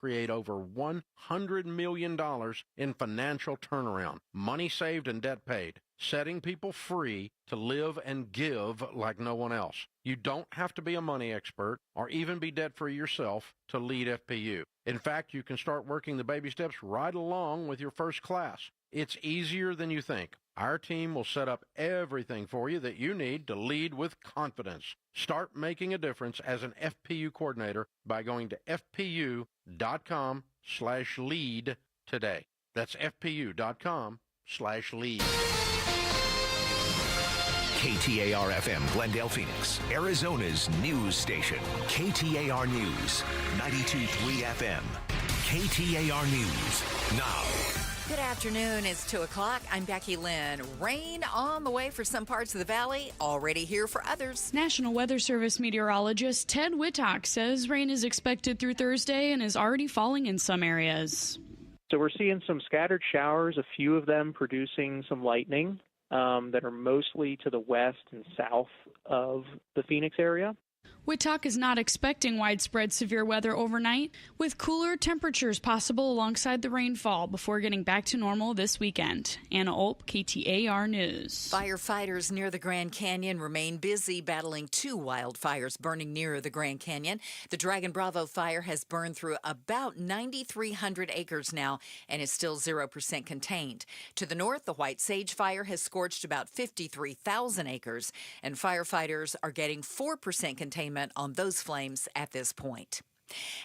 create over $100 million in financial turnaround, money saved and debt paid, setting people free to live and give like no one else. You don't have to be a money expert or even be debt-free yourself to lead FPU. In fact, you can start working the baby steps right along with your first class. It's easier than you think. Our team will set up everything for you that you need to lead with confidence. Start making a difference as an FPU coordinator by going to fpu.com/lead today. That's fpu.com/lead. KTAR-FM, Glendale, Phoenix, Arizona's news station. KTAR News, 92.3 FM. KTAR News, now. Good afternoon. It's 2 o'clock. I'm Becky Lynn. Rain on the way for some parts of the valley, already here for others. National Weather Service meteorologist Ted Whittock says rain is expected through Thursday and is already falling in some areas. So we're seeing some scattered showers, a few of them producing some lightning that are mostly to the west and south of the Phoenix area. Whittock is not expecting widespread severe weather overnight, with cooler temperatures possible alongside the rainfall before getting back to normal this weekend. Anna Olp, KTAR News. Firefighters near the Grand Canyon remain busy battling two wildfires burning near the Grand Canyon. The Dragon Bravo fire has burned through about 9,300 acres now and is still 0% contained. To the north, the White Sage fire has scorched about 53,000 acres, and firefighters are getting 4% containment on those flames at this point.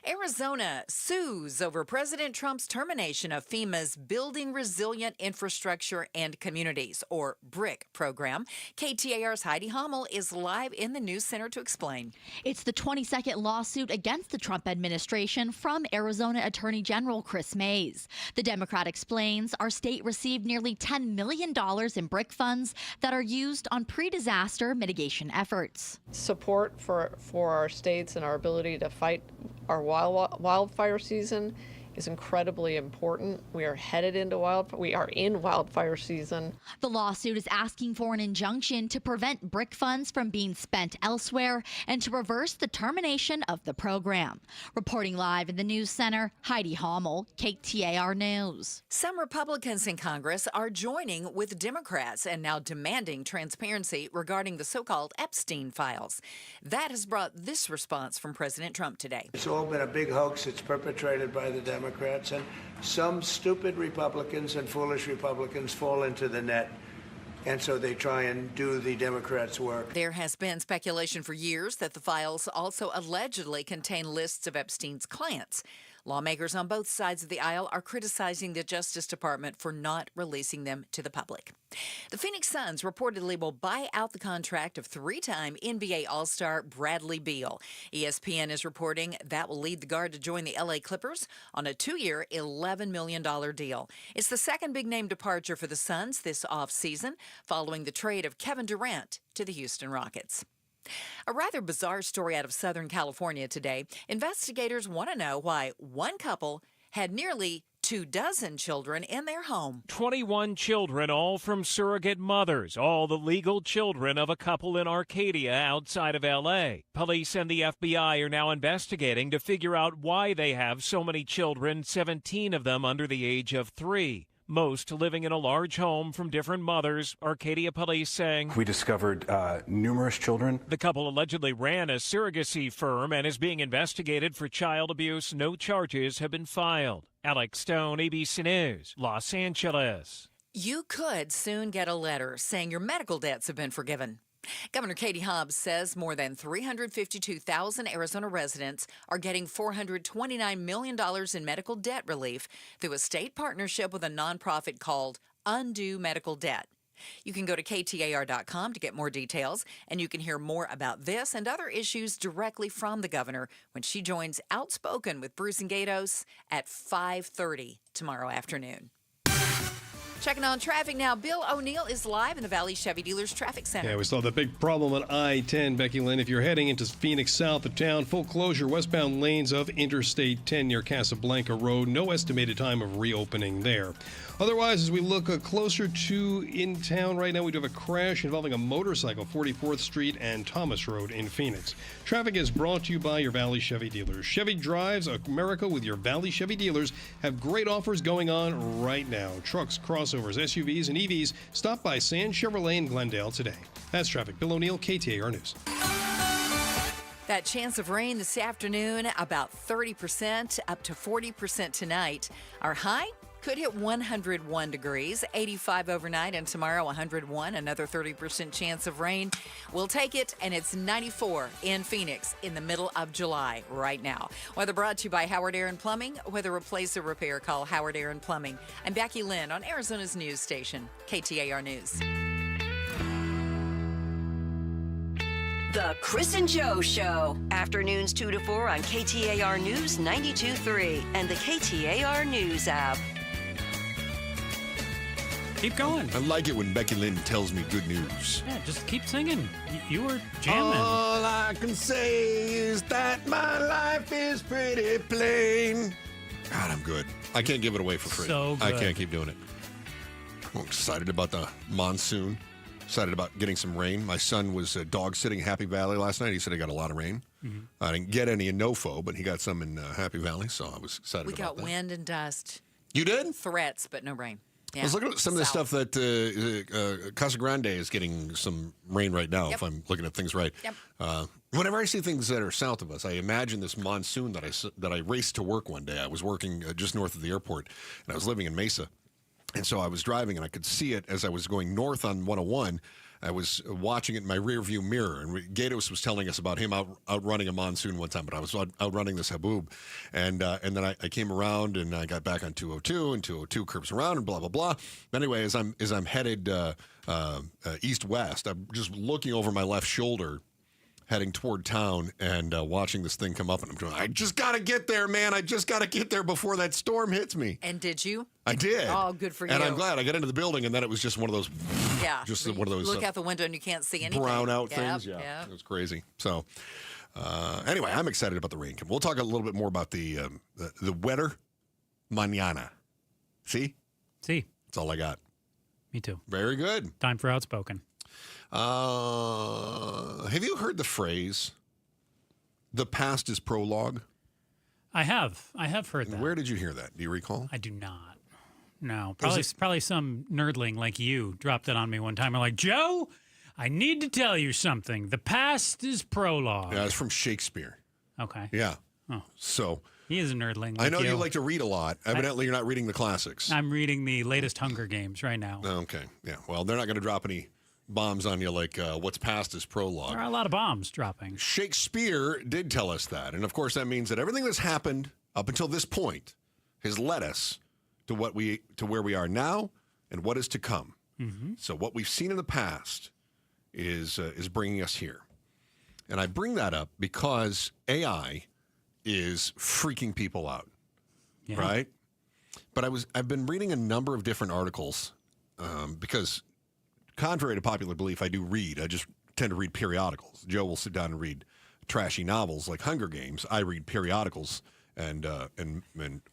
Arizona sues over President Trump's termination of FEMA's Building Resilient Infrastructure and Communities, or BRIC program. KTAR's Heidi Hommel is live in the News Center to explain. It's the 22nd lawsuit against the Trump administration from Arizona Attorney General Chris Mays. The Democrat explains our state received nearly $10 million in BRIC funds that are used on pre-disaster mitigation efforts. Support for our states and our ability to fight our wildfire season is incredibly important. We are in wildfire season. The lawsuit is asking for an injunction to prevent BRIC funds from being spent elsewhere and to reverse the termination of the program. Reporting live in the News Center, Heidi Hommel, KTAR News. Some Republicans in Congress are joining with Democrats and now demanding transparency regarding the so-called Epstein files. That has brought this response from President Trump today. It's all been a big hoax. It's perpetrated by the Democrats, and some stupid Republicans and foolish Republicans fall into the net, and so they try and do the Democrats' work. There has been speculation for years that the files also allegedly contain lists of Epstein's clients. Lawmakers on both sides of the aisle are criticizing the Justice Department for not releasing them to the public. The Phoenix Suns reportedly will buy out the contract of three-time NBA All-Star Bradley Beal. ESPN is reporting that will lead the guard to join the LA Clippers on a 2-year, $11 million deal. It's the second big-name departure for the Suns this offseason, following the trade of Kevin Durant to the Houston Rockets. A rather bizarre story out of Southern California today. Investigators want to know why one couple had nearly 24 children in their home. 21 children, all from surrogate mothers, all the legal children of a couple in Arcadia outside of L.A. Police and the FBI are now investigating to figure out why they have so many children, 17 of them under the age of 3. Most living in a large home from different mothers, Arcadia police saying. We discovered numerous children. The couple allegedly ran a surrogacy firm and is being investigated for child abuse. No charges have been filed. Alex Stone, ABC News, Los Angeles. You could soon get a letter saying your medical debts have been forgiven. Governor Katie Hobbs says more than 352,000 Arizona residents are getting $429 million in medical debt relief through a state partnership with a nonprofit called Undo Medical Debt. You can go to KTAR.com to get more details, and you can hear more about this and other issues directly from the governor when she joins Outspoken with Bruce and Gatos at 5:30 tomorrow afternoon. Checking on traffic now. Bill O'Neill is live in the Valley Chevy Dealers Traffic Center. Yeah, we saw the big problem on I-10, Becky Lynn. If you're heading into Phoenix south of town, full closure westbound lanes of Interstate 10 near Casablanca Road. No estimated time of reopening there. Otherwise, as we look closer to in town right now, we do have a crash involving a motorcycle, 44th Street and Thomas Road in Phoenix. Traffic is brought to you by your Valley Chevy dealers. Chevy drives America with your Valley Chevy dealers have great offers going on right now. Trucks, crossovers, SUVs, and EVs. Stop by Sand Chevrolet in Glendale today. That's traffic. Bill O'Neill, KTAR News. That chance of rain this afternoon, about 30%, up to 40% tonight. Our high could hit 101 degrees, 85 overnight, and tomorrow 101, another 30% chance of rain. We'll take it, and it's 94 in Phoenix in the middle of July right now. Weather brought to you by Howard Air and Plumbing. Whether replace or repair, call Howard Air and Plumbing. I'm Becky Lynn on Arizona's news station, KTAR News. The Chris and Joe Show. Afternoons 2 to 4 on KTAR News 92.3 and the KTAR News app. Keep going. I like it when Becky Lynn tells me good news. Yeah, just keep singing. You were jamming. All I can say is that my life is pretty plain. God, I'm good. I can't give it away for free. So good. I can't keep doing it. I'm excited about the monsoon. Excited about getting some rain. My son was dog sitting Happy Valley last night. He said he got a lot of rain. Mm-hmm. I didn't get any in NoFo, but he got some in Happy Valley, so I was excited about that. We got wind and dust. You did? Threats, but no rain. Yeah. I was looking at some of the stuff that Casa Grande is getting some rain right now, if I'm looking at things right. Yep. Whenever I see things that are south of us, I imagine this monsoon that I raced to work one day. I was working just north of the airport, and I was living in Mesa. And so I was driving, and I could see it as I was going north on 101. I was watching it in my rearview mirror, and Gatos was telling us about him outrunning a monsoon one time, but I was outrunning this haboob. And then I came around, and I got back on 202, and 202 curves around, and blah, blah, blah. But anyway, as I'm headed east-west, I'm just looking over my left shoulder, heading toward town, and watching this thing come up, and I'm going, I just got to get there, man. I just got to get there before that storm hits me. And did you? I did. Oh, good for you. And I'm glad. I got into the building, and then it was just one of those, just one of those. Look out the window, and you can't see anything. Brown out things. Yeah, it was crazy. So, anyway, I'm excited about the rain. We'll talk a little bit more about the weather mañana. See? That's all I got. Me too. Very good. Time for Outspoken. Have you heard the phrase, the past is prologue? I have heard that. Where did you hear that? Do you recall? I do not. No. Probably some nerdling like you dropped it on me one time. I'm like, Joe, I need to tell you something. The past is prologue. Yeah, it's from Shakespeare. Okay. Yeah. Oh. So he is a nerdling. I know you like to read a lot. Evidently, you're not reading the classics. I'm reading the latest Hunger Games right now. Okay. Yeah. Well, they're not going to drop any bombs on you like what's past is prologue. There are a lot of bombs dropping. Shakespeare did tell us that. And, of course, that means that everything that's happened up until this point has led us to where we are now and what is to come. Mm-hmm. So what we've seen in the past is bringing us here. And I bring that up because AI is freaking people out, right? But I've been reading a number of different articles because, contrary to popular belief, I do read. I just tend to read periodicals. Joe will sit down and read trashy novels like Hunger Games. I read periodicals and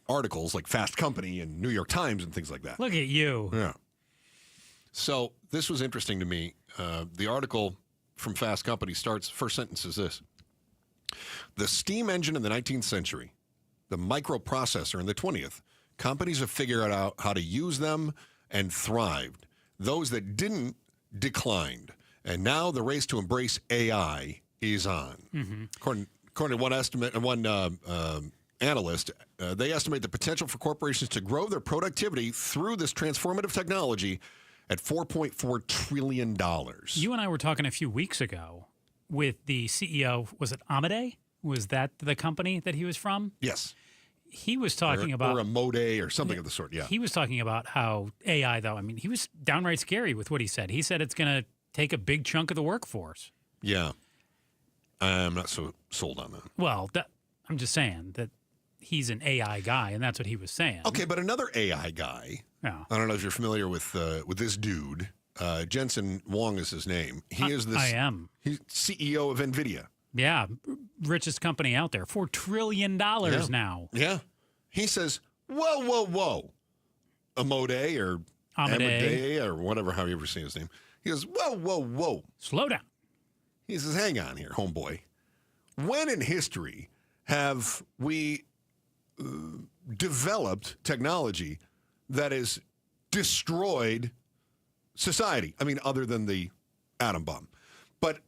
articles like Fast Company and New York Times and things like that. Look at you. Yeah. So this was interesting to me. The article from Fast Company starts, first sentence is this. The steam engine in the 19th century, the microprocessor in the 20th, companies have figured out how to use them and thrived. Those that didn't declined. And now the race to embrace AI is on. Mm-hmm. According to one estimate, one analyst, they estimate the potential for corporations to grow their productivity through this transformative technology at $4.4 trillion. You and I were talking a few weeks ago with the CEO, was it Amade? Was that the company that he was from? Yes. He was talking about... Or a Mode or something of the sort, yeah. He was talking about how AI, though, I mean, he was downright scary with what he said. He said it's going to take a big chunk of the workforce. Yeah. I'm not so sold on that. Well, I'm just saying that he's an AI guy, and that's what he was saying. Okay, but another AI guy, Yeah. I don't know if you're familiar with this dude, Jensen Huang is his name. He is this. I am. He's CEO of NVIDIA. Yeah, richest company out there, $4 trillion now. Yeah. He says, whoa. Amode or Amade or whatever, how you ever say his name. He goes, whoa. Slow down. He says, hang on here, homeboy. When in history have we developed technology that has destroyed society? I mean, other than the atom bomb. But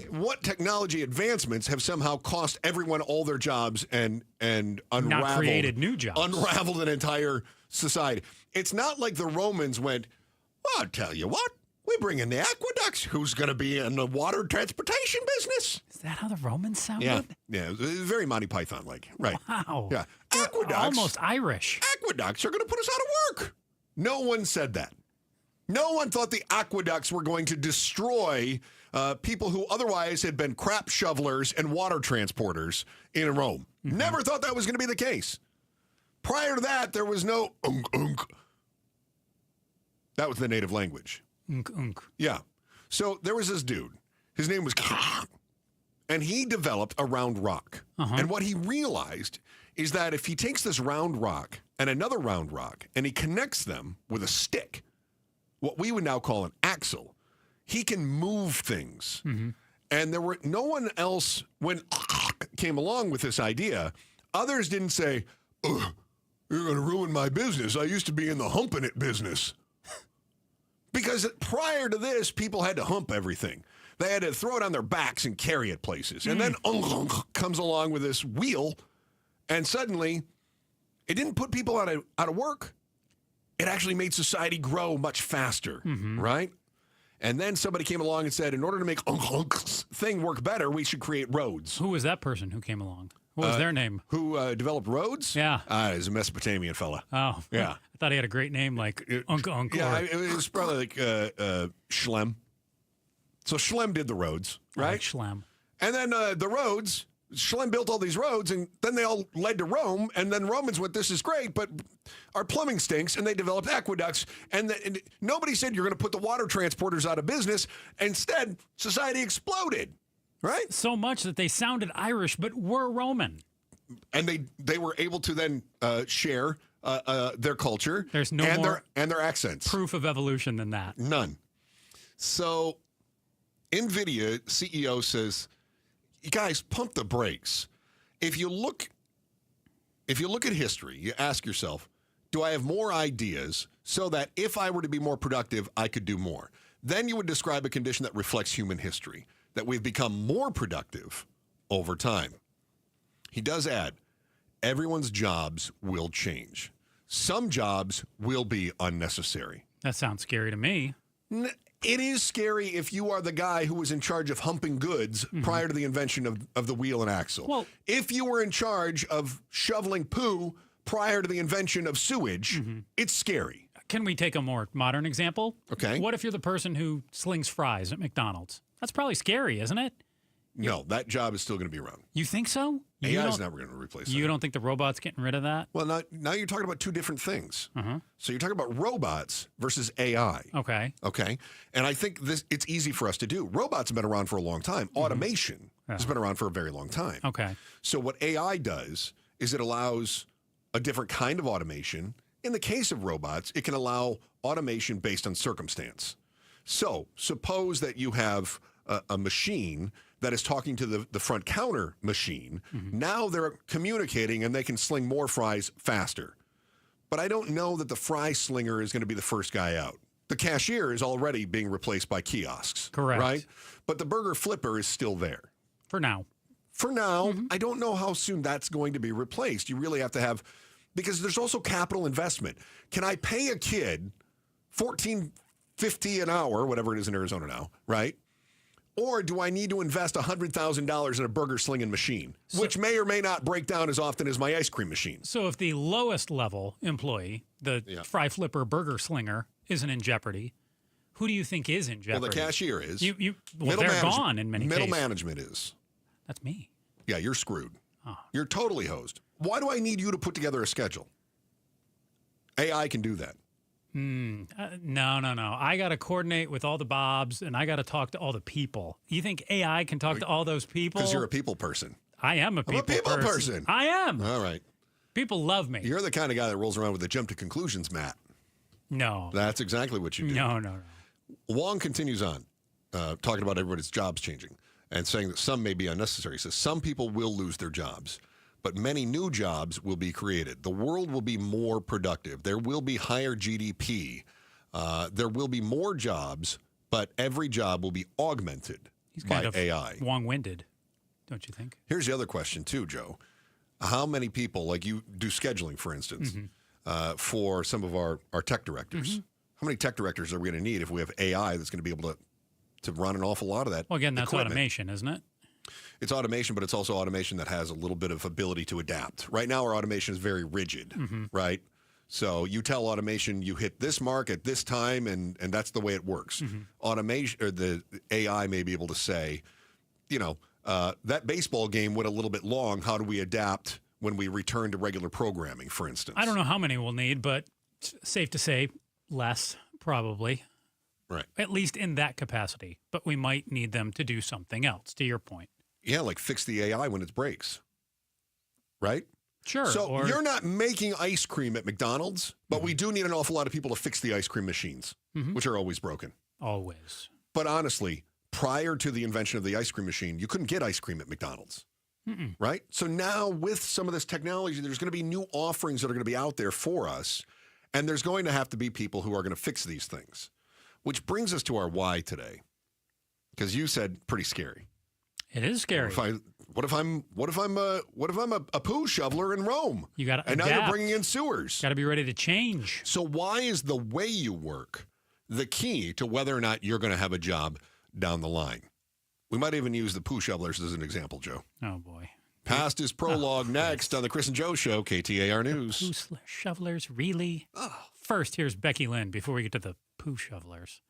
what technology advancements have somehow cost everyone all their jobs and unraveled, not created new jobs, unraveled an entire society? It's not like the Romans went, well, I'll tell you what, we bring in the aqueducts. Who's going to be in the water transportation business? Is that how the Romans sounded? Yeah, very Monty Python-like, right? Wow. Yeah, aqueducts, almost Irish. Aqueducts are going to put us out of work. No one said that. No one thought the aqueducts were going to destroy people who otherwise had been crap shovelers and water transporters in Rome. Mm-hmm. Never thought that was going to be the case. Prior to that, there was no unk. That was the native language. Unk. Yeah. So there was this dude. His name was and he developed a round rock. Uh-huh. And what he realized is that if he takes this round rock and another round rock and he connects them with a stick, what we would now call an axle, he can move things. Mm-hmm. And there were no one else, when came along with this idea, others didn't say, ugh, you're going to ruin my business. I used to be in the humping it business. Because prior to this, people had to hump everything. They had to throw it on their backs and carry it places. And then comes along with this wheel, and suddenly it didn't put people out of work. It actually made society grow much faster, right? And then somebody came along and said, in order to make thing work better, we should create roads. Who was that person who came along? What was their name? Who developed roads? Yeah. He's a Mesopotamian fella. Oh. Yeah. I thought he had a great name like Unk. Yeah, it was probably like Schlem. So Schlem did the roads, right? Like Schlem. And then the roads, Schlem built all these roads, and then they all led to Rome, and then Romans went, this is great, but our plumbing stinks, and they developed aqueducts, and nobody said you're going to put the water transporters out of business. Instead, society exploded. Right? So much that they sounded Irish, but were Roman. And they were able to then share their culture. There's no more their accents. Proof of evolution than that. None. So NVIDIA CEO says, you guys, pump the brakes. If you look at history, you ask yourself, do I have more ideas so that if I were to be more productive, I could do more? Then you would describe a condition that reflects human history, that we've become more productive over time. He does add, everyone's jobs will change. Some jobs will be unnecessary. That sounds scary to me. It is scary if you are the guy who was in charge of humping goods prior to the invention of the wheel and axle. Well, if you were in charge of shoveling poo prior to the invention of sewage, it's scary. Can we take a more modern example? Okay. What if you're the person who slings fries at McDonald's? That's probably scary, isn't it? No, that job is still going to be around. You think so? AI is never going to replace that. You don't think the robot's getting rid of that? Well, now you're talking about two different things. So you're talking about robots versus AI. Okay. Okay. And I think it's easy for us to do. Robots have been around for a long time. Automation has been around for a very long time. Okay. So what AI does is it allows a different kind of automation. In the case of robots, it can allow automation based on circumstance. So suppose that you have a machine that is talking to the front counter machine. Now they're communicating and they can sling more fries faster. But I don't know that the fry slinger is going to be the first guy out. The cashier is already being replaced by kiosks. Correct. Right? But the burger flipper is still there. For now. For now, I don't know how soon that's going to be replaced. You really have to have, because there's also capital investment. Can I pay a kid $14.50 an hour, whatever it is in Arizona now, right? Or do I need to invest $100,000 in a burger slinging machine, which may or may not break down as often as my ice cream machine? So if the lowest level employee, the fry flipper burger slinger, isn't in jeopardy, who do you think is in jeopardy? Well, the cashier is. They're gone in many cases. Middle management is. That's me. Yeah, you're screwed. Oh. You're totally hosed. Why do I need you to put together a schedule? AI can do that. No. I got to coordinate with all the Bobs, and I got to talk to all the people. You think AI can talk to all those people? Because you're a people person. I am a people person. I am. All right. People love me. You're the kind of guy that rolls around with a jump to conclusions, Matt. No. That's exactly what you do. No. Wong continues on, talking about everybody's jobs changing and saying that some may be unnecessary. He says some people will lose their jobs, but many new jobs will be created. The world will be more productive. There will be higher GDP. There will be more jobs, but every job will be augmented by AI. Long-winded, don't you think? Here's the other question, too, Joe. How many people, like you do scheduling, for instance, for some of our tech directors? How many tech directors are we going to need if we have AI that's going to be able to run an awful lot of that? Well, again, that's equipment? Automation, isn't it? It's automation, but it's also automation that has a little bit of ability to adapt. Right now, our automation is very rigid, right? So you tell automation you hit this mark at this time, and that's the way it works. Automation, or the AI may be able to say, that baseball game went a little bit long. How do we adapt when we return to regular programming, for instance? I don't know how many we'll need, but it's safe to say less, probably. Right. At least in that capacity. But we might need them to do something else, to your point. Yeah, like fix the AI when it breaks. Right? Sure. So you're not making ice cream at McDonald's, but we do need an awful lot of people to fix the ice cream machines, which are always broken. Always. But honestly, prior to the invention of the ice cream machine, you couldn't get ice cream at McDonald's. Right? So now with some of this technology, there's going to be new offerings that are going to be out there for us. And there's going to have to be people who are going to fix these things. Which brings us to our why today. Because you said pretty scary. It is scary. What if I'm a poo shoveler in Rome? You got to And now you're bringing in sewers. Got to be ready to change. So why is the way you work the key to whether or not you're going to have a job down the line? We might even use the poo shovelers as an example, Joe. Oh, boy. Past is prologue next on the Chris and Joe Show, KTAR News. Poo shovelers, really? First, here's Becky Lynn before we get to the poo shovelers.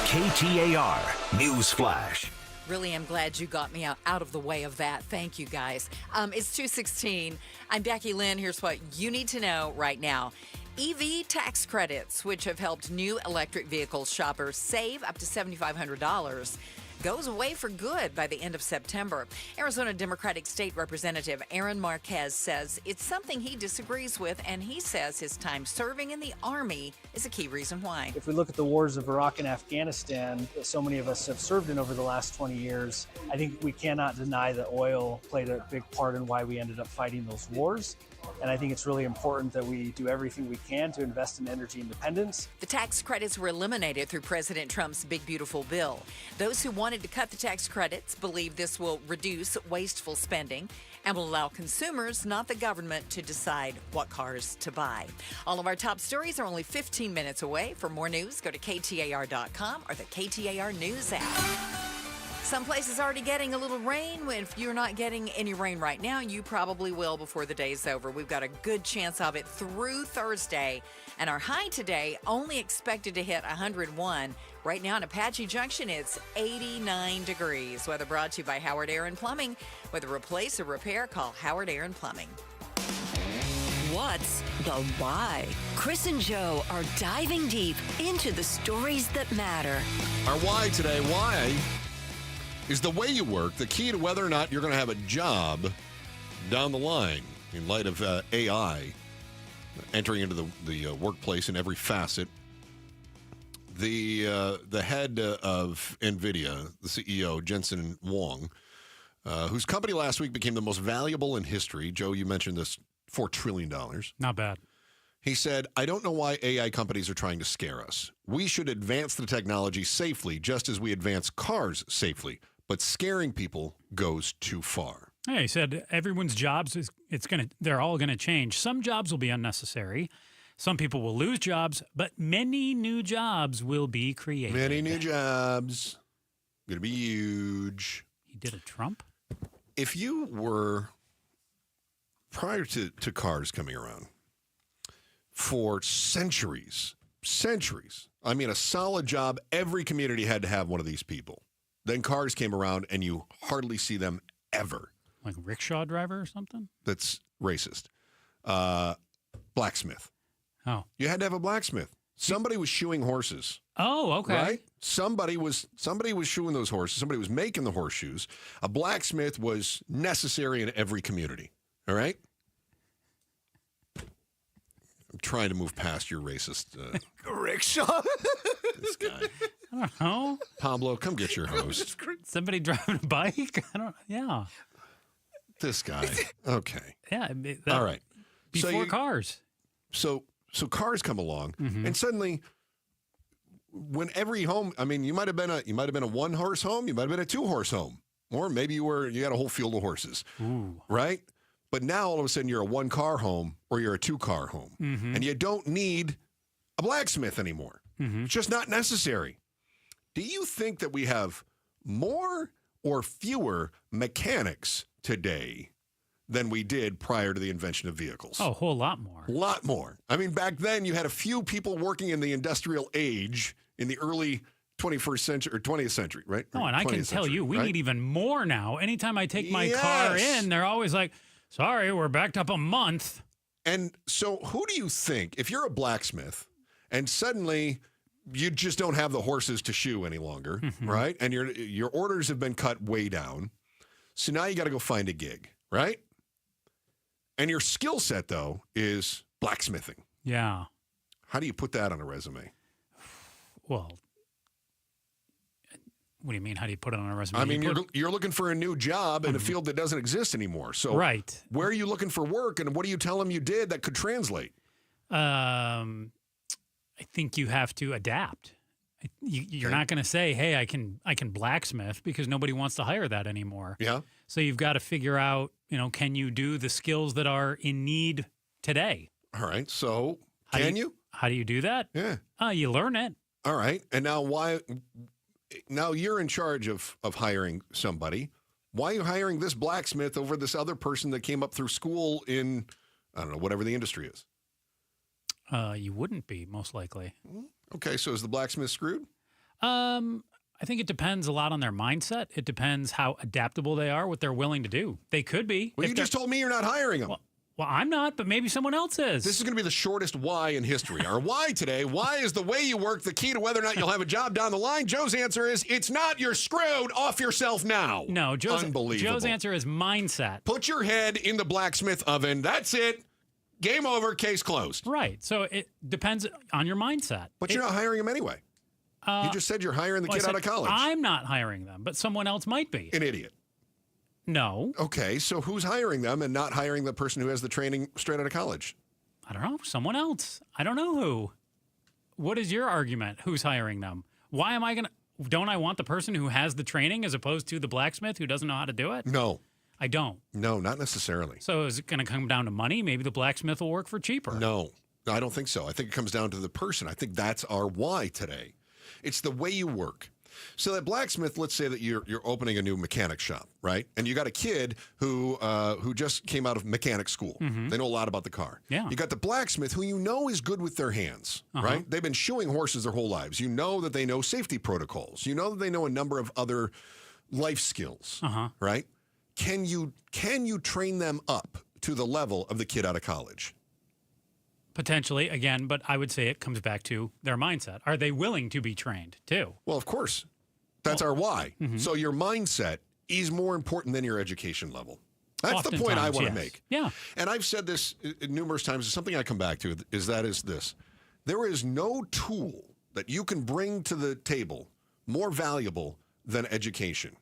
KTAR News Flash. Really am glad you got me out of the way of that. Thank you, guys. It's 2:16. I'm Becky Lynn. Here's what you need to know right now. EV tax credits, which have helped new electric vehicle shoppers save up to $7,500, goes away for good by the end of September. Arizona Democratic State Representative Aaron Marquez says it's something he disagrees with, and he says his time serving in the Army is a key reason why. If we look at the wars of Iraq and Afghanistan that so many of us have served in over the last 20 years, I think we cannot deny that oil played a big part in why we ended up fighting those wars. And I think it's really important that we do everything we can to invest in energy independence. The tax credits were eliminated through President Trump's big, beautiful bill. Those who wanted to cut the tax credits believe this will reduce wasteful spending and will allow consumers, not the government, to decide what cars to buy. All of our top stories are only 15 minutes away. For more news, go to KTAR.com or the KTAR News app. Some places already getting a little rain. If you're not getting any rain right now, you probably will before the day's over. We've got a good chance of it through Thursday. And our high today only expected to hit 101. Right now in Apache Junction, it's 89 degrees. Weather brought to you by Howard Air and Plumbing. Whether replace or repair, call Howard Air and Plumbing. What's the why? Chris and Joe are diving deep into the stories that matter. Our why today, why is the way you work the key to whether or not you're going to have a job down the line in light of AI entering into the workplace in every facet. The head of NVIDIA, the CEO, Jensen Huang, whose company last week became the most valuable in history. Joe, you mentioned this, $4 trillion. Not bad. He said, I don't know why AI companies are trying to scare us. We should advance the technology safely, just as we advance cars safely. But scaring people goes too far. Yeah, he said everyone's jobs they're all gonna change. Some jobs will be unnecessary. Some people will lose jobs, but many new jobs will be created. Many new jobs. Gonna be huge. He did a Trump? If you were, prior to cars coming around, for centuries, I mean a solid job, every community had to have one of these people. Then cars came around, and you hardly see them ever. Like a rickshaw driver or something? That's racist. Blacksmith. Oh. You had to have a blacksmith. Somebody was shoeing horses. Oh, okay. Right? Somebody was shoeing those horses. Somebody was making the horseshoes. A blacksmith was necessary in every community. All right? I'm trying to move past your racist rickshaw. This guy. I don't know. Pablo, come get your host. Somebody driving a bike? Yeah. This guy. Okay. Yeah. All right. Before cars. So cars come along, and suddenly, when every home, I mean, you might have been a 1-horse home, you might have been a 2-horse home, or maybe you had a whole field of horses, right? But now all of a sudden you're a 1-car home or you're a 2-car home, and you don't need a blacksmith anymore. It's just not necessary. Do you think that we have more or fewer mechanics today than we did prior to the invention of vehicles? Oh, a whole lot more. A lot more. I mean, back then you had a few people working in the industrial age in the early 21st century or 20th century, right? Oh, and I can tell you, we need even more now. Anytime I take my car in, they're always like, sorry, we're backed up a month. And so who do you think, if you're a blacksmith and suddenly you just don't have the horses to shoe any longer, right? And your orders have been cut way down. So now you got to go find a gig, right? And your skill set, though, is blacksmithing. Yeah. How do you put that on a resume? Well, what do you mean? How do you put it on a resume? I mean, you're looking for a new job in a field that doesn't exist anymore. So right. Where are you looking for work, and what do you tell them you did that could translate? I think you have to adapt. You're not going to say, hey, I can blacksmith, because nobody wants to hire that anymore. Yeah. So you've got to figure out, can you do the skills that are in need today? All right. So can you? How do you do that? Yeah. You learn it. All right. And now you're in charge of hiring somebody. Why are you hiring this blacksmith over this other person that came up through school in, I don't know, whatever the industry is? You wouldn't be, most likely. Okay, so is the blacksmith screwed? I think it depends a lot on their mindset. It depends how adaptable they are, what they're willing to do. They could be. Well, you just told me you're not hiring them. Well, I'm not, but maybe someone else is. This is going to be the shortest why in history. Our why today, why is the way you work the key to whether or not you'll have a job down the line? Joe's answer is, it's not. You're screwed. Off yourself now. No, Unbelievable. Joe's answer is mindset. Put your head in the blacksmith oven. That's it. Game over. Case closed. Right. So it depends on your mindset. But you're not hiring him anyway. You just said you're hiring the kid out of college. I'm not hiring them, but someone else might be. An idiot. No. Okay, so who's hiring them and not hiring the person who has the training straight out of college? I don't know. Someone else. I don't know who. What is your argument? Who's hiring them? Why am I going to... Don't I want the person who has the training as opposed to the blacksmith who doesn't know how to do it? No. I don't. No, not necessarily. So is it going to come down to money? Maybe the blacksmith will work for cheaper. No, I don't think so. I think it comes down to the person. I think that's our why today. It's the way you work. So that blacksmith, let's say that you're opening a new mechanic shop, right? And you got a kid who just came out of mechanic school. They know a lot about the car. Yeah. You got the blacksmith who you know is good with their hands, right? They've been shoeing horses their whole lives. You know that they know safety protocols. You know that they know a number of other life skills, right? Can you train them up to the level of the kid out of college? Potentially, again, but I would say it comes back to their mindset. Are they willing to be trained, too? Well, of course. That's our why. So your mindset is more important than your education level. That's the point I want to make. Yeah. And I've said this numerous times. It's something I come back to is this. There is no tool that you can bring to the table more valuable than education.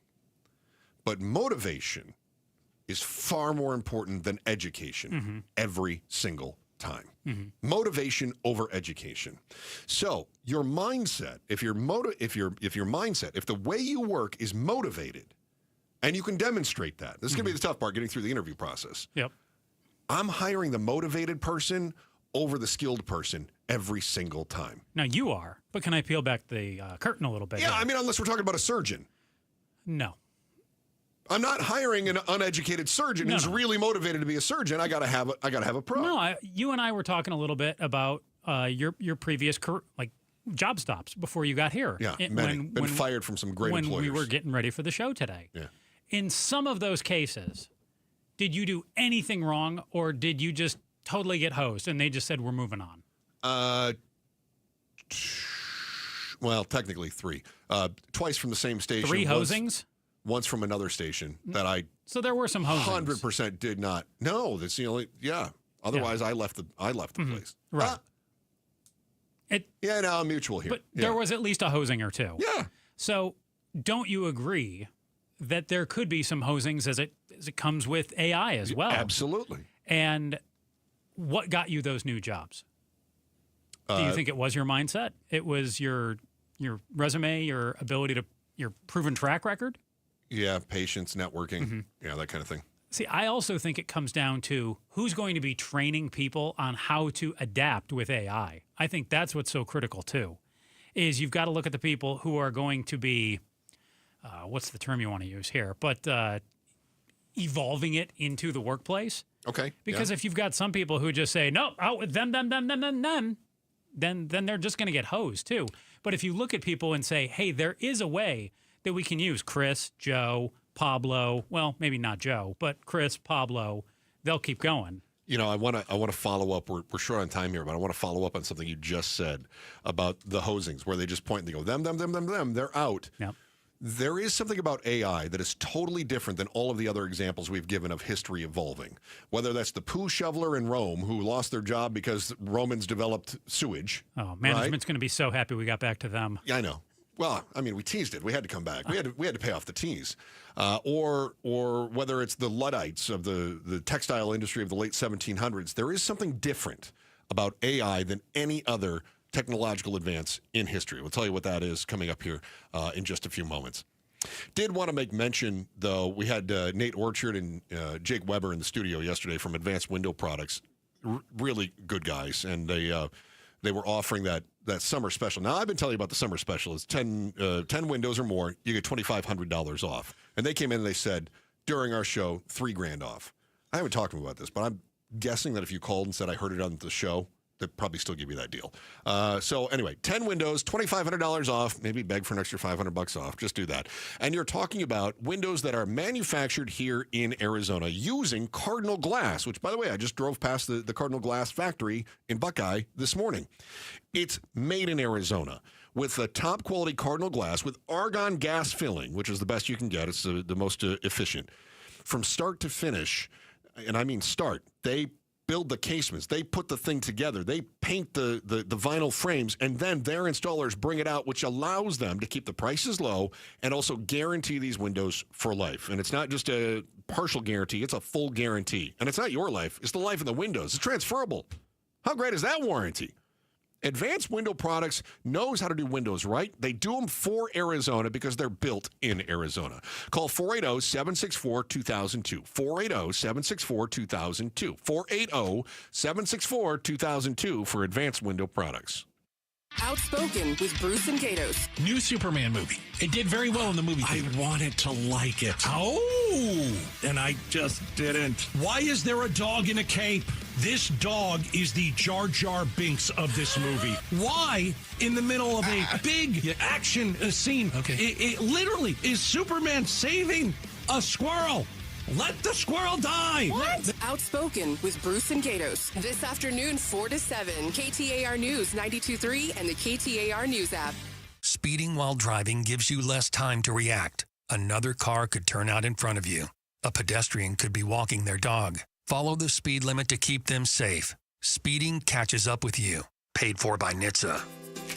But motivation is far more important than education every single time. Motivation over education. So your mindset, if the way you work is motivated, and you can demonstrate that, this is going to be the tough part, getting through the interview process. Yep. I'm hiring the motivated person over the skilled person every single time. Now you are, but can I peel back the curtain a little bit? Yeah, I mean, unless we're talking about a surgeon. No. I'm not hiring an uneducated surgeon who's really motivated to be a surgeon. I gotta have a pro. No, you and I were talking a little bit about your previous job stops before you got here. Yeah, been fired from some great employers. When we were getting ready for the show today. Yeah. In some of those cases, did you do anything wrong, or did you just totally get hosed and they just said we're moving on? Well, technically 3. Twice from the same station. 3 hosings? Once from another station that I. So there were some hosings. 100% did not. No, that's the only. Yeah. Otherwise, I left the place. Right. No, mutual here. But there was at least a hosing or 2. Yeah. So don't you agree that there could be some hosings as it comes with AI as well? Absolutely. And what got you those new jobs? Do you think it was your mindset? It was your resume, your ability to, your proven track record? Yeah, patience, networking, that kind of thing. See, I also think it comes down to who's going to be training people on how to adapt with AI. I think that's what's so critical too, is you've got to look at the people who are going to be, what's the term you want to use here, but evolving it into the workplace. Okay. Because if you've got some people who just say, no, out with them, then they're just going to get hosed too. But if you look at people and say, hey, there is a way that we can use Chris, Joe, Pablo, well, maybe not Joe, but Chris, Pablo, they'll keep going. I want to follow up. We're short on time here, but I want to follow up on something you just said about the hosings, where they just point and they go, them, they're out. Yep. There is something about AI that is totally different than all of the other examples we've given of history evolving. Whether that's the poo shoveler in Rome who lost their job because Romans developed sewage. Oh, management's going to be so happy we got back to them. Yeah, I know. Well, I mean, we teased it. We had to come back. We had to pay off the tease. Or whether it's the Luddites of the textile industry of the late 1700s, there is something different about AI than any other technological advance in history. We'll tell you what that is coming up here in just a few moments. Did want to make mention, though, we had Nate Orchard and Jake Weber in the studio yesterday from Advanced Window Products. Really good guys, and they were offering that summer special. Now, I've been telling you about the summer special. It's 10 windows or more, you get $2,500 off. And they came in and they said, during our show, $3,000 off. I haven't talked to them about this, but I'm guessing that if you called and said I heard it on the show, they'd probably still give you that deal. So anyway, 10 windows, $2,500 off. Maybe beg for an extra $500 off. Just do that. And you're talking about windows that are manufactured here in Arizona using Cardinal glass, which, by the way, I just drove past the Cardinal glass factory in Buckeye this morning. It's made in Arizona with the top quality Cardinal glass with argon gas filling, which is the best you can get. It's the most efficient. From start to finish, and I mean start, they build the casements. They put the thing together. They paint the vinyl frames, and then their installers bring it out, which allows them to keep the prices low and also guarantee these windows for life. And it's not just a partial guarantee. It's a full guarantee. And it's not your life. It's the life of the windows. It's transferable. How great is that warranty? Advanced Window Products knows how to do windows right. They do them for Arizona because they're built in Arizona. Call 480-764-2002. 480-764-2002. 480-764-2002 for Advanced Window Products. Outspoken with Bruce and Gatos. New Superman movie. It did very well in the movie theater. I wanted to like it. Oh! And I just didn't. Why is there a dog in a cape? This dog is the Jar Jar Binks of this movie. Why, in the middle of a big action scene, it literally is Superman saving a squirrel? Let the squirrel die! What? Outspoken with Bruce and Gatos. This afternoon, 4 to 7. KTAR News 92.3 and the KTAR News app. Speeding while driving gives you less time to react. Another car could turn out in front of you. A pedestrian could be walking their dog. Follow the speed limit to keep them safe. Speeding catches up with you. Paid for by NHTSA.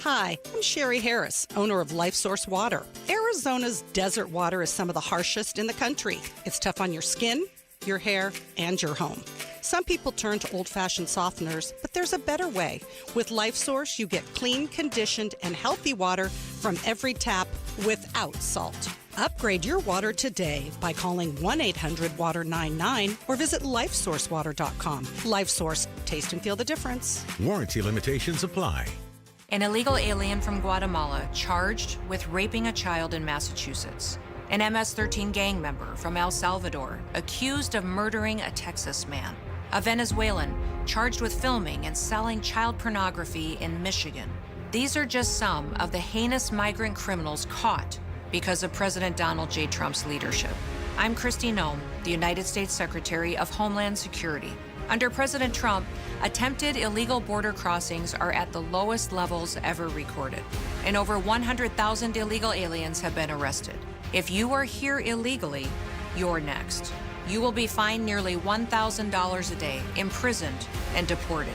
Hi, I'm Sherry Harris, owner of Life Source Water. Arizona's desert water is some of the harshest in the country. It's tough on your skin, your hair, and your home. Some people turn to old-fashioned softeners, but there's a better way. With Life Source, you get clean, conditioned, and healthy water from every tap without salt. Upgrade your water today by calling 1-800-WATER-99 or visit lifesourcewater.com. Life Source. Taste and feel the difference. Warranty limitations apply. An illegal alien from Guatemala charged with raping a child in Massachusetts. An MS-13 gang member from El Salvador accused of murdering a Texas man. A Venezuelan charged with filming and selling child pornography in Michigan. These are just some of the heinous migrant criminals caught because of President Donald J. Trump's leadership. I'm Kristi Noem, the United States Secretary of Homeland Security. Under President Trump, attempted illegal border crossings are at the lowest levels ever recorded, and over 100,000 illegal aliens have been arrested. If you are here illegally, you're next. You will be fined nearly $1,000 a day, imprisoned, and deported.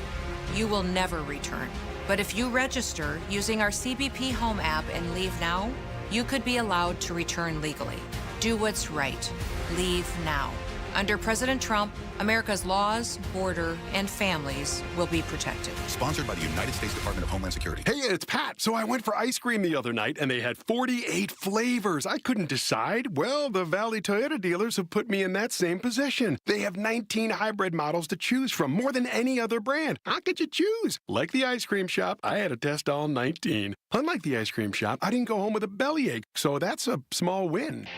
You will never return. But if you register using our CBP Home app and leave now, you could be allowed to return legally. Do what's right. Leave now. Under President Trump, America's laws, border, and families will be protected. Sponsored by the United States Department of Homeland Security. Hey, it's Pat. So I went for ice cream the other night, and they had 48 flavors. I couldn't decide. Well, the Valley Toyota dealers have put me in that same position. They have 19 hybrid models to choose from, more than any other brand. How could you choose? Like the ice cream shop, I had to test all 19. Unlike the ice cream shop, I didn't go home with a bellyache, so that's a small win.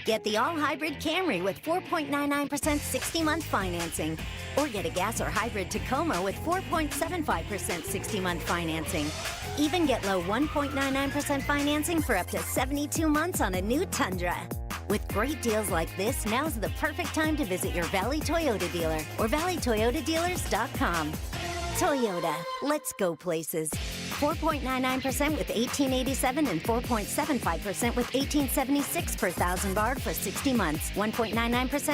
Get the all-hybrid Camry with 4.99% 60-month financing. Or get a gas or hybrid Tacoma with 4.75% 60-month financing. Even get low 1.99% financing for up to 72 months on a new Tundra. With great deals like this, now's the perfect time to visit your Valley Toyota dealer or valleytoyotadealers.com. Toyota, let's go places. 4.99% with 1887 and 4.75% with 1876 per thousand borrowed for 60 months. 1.99%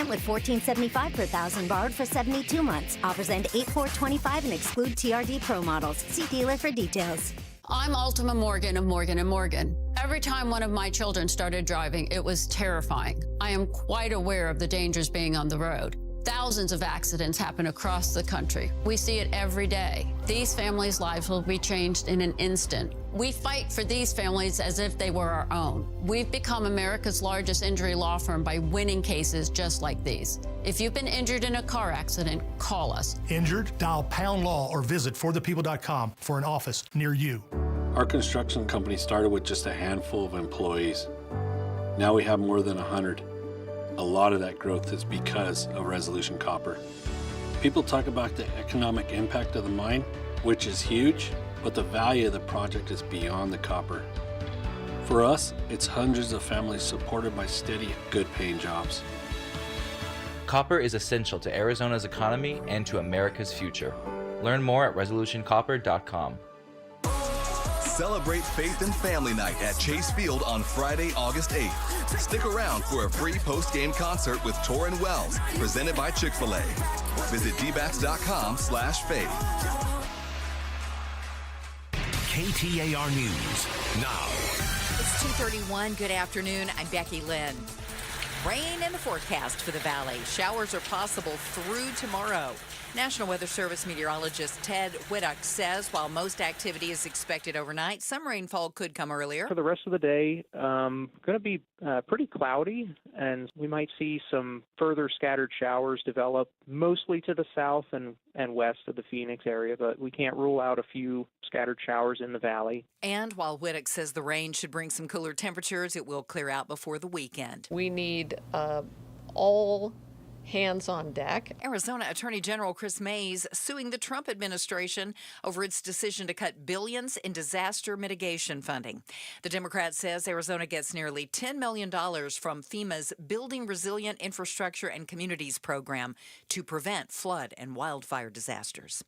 with 1475 per thousand borrowed for 72 months. Offers end 8/4/25 and exclude TRD Pro models. See dealer for details. I'm Ultima Morgan of Morgan & Morgan. Every time one of my children started driving, it was terrifying. I am quite aware of the dangers being on the road. Thousands of accidents happen across the country. We see it every day. These families' lives will be changed in an instant. We fight for these families as if they were our own. We've become America's largest injury law firm by winning cases just like these. If you've been injured in a car accident, call us. Injured? Dial Pound Law or visit forthepeople.com for an office near you. Our construction company started with just a handful of employees. Now we have more than 100. A lot of that growth is because of Resolution Copper. People talk about the economic impact of the mine, which is huge, but the value of the project is beyond the copper. For us, it's hundreds of families supported by steady, good-paying jobs. Copper is essential to Arizona's economy and to America's future. Learn more at resolutioncopper.com. Celebrate Faith and Family Night at Chase Field on Friday, August 8th. Stick around for a free post-game concert with Torrin Wells, presented by Chick-fil-A. Visit dbats.com/faith. KTAR News now. It's 2:31. Good afternoon. I'm Becky Lynn. Rain in the forecast for the valley. Showers are possible through tomorrow. National Weather Service meteorologist Ted Whittock says while most activity is expected overnight, some rainfall could come earlier. For the rest of the day, going to be pretty cloudy, and we might see some further scattered showers develop mostly to the south and west of the Phoenix area, but we can't rule out a few scattered showers in the valley. And while Whittock says the rain should bring some cooler temperatures, it will clear out before the weekend. We need all hands on deck. Arizona Attorney General Chris Mays suing the Trump administration over its decision to cut billions in disaster mitigation funding. The Democrat says Arizona gets nearly $10 million from FEMA's Building Resilient Infrastructure and Communities program to prevent flood and wildfire disasters.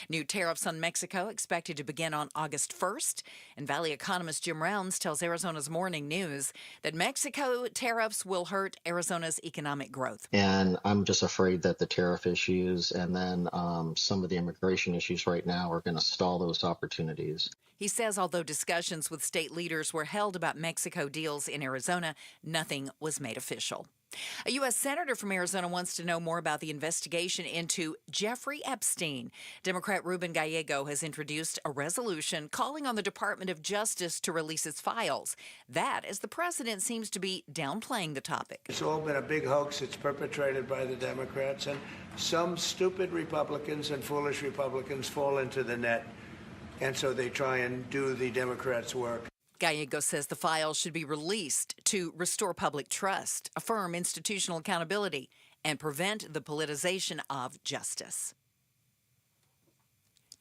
New tariffs on Mexico expected to begin on August 1st. And Valley economist Jim Rounds tells Arizona's Morning News that Mexico tariffs will hurt Arizona's economic growth. And I'm just afraid that the tariff issues and then some of the immigration issues right now are going to stall those opportunities. He says although discussions with state leaders were held about Mexico deals in Arizona, nothing was made official. A U.S. Senator from Arizona wants to know more about the investigation into Jeffrey Epstein. Democrat Ruben Gallego has introduced a resolution calling on the Department of Justice to release its files. That as the president seems to be downplaying the topic. It's all been a big hoax. It's perpetrated by the Democrats, and some stupid Republicans and foolish Republicans fall into the net, and so they try and do the Democrats' work. Gallego says the files should be released to restore public trust, affirm institutional accountability, and prevent the politicization of justice.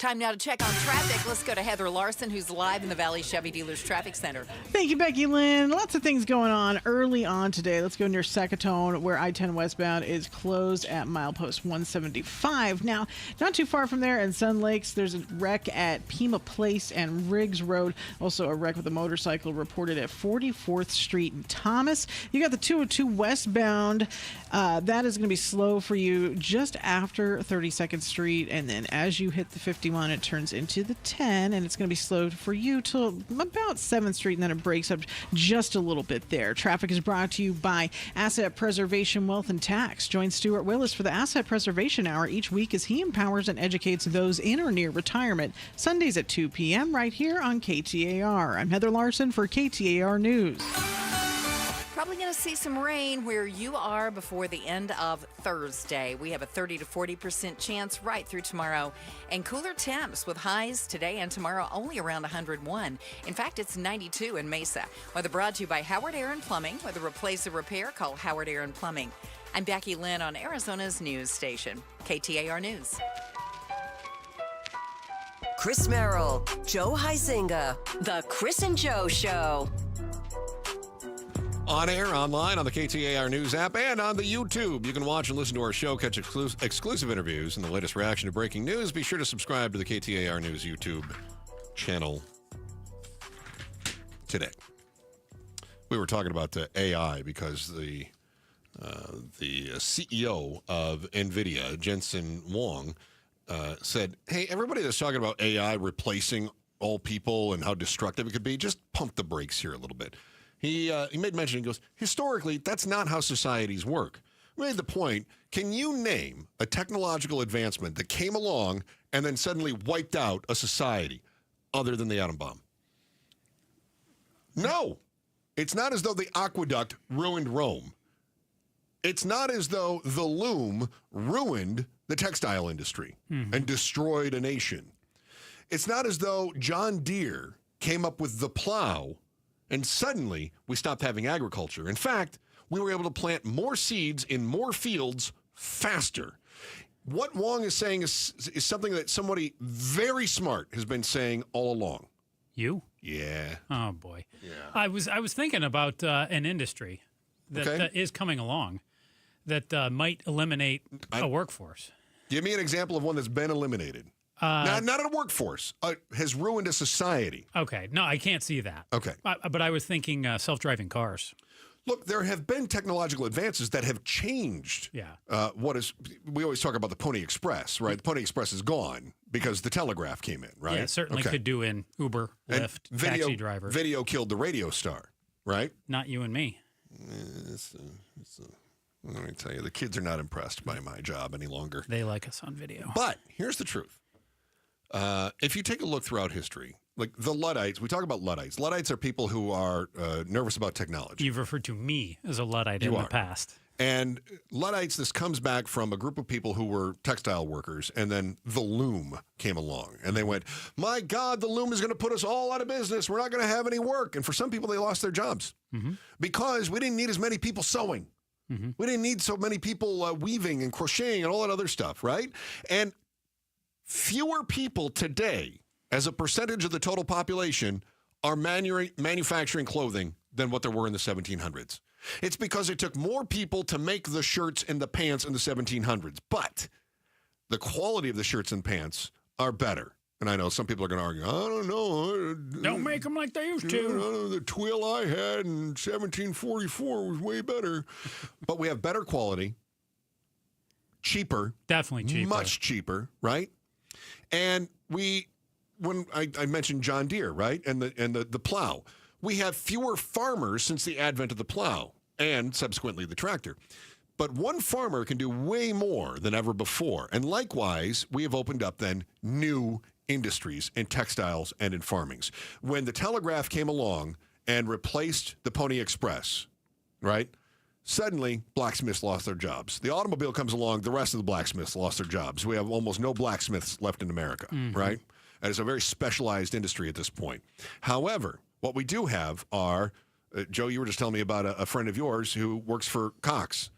Time now to check on traffic. Let's go to Heather Larson, who's live in the Valley Chevy Dealers Traffic Center. Thank you, Becky Lynn. Lots of things going on early on today. Let's go near Secatone, where I-10 westbound is closed at milepost 175. Now, not too far from there in Sun Lakes, there's a wreck at Pima Place and Riggs Road. Also a wreck with a motorcycle reported at 44th Street in Thomas. You got the 202 westbound. That is going to be slow for you just after 32nd Street, and then as you hit the 51, it turns into the 10, and it's going to be slow for you till about 7th Street, and then it breaks up just a little bit there. Traffic is brought to you by Asset Preservation Wealth and Tax. Join Stuart Willis for the Asset Preservation Hour each week as he empowers and educates those in or near retirement. Sundays at 2 p.m. right here on KTAR. I'm Heather Larson for KTAR News. Probably going to see some rain where you are before the end of Thursday. We have a 30 to 40% chance right through tomorrow. And cooler temps with highs today and tomorrow only around 101. In fact, it's 92 in Mesa. Weather brought to you by Howard Aaron Plumbing. Whether replace or repair, call Howard Aaron Plumbing. I'm Becky Lynn on Arizona's news station, KTAR News. Chris Merrill, Joe Huizinga, The Chris and Joe Show. On air, online, on the KTAR News app, and on the YouTube. You can watch and listen to our show, catch exclusive interviews, and the latest reaction to breaking news. Be sure to subscribe to the KTAR News YouTube channel today. We were talking about AI because the CEO of NVIDIA, Jensen Huang, said, hey, everybody that's talking about AI replacing all people and how destructive it could be, just pump the brakes here a little bit. He made mention, he goes, historically, that's not how societies work. He made the point, can you name a technological advancement that came along and then suddenly wiped out a society other than the atom bomb? No. It's not as though the aqueduct ruined Rome. It's not as though the loom ruined the textile industry and destroyed a nation. It's not as though John Deere came up with the plow and suddenly we stopped having agriculture. In fact, we were able to plant more seeds in more fields faster. What Wong is saying is something that somebody very smart has been saying all along. You? Yeah. Oh, boy. Yeah. I was thinking about an industry that is coming along that might eliminate a workforce. Give me an example of one that's been eliminated. Not a workforce. Has ruined a society. Okay. No, I can't see that. Okay. But I was thinking self-driving cars. Look, there have been technological advances that have changed. Yeah. We always talk about the Pony Express, right? The Pony Express is gone because the telegraph came in, right? Yeah, it certainly could do in Uber, Lyft, taxi driver. Video killed the radio star, right? Not you and me. Let me tell you, the kids are not impressed by my job any longer. They like us on video. But here's the truth. If you take a look throughout history, like the Luddites, we talk about Luddites. Luddites are people who are nervous about technology. You've referred to me as a Luddite in the past. And Luddites, this comes back from a group of people who were textile workers, and then the loom came along. And they went, my God, the loom is going to put us all out of business. We're not going to have any work. And for some people, they lost their jobs because we didn't need as many people sewing. We didn't need so many people weaving and crocheting and all that other stuff, right? And fewer people today, as a percentage of the total population, are manufacturing clothing than what there were in the 1700s. It's because it took more people to make the shirts and the pants in the 1700s. But the quality of the shirts and pants are better. And I know some people are going to argue, I don't know. Don't make them like they used to. The twill I had in 1744 was way better. But we have better quality, cheaper. Definitely cheaper. Much cheaper, right? And when I mentioned John Deere, right? And the plow. We have fewer farmers since the advent of the plow and subsequently the tractor. But one farmer can do way more than ever before. And likewise, we have opened up then new industries in textiles and in farmings. When the telegraph came along and replaced the Pony Express, right? Suddenly, blacksmiths lost their jobs. The automobile comes along, the rest of the blacksmiths lost their jobs. We have almost no blacksmiths left in America, right? And it's a very specialized industry at this point. However, what we do have are, Joe, you were just telling me about a friend of yours who works for Cox.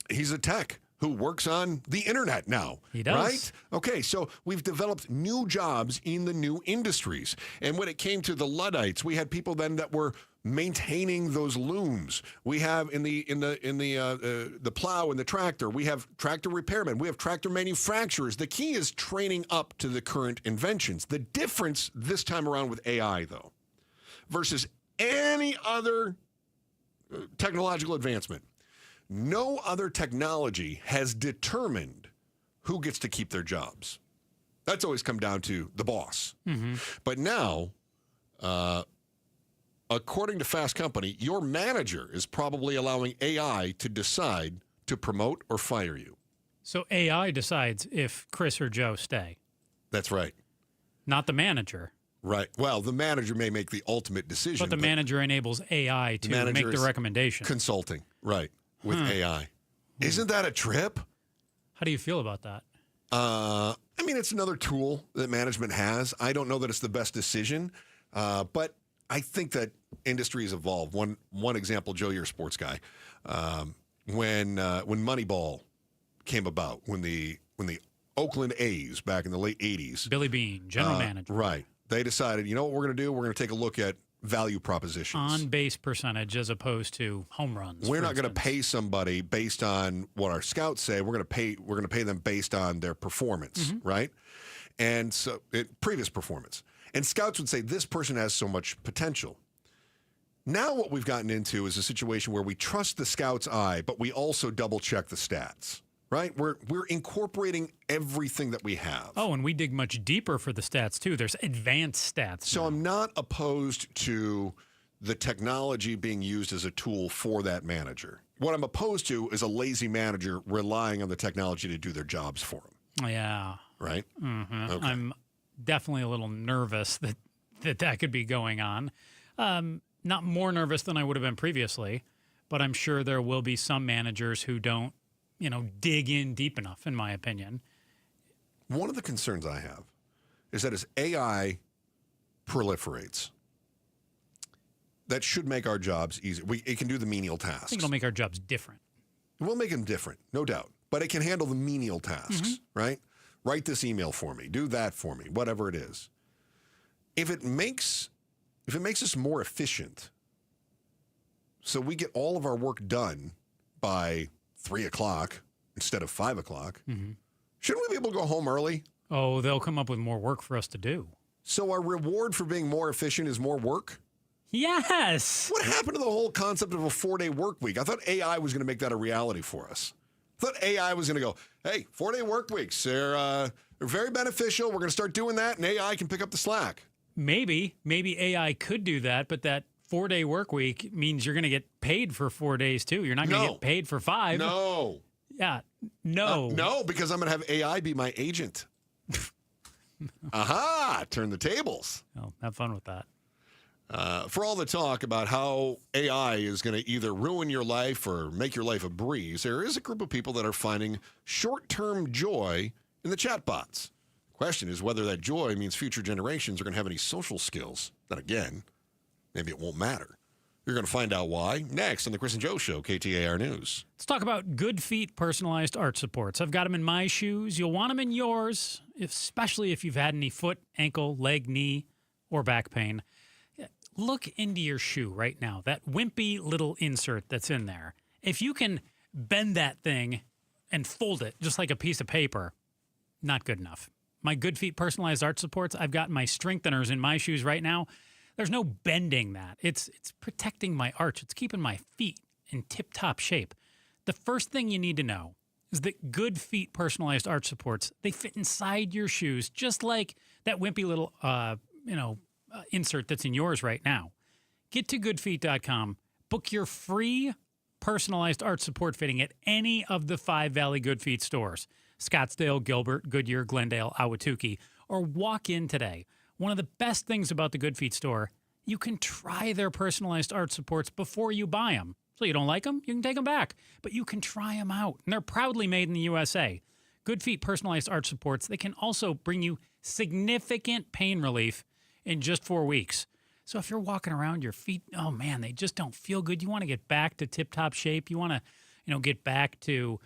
He's a tech who works on the internet now. He does. Right? Okay, so we've developed new jobs in the new industries. And when it came to the Luddites, we had people then that were maintaining those looms. We have in the plow and the tractor, we have tractor repairmen, we have tractor manufacturers. The key is training up to the current inventions. The difference this time around with AI, though, versus any other technological advancement, no other technology has determined who gets to keep their jobs. That's always come down to the boss. Mm-hmm. But now, according to Fast Company, your manager is probably allowing AI to decide to promote or fire you. So AI decides if Chris or Joe stay. That's right. Not the manager. Right. Well, the manager may make the ultimate decision. But the manager enables AI to make the recommendation. Consulting, right, with AI. Isn't that a trip? How do you feel about that? I mean, it's another tool that management has. I don't know that it's the best decision, but I think that industries evolve. One example, Joe, you're a sports guy. When Moneyball came about, when the Oakland A's back in the late 80s. Billy Beane, general manager. Right. They decided, you know what we're going to do? We're going to take a look at value propositions. On base percentage as opposed to home runs. We're not going to pay somebody based on what our scouts say. We're going to pay them based on their performance, right? And so previous performance. And scouts would say this person has so much potential. Now what we've gotten into is a situation where we trust the scout's eye, but we also double check the stats. Right? We're incorporating everything that we have. Oh, and we dig much deeper for the stats, too. There's advanced stats. So now. I'm not opposed to the technology being used as a tool for that manager. What I'm opposed to is a lazy manager relying on the technology to do their jobs for them. Yeah. Right? Mm-hmm. Okay. I'm definitely a little nervous that could be going on. Not more nervous than I would have been previously, but I'm sure there will be some managers who don't dig in deep enough, in my opinion. One of the concerns I have is that as AI proliferates, that should make our jobs easier. It can do the menial tasks. I think it'll make our jobs different. We'll make them different, no doubt. But it can handle the menial tasks, right? Write this email for me. Do that for me, whatever it is. If it makes us more efficient, so we get all of our work done by 3 o'clock instead of 5 o'clock, shouldn't we be able to go home early? Oh, they'll come up with more work for us to do. So our reward for being more efficient is more work? Yes. What happened to the whole concept of a 4-day work week? I thought AI was going to make that a reality for us. I thought AI was going to go, hey, 4-day work weeks, they're very beneficial. We're going to start doing that, and AI can pick up the slack. Maybe AI could do that, but that 4-day work week means you're going to get paid for 4 days too. You're not going to get paid for 5. No. Yeah. No. No, because I'm going to have AI be my agent. Aha! Turn the tables. Oh, have fun with that. For all the talk about how AI is going to either ruin your life or make your life a breeze, there is a group of people that are finding short-term joy in the chatbots. Question is whether that joy means future generations are going to have any social skills. Then again, maybe it won't matter. You're going to find out why next on the Chris and Joe Show, KTAR News. Let's talk about Good Feet personalized arch supports. I've got them in my shoes. You'll want them in yours, especially if you've had any foot, ankle, leg, knee, or back pain. Look into your shoe right now, that wimpy little insert that's in there. If you can bend that thing and fold it just like a piece of paper, not good enough. My Good Feet personalized arch supports, I've got my strengtheners in my shoes right now. There's no bending that. It's protecting my arch. It's keeping my feet in tip-top shape. The first thing you need to know is that Good Feet personalized arch supports, they fit inside your shoes just like that wimpy little, insert that's in yours right now. Get to goodfeet.com. Book your free personalized arch support fitting at any of the 5 Valley Good Feet stores. Scottsdale, Gilbert, Goodyear, Glendale, Ahwatukee, or walk in today. One of the best things about the Good Feet store, you can try their personalized arch supports before you buy them. So you don't like them, you can take them back. But you can try them out. And they're proudly made in the USA. Good Feet personalized arch supports, they can also bring you significant pain relief in just 4 weeks. So if you're walking around, your feet, oh man, they just don't feel good. You want to get back to tip-top shape. You want to, get back to,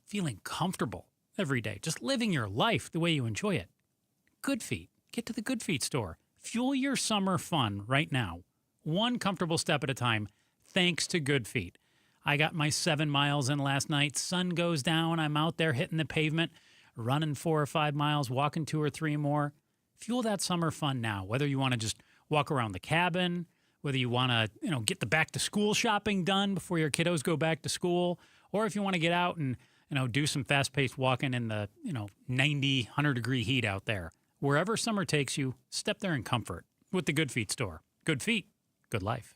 feeling comfortable every day, just living your life the way you enjoy it. Good Feet. Get to the Good Feet store. Fuel your summer fun right now, one comfortable step at a time, thanks to Good Feet. I got my 7 miles in last night. Sun goes down. I'm out there hitting the pavement, running 4 or 5 miles, walking 2 or 3 more. Fuel that summer fun now, whether you want to just walk around the cabin, whether you want to, get the back-to-school shopping done before your kiddos go back to school, or if you want to get out and, do some fast-paced walking in the, 90, 100-degree heat out there. Wherever summer takes you, step there in comfort with the Good Feet store. Good feet, good life.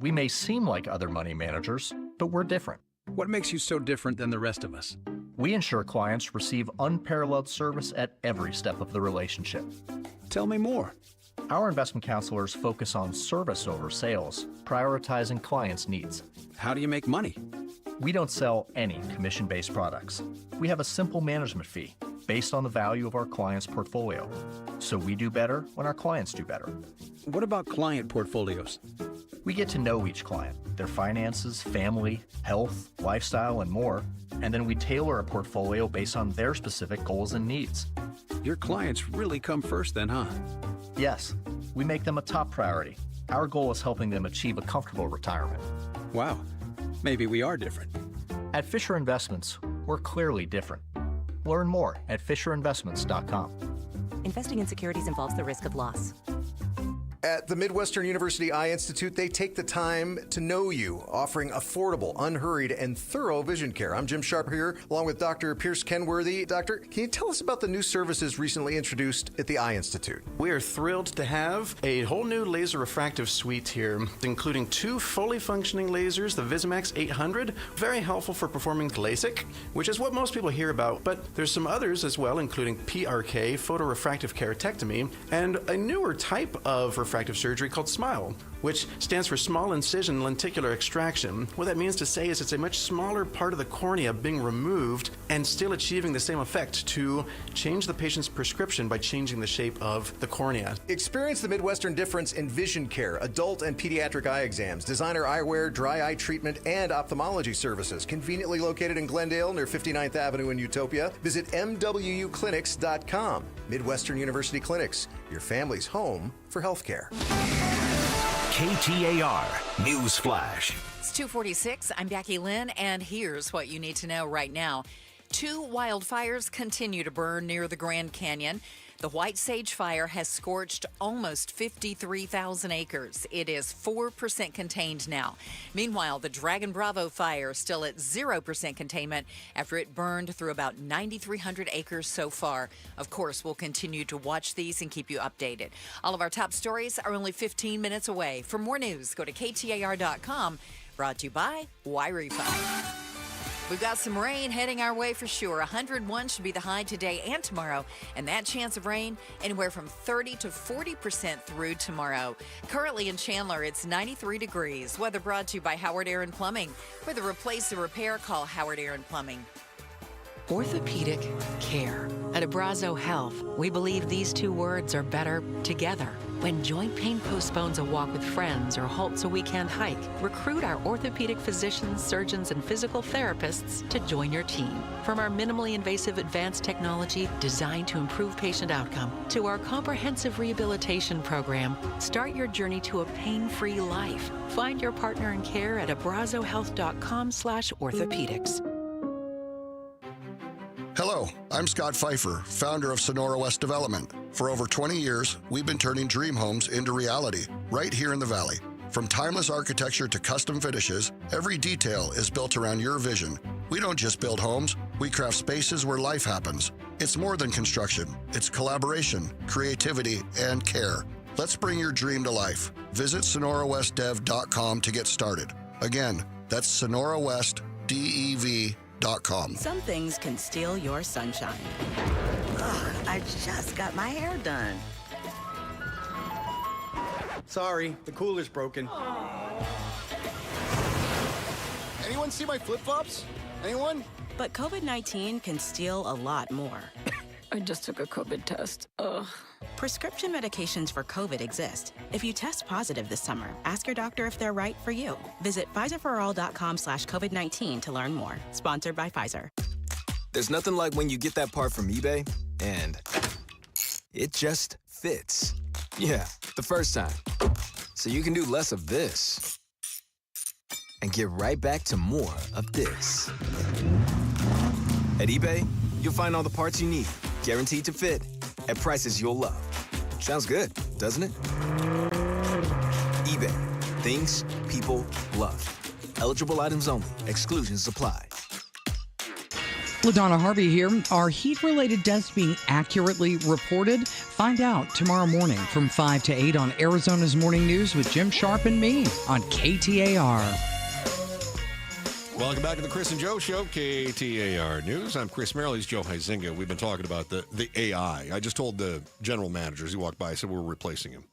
We may seem like other money managers, but we're different. What makes you so different than the rest of us? We ensure clients receive unparalleled service at every step of the relationship. Tell me more. Our investment counselors focus on service over sales, prioritizing clients' needs. How do you make money? We don't sell any commission-based products. We have a simple management fee based on the value of our client's portfolio. So we do better when our clients do better. What about client portfolios? We get to know each client, their finances, family, health, lifestyle, and more, and then we tailor a portfolio based on their specific goals and needs. Your clients really come first then, huh? Yes, we make them a top priority. Our goal is helping them achieve a comfortable retirement. Wow, maybe we are different. At Fisher Investments, we're clearly different. Learn more at FisherInvestments.com. Investing in securities involves the risk of loss. At the Midwestern University Eye Institute, they take the time to know you, offering affordable, unhurried, and thorough vision care. I'm Jim Sharp here, along with Dr. Pierce Kenworthy. Doctor, can you tell us about the new services recently introduced at the Eye Institute? We are thrilled to have a whole new laser refractive suite here, including 2 fully functioning lasers, the Visimax 800, very helpful for performing LASIK, which is what most people hear about, but there's some others as well, including PRK, photorefractive keratectomy, and a newer type of refractive surgery called SMILE, which stands for small incision lenticular extraction. What that means to say is it's a much smaller part of the cornea being removed and still achieving the same effect to change the patient's prescription by changing the shape of the cornea. Experience the Midwestern difference in vision care, adult and pediatric eye exams, designer eyewear, dry eye treatment, and ophthalmology services. Conveniently located in Glendale near 59th Avenue in Utopia. Visit MWUclinics.com. Midwestern University Clinics, your family's home for healthcare. KTAR News Flash. It's 2:46. I'm Becky Lynn, and here's what you need to know right now. 2 wildfires continue to burn near the Grand Canyon. The White Sage Fire has scorched almost 53,000 acres. It is 4% contained now. Meanwhile, the Dragon Bravo Fire still at 0% containment after it burned through about 9,300 acres so far. Of course, we'll continue to watch these and keep you updated. All of our top stories are only 15 minutes away. For more news, go to KTAR.com. Brought to you by Wi-Fi. We've got some rain heading our way for sure. 101 should be the high today and tomorrow, and that chance of rain anywhere from 30 to 40% through tomorrow. Currently in Chandler, it's 93 degrees. Weather brought to you by Howard Aaron Plumbing. For the replace or repair, call Howard Aaron Plumbing. Orthopedic care. At Abrazo Health, we believe these 2 words are better together. When joint pain postpones a walk with friends or halts a weekend hike, recruit our orthopedic physicians, surgeons, and physical therapists to join your team. From our minimally invasive advanced technology designed to improve patient outcome to our comprehensive rehabilitation program, start your journey to a pain-free life. Find your partner in care at abrazohealth.com/orthopedics. Hello, I'm Scott Pfeiffer, founder of Sonora West Development. For over 20 years, we've been turning dream homes into reality right here in the Valley. From timeless architecture to custom finishes, every detail is built around your vision. We don't just build homes, we craft spaces where life happens. It's more than construction. It's collaboration, creativity, and care. Let's bring your dream to life. Visit SonoraWestDev.com to get started. Again, that's SonoraWestDev.com. Some things can steal your sunshine. Ugh, I just got my hair done. Sorry, the cooler's broken. Anyone see my flip-flops? Anyone? But COVID-19 can steal a lot more. I just took a COVID test. Ugh. Prescription medications for COVID exist. If you test positive this summer, ask your doctor if they're right for you. Visit Pfizerforall.com/COVID-19 to learn more. Sponsored by Pfizer. There's nothing like when you get that part from eBay and it just fits. Yeah, the first time. So you can do less of this and get right back to more of this. At eBay, you'll find all the parts you need, guaranteed to fit, at prices you'll love. Sounds good, doesn't it? eBay. Things people love. Eligible items only. Exclusions apply. LaDonna Harvey here. Are heat-related deaths being accurately reported? Find out tomorrow morning from 5 to 8 on Arizona's Morning News with Jim Sharp and me on KTAR. Welcome back to the Chris and Joe Show, KTAR News. I'm Chris Merrill. He's Joe Huizinga. We've been talking about the AI. I just told the general managers who walked by, I said we're replacing him.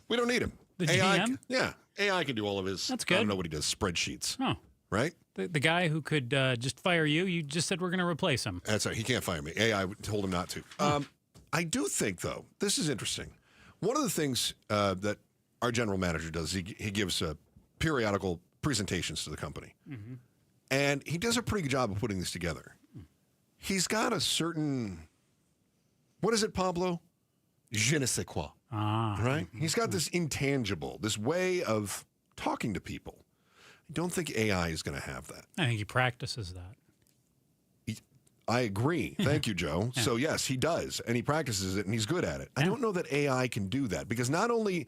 We don't need him. The AI, GM? Yeah. AI can do all of his, That's good. I don't know what he does, spreadsheets. Oh. Right? The guy who could just fire you, you just said we're going to replace him. That's right. He can't fire me. AI told him not to. I do think, though, this is interesting. One of the things that our general manager does, he gives periodical presentations to the company. Mm-hmm. And he does a pretty good job of putting this together. He's got a certain, what is it, Pablo? Je ne sais quoi. Right? He's got this intangible, this way of talking to people. I don't think AI is going to have that. I think he practices that. I agree. Thank you, Joe. Yeah. So, yes, he does, and he practices it, and he's good at it. Yeah. I don't know that AI can do that, because not only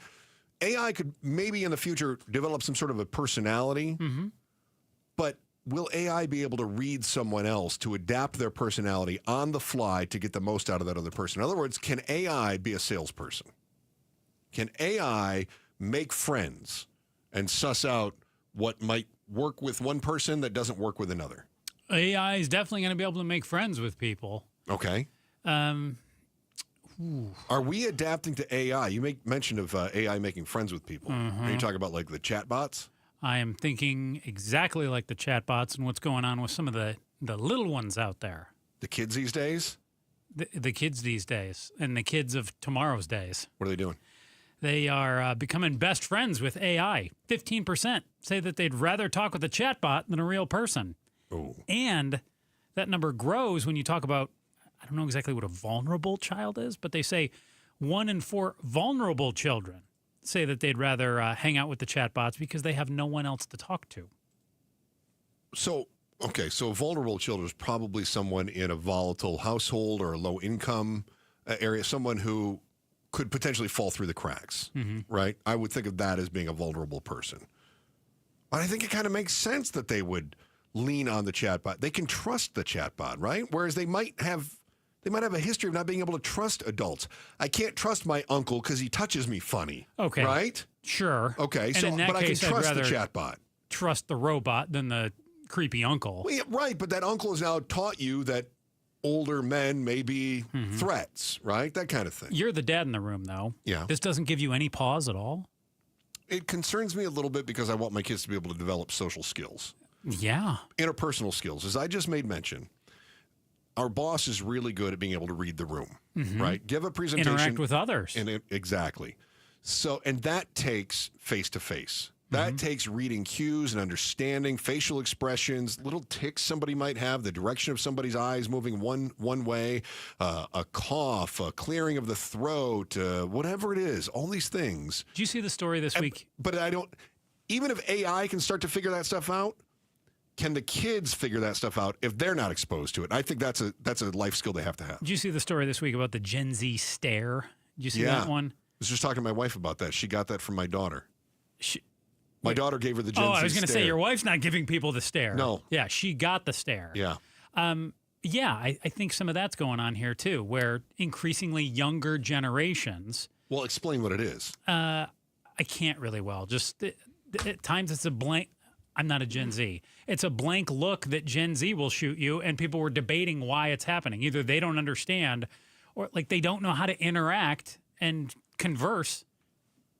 AI could maybe in the future develop some sort of a personality, but will AI be able to read someone else to adapt their personality on the fly to get the most out of that other person? In other words, can AI be a salesperson? Can AI make friends and suss out what might work with one person that doesn't work with another? AI is definitely going to be able to make friends with people. Okay. Are we adapting to AI? You make mention of AI making friends with people. Are you talking about like the chatbots? I am thinking exactly like the chatbots and what's going on with some of the little ones out there. The kids these days? The kids these days and the kids of tomorrow's days. What are they doing? They are becoming best friends with AI. 15% say that they'd rather talk with a chatbot than a real person. Oh. And that number grows when you talk about, I don't know exactly what a vulnerable child is, but they say 1 in 4 vulnerable children say that they'd rather hang out with the chatbots because they have no one else to talk to. So, okay, so vulnerable children is probably someone in a volatile household or a low-income area, someone who could potentially fall through the cracks, right? I would think of that as being a vulnerable person. But I think it kind of makes sense that they would lean on the chatbot. They can trust the chatbot, right? Whereas they might have a history of not being able to trust adults. I can't trust my uncle because he touches me funny. Okay. Right? Sure. Okay, and so in that but case, I can trust I'd the rather chatbot. Trust the robot than the creepy uncle. Well, yeah, right, but that uncle has now taught you that older men may be threats, right? That kind of thing. You're the dad in the room, though. Yeah. This doesn't give you any pause at all? It concerns me a little bit because I want my kids to be able to develop social skills. Yeah. Interpersonal skills. As I just made mention, our boss is really good at being able to read the room, right? Give a presentation. Interact with others. Exactly. So, and that takes face-to-face. That takes reading cues and understanding facial expressions, little ticks somebody might have, the direction of somebody's eyes moving one way, a cough, a clearing of the throat, whatever it is, all these things. Did you see the story this week? But even if AI can start to figure that stuff out, can the kids figure that stuff out if they're not exposed to it? I think that's a life skill they have to have. Did you see the story this week about the Gen Z stare? Did you see that one? I was just talking to my wife about that. She got that from my daughter. My daughter gave her the Gen Z stare. I was going to say, your wife's not giving people the stare. No. Yeah, she got the stare. Yeah. I think some of that's going on here, too, where increasingly younger generations... Well, explain what it is. I can't really well. Just at times it's a blank... I'm not a Gen Z. It's a blank look that Gen Z will shoot you, and people were debating why it's happening. Either they don't understand, or like they don't know how to interact and converse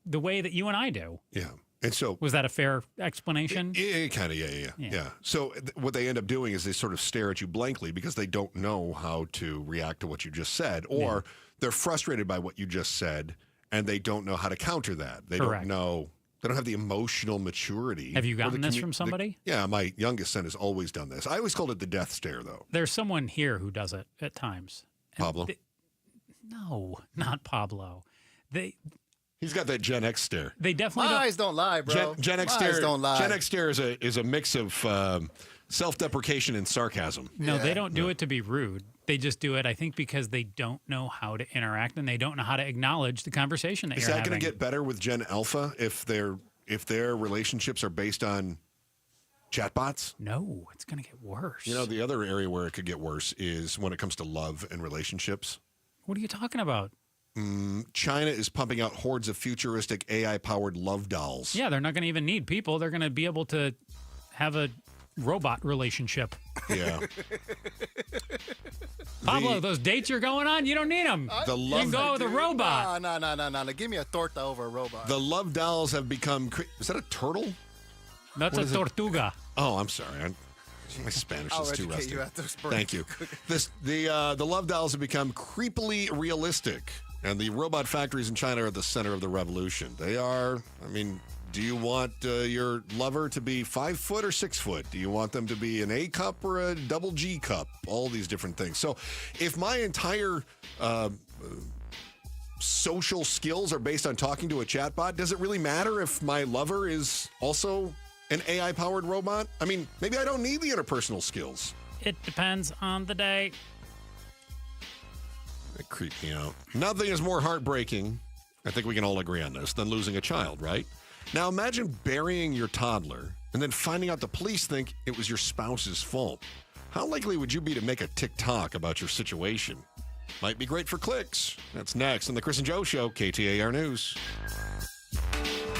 the way that you and I do. Yeah. And so, was that a fair explanation? Kind of, yeah. So what they end up doing is they sort of stare at you blankly because they don't know how to react to what you just said, or they're frustrated by what you just said, and they don't know how to counter that. They Correct. don't know. They don't have the emotional maturity. Have you gotten this from somebody? Yeah, my youngest son has always done this. I always called it the death stare, though. There's someone here who does it at times. Pablo? No, not Pablo. He's got that Gen X stare. They definitely My eyes don't lie, bro. Gen X My stare. eyes don't lie. Gen X stare is a mix of self-deprecation and sarcasm. No, they don't do it to be rude. They just do it, I think, because they don't know how to interact and they don't know how to acknowledge the conversation that Is you're that having. going to get better with Gen Alpha if their relationships are based on chatbots? No, it's going to get worse. You know, the other area where it could get worse is when it comes to love and relationships. What are you talking about? China is pumping out hordes of futuristic AI-powered love dolls. Yeah, they're not going to even need people. They're going to be able to have a robot relationship. Yeah. Pablo, those dates you're going on, you don't need them. You can go with a robot. No. Give me a torta over a robot. The love dolls have become... Is that a turtle? That's a tortuga. Oh, I'm sorry. My Spanish I'll is too educate rusty. you at those birds. Thank you. The love dolls have become creepily realistic, and the robot factories in China are at the center of the revolution. They are, do you want your lover to be 5 foot or 6 foot? Do you want them to be an A cup or a double G cup? All these different things. So if my entire social skills are based on talking to a chatbot, does it really matter if my lover is also an AI-powered robot? Maybe I don't need the interpersonal skills. It depends on the day. That creeped me out. Nothing is more heartbreaking, I think we can all agree on this, than losing a child, right? Now imagine burying your toddler and then finding out the police think it was your spouse's fault. How likely would you be to make a TikTok about your situation? Might be great for clicks. That's next on the Chris and Joe Show, KTAR News.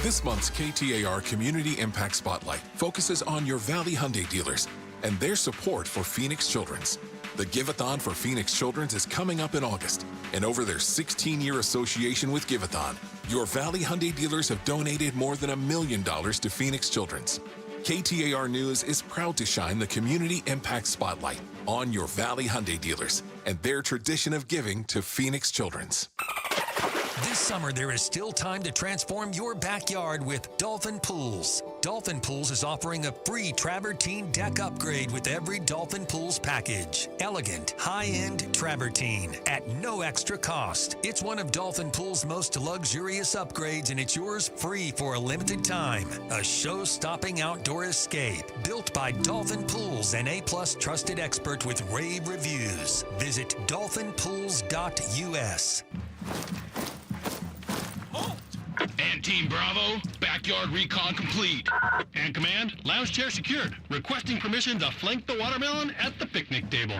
This month's KTAR Community Impact Spotlight focuses on your Valley Hyundai dealers and their support for Phoenix Children's. The Give-a-thon for Phoenix Children's is coming up in August, and over their 16-year association with Give-a-thon, your Valley Hyundai dealers have donated more than $1 million to Phoenix Children's. KTAR News is proud to shine the Community Impact Spotlight on your Valley Hyundai dealers and their tradition of giving to Phoenix Children's. This summer, there is still time to transform your backyard with Dolphin Pools. Dolphin Pools is offering a free travertine deck upgrade with every Dolphin Pools package. Elegant, high-end travertine at no extra cost. It's one of Dolphin Pools' most luxurious upgrades, and it's yours free for a limited time. A show-stopping outdoor escape built by Dolphin Pools, an A-plus trusted expert with rave reviews. Visit dolphinpools.us. And Team Bravo, backyard recon complete. And Command, lounge chair secured. Requesting permission to flank the watermelon at the picnic table.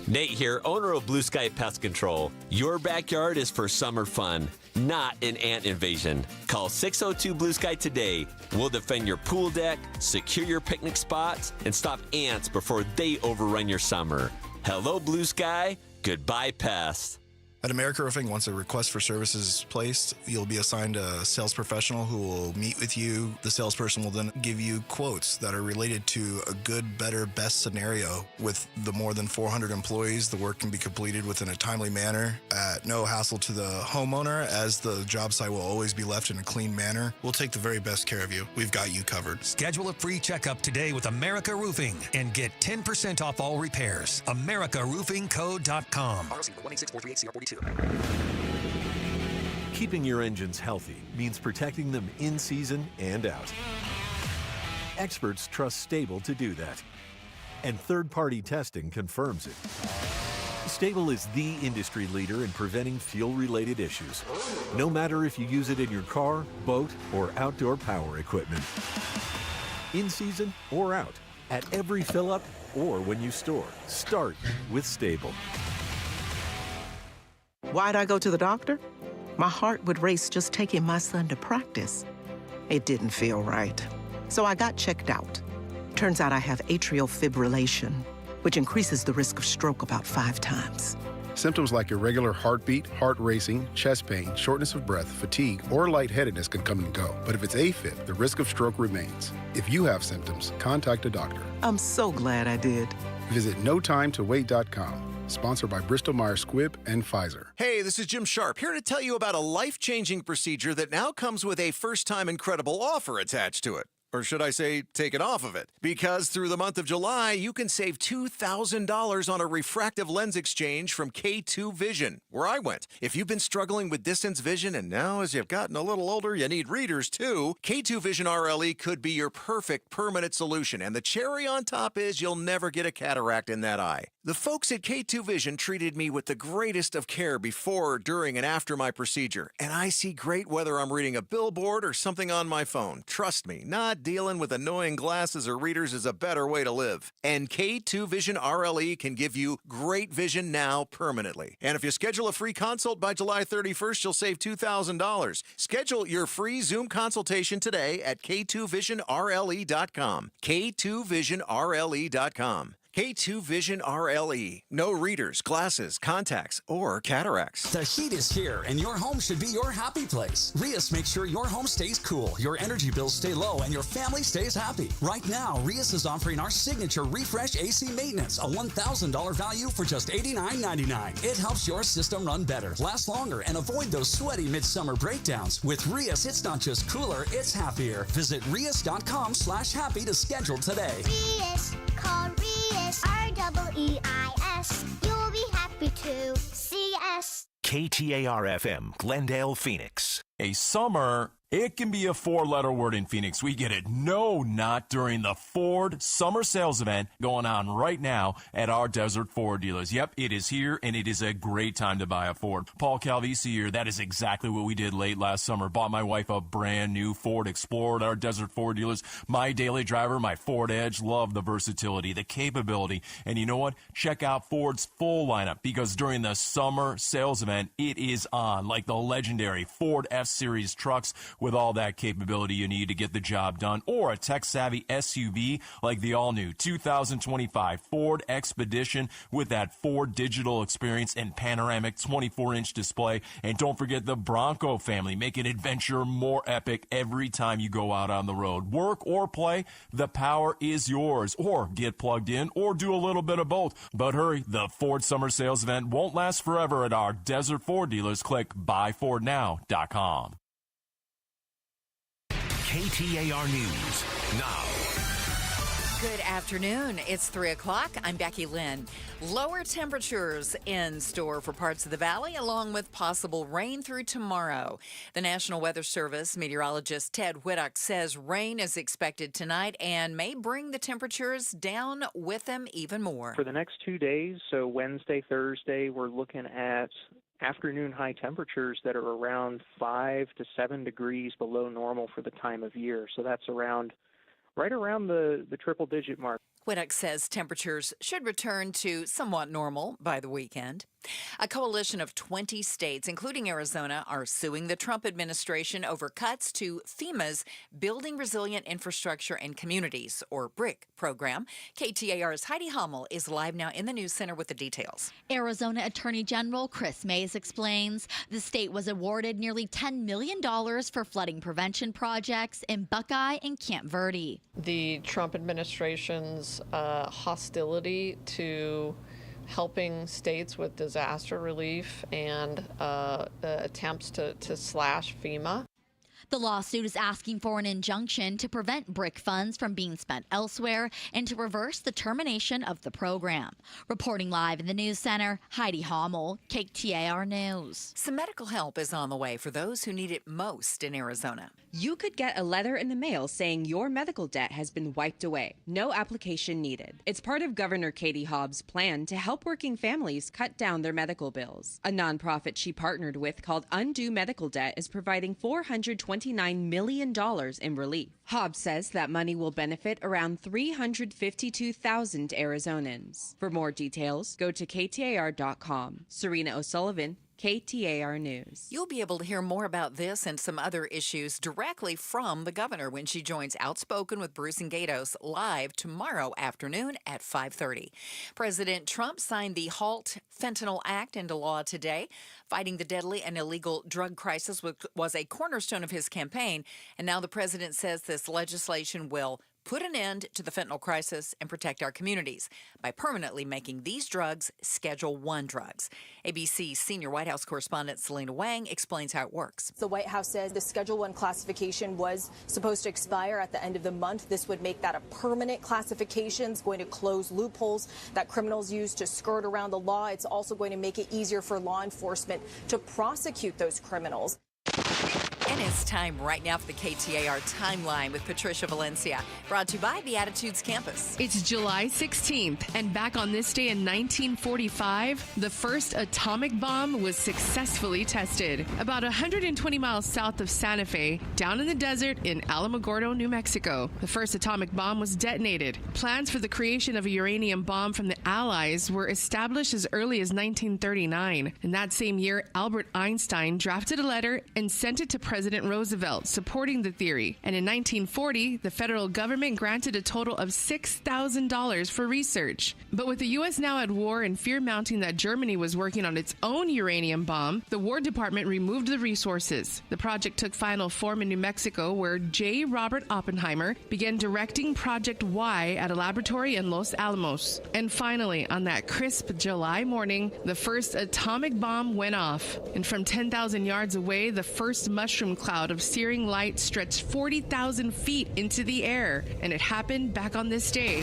Nate here, owner of Blue Sky Pest Control. Your backyard is for summer fun, not an ant invasion. Call 602 Blue Sky today. We'll defend your pool deck, secure your picnic spots, and stop ants before they overrun your summer. Hello, Blue Sky. Goodbye, pests. At America Roofing, once a request for service is placed, you'll be assigned a sales professional who will meet with you. The salesperson will then give you quotes that are related to a good, better, best scenario. With the more than 400 employees, the work can be completed within a timely manner at no hassle to the homeowner, as the job site will always be left in a clean manner. We'll take the very best care of you. We've got you covered. Schedule a free checkup today with America Roofing and get 10% off all repairs. AmericaRoofingCo.com. Keeping your engines healthy means protecting them in season and out. Experts trust Stable to do that, and third-party testing confirms it. Stable is the industry leader in preventing fuel-related issues, no matter if you use it in your car, boat, or outdoor power equipment. In season or out, at every fill-up or when you store, start with Stable. Why'd I go to the doctor? My heart would race just taking my son to practice. It didn't feel right. So I got checked out. Turns out I have atrial fibrillation, which increases the risk of stroke about 5 times. Symptoms like irregular heartbeat, heart racing, chest pain, shortness of breath, fatigue, or lightheadedness can come and go. But if it's AFib, the risk of stroke remains. If you have symptoms, contact a doctor. I'm so glad I did. Visit notimetowait.com. Sponsored by Bristol-Myers Squibb and Pfizer. Hey, this is Jim Sharp, here to tell you about a life-changing procedure that now comes with a first-time incredible offer attached to it. Or should I say, taken off of it? Because through the month of July, you can save $2,000 on a refractive lens exchange from K2 Vision, where I went. If you've been struggling with distance vision and now as you've gotten a little older, you need readers too, K2 Vision RLE could be your perfect permanent solution. And the cherry on top is you'll never get a cataract in that eye. The folks at K2 Vision treated me with the greatest of care before, during, and after my procedure. And I see great whether I'm reading a billboard or something on my phone. Trust me, not dealing with annoying glasses or readers is a better way to live. And K2 Vision RLE can give you great vision now permanently. And if you schedule a free consult by July 31st, you'll save $2,000. Schedule your free Zoom consultation today at K2VisionRLE.com. K2VisionRLE.com. K2 Vision RLE. No readers, glasses, contacts, or cataracts. The heat is here, and your home should be your happy place. Rias makes sure your home stays cool, your energy bills stay low, and your family stays happy. Right now, Rias is offering our signature Refresh AC Maintenance, a $1,000 value for just $89.99. It helps your system run better, last longer, and avoid those sweaty midsummer breakdowns. With Rias, it's not just cooler, it's happier. Visit Rias.com/happy to schedule today. Rias, call Rias. REEIS. You'll be happy to see us. KTAR-FM, Glendale, Phoenix. A summer, it can be a four-letter word in Phoenix. We get it. No, not during the Ford Summer Sales Event going on right now at our Desert Ford dealers. Yep, it is here, and it is a great time to buy a Ford. Paul Calvisi here. That is exactly what we did late last summer. Bought my wife a brand new Ford Explorer at our Desert Ford dealers. My daily driver, my Ford Edge. Love the versatility, the capability. And you know what? Check out Ford's full lineup, because during the Summer Sales Event, it is on, like the legendary Ford F-Series trucks with all that capability you need to get the job done, or a tech-savvy SUV like the all-new 2025 Ford Expedition with that Ford digital experience and panoramic 24-inch display. And don't forget the Bronco family, making adventure more epic every time you go out on the road. Work or play, the power is yours. Or get plugged in, or do a little bit of both. But hurry, the Ford Summer Sales Event won't last forever at our Desert Ford dealers. Click buyfordnow.com. KTAR News now. Good afternoon. It's 3 o'clock. I'm Becky Lynn. Lower temperatures in store for parts of the valley, along with possible rain through tomorrow. The National Weather Service meteorologist Ted Whittock says rain is expected tonight and may bring the temperatures down with them even more. For the next 2 days, so Wednesday, Thursday, we're looking at afternoon high temperatures that are around 5 to 7 degrees below normal for the time of year. So that's right around the triple-digit mark. Whittock says temperatures should return to somewhat normal by the weekend. A coalition of 20 states, including Arizona, are suing the Trump administration over cuts to FEMA's Building Resilient Infrastructure and Communities, or BRIC, program. KTAR's Heidi Hummel is live now in the News Center with the details. Arizona Attorney General Chris Mays explains the state was awarded nearly $10 million for flooding prevention projects in Buckeye and Camp Verde. The Trump administration's hostility to helping states with disaster relief and attempts to slash FEMA. The lawsuit is asking for an injunction to prevent BRIC funds from being spent elsewhere and to reverse the termination of the program. Reporting live in the News Center, Heidi Hummel, KTAR News. Some medical help is on the way for those who need it most in Arizona. You could get a letter in the mail saying your medical debt has been wiped away. No application needed. It's part of Governor Katie Hobbs' plan to help working families cut down their medical bills. A nonprofit she partnered with called Undo Medical Debt is providing $429 million in relief. Hobbs says that money will benefit around 352,000 Arizonans. For more details, go to KTAR.com. Serena O'Sullivan, KTAR News. You'll be able to hear more about this and some other issues directly from the governor when she joins Outspoken with Bruce and Gatos live tomorrow afternoon at 5:30. President Trump signed the Halt Fentanyl Act into law today. Fighting the deadly and illegal drug crisis was a cornerstone of his campaign, and now the president says this legislation will put an end to the fentanyl crisis and protect our communities by permanently making these drugs Schedule I drugs. ABC senior White House correspondent Selena Wang explains how it works. The White House says the Schedule I classification was supposed to expire at the end of the month. This would make that a permanent classification. It's going to close loopholes that criminals use to skirt around the law. It's also going to make it easier for law enforcement to prosecute those criminals. And it's time right now for the KTAR Timeline with Patricia Valencia, brought to you by the Attitudes Campus. It's July 16th, and back on this day in 1945, the first atomic bomb was successfully tested. About 120 miles south of Santa Fe, down in the desert in Alamogordo, New Mexico, the first atomic bomb was detonated. Plans for the creation of a uranium bomb from the Allies were established as early as 1939. In that same year, Albert Einstein drafted a letter and sent it to President Roosevelt supporting the theory. And in 1940, the federal government granted a total of $6,000 for research. But with the U.S. now at war and fear mounting that Germany was working on its own uranium bomb, the War Department removed the resources. The project took final form in New Mexico, where J. Robert Oppenheimer began directing Project Y at a laboratory in Los Alamos. And finally, on that crisp July morning, the first atomic bomb went off. And from 10,000 yards away, the first mushroom cloud of searing light stretched 40,000 feet into the air, and it happened back on this day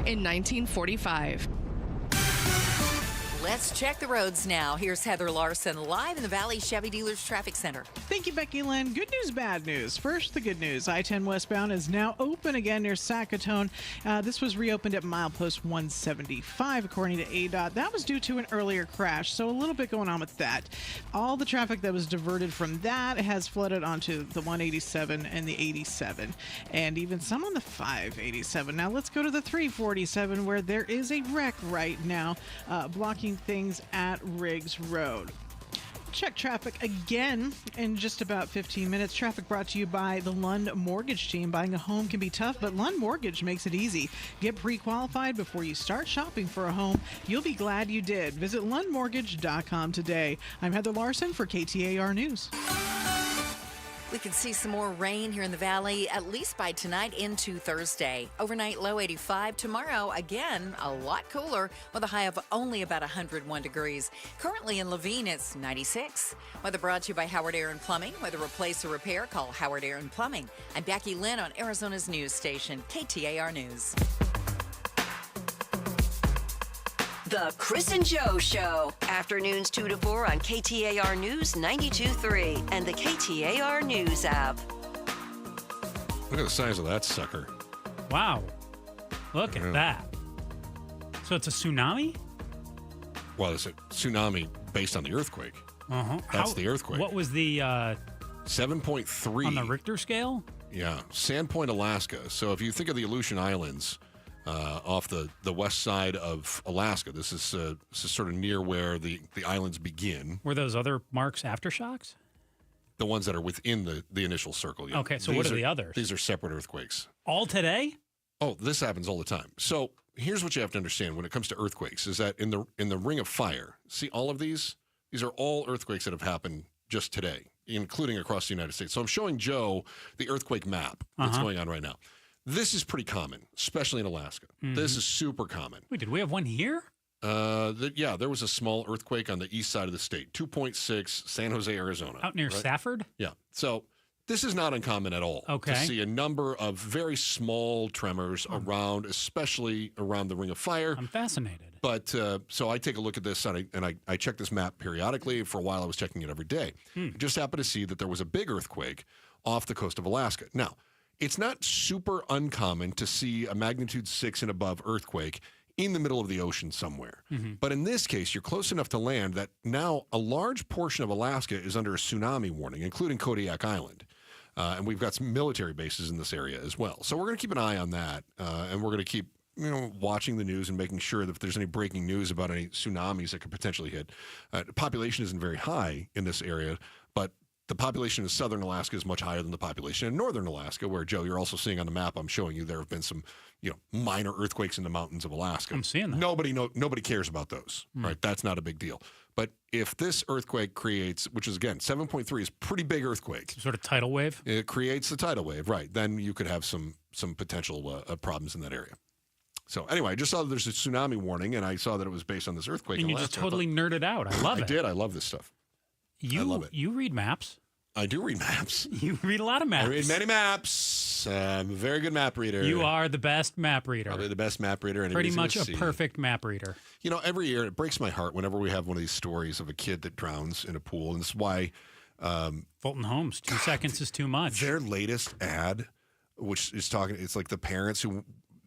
in 1945. Let's check the roads now. Here's Heather Larson live in the Valley Chevy Dealers Traffic Center. Thank you, Becky Lynn. Good news, bad news. First, the good news. I-10 westbound is now open again near Sackatoon. This was reopened at milepost 175, according to ADOT. That was due to an earlier crash, so a little bit going on with that. All the traffic that was diverted from that has flooded onto the 187 and the 87, and even some on the 587. Now, let's go to the 347, where there is a wreck right now, blocking things at Riggs Road. Check traffic again in just about 15 minutes. Traffic brought to you by the Lund Mortgage Team. Buying a home can be tough, but Lund Mortgage makes it easy. Get pre-qualified before you start shopping for a home. You'll be glad you did. Visit lundmortgage.com today. I'm Heather Larson for KTAR News. We can see some more rain here in the valley, at least by tonight into Thursday. Overnight low 85. Tomorrow, again, a lot cooler with a high of only about 101 degrees. Currently in Laveen, it's 96. Weather brought to you by Howard Air and Plumbing. Whether replace or repair, call Howard Air and Plumbing. I'm Becky Lynn on Arizona's news station, KTAR News. The Chris and Joe Show. Afternoons 2 to 4 on KTAR News 92.3 and the KTAR News app. Look at the size of that sucker. Wow. Look at that. So it's a tsunami? Well, it's a tsunami based on the earthquake. Uh-huh. That's the earthquake. What was the 7.3 on the Richter scale? Yeah, Sandpoint, Alaska. So if you think of the Aleutian Islands, off the west side of Alaska. This is sort of near where the islands begin. Were those other marks aftershocks? The ones that are within the initial circle. Yeah. Okay, so what are the others? These are separate earthquakes. All today? Oh, this happens all the time. So here's what you have to understand when it comes to earthquakes is that in the Ring of Fire, see all of these? These are all earthquakes that have happened just today, including across the United States. So I'm showing Joe the earthquake map that's going on right now. This is pretty common, especially in Alaska. Mm-hmm. This is super common. Wait, did we have one here? Yeah, there was a small earthquake on the east side of the state, 2.6, San Jose, Arizona. Out near Stafford? Yeah. So this is not uncommon at all to see a number of very small tremors around, especially around the Ring of Fire. I'm fascinated. But so I take a look at this, and I check this map periodically. For a while, I was checking it every day. I just happened to see that there was a big earthquake off the coast of Alaska. Now, it's not super uncommon to see a magnitude 6 and above earthquake in the middle of the ocean somewhere. Mm-hmm. But in this case, you're close enough to land that now a large portion of Alaska is under a tsunami warning, including Kodiak Island. And we've got some military bases in this area as well. So we're going to keep an eye on that, and we're going to keep watching the news and making sure that if there's any breaking news about any tsunamis that could potentially hit. The population isn't very high in this area, but the population in southern Alaska is much higher than the population in northern Alaska, where, Joe, you're also seeing on the map I'm showing you there have been some minor earthquakes in the mountains of Alaska. I'm seeing that. Nobody cares about those, right? That's not a big deal. But if this earthquake creates, which is, again, 7.3 is a pretty big earthquake. Some sort of tidal wave? It creates the tidal wave, right. Then you could have some potential problems in that area. So anyway, I just saw that there's a tsunami warning, and I saw that it was based on this earthquake. And you just totally nerded out. I love it. I did. I love this stuff. I love it. You read maps. I do read maps. You read a lot of maps. I read many maps. I'm a very good map reader. You are the best map reader. Probably the best map reader. Pretty much a perfect map reader. Every year it breaks my heart whenever we have one of these stories of a kid that drowns in a pool. And this is why... Fulton Homes, 2 seconds is too much. Their latest ad, which is talking... It's like the parents who...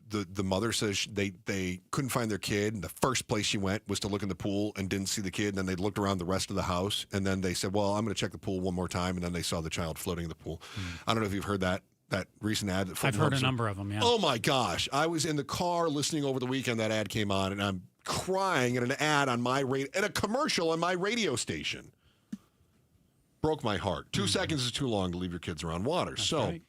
The mother says they couldn't find their kid, and the first place she went was to look in the pool and didn't see the kid, and then they looked around the rest of the house, and then they said, well, I'm going to check the pool one more time, and then they saw the child floating in the pool. I don't know if you've heard that recent ad. That I've heard a number of them, yeah. Oh, my gosh. I was in the car listening over the weekend. That ad came on, and I'm crying at an ad on my and a commercial on my radio station. Broke my heart. 2 seconds is too long to leave your kids around water. That's so right.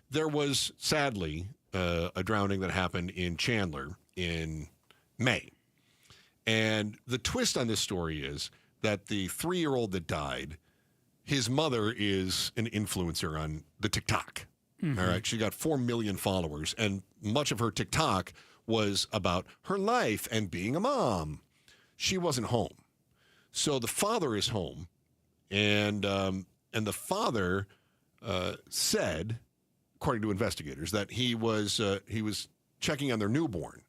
There was, sadly... a drowning that happened in Chandler in May. And the twist on this story is that the 3-year-old that died, his mother is an influencer on the TikTok. Mm-hmm. All right. She got 4 million followers, and much of her TikTok was about her life and being a mom. She wasn't home. So the father is home, and the father said, according to investigators, that he was checking on their newborn,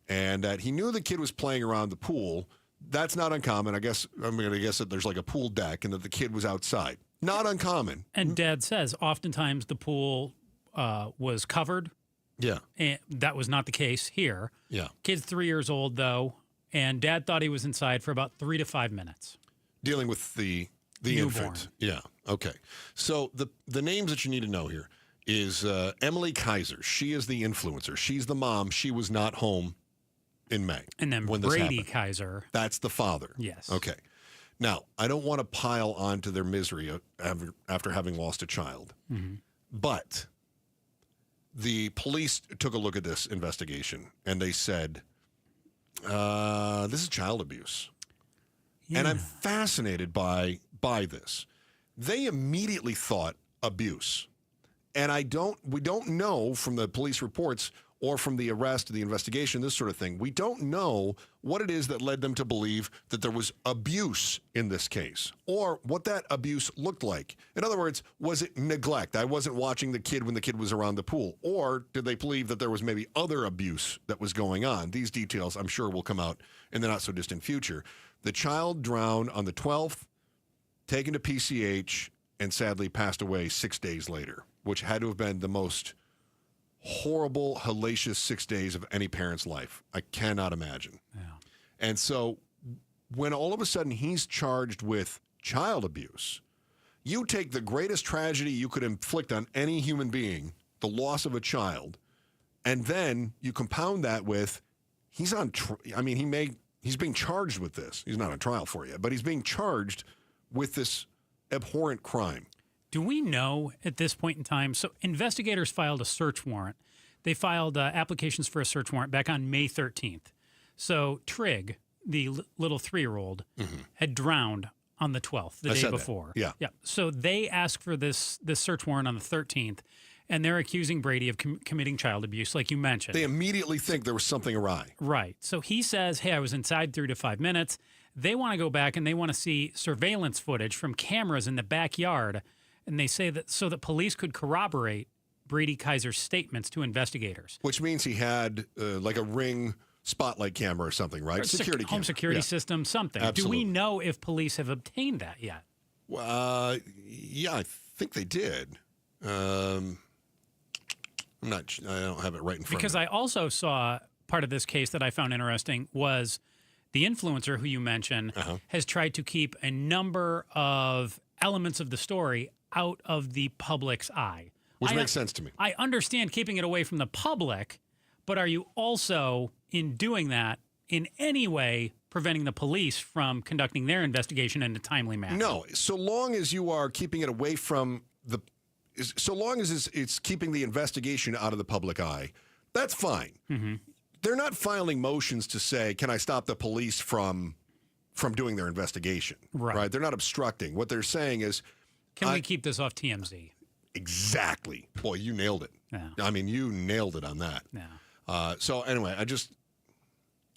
and that he knew the kid was playing around the pool. That's not uncommon. I'm going to guess that there's like a pool deck, and that the kid was outside. Not uncommon. And Dad says oftentimes the pool was covered. Yeah. And that was not the case here. Yeah. Kid's 3 years old, though, and Dad thought he was inside for about 3 to 5 minutes. Dealing with the newborn. infant. Yeah. Okay. So the names that you need to know here is Emily Kaiser. She is the influencer. She's the mom. She was not home in May. And then when this Brady happened. Kaiser. That's the father. Yes. Okay. Now, I don't want to pile on to their misery after having lost a child. Mm-hmm. But the police took a look at this investigation, and they said, this is child abuse. Yeah. And I'm fascinated by this. They immediately thought abuse. And we don't know from the police reports or from the arrest, the investigation, this sort of thing, we don't know what it is that led them to believe that there was abuse in this case, or what that abuse looked like. In other words, was it neglect? I wasn't watching the kid when the kid was around the pool. Or did they believe that there was maybe other abuse that was going on? These details, I'm sure, will come out in the not-so-distant future. The child drowned on the 12th, taken to PCH, and sadly passed away 6 days later, which had to have been the most horrible, hellacious 6 days of any parent's life. I cannot imagine. Yeah. And so when all of a sudden he's charged with child abuse, you take the greatest tragedy you could inflict on any human being, the loss of a child, and then you compound that with he's being charged with this. He's not on trial for you, but he's being charged with this abhorrent crime. Do we know at this point in time? So investigators filed a search warrant. They filed applications for a search warrant back on May 13th. So Trigg, the little 3-year-old, had drowned on the 12th, the day before. Yeah. So they asked for this search warrant on the 13th, and they're accusing Brady of committing child abuse, like you mentioned. They immediately think there was something awry. Right. So he says, hey, I was inside 3 to 5 minutes. They want to go back and they want to see surveillance footage from cameras in the backyard. And they say that so that police could corroborate Brady Kaiser's statements to investigators. Which means he had like a Ring spotlight camera or something, right? Security home camera. security system, something. Absolutely. Do we know if police have obtained that yet? Yeah, I think they did. I'm not. I don't have it right in front of me. Because I also saw part of this case that I found interesting was the influencer who you mentioned has tried to keep a number of elements of the story out of the public's eye. Which makes sense to me. I understand keeping it away from the public, But are you also, in doing that, in any way preventing the police from conducting their investigation in a timely manner? No. So long as you are keeping it away from so long as it's keeping the investigation out of the public eye, that's fine. Mm-hmm. They're not filing motions to say, can I stop the police from doing their investigation? Right. They're not obstructing. What they're saying is, can we keep this off TMZ? Exactly. Boy, you nailed it. Yeah. I mean, you nailed it on that. Yeah. So anyway,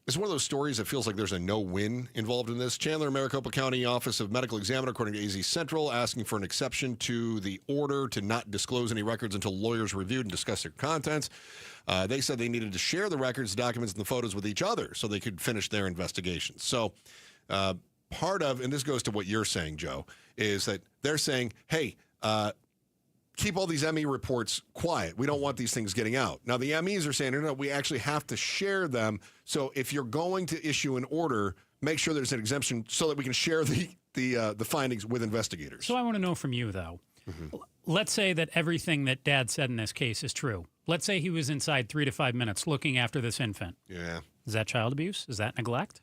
it's one of those stories that feels like there's a no-win involved in this. Chandler, Maricopa County Office of Medical Examiner, according to AZ Central, asking for an exception to the order to not disclose any records until lawyers reviewed and discuss their contents. They said they needed to share the records, documents, and the photos with each other so they could finish their investigations. So part of, and this goes to what you're saying, Joe, is that they're saying, hey, keep all these ME reports quiet. We don't want these things getting out. Now, the MEs are saying, no, we actually have to share them. So if you're going to issue an order, make sure there's an exemption so that we can share the findings with investigators. So I want to know from you, though. Mm-hmm. Let's say that everything that Dad said in this case is true. Let's say he was inside 3 to 5 minutes looking after this infant. Yeah. Is that child abuse? Is that neglect?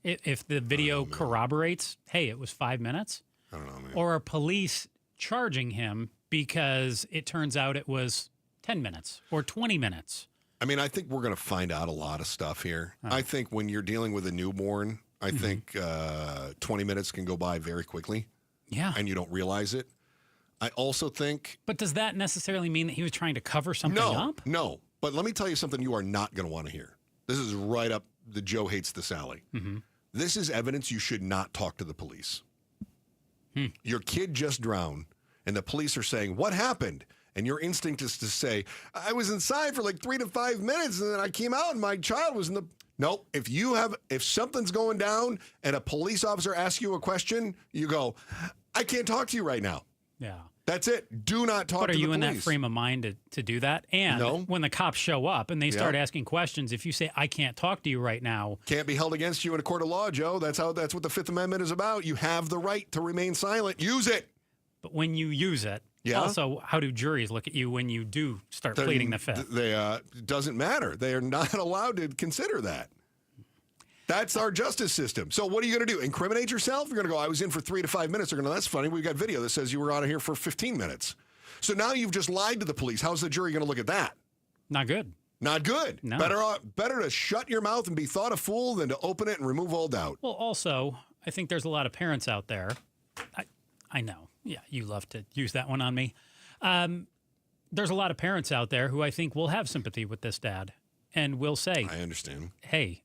If the video corroborates, hey, it was 5 minutes? I don't know, man. Or are police charging him because it turns out it was 10 minutes or 20 minutes? I mean, I think we're going to find out a lot of stuff here. I think when you're dealing with a newborn, I think 20 minutes can go by very quickly. Yeah. And you don't realize it. I also think... But does that necessarily mean that he was trying to cover something up? No. But let me tell you something you are not going to want to hear. This is right up the Joe hates this alley. Mm-hmm. This is evidence you should not talk to the police. Your kid just drowned, and the police are saying, what happened? And your instinct is to say, I was inside for like 3 to 5 minutes, and then I came out, and my child was in the... No, if something's going down, and a police officer asks you a question, you go, I can't talk to you right now. Yeah. That's it. Do not talk to the police. But are you in that frame of mind to do that? And when the cops show up and they start asking questions, if you say, I can't talk to you right now. Can't be held against you in a court of law, Joe. That's what the Fifth Amendment is about. You have the right to remain silent. Use it. But when you use it, also, how do juries look at you when you do start pleading the Fifth? It doesn't matter. They are not allowed to consider that. That's our justice system. So what are you going to do? Incriminate yourself? You're going to go, I was in for 3 to 5 minutes. They're going to go, that's funny. We've got video that says you were out of here for 15 minutes. So now you've just lied to the police. How's the jury going to look at that? Not good. Not good. No. Better to shut your mouth and be thought a fool than to open it and remove all doubt. Well, also, I think there's a lot of parents out there. I know. Yeah, you love to use that one on me. There's a lot of parents out there who I think will have sympathy with this dad and will say, I understand. Hey,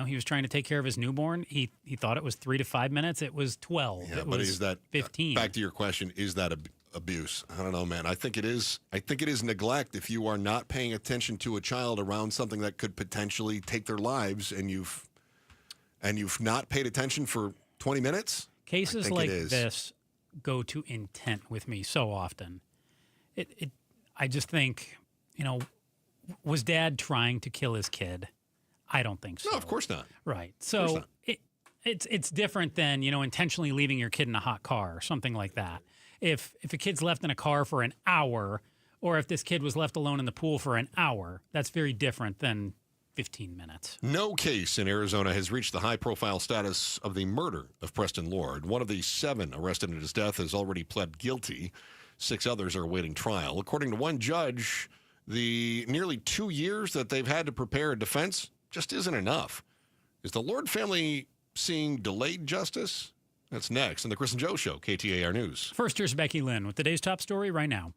he was trying to take care of his newborn. He thought it was 3 to 5 minutes. It was 12. Yeah, it but was is that 15? Back to your question, is that abuse? I don't know, man. I think it is. I think it is neglect if you are not paying attention to a child around something that could potentially take their lives, and you've not paid attention for 20 minutes. Cases like this go to intent with me so often. I just think, was Dad trying to kill his kid? I don't think so. No, of course not. Right. So it's different than, intentionally leaving your kid in a hot car or something like that. If a kid's left in a car for an hour, or if this kid was left alone in the pool for an hour, that's very different than 15 minutes. No case in Arizona has reached the high-profile status of the murder of Preston Lord. One of the 7 arrested in his death has already pled guilty. 6 others are awaiting trial. According to one judge, the nearly 2 years that they've had to prepare a defense just isn't enough. Is the Lord family seeing delayed justice? That's next on the Chris and Joe Show, KTAR News. First, here's Becky Lynn with today's top story right now.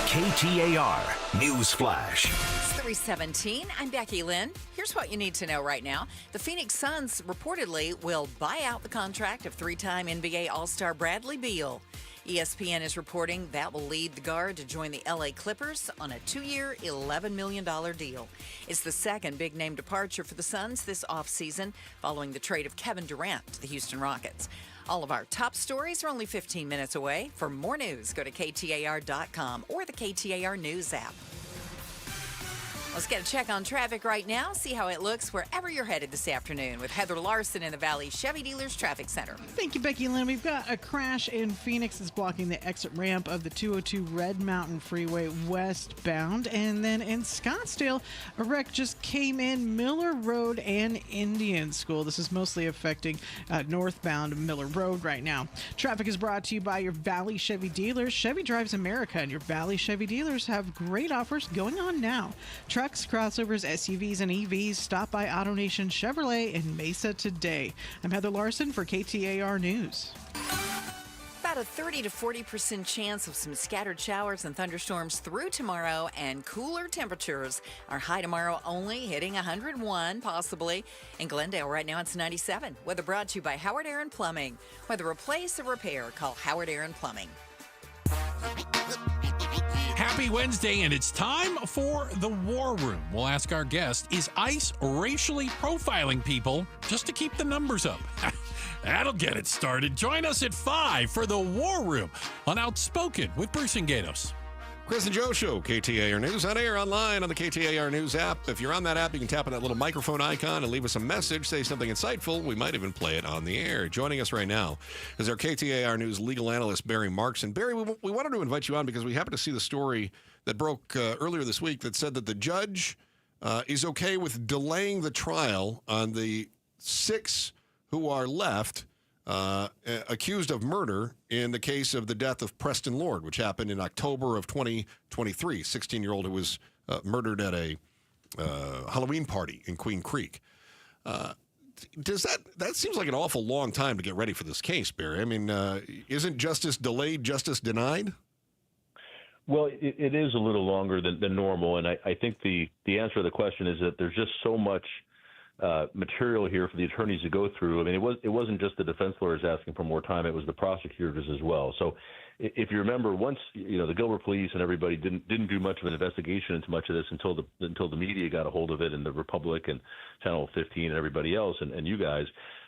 KTAR News Flash. It's 3:17. I'm Becky Lynn. Here's what you need to know right now. The Phoenix Suns reportedly will buy out the contract of 3-time NBA All-Star Bradley Beal. ESPN is reporting that will lead the guard to join the LA Clippers on a 2-year, $11 million deal. It's the second big-name departure for the Suns this offseason, following the trade of Kevin Durant to the Houston Rockets. All of our top stories are only 15 minutes away. For more news, go to KTAR.com or the KTAR News app. Let's get a check on traffic right now. See how it looks wherever you're headed this afternoon with Heather Larson in the Valley Chevy Dealers Traffic Center. Thank you, Becky Lynn. We've got a crash in Phoenix that's blocking the exit ramp of the 202 Red Mountain Freeway westbound. And then in Scottsdale, a wreck just came in Miller Road and Indian School. This is mostly affecting northbound Miller Road right now. Traffic is brought to you by your Valley Chevy Dealers. Chevy drives America, and your Valley Chevy Dealers have great offers going on now. Trucks, crossovers, SUVs, and EVs. Stop by AutoNation Chevrolet in Mesa today. I'm Heather Larson for KTAR News. About a 30 to 40% chance of some scattered showers and thunderstorms through tomorrow, and cooler temperatures. Our high tomorrow only hitting 101 possibly. In Glendale right now it's 97. Weather brought to you by Howard Aaron Plumbing. Whether replace or repair, call Howard Aaron Plumbing. Happy Wednesday, and it's time for the War Room. We'll ask our guest, is ICE racially profiling people just to keep the numbers up? That'll get it started. Join us at 5 for the War Room on Outspoken with Bruce and Gatos. Chris and Joe Show, KTAR News, on air, online, on the KTAR News app. If you're on that app, you can tap on that little microphone icon and leave us a message, say something insightful. We might even play it on the air. Joining us right now is our KTAR News legal analyst, Barry Markson. Barry, we wanted to invite you on because we happened to see the story that broke earlier this week that said that the judge is okay with delaying the trial on the 6 who are left accused of murder in the case of the death of Preston Lord, which happened in October of 2023, 16-year-old who was murdered at a Halloween party in Queen Creek. Does that seems like an awful long time to get ready for this case, Barry? I mean, isn't justice delayed, justice denied? Well, it is a little longer than normal, and I think the answer to the question is that there's just so much material here for the attorneys to go through. I mean, it wasn't just the defense lawyers asking for more time; it was the prosecutors as well. So, if you remember, once the Gilbert police and everybody didn't do much of an investigation into much of this until the media got a hold of it, and the Republic and Channel 15 and everybody else, and you guys.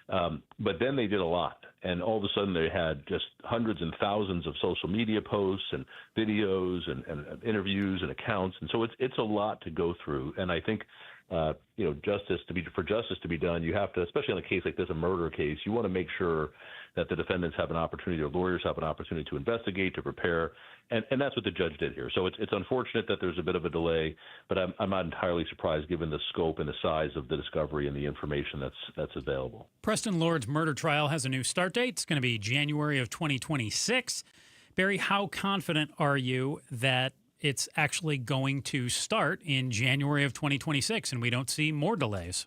But then they did a lot, and all of a sudden they had just hundreds and thousands of social media posts and videos and interviews and accounts, and so it's a lot to go through. And I think justice to be done, you have to, especially on a case like this, a murder case, you want to make sure that the defendants have an opportunity, or lawyers have an opportunity to investigate, to prepare, and that's what the judge did here. So it's unfortunate that there's a bit of a delay, but I'm not entirely surprised given the scope and the size of the discovery and the information that's available. Preston Lord's murder trial has a new start date. It's going to be January of 2026. Barry, how confident are you that it's actually going to start in January of 2026 and we don't see more delays?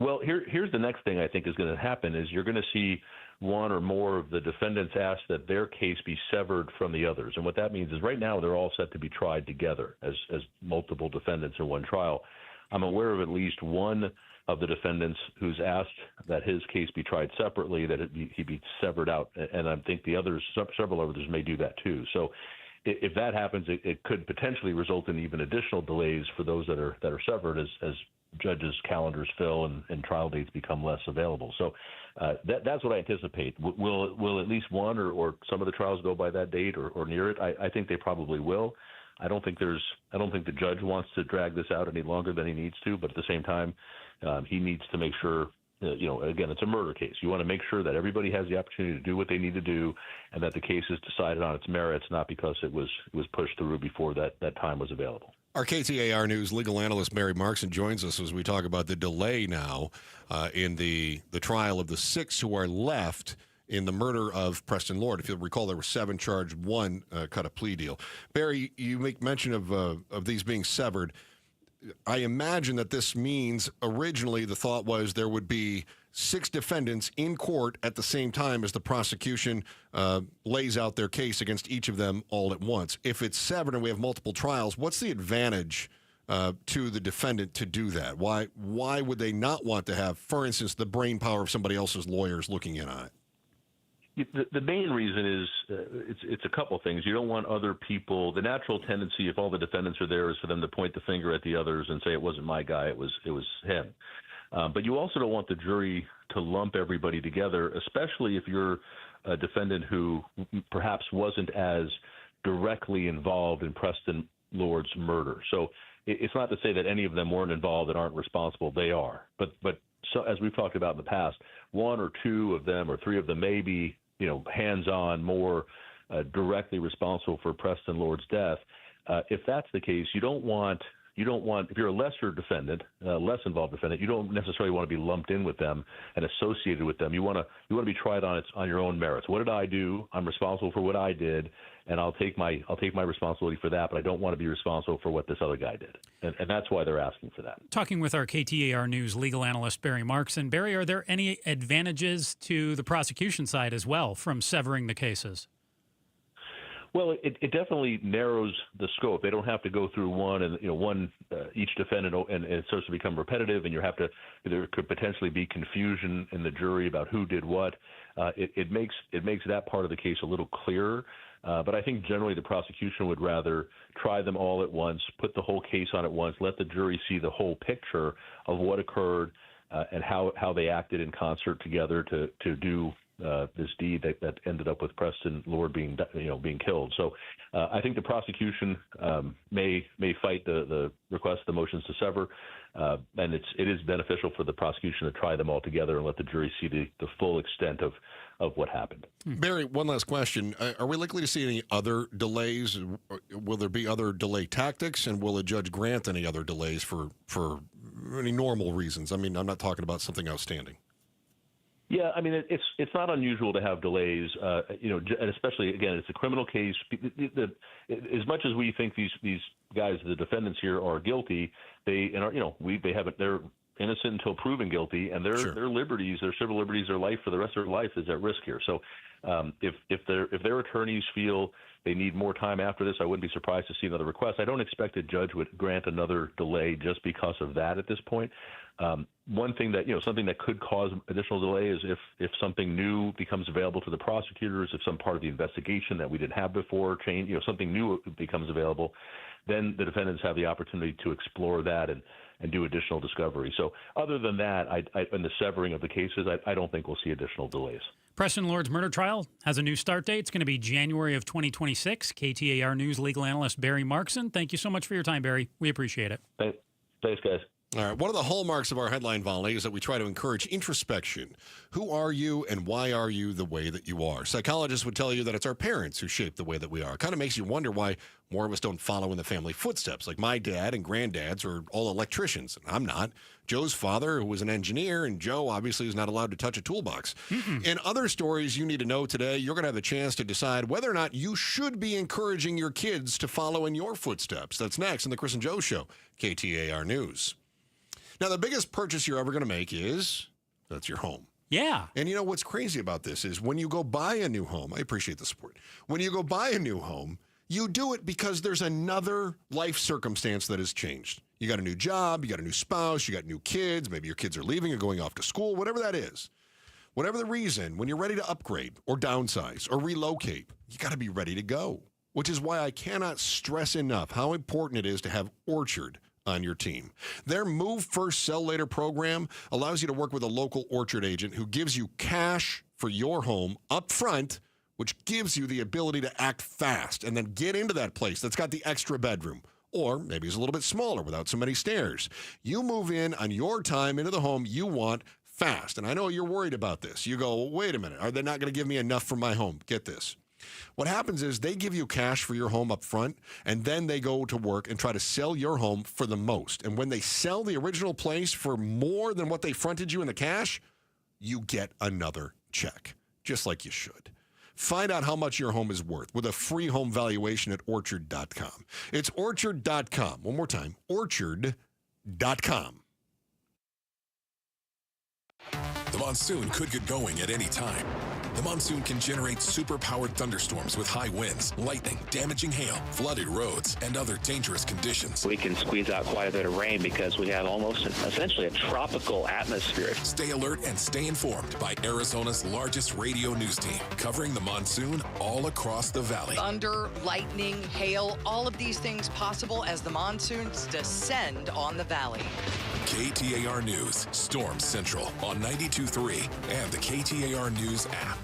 Well, here's the next thing I think is going to happen is you're going to see one or more of the defendants ask that their case be severed from the others. And what that means is right now they're all set to be tried together as multiple defendants in one trial. I'm aware of at least one of the defendants who's asked that his case be tried separately, that he be severed out. And I think the others, several others may do that too. So if that happens, it could potentially result in even additional delays for those that are severed as judges' calendars fill and trial dates become less available. So that's what I anticipate. Will at least one or some of the trials go by that date or near it? I think they probably will. I don't think the judge wants to drag this out any longer than he needs to, but at the same time, he needs to make sure. Again, it's a murder case. You want to make sure that everybody has the opportunity to do what they need to do, and that the case is decided on its merits, not because it was pushed through before that time was available. Our KTAR News legal analyst, Barry Markson, joins us as we talk about the delay now in the trial of the 6 who are left in the murder of Preston Lord. If you'll recall, there were 7 charged, 1 cut a plea deal. Barry, you make mention of these being severed. I imagine that this means originally the thought was there would be 6 defendants in court at the same time as the prosecution lays out their case against each of them all at once. If it's severed and we have multiple trials, what's the advantage to the defendant to do that? Why would they not want to have, for instance, the brain power of somebody else's lawyers looking in on it? The main reason is it's a couple things. You don't want other people. The natural tendency, if all the defendants are there, is for them to point the finger at the others and say it wasn't my guy, it was him. But you also don't want the jury to lump everybody together, especially if you're a defendant who perhaps wasn't as directly involved in Preston Lord's murder. So it's not to say that any of them weren't involved and aren't responsible. They are. But so as we've talked about in the past, one or two of them or three of them may be, hands-on, more directly responsible for Preston Lord's death. If that's the case, you don't want, if you're a lesser defendant, less involved defendant, you don't necessarily want to be lumped in with them and associated with them. You want to be tried on your own merits. What did I do? I'm responsible for what I did, and I'll take my responsibility for that, but I don't want to be responsible for what this other guy did. And that's why they're asking for that. Talking with our KTAR News legal analyst, Barry Markson. Barry, are there any advantages to the prosecution side as well from severing the cases? Well, it definitely narrows the scope. They don't have to go through one and each defendant, and it starts to become repetitive, and there could potentially be confusion in the jury about who did what. It makes that part of the case a little clearer. But I think generally the prosecution would rather try them all at once, put the whole case on at once, let the jury see the whole picture of what occurred and how they acted in concert together to do this deed that ended up with Preston Lord being killed. So I think the prosecution may fight the request, the motions to sever, and it is beneficial for the prosecution to try them all together and let the jury see the full extent of what happened. Barry, one last question. Are we likely to see any other delays? Will there be other delay tactics, and will a judge grant any other delays for any normal reasons? I mean, I'm not talking about something outstanding. Yeah, I mean, it's not unusual to have delays, and especially, again, it's a criminal case. As much as we think these guys, the defendants here, are guilty, they're innocent until proven guilty, and their liberties, their civil liberties, their life for the rest of their life is at risk here. So if their attorneys feel they need more time after this, I wouldn't be surprised to see another request. I don't expect a judge would grant another delay just because of that at this point. One thing that, something that could cause additional delay is if something new becomes available to the prosecutors, if some part of the investigation that we didn't have before change, something new becomes available, then the defendants have the opportunity to explore that and do additional discovery. So other than that, in the severing of the cases, I don't think we'll see additional delays. Preston Lord's murder trial has a new start date. It's going to be January of 2026. KTAR News legal analyst Barry Markson. Thank you so much for your time, Barry. We appreciate it. Thanks, guys. All right. One of the hallmarks of our headline volley is that we try to encourage introspection. Who are you and why are you the way that you are? Psychologists would tell you that it's our parents who shape the way that we are. It kind of makes you wonder why more of us don't follow in the family footsteps. Like my dad and granddads are all electricians, and I'm not. Joe's father, who was an engineer, and Joe obviously is not allowed to touch a toolbox. In other stories you need to know today, you're going to have the chance to decide whether or not you should be encouraging your kids to follow in your footsteps. That's next in the Chris and Joe Show, KTAR News. Now, the biggest purchase you're ever going to make that's your home. Yeah. And you know what's crazy about this is when you go buy a new home, I appreciate the support. When you go buy a new home, you do it because there's another life circumstance that has changed. You got a new job, you got a new spouse, you got new kids, maybe your kids are leaving or going off to school, whatever that is. Whatever the reason, when you're ready to upgrade or downsize or relocate, you got to be ready to go, which is why I cannot stress enough how important it is to have Orchard on your team. Their Move First, Sell Later program allows you to work with a local Orchard agent who gives you cash for your home up front, which gives you the ability to act fast and then get into that place that's got the extra bedroom. Or maybe it's a little bit smaller without so many stairs. You move in on your time into the home you want fast. And I know you're worried about this. You go, well, wait a minute. Are they not going to give me enough for my home? Get this. What happens is they give you cash for your home up front, and then they go to work and try to sell your home for the most. And when they sell the original place for more than what they fronted you in the cash, you get another check, just like you should. Find out how much your home is worth with a free home valuation at Orchard.com. It's Orchard.com. One more time, Orchard.com. The monsoon could get going at any time. The monsoon can generate super-powered thunderstorms with high winds, lightning, damaging hail, flooded roads, and other dangerous conditions. We can squeeze out quite a bit of rain because we have almost essentially a tropical atmosphere. Stay alert and stay informed by Arizona's largest radio news team, covering the monsoon all across the valley. Thunder, lightning, hail, all of these things possible as the monsoons descend on the valley. KTAR News, Storm Central on 92.3 and the KTAR News app.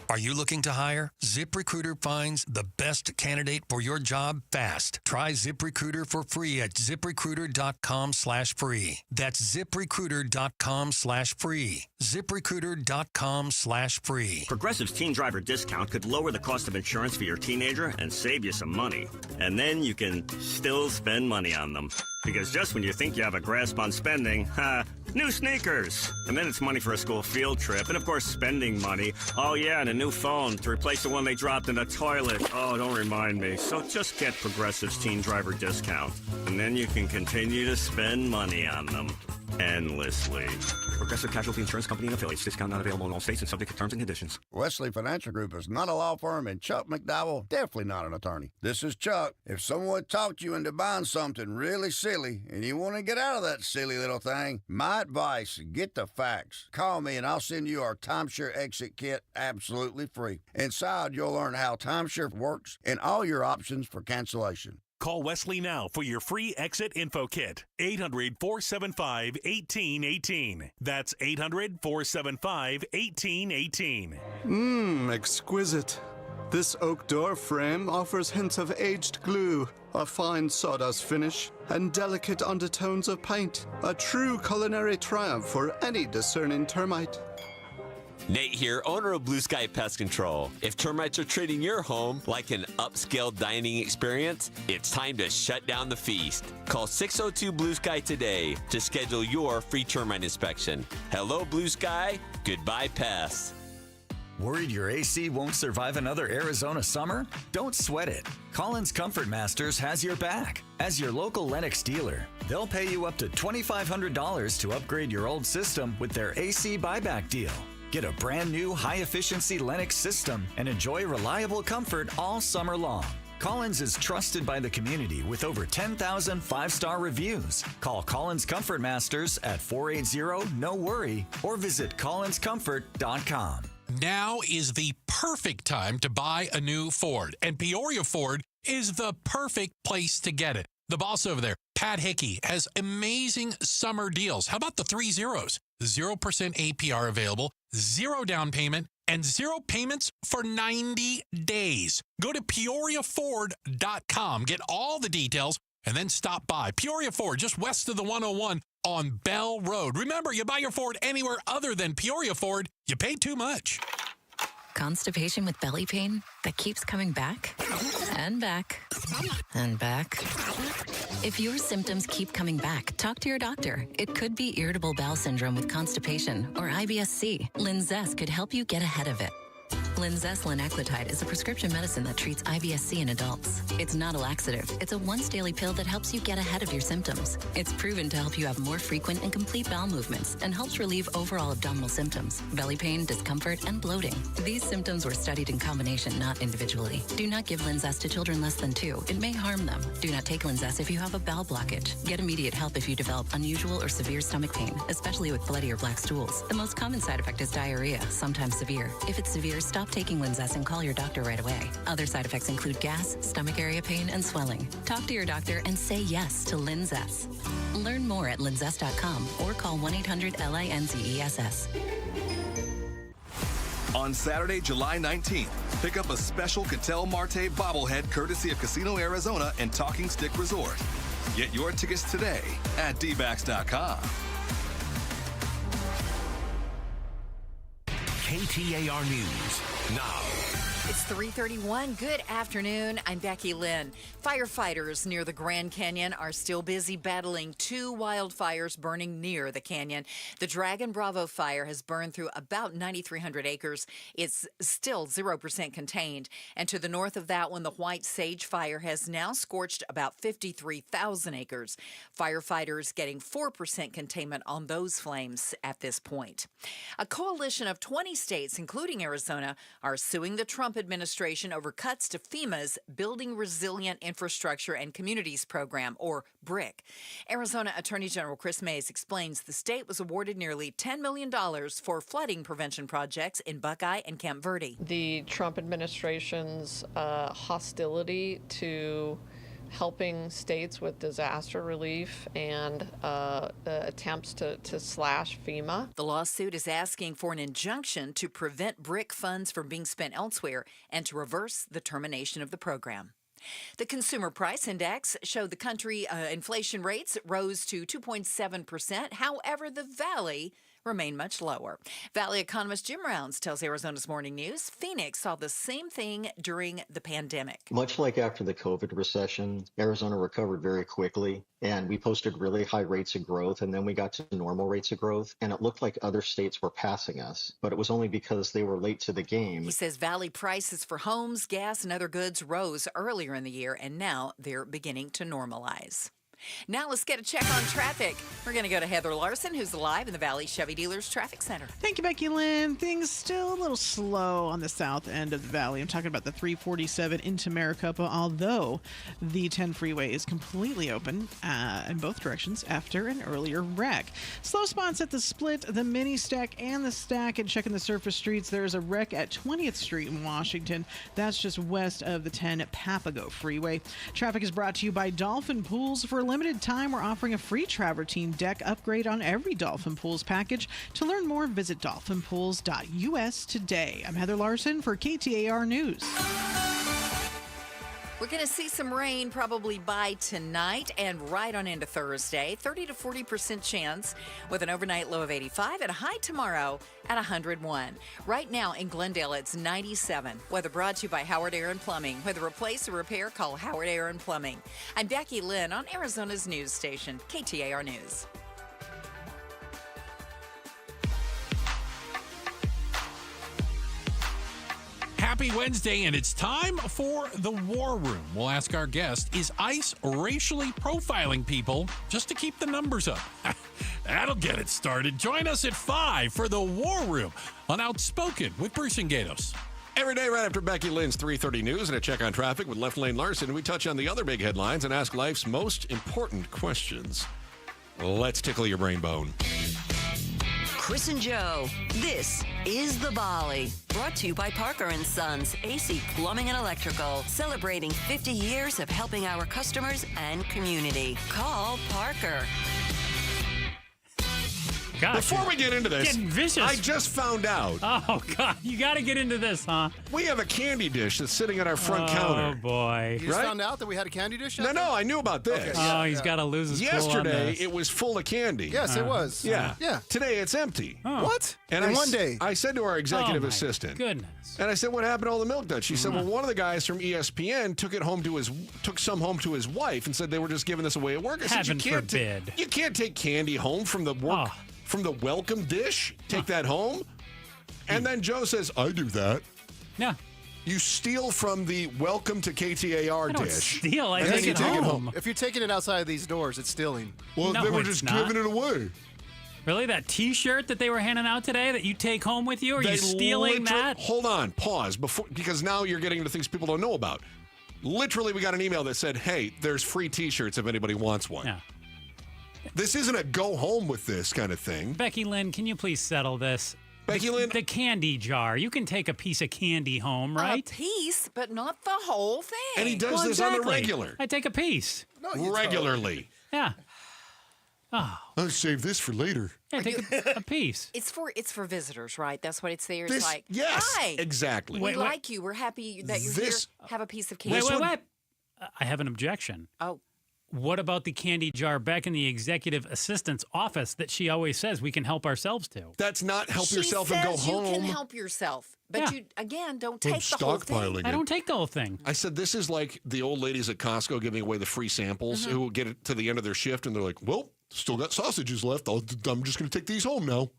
Are you looking to hire? ZipRecruiter finds the best candidate for your job fast. Try ZipRecruiter for free at ZipRecruiter.com/free. That's ZipRecruiter.com/free. ZipRecruiter.com/free. Progressive's Teen Driver discount could lower the cost of insurance for your teenager and save you some money. And then you can still spend money on them. Because just when you think you have a grasp on spending, new sneakers. And then it's money for a school field trip. And of course, spending money. Oh yeah, and a new phone to replace the one they dropped in the toilet. Oh, don't remind me. So just get Progressive's Teen Driver discount. And then you can continue to spend money on them endlessly. Progressive Casualty Insurance Company and affiliates. Discount not available in all states and subject to terms and conditions. Wesley Financial Group is not a law firm, and Chuck McDowell definitely not an attorney. This is Chuck. If someone talked you into buying something really silly and you want to get out of that silly little thing, my advice, get the facts. Call me and I'll send you our timeshare exit kit absolutely free. Inside, you'll learn how timeshare works and all your options for cancellation. Call Wesley now for your free exit info kit. 800-475-1818. That's 800-475-1818. Exquisite. This oak door frame offers hints of aged glue, a fine sawdust finish, and delicate undertones of paint. A true culinary triumph for any discerning termite. Nate here, owner of Blue Sky Pest Control. If termites are treating your home like an upscale dining experience, it's time to shut down the feast. Call 602 Blue Sky today to schedule your free termite inspection. Hello, Blue Sky. Goodbye, pests. Worried your AC won't survive another Arizona summer? Don't sweat it. Collins Comfort Masters has your back. As your local Lennox dealer, they'll pay you up to $2,500 to upgrade your old system with their AC buyback deal. Get a brand new high-efficiency Lennox system and enjoy reliable comfort all summer long. Collins is trusted by the community with over 10,000 five-star reviews. Call Collins Comfort Masters at 480-NO-WORRY or visit collinscomfort.com. Now is the perfect time to buy a new Ford, and Peoria Ford is the perfect place to get it. The boss over there, Pat Hickey, has amazing summer deals. How about the 3 zeros? 0% APR available, 0 down payment, and 0 payments for 90 days. Go to PeoriaFord.com, get all the details, and then stop by. Peoria Ford, just west of the 101 on Bell Road. Remember, you buy your Ford anywhere other than Peoria Ford, you pay too much. Constipation with belly pain that keeps coming back and back and back. If your symptoms keep coming back, talk to your doctor. It could be irritable bowel syndrome with constipation or IBS-C. Linzess could help you get ahead of it. Linzess linaclotide is a prescription medicine that treats IBS-C in adults. It's not a laxative. It's a once-daily pill that helps you get ahead of your symptoms. It's proven to help you have more frequent and complete bowel movements and helps relieve overall abdominal symptoms, belly pain, discomfort, and bloating. These symptoms were studied in combination, not individually. Do not give Linzess to children less than 2. It may harm them. Do not take Linzess if you have a bowel blockage. Get immediate help if you develop unusual or severe stomach pain, especially with bloody or black stools. The most common side effect is diarrhea, sometimes severe. If it's severe, stop taking Linzess and call your doctor right away. Other side effects include gas, stomach area pain, and swelling. Talk to your doctor and say yes to Linzess. Learn more at linzess.com or call 1-800-LINZESS. On Saturday, July 19th, pick up a special Cattell Marte bobblehead courtesy of Casino Arizona and Talking Stick Resort. Get your tickets today at dbacks.com. KTAR News now. It's 3:31. Good afternoon. I'm Becky Lynn. Firefighters near the Grand Canyon are still busy battling 2 wildfires burning near the canyon. The Dragon Bravo fire has burned through about 9,300 acres. It's still 0% contained. And to the north of that one, the White Sage fire has now scorched about 53,000 acres. Firefighters getting 4% containment on those flames at this point. A coalition of 20 states, including Arizona, are suing the Trump administration over cuts to FEMA's Building Resilient Infrastructure and Communities Program, or BRIC. Arizona Attorney General Chris Mays explains the state was awarded nearly $10 million for flooding prevention projects in Buckeye and Camp Verde. The Trump administration's hostility to helping states with disaster relief and attempts to slash FEMA. The lawsuit is asking for an injunction to prevent BRIC funds from being spent elsewhere and to reverse the termination of the program. The Consumer Price Index showed the country inflation rates rose to 2.7%. However, the Valley remained much lower. Valley economist Jim Rounds tells Arizona's Morning News Phoenix saw the same thing during the pandemic. Much like after the COVID recession, Arizona recovered very quickly, and we posted really high rates of growth, and then we got to normal rates of growth, and it looked like other states were passing us, but it was only because they were late to the game. He says Valley prices for homes, gas, and other goods rose earlier in the year, and now they're beginning to normalize. Now let's get a check on traffic. We're going to go to Heather Larson, who's live in the Valley Chevy Dealers Traffic Center. Thank you, Becky Lynn. Things still a little slow on the south end of the valley. I'm talking about the 347 into Maricopa, although the 10 freeway is completely open in both directions after an earlier wreck. Slow spots at the split, the mini stack, and the stack. And checking the surface streets, there's a wreck at 20th Street in Washington. That's just west of the 10 Papago Freeway. Traffic is brought to you by Dolphin Pools. For a limited time, we're offering a free travertine deck upgrade on every Dolphin Pools package. To learn more, visit dolphinpools.us today. I'm Heather Larson for KTAR News. We're going to see some rain probably by tonight and right on into Thursday. 30 to 40% chance with an overnight low of 85 and a high tomorrow at 101. Right now in Glendale, it's 97. Weather brought to you by Howard Air and Plumbing. Whether replace or repair, call Howard Air and Plumbing. I'm Becky Lynn on Arizona's news station, KTAR News. Happy Wednesday, and it's time for the War Room. We'll ask our guest, is ICE racially profiling people just to keep the numbers up? That'll get it started. Join us at 5 for the War Room on Outspoken with Bruce and Gatos. Every day right after Becky Lynn's 3:30 News and a check on traffic with Left Lane Larson, we touch on the other big headlines and ask life's most important questions. Let's tickle your brain bone. Chris and Joe, this is The Volley. Brought to you by Parker & Sons, AC Plumbing and Electrical. Celebrating 50 years of helping our customers and community. Call Parker. Gosh, before we get into this, getting vicious. I just found out. Oh, God. You got to get into this, huh? We have a candy dish that's sitting at our front counter. Oh, boy. You just found out that we had a candy dish? No, I knew about this. Okay, he's got to lose his cool on Yesterday, this. it was full of candy. Yes, it was. Yeah. Yeah. Today, it's empty. Oh. What? And in I one day? I said to our executive my assistant. Goodness. And I said, what happened to all the milk duds? She said, well, one of the guys from ESPN took some home to his wife and said they were just giving this away at work. I said, Heaven forbid. You can't take candy home from the work. From the welcome dish, take that home. And then Joe says, I do that. Yeah. You steal from the welcome to KTAR I don't dish. steal, I and take then you it take it home. home. If you're taking it outside of these doors, it's stealing. Well, No, they were it's just not. giving it away. Really? That T-shirt that they were handing out today that you take home with you? Are you stealing that? Hold on, pause, because now you're getting into things people don't know about. Literally, we got an email that said, hey, there's free T-shirts if anybody wants one. Yeah. This isn't a go home with this kind of thing. Becky Lynn, can you please settle this? Becky Lynn? The candy jar. You can take a piece of candy home, right? A piece, but not the whole thing. And he does this on the regular. I take a piece. Regularly. Yeah. Oh. I'll save this for later. Yeah, take a piece. It's for visitors, right? That's what it's there. It's This- like, yes, hi, exactly. we Wait. like you. We're happy that you're This- here. Have a piece of candy. Wait. I have an objection. Oh. What about the candy jar back in the executive assistant's office that she always says we can help ourselves to? That's not help She yourself and go says you home. can help yourself, but Yeah. you again don't I'm take the whole thing. stockpiling I it. don't take the whole thing. I said, this is like the old ladies at Costco giving away the free samples Mm-hmm. who will get it to the end of their shift and they're like, well, still got sausages left. I'm just going to take these home now.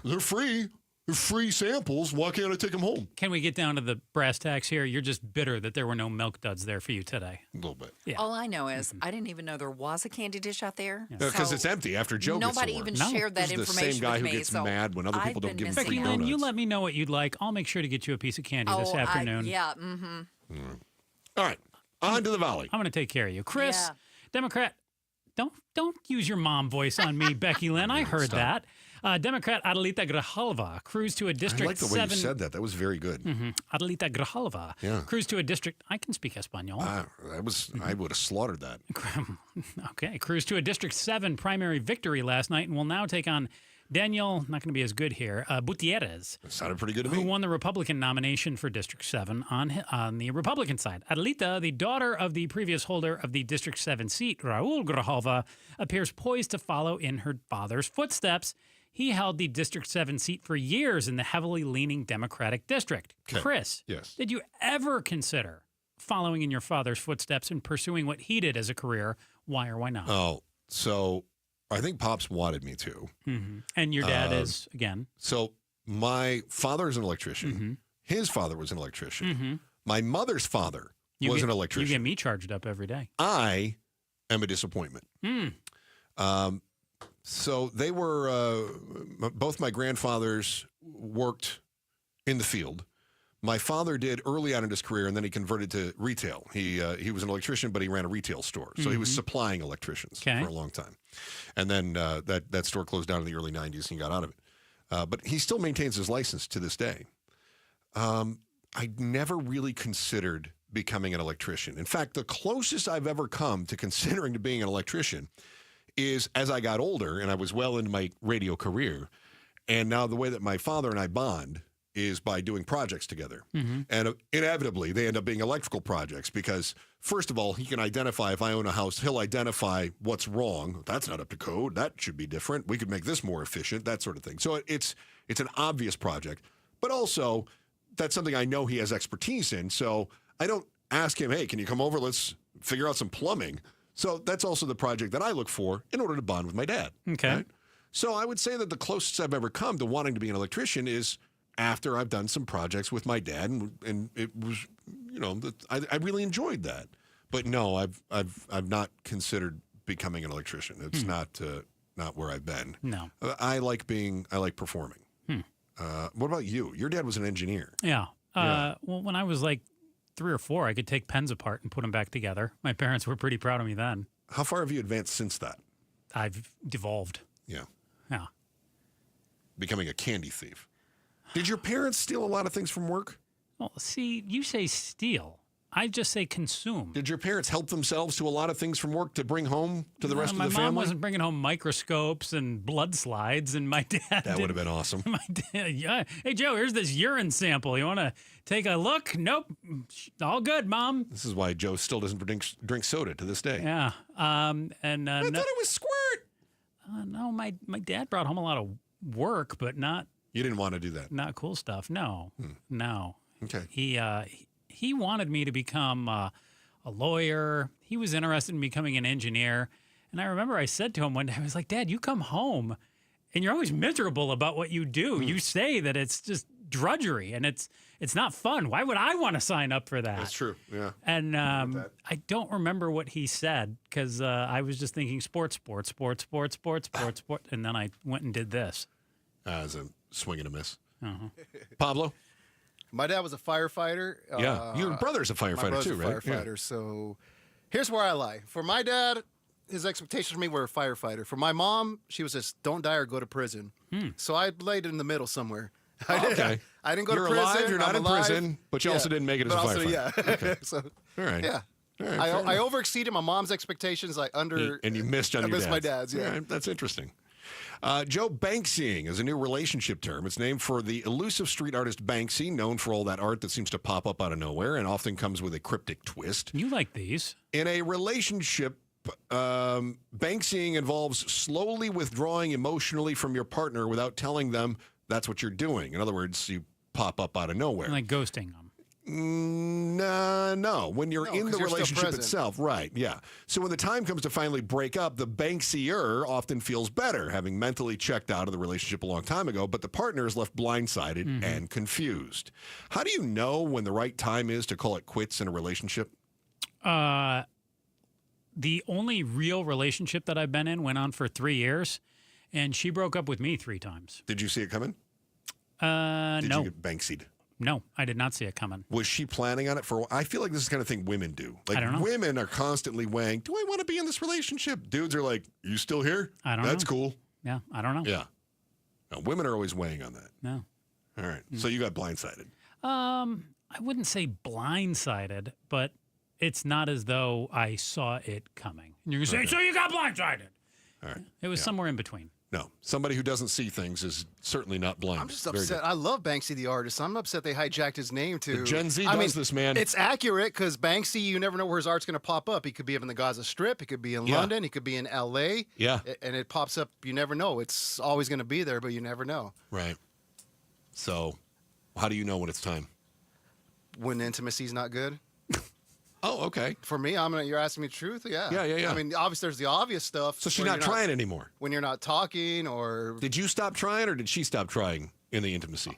They're free. They're free samples. Why can't I take them home? Can we get down to the brass tacks here? You're just bitter that there were no milk duds there for you today. A little bit. Yeah. All I know is I didn't even know there was a candy dish out there. Because So it's empty after Joe gets to nobody work. even No. shared that This is the information same guy with who me. gets so mad when other I've people don't been give him missing free Becky that. Lynn, you donuts. let me know what you'd like. I'll make sure to get you a piece of candy this afternoon. Mm-hmm. All right. On to the volley. I'm going to take care of you. Chris, Yeah. Democrat, don't use your mom voice on me, Becky Lynn. I heard that. Democrat Adelita Grijalva cruised to a District 7. I like the way you said that. That was very good. Adelita Grijalva cruised to a district. I can speak Espanol. I would have slaughtered that. Okay. Cruised to a District 7 primary victory last night and will now take on Daniel, not going to be as good here, Gutierrez. That sounded pretty good to me. Who won the Republican nomination for District 7 on the Republican side. Adelita, the daughter of the previous holder of the District 7 seat, Raul Grijalva, appears poised to follow in her father's footsteps. He held the District 7 seat for years in the heavily leaning Democratic district. Okay. Chris, yes. Did you ever consider following in your father's footsteps and pursuing what he did as a career? Why or why not? Oh, so I think Pops wanted me to. And your dad is, again? So my father is an electrician. His father was an electrician. My mother's father was an electrician. You get me charged up every day. I am a disappointment. So they were, both my grandfathers worked in the field. My father did early on in his career, and then he converted to retail. He was an electrician, but he ran a retail store. So he was supplying electricians for a long time. And then that store closed down in the early 90s, and he got out of it. But he still maintains his license to this day. I never really considered becoming an electrician. In fact, the closest I've ever come to considering to being an electrician is as I got older, and I was well into my radio career. And now the way that my father and I bond is by doing projects together. And inevitably, they end up being electrical projects because, first of all, he can identify, if I own a house, he'll identify what's wrong. That's not up to code. That should be different. We could make this more efficient, that sort of thing. So it's an obvious project. But also, that's something I know he has expertise in. So I don't ask him, hey, can you come over? Let's figure out some plumbing. So that's also the project that I look for in order to bond with my dad. Okay. Right? So I would say that the closest I've ever come to wanting to be an electrician is after I've done some projects with my dad, and it was, I really enjoyed that. But no, I've not considered becoming an electrician. It's not where I've been. No, I like performing. What about you? Your dad was an engineer. Yeah. Well, when I was like 3 or 4, I could take pens apart and put them back together. My parents were pretty proud of me then. How far have you advanced since that? I've devolved. Yeah. Yeah. Becoming a candy thief. Did your parents steal a lot of things from work? Well, see, you say steal. I just say consume. Did your parents help themselves to a lot of things from work to bring home to the rest of the family? My mom wasn't bringing home microscopes and blood slides, and my dad That would have been awesome. My dad, yeah. Hey, Joe, here's this urine sample. You want to take a look? Nope. All good, Mom. This is why Joe still doesn't drink soda to this day. Yeah. I thought it was squirt. No, my dad brought home a lot of work, but not... You didn't want to do that? Not cool stuff. No. No. Okay. He wanted me to become a lawyer. He was interested in becoming an engineer. And I remember I said to him one day, I was like, Dad, you come home and you're always miserable about what you do. You say that it's just drudgery and it's not fun. Why would I want to sign up for that? That's true. Yeah. And I don't remember what he said because I was just thinking sports. And then I went and did this. As a swing and a miss. Pablo? My dad was a firefighter. Yeah. Your brother's a firefighter too, right? Firefighter. Yeah. So here's where I lie. For my dad, his expectations for me were a firefighter. For my mom, she was just don't die or go to prison. So I laid in the middle somewhere. Okay. I didn't go to You're prison. alive, you're not in alive. prison, but you also didn't make it as a firefighter. Yeah. Okay. So, all right. Yeah. All right, I overexceeded my mom's expectations. And you missed on I your missed my dad's. Yeah. All right, that's interesting. Joe, Banksying is a new relationship term. It's named for the elusive street artist Banksy, known for all that art that seems to pop up out of nowhere and often comes with a cryptic twist. You like these. In a relationship, Banksying involves slowly withdrawing emotionally from your partner without telling them that's what you're doing. In other words, you pop up out of nowhere. Like ghosting them. No. When you're in the relationship itself, right, yeah. So when the time comes to finally break up, the Banksier often feels better, having mentally checked out of the relationship a long time ago, but the partner is left blindsided and confused. How do you know when the right time is to call it quits in a relationship? The only real relationship that I've been in went on for 3 years, and she broke up with me 3 times. Did you see it coming? No. Did you get Banksied? No, I did not see it coming. Was she planning on it for a while? I feel like this is the kind of thing women do. Like, I don't know. Women are constantly weighing, do I want to be in this relationship? Dudes are like, you still here? I don't know. That's cool. Yeah, I don't know. Yeah. Women are always weighing on that. No. All right. So you got blindsided. I wouldn't say blindsided, but it's not as though I saw it coming. And you're going to say, Okay. so you got blindsided. All right. It was somewhere in between. No, somebody who doesn't see things is certainly not blind. I'm just Very upset. good. I love Banksy the artist. I'm upset they hijacked his name too. The Gen Z does this, man. It's accurate because Banksy, you never know where his art's going to pop up. He could be up in the Gaza Strip. He could be in London. He could be in L.A. Yeah. And it pops up. You never know. It's always going to be there, but you never know. Right. So, how do you know when it's time? When intimacy's not good. Oh, okay. For me, you're asking me the truth? Yeah. Yeah. I mean, obviously, there's the obvious stuff. So she's where not you're trying anymore. When you're not talking or... Did you stop trying or did she stop trying in the intimacy?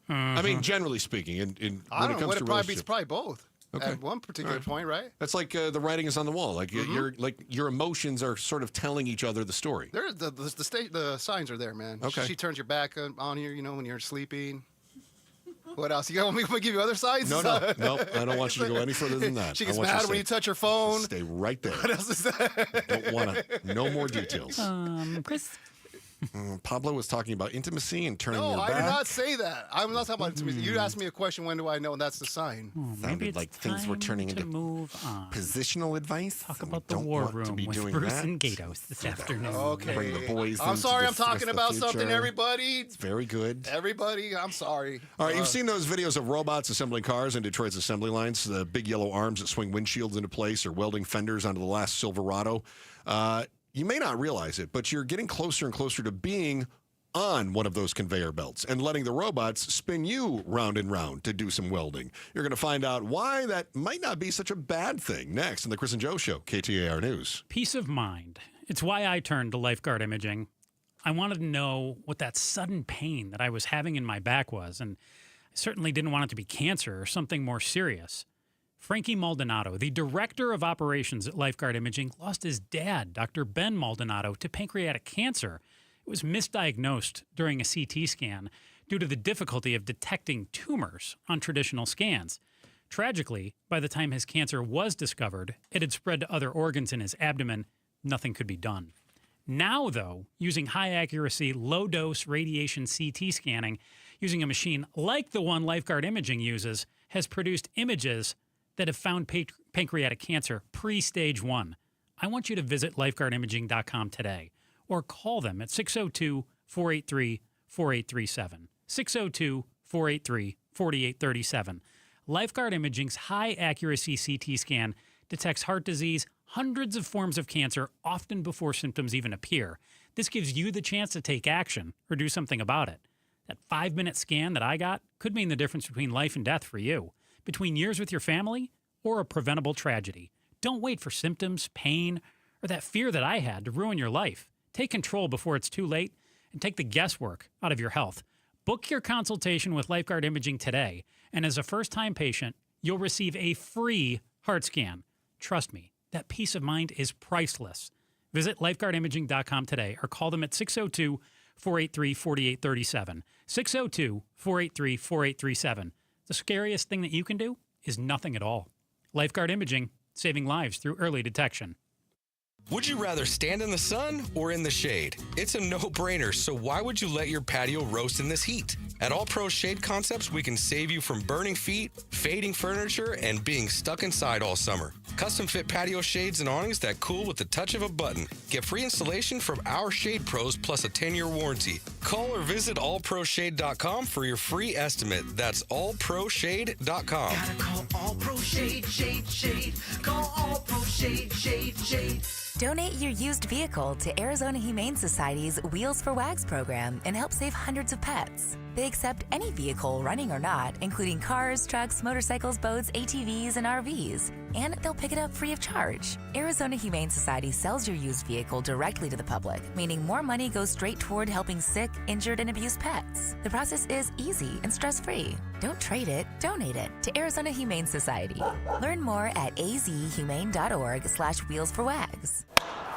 I mean, generally speaking, when I don't it know. comes What to it probably be, it's relationships. probably both. Okay. At one particular point, right? That's like the writing is on the wall. Like your emotions are sort of telling each other the story. The signs are there, man. Okay. She turns your back on you, when you're sleeping. What else? You want me to give you other signs? No. I don't want you to go any further than that. She gets I want you to mad when you touch her phone. Stay right there. What else is that? Don't want to. No more details. Chris. Pablo was talking about intimacy and turning No, your I back. did not say that. I'm not talking about intimacy. You asked me a question, when do I know? And that's the sign. Sounded like things were turning into move on. Positional advice. Talk about the war room with Bruce and Gatos this afternoon. Okay. Bring the boys I'm in to sorry. I'm discuss talking the about something, future. everybody. It's very good. Everybody, I'm sorry. All right, you've seen those videos of robots assembling cars in Detroit's assembly lines, the big yellow arms that swing windshields into place or welding fenders onto the last Silverado. You may not realize it, but you're getting closer and closer to being on one of those conveyor belts and letting the robots spin you round and round to do some welding. You're going to find out why that might not be such a bad thing next in the Chris and Joe Show, KTAR News. Peace of mind. It's why I turned to lifeguard imaging. I wanted to know what that sudden pain that I was having in my back was, and I certainly didn't want it to be cancer or something more serious. Frankie Maldonado, the director of operations at Lifeguard Imaging, lost his dad, Dr. Ben Maldonado, to pancreatic cancer. It was misdiagnosed during a CT scan due to the difficulty of detecting tumors on traditional scans. Tragically, by the time his cancer was discovered, it had spread to other organs in his abdomen. Nothing could be done. Now, though, using high-accuracy, low-dose radiation CT scanning, using a machine like the one Lifeguard Imaging uses, has produced images that have found pancreatic cancer pre-stage 1. I want you to visit lifeguardimaging.com today. Or call them at 602-483-4837. 602-483-4837. Lifeguard Imaging's high-accuracy CT scan detects heart disease, hundreds of forms of cancer, often before symptoms even appear. This gives you the chance to take action or do something about it. That 5-minute scan that I got could mean the difference between life and death for you, between years with your family or a preventable tragedy. Don't wait for symptoms, pain, or that fear that I had to ruin your life. Take control before it's too late and take the guesswork out of your health. Book your consultation with Lifeguard Imaging today, and as a first-time patient, you'll receive a free heart scan. Trust me, that peace of mind is priceless. Visit lifeguardimaging.com today or call them at 602-483-4837. 602-483-4837. The scariest thing that you can do is nothing at all. Lifeguard Imaging, saving lives through early detection. Would you rather stand in the sun or in the shade? It's a no-brainer, so why would you let your patio roast in this heat? At All Pro Shade Concepts, we can save you from burning feet, fading furniture, and being stuck inside all summer. Custom-fit patio shades and awnings that cool with the touch of a button. Get free installation from our Shade Pros plus a 10-year warranty. Call or visit allproshade.com for your free estimate. That's allproshade.com. Gotta call All Pro Shade, Shade, Shade. Call All Pro Shade, Shade, Shade. Donate your used vehicle to Arizona Humane Society's Wheels for Wags program and help save hundreds of pets. They accept any vehicle, running or not, including cars, trucks, motorcycles, boats, ATVs, and RVs. And they'll pick it up free of charge. Arizona Humane Society sells your used vehicle directly to the public, meaning more money goes straight toward helping sick, injured, and abused pets. The process is easy and stress-free. Don't trade it, donate it to Arizona Humane Society. Learn more at azhumane.org/wheelsforwags.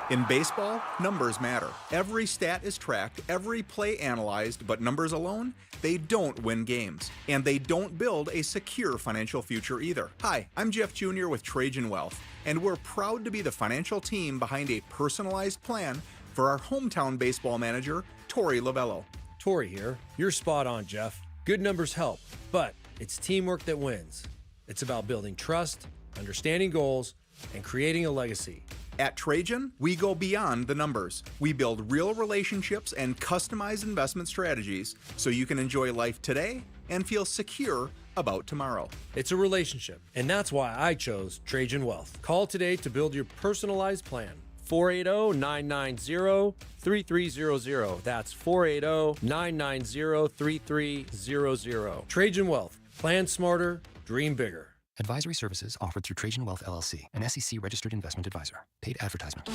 In baseball, numbers matter. Every stat is tracked, every play analyzed, but numbers alone, they don't win games. And they don't build a secure financial future either. Hi, I'm Jeff Jr. with Trajan Wealth, and we're proud to be the financial team behind a personalized plan for our hometown baseball manager Tori Lavello. Tori here. You're spot on, Jeff. Good numbers help, but it's teamwork that wins. It's about building trust, understanding goals, and creating a legacy. At Trajan, we go beyond the numbers. We build real relationships and customize investment strategies so you can enjoy life today and feel secure about tomorrow. It's a relationship, and that's why I chose Trajan Wealth. Call today to build your personalized plan. 480-990-3300. That's 480-990-3300. Trajan Wealth. Plan smarter, dream bigger. Advisory services offered through Trajan Wealth LLC, an SEC-registered investment advisor. Paid advertisement.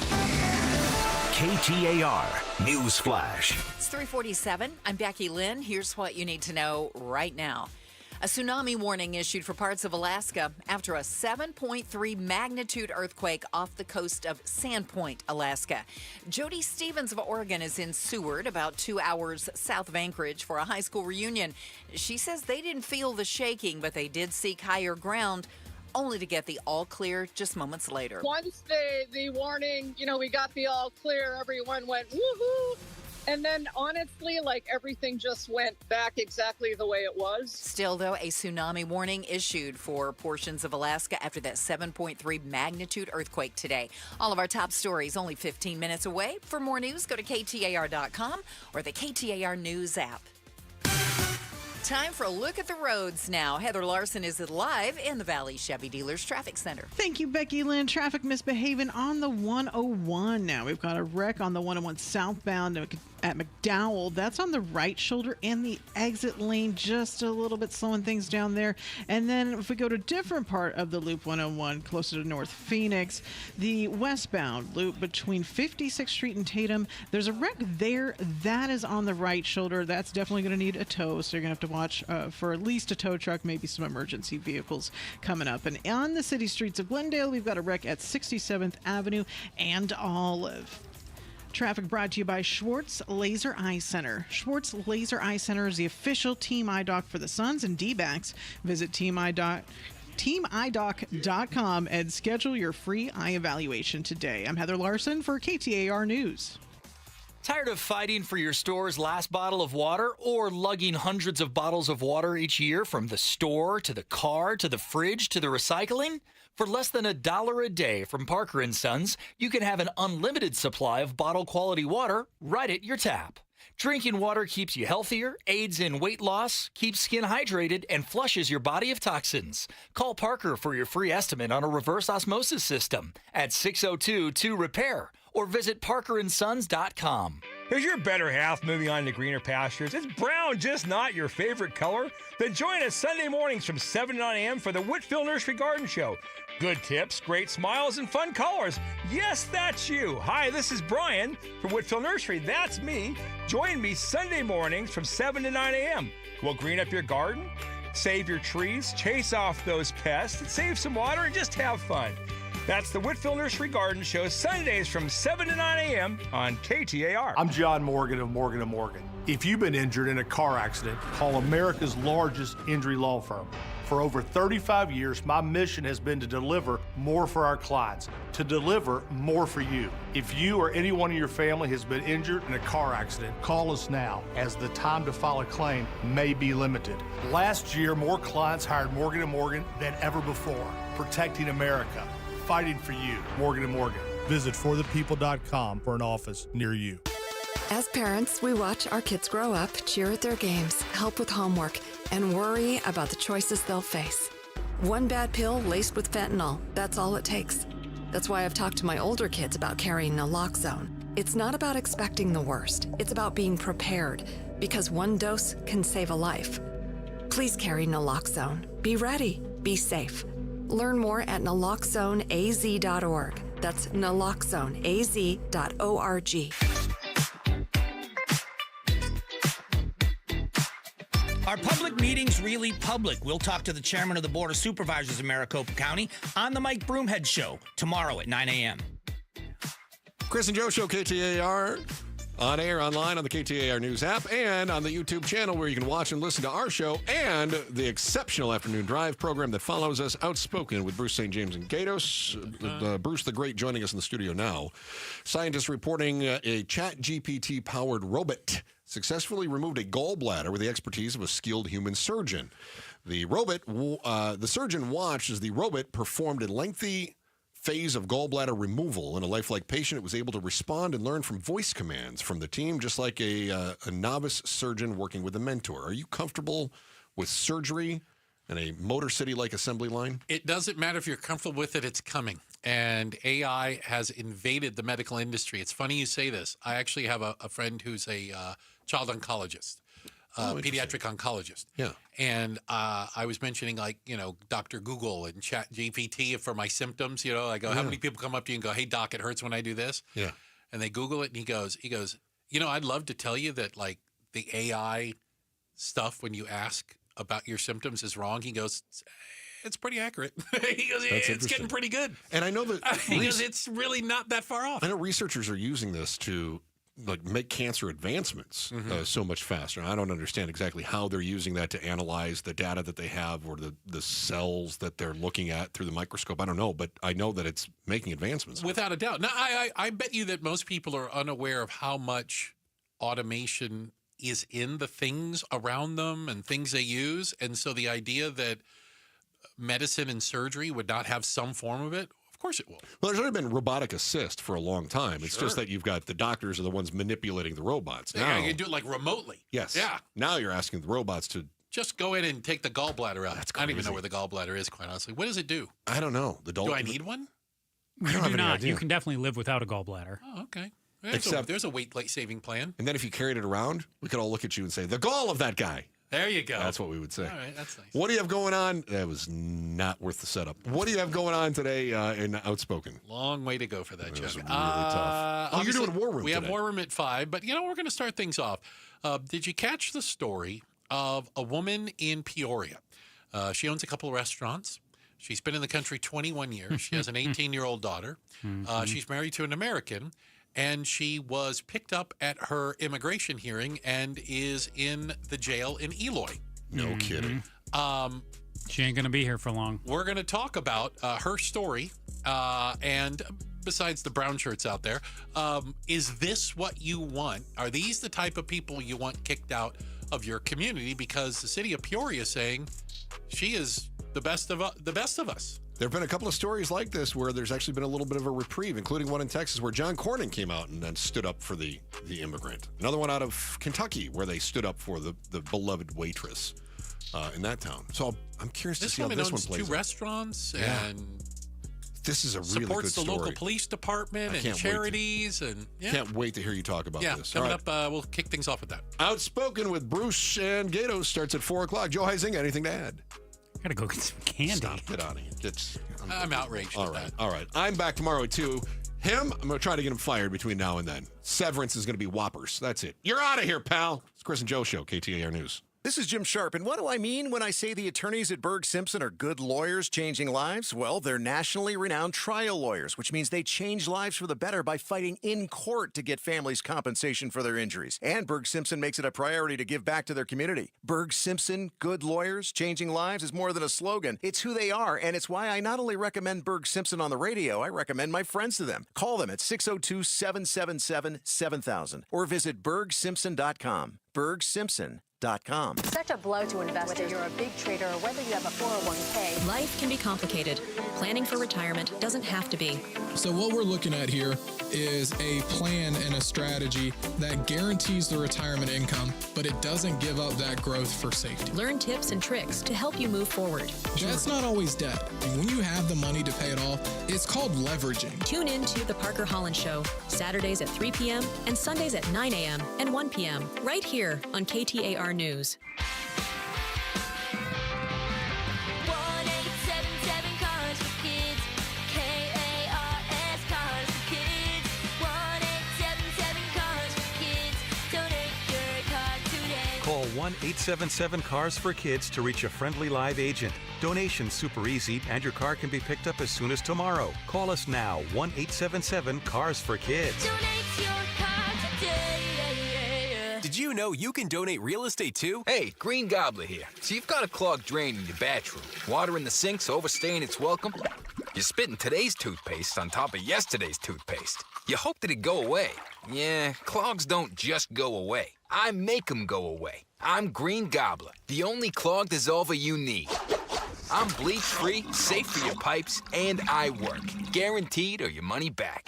KTAR News Flash. It's 3:47. I'm Becky Lynn. Here's what you need to know right now. A tsunami warning issued for parts of Alaska after a 7.3 magnitude earthquake off the coast of Sandpoint, Alaska. Jody Stevens of Oregon is in Seward, about 2 hours south of Anchorage, for a high school reunion. She says they didn't feel the shaking, but they did seek higher ground, only to get the all clear just moments later. Once the warning, we got the all clear, everyone went woohoo. And then, honestly, everything just went back exactly the way it was. Still, though, a tsunami warning issued for portions of Alaska after that 7.3 magnitude earthquake today. All of our top stories only 15 minutes away. For more news, go to KTAR.com or the KTAR News app. Time for a look at the roads now. Heather Larson is live in the Valley Chevy Dealers Traffic Center. Thank you, Becky Lynn. Traffic misbehaving on the 101 now. We've got a wreck on the 101 southbound at McDowell. That's on the right shoulder and the exit lane, just a little bit slowing things down there. And then if we go to a different part of the Loop 101, closer to North Phoenix, the westbound loop between 56th Street and Tatum, there's a wreck there. That is on the right shoulder. That's definitely going to need a tow, so you're going to have to watch for at least a tow truck, maybe some emergency vehicles coming up. And on the city streets of Glendale, we've got a wreck at 67th Avenue and Olive. Traffic brought to you by Schwartz Laser Eye Center. Schwartz Laser Eye Center is the official Team Eye Doc for the Suns and D-backs. Visit teamidoc.com and schedule your free eye evaluation today. I'm Heather Larson for KTAR News. Tired of fighting for your store's last bottle of water or lugging hundreds of bottles of water each year from the store to the car to the fridge to the recycling? For less than $1 a day from Parker & Sons, you can have an unlimited supply of bottle-quality water right at your tap. Drinking water keeps you healthier, aids in weight loss, keeps skin hydrated, and flushes your body of toxins. Call Parker for your free estimate on a reverse osmosis system at 602-2-REPAIR or visit parkerandsons.com. Is your better half moving on to greener pastures? Is brown just not your favorite color? Then join us Sunday mornings from 7 to 9 a.m. for the Whitfield Nursery Garden Show. Good tips, great smiles, and fun colors. Yes, that's you. Hi, this is Brian from Whitfield Nursery. That's me. Join me Sunday mornings from 7 to 9 a.m. We'll green up your garden, save your trees, chase off those pests, save some water, and just have fun. That's the Whitfield Nursery Garden Show, Sundays from 7 to 9 a.m. on KTAR. I'm John Morgan of Morgan & Morgan. If you've been injured in a car accident, call America's largest injury law firm. For over 35 years, my mission has been to deliver more for our clients, to deliver more for you. If you or anyone in your family has been injured in a car accident, call us now, as the time to file a claim may be limited. Last year, more clients hired Morgan & Morgan than ever before, protecting America, fighting for you. Morgan & Morgan. Visit forthepeople.com for an office near you. As parents, we watch our kids grow up, cheer at their games, help with homework, and worry about the choices they'll face. One bad pill laced with fentanyl, that's all it takes. That's why I've talked to my older kids about carrying naloxone. It's not about expecting the worst. It's about being prepared, because one dose can save a life. Please carry naloxone. Be ready. Be safe. Learn more at naloxoneaz.org. That's naloxoneaz.org. Are public meetings really public? We'll talk to the chairman of the Board of Supervisors of Maricopa County on the Mike Broomhead Show tomorrow at 9 a.m. Chris and Joe Show, KTAR. On air, online, on the KTAR News app, and on the YouTube channel where you can watch and listen to our show and the exceptional Afternoon Drive program that follows us, Outspoken with Bruce St. James and Gatos. Bruce the Great joining us in the studio now. Scientists reporting a ChatGPT-powered robot successfully removed a gallbladder with the expertise of a skilled human surgeon. The surgeon watched as the robot performed a lengthy phase of gallbladder removal. In a lifelike patient, it was able to respond and learn from voice commands from the team, just like a novice surgeon working with a mentor. Are you comfortable with surgery and a Motor City-like assembly line? It doesn't matter if you're comfortable with it, it's coming. And AI has invaded the medical industry. It's funny you say this. I actually have a friend who's a child oncologist. Pediatric oncologist. Yeah. And I was mentioning, Dr. Google and ChatGPT for my symptoms. I go, how many people come up to you and go, hey, doc, it hurts when I do this? Yeah. And they Google it, and he goes, I'd love to tell you that, the AI stuff when you ask about your symptoms is wrong. He goes, it's pretty accurate. He goes, it's getting pretty good. And I know that he goes, it's really not that far off. I know researchers are using this to make cancer advancements so much faster. I don't understand exactly how they're using that to analyze the data that they have or the cells that they're looking at through the microscope. I don't know, but I know that it's making advancements. Without a doubt. Now, I bet you that most people are unaware of how much automation is in the things around them and things they use. And so the idea that medicine and surgery would not have some form of it, of course it will. Well, there's already been robotic assist for a long time. It's just that you've got the doctors are the ones manipulating the robots. Now you can do it remotely. Yes. Yeah. Now you're asking the robots to just go in and take the gallbladder out. That's I don't even know where the gallbladder is, quite honestly. What does it do? I don't know. Do I need one? I don't You do not. You can definitely live without a gallbladder. Oh, okay. There's a weight-saving plan. And then if you carried it around, we could all look at you and say, the gall of that guy. There you go. That's what we would say. All right, that's nice. What do you have going on? That was not worth the setup. What do you have going on today in Outspoken? Long way to go for that, It Chuck. was really tough. You're doing War Room We today. have War Room at 5, but, we're going to start things off. Did you catch the story of a woman in Peoria? She owns a couple of restaurants. She's been in the country 21 years. She has an 18-year-old daughter. She's married to an American. And she was picked up at her immigration hearing and is in the jail in Eloy. No kidding. She ain't going to be here for long. We're going to talk about her story. And besides the brown shirts out there, is this what you want? Are these the type of people you want kicked out of your community? Because the city of Peoria is saying she is the best of us. There have been a couple of stories like this where there's actually been a little bit of a reprieve, including one in Texas where John Cornyn came out and then stood up for the immigrant. Another one out of Kentucky where they stood up for the beloved waitress in that town. So I'm curious to see how this one plays out. 2 restaurants and this is a really good supports the story. local police department and charities. Can't wait to hear you talk about this. Coming up, we'll kick things off with that. Outspoken with Bruce and Gatos starts at 4 o'clock. Joe Huizinga, anything to add? Gotta go get some candy. Stop, get out of here. I'm outraged all at right, that. All right. I'm back tomorrow at 2. I'm going to try to get him fired between now and then. Severance is going to be whoppers. That's it. You're out of here, pal. It's Chris and Joe Show, KTAR News. This is Jim Sharp, and what do I mean when I say the attorneys at Berg Simpson are good lawyers changing lives? Well, they're nationally renowned trial lawyers, which means they change lives for the better by fighting in court to get families compensation for their injuries. And Berg Simpson makes it a priority to give back to their community. Berg Simpson, good lawyers changing lives, is more than a slogan. It's who they are, and it's why I not only recommend Berg Simpson on the radio, I recommend my friends to them. Call them at 602-777-7000 or visit bergsimpson.com. bergsimpson.com. Such a blow to investors. Whether you're a big trader or whether you have a 401k. Life can be complicated. Planning for retirement doesn't have to be. So what we're looking at here is a plan and a strategy that guarantees the retirement income, but it doesn't give up that growth for safety. Learn tips and tricks to help you move forward. That's not always debt. And when you have the money to pay it off, it's called leveraging. Tune in to The Parker Holland Show, Saturdays at 3 p.m. and Sundays at 9 a.m. and 1 p.m. right here on KTAR News. 1877 Cars for Kids. KARS Cars for Kids. 1877 Cars for Kids. Donate your car today. Call 1-877-CARS-FOR-KIDS to reach a friendly live agent. Donation's super easy, and your car can be picked up as soon as tomorrow. Call us now, 1-877-CARS-FOR-KIDS. Donate your car today. you know you can donate real estate too? Hey, Green Gobbler here. So you've got a clogged drain in your bathroom. Water in the sink's overstaying its welcome. You're spitting today's toothpaste on top of yesterday's toothpaste. You hope that it go away. Yeah, clogs don't just go away. I make them go away. I'm Green Gobbler, the only clog dissolver you need. I'm bleach-free, safe for your pipes, and I work. Guaranteed or your money back.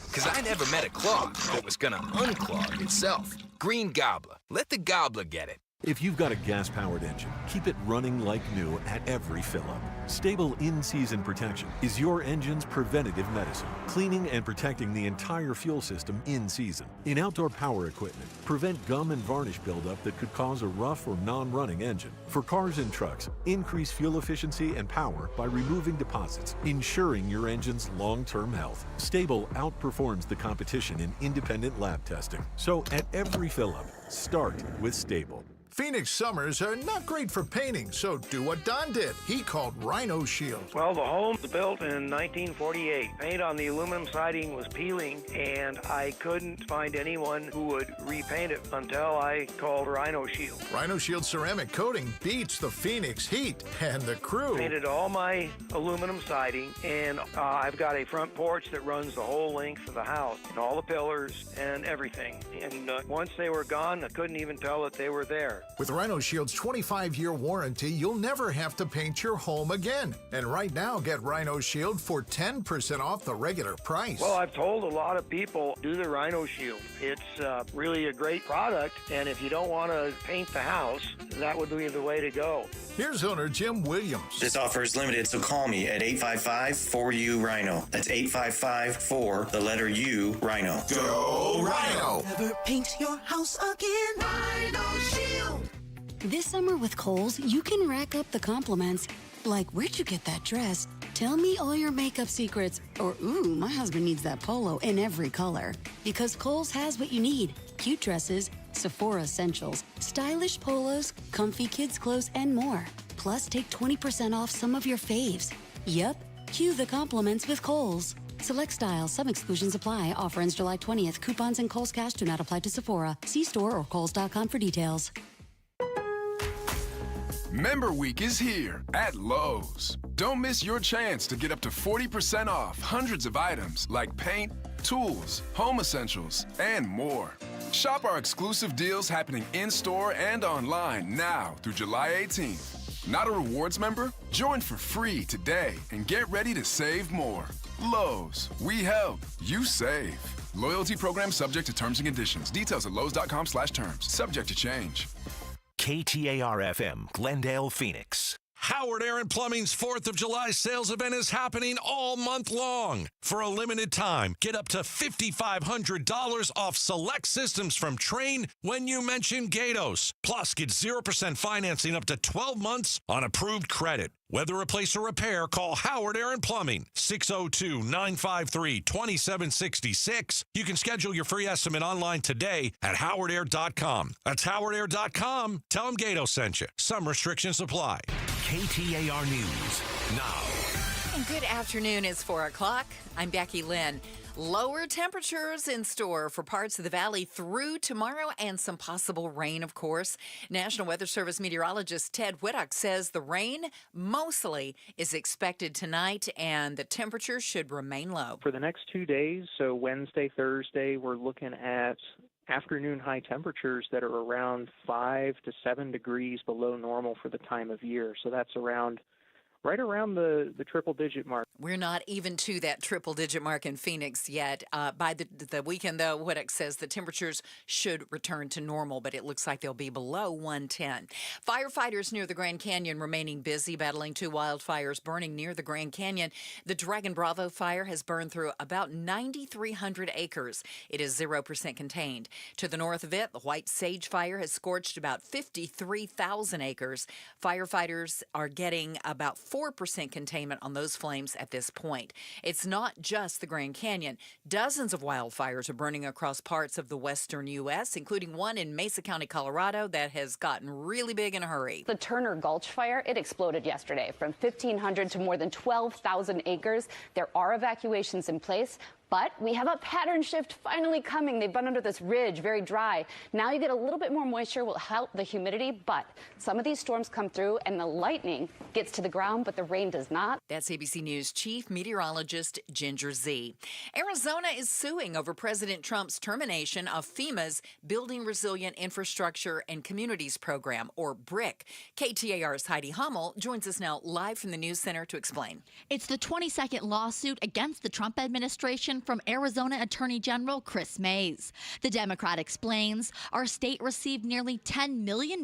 Because I never met a clog that was gonna unclog itself. Green Gobbler. Let the gobbler get it. If you've got a gas-powered engine, keep it running like new at every fill-up. Stable in-season protection is your engine's preventative medicine, cleaning and protecting the entire fuel system in season. In outdoor power equipment, prevent gum and varnish buildup that could cause a rough or non-running engine. For cars and trucks, increase fuel efficiency and power by removing deposits, ensuring your engine's long-term health. Stable outperforms the competition in independent lab testing. So at every fill-up, start with Stable. Phoenix summers are not great for painting, so do what Don did. He called Rhino Shield. Well, the home was built in 1948. Paint on the aluminum siding was peeling, and I couldn't find anyone who would repaint it until I called Rhino Shield. Rhino Shield ceramic coating beats the Phoenix heat, and the crew Painted all my aluminum siding, and I've got a front porch that runs the whole length of the house, and all the pillars and everything. And once they were gone, I couldn't even tell that they were there. With Rhino Shield's 25-year warranty, you'll never have to paint your home again. And right now, get Rhino Shield for 10% off the regular price. Well, I've told a lot of people, do the Rhino Shield. It's really a great product, and if you don't want to paint the house, that would be the way to go. Here's owner Jim Williams. This offer is limited, so call me at 855-4U-RHINO. That's 855-4, the letter U, Rhino. Go Rhino! Never paint your house again. Rhino Shield. This summer with Kohl's, you can rack up the compliments. Like, where'd you get that dress? Tell me all your makeup secrets. Or, ooh, my husband needs that polo in every color. Because Kohl's has what you need. Cute dresses, Sephora essentials, stylish polos, comfy kids clothes, and more. Plus, take 20% off some of your faves. Yep, cue the compliments with Kohl's. Select styles, some exclusions apply. Offer ends July 20th. Coupons and Kohl's Cash do not apply to Sephora. See store or kohls.com for details. Member Week is here at Lowe's. Don't miss your chance to get up to 40% off hundreds of items like paint, tools, home essentials, and more. Shop our exclusive deals happening in-store and online now through July 18th. Not a rewards member? Join for free today and get ready to save more. Lowe's, we help, you save. Loyalty program subject to terms and conditions. Details at lowes.com/terms. Subject to change. KTAR-FM, Glendale, Phoenix. Howard Air and Plumbing's 4th of July sales event is happening all month long. For a limited time, get up to $5,500 off select systems from Trane when you mention Gatos. Plus, get 0% financing up to 12 months on approved credit. Whether replace or repair, call Howard Air and Plumbing, 602-953-2766. You can schedule your free estimate online today at howardair.com. That's howardair.com. Tell them Gatos sent you. Some restrictions apply. KTAR News now. Good afternoon. It's 4 o'clock. I'm Becky Lynn. Lower temperatures in store for parts of the valley through tomorrow and some possible rain, of course. National Weather Service meteorologist Ted Whittock says the rain mostly is expected tonight and the temperature should remain low. For the next 2 days, so Wednesday, Thursday, we're looking at afternoon high temperatures that are around 5 to 7 degrees below normal for the time of year. So that's right around the triple-digit mark. We're not even to that triple-digit mark in Phoenix yet. By the weekend, though, Whittock says the temperatures should return to normal, but it looks like they'll be below 110. Firefighters near the Grand Canyon remaining busy battling 2 wildfires burning near the Grand Canyon. The Dragon Bravo fire has burned through about 9,300 acres. It is 0% contained. To the north of it, the White Sage fire has scorched about 53,000 acres. Firefighters are getting about 4% containment on those flames at this point. It's not just the Grand Canyon. Dozens of wildfires are burning across parts of the western U.S., including one in Mesa County, Colorado, that has gotten really big in a hurry. The Turner Gulch fire, it exploded yesterday from 1,500 to more than 12,000 acres. There are evacuations in place, But we have a pattern shift finally coming. They've been under this ridge, very dry. Now you get a little bit more moisture, will help the humidity, but some of these storms come through and the lightning gets to the ground, but the rain does not. That's ABC News Chief Meteorologist Ginger Z. Arizona is suing over President Trump's termination of FEMA's Building Resilient Infrastructure and Communities Program, or BRIC. KTAR's Heidi Hummel joins us now live from the News Center to explain. It's the 22nd lawsuit against the Trump administration from Arizona Attorney General Chris Mays. The Democrat explains our state received nearly $10 million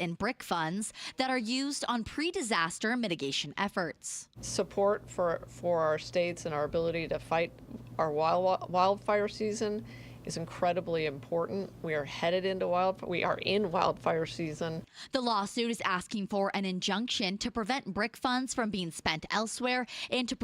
in BRIC funds that are used on pre-disaster mitigation efforts. Support for our states and our ability to fight our wildfire season is incredibly important. We are headed into wildfire season. The lawsuit is asking for an injunction to prevent BRIC funds from being spent elsewhere and to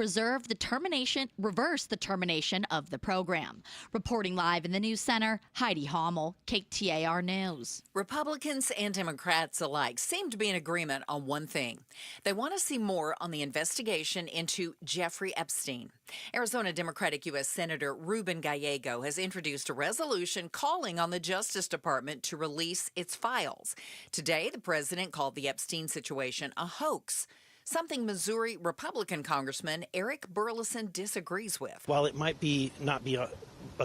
reverse the termination of the program. Reporting live in the News Center, Heidi Hummel, KTAR News. Republicans and Democrats alike seem to be in agreement on one thing. They want to see more on the investigation into Jeffrey Epstein. Arizona Democratic U.S. Senator Ruben Gallego has introduced a resolution calling on the Justice Department to release its files. Today, the president called the Epstein situation a hoax, something Missouri Republican Congressman Eric Burleson disagrees with. While it might not be a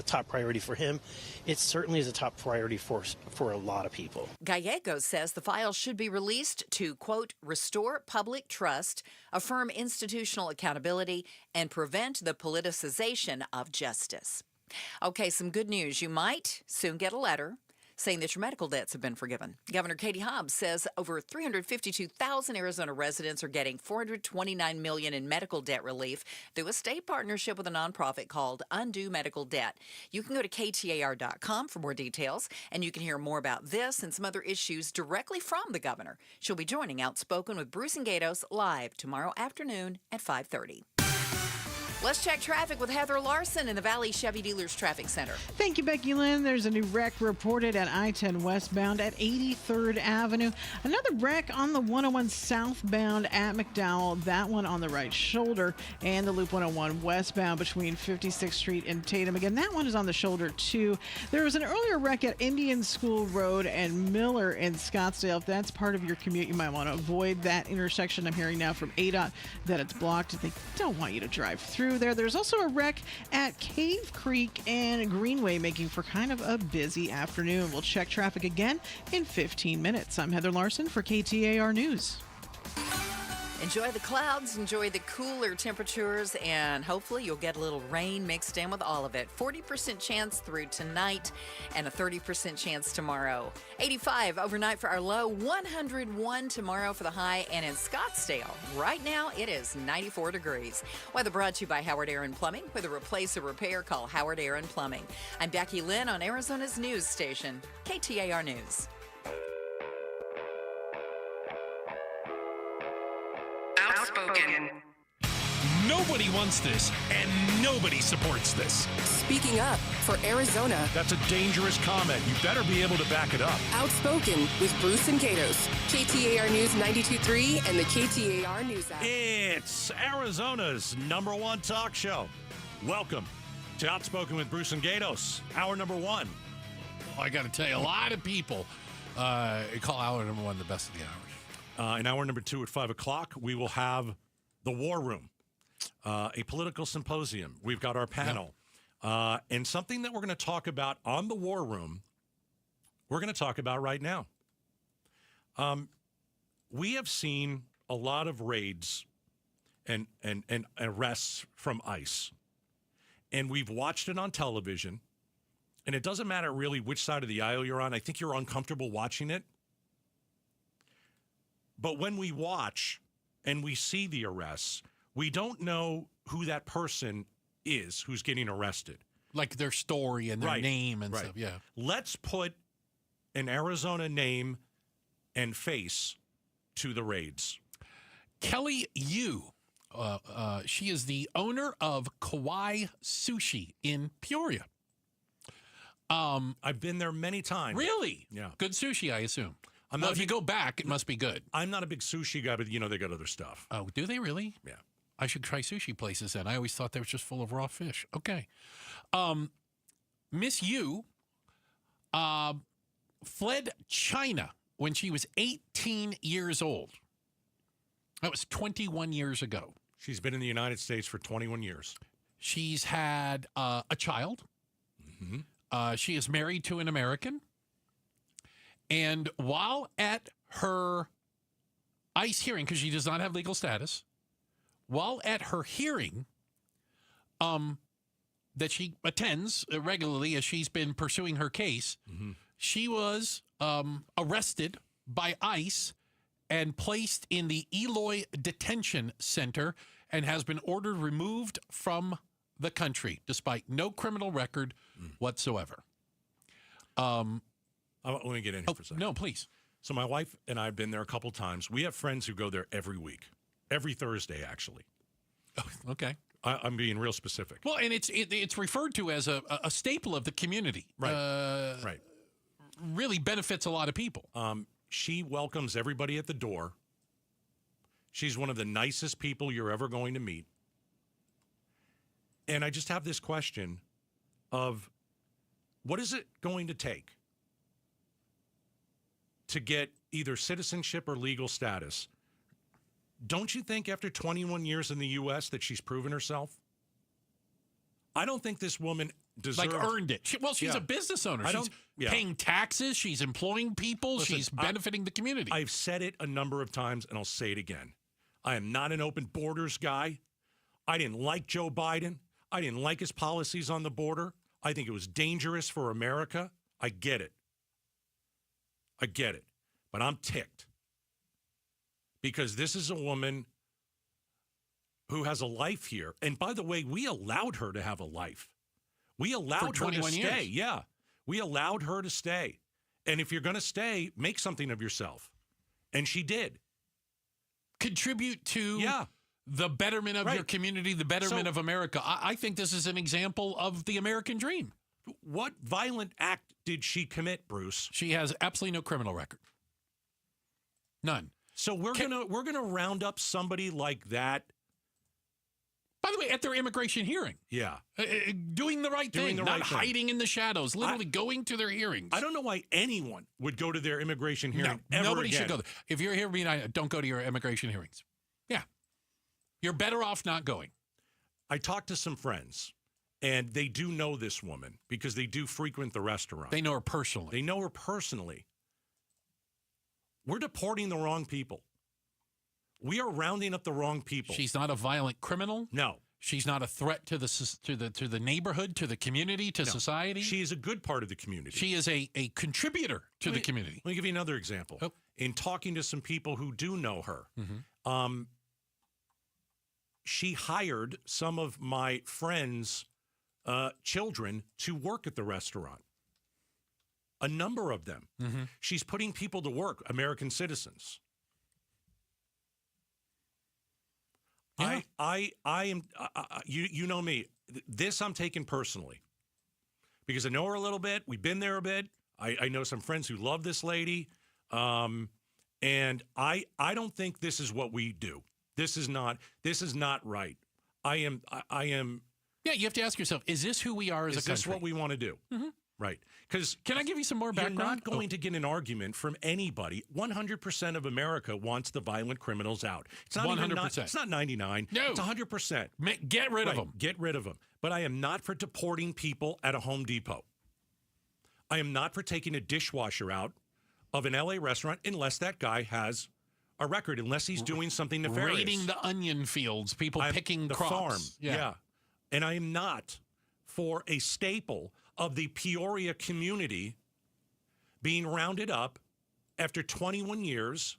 top priority for him, it certainly is a top priority for a lot of people. Gallego says the files should be released to, quote, restore public trust, affirm institutional accountability, and prevent the politicization of justice. Okay, some good news. You might soon get a letter saying that your medical debts have been forgiven. Governor Katie Hobbs says over 352,000 Arizona residents are getting $429 million in medical debt relief through a state partnership with a nonprofit called Undo Medical Debt. You can go to KTAR.com for more details, and you can hear more about this and some other issues directly from the governor. She'll be joining Outspoken with Bruce and Gatos live tomorrow afternoon at 5:30. Let's check traffic with Heather Larson in the Valley Chevy Dealers Traffic Center. Thank you, Becky Lynn. There's a new wreck reported at I-10 westbound at 83rd Avenue. Another wreck on the 101 southbound at McDowell, that one on the right shoulder, and the Loop 101 westbound between 56th Street and Tatum. Again, that one is on the shoulder, too. There was an earlier wreck at Indian School Road and Miller in Scottsdale. If that's part of your commute, you might want to avoid that intersection. I'm hearing now from ADOT that it's blocked. They don't want you to drive through there. There's also a wreck at Cave Creek and Greenway, making for kind of a busy afternoon. We'll check traffic again in 15 minutes. I'm Heather Larson for KTAR News. Enjoy the clouds, enjoy the cooler temperatures, and hopefully you'll get a little rain mixed in with all of it. 40% chance through tonight and a 30% chance tomorrow. 85 overnight for our low, 101 tomorrow for the high, and in Scottsdale, right now it is 94 degrees. Weather brought to you by Howard Aaron Plumbing. With a replace or repair, call Howard Aaron Plumbing. I'm Becky Lynn on Arizona's news station, KTAR News. Outspoken. Nobody wants this, and nobody supports this. Speaking up for Arizona. That's a dangerous comment. You better be able to back it up. Outspoken with Bruce and Gatos. KTAR News 92.3 and the KTAR News app. It's Arizona's #1 talk show. Welcome to Outspoken with Bruce and Gatos, hour number 1. Well, I got to tell you, a lot of people call hour number 1 the best of the hours. In hour number 2 at 5 o'clock, we will have the War Room, a political symposium. We've got our panel. Yep. And something that we're going to talk about on the War Room, we're going to talk about right now. We have seen a lot of raids and arrests from ICE. And we've watched it on television. And it doesn't matter really which side of the aisle you're on. I think you're uncomfortable watching it. But when we watch and we see the arrests, we don't know who that person is who's getting arrested. Like their story and their name and stuff, yeah. Let's put an Arizona name and face to the raids. Kelly Yu. She is the owner of Kauai Sushi in Peoria. I've been there many times. Really? Yeah. Good sushi, I assume. If you go back, it must be good. I'm not a big sushi guy, but they got other stuff. Oh, do they really? Yeah. I should try sushi places then. I always thought they were just full of raw fish. Okay. Miss Yu fled China when she was 18 years old. That was 21 years ago. She's been in the United States for 21 years. She's had a child. Mm-hmm. She is married to an American. And while at her ICE hearing, because she does not have legal status, while at her hearing that she attends regularly as she's been pursuing her case, she was arrested by ICE and placed in the Eloy Detention Center and has been ordered removed from the country despite no criminal record whatsoever. Let me get in here for a second. No, please. So my wife and I have been there a couple times. We have friends who go there every week, every Thursday, actually. Oh, okay. I'm being real specific. Well, and it's referred to as a staple of the community. Right. Right. Really benefits a lot of people. She welcomes everybody at the door. She's one of the nicest people you're ever going to meet. And I just have this question of what is it going to take to get either citizenship or legal status? Don't you think after 21 years in the U.S. that she's proven herself? I don't think this woman deserves... Like earned it. She's a business owner. She's paying taxes. She's employing people. Listen, she's benefiting the community. I've said it a number of times, and I'll say it again. I am not an open borders guy. I didn't like Joe Biden. I didn't like his policies on the border. I think it was dangerous for America. I get it. I get it. But I'm ticked. Because this is a woman who has a life here. And by the way, we allowed her to have a life. We allowed her to stay. Years. Yeah. We allowed her to stay. And if you're going to stay, make something of yourself. And she did. Contribute to the betterment of your community, the betterment of America. I think this is an example of the American dream. What violent act did she commit, Bruce? She has absolutely no criminal record. None. So we're gonna round up somebody like that. By the way, at their immigration hearing. Yeah. Doing the right thing, not hiding in the shadows, literally going to their hearings. I don't know why anyone would go to their immigration hearing ever nobody again. should go there. If you're here, don't go to your immigration hearings. Yeah. You're better off not going. I talked to some friends, and they do know this woman because they do frequent the restaurant. They know her personally. They know her personally. We're deporting the wrong people. We are rounding up the wrong people. She's not a violent criminal. No. She's not a threat to the neighborhood, to the community, to society. She is a good part of the community. She is a contributor to the community. Let me give you another example. Oh. In talking to some people who do know her, she hired some of my friends' children to work at the restaurant. A number of them. She's putting people to work, American citizens. Yeah. I am, you know me, this I'm taking personally because I know her a little bit. We've been there a bit. I know some friends who love this lady. And I don't think this is what we do. This is not right. I am. Yeah. You have to ask yourself, is this who we are as a country? Is this what we want to do? Right. Because can I give you some more background? You're not going to get an argument from anybody. 100% of America wants the violent criminals out. It's not 100%. It's not 99. No. It's 100%. Get rid of them. Get rid of them. But I am not for deporting people at a Home Depot. I am not for taking a dishwasher out of an LA restaurant unless that guy has a record, unless he's doing something nefarious. Raiding the onion fields, people picking the crops. farm. Yeah. And I am not for a staple of the Peoria community being rounded up after 21 years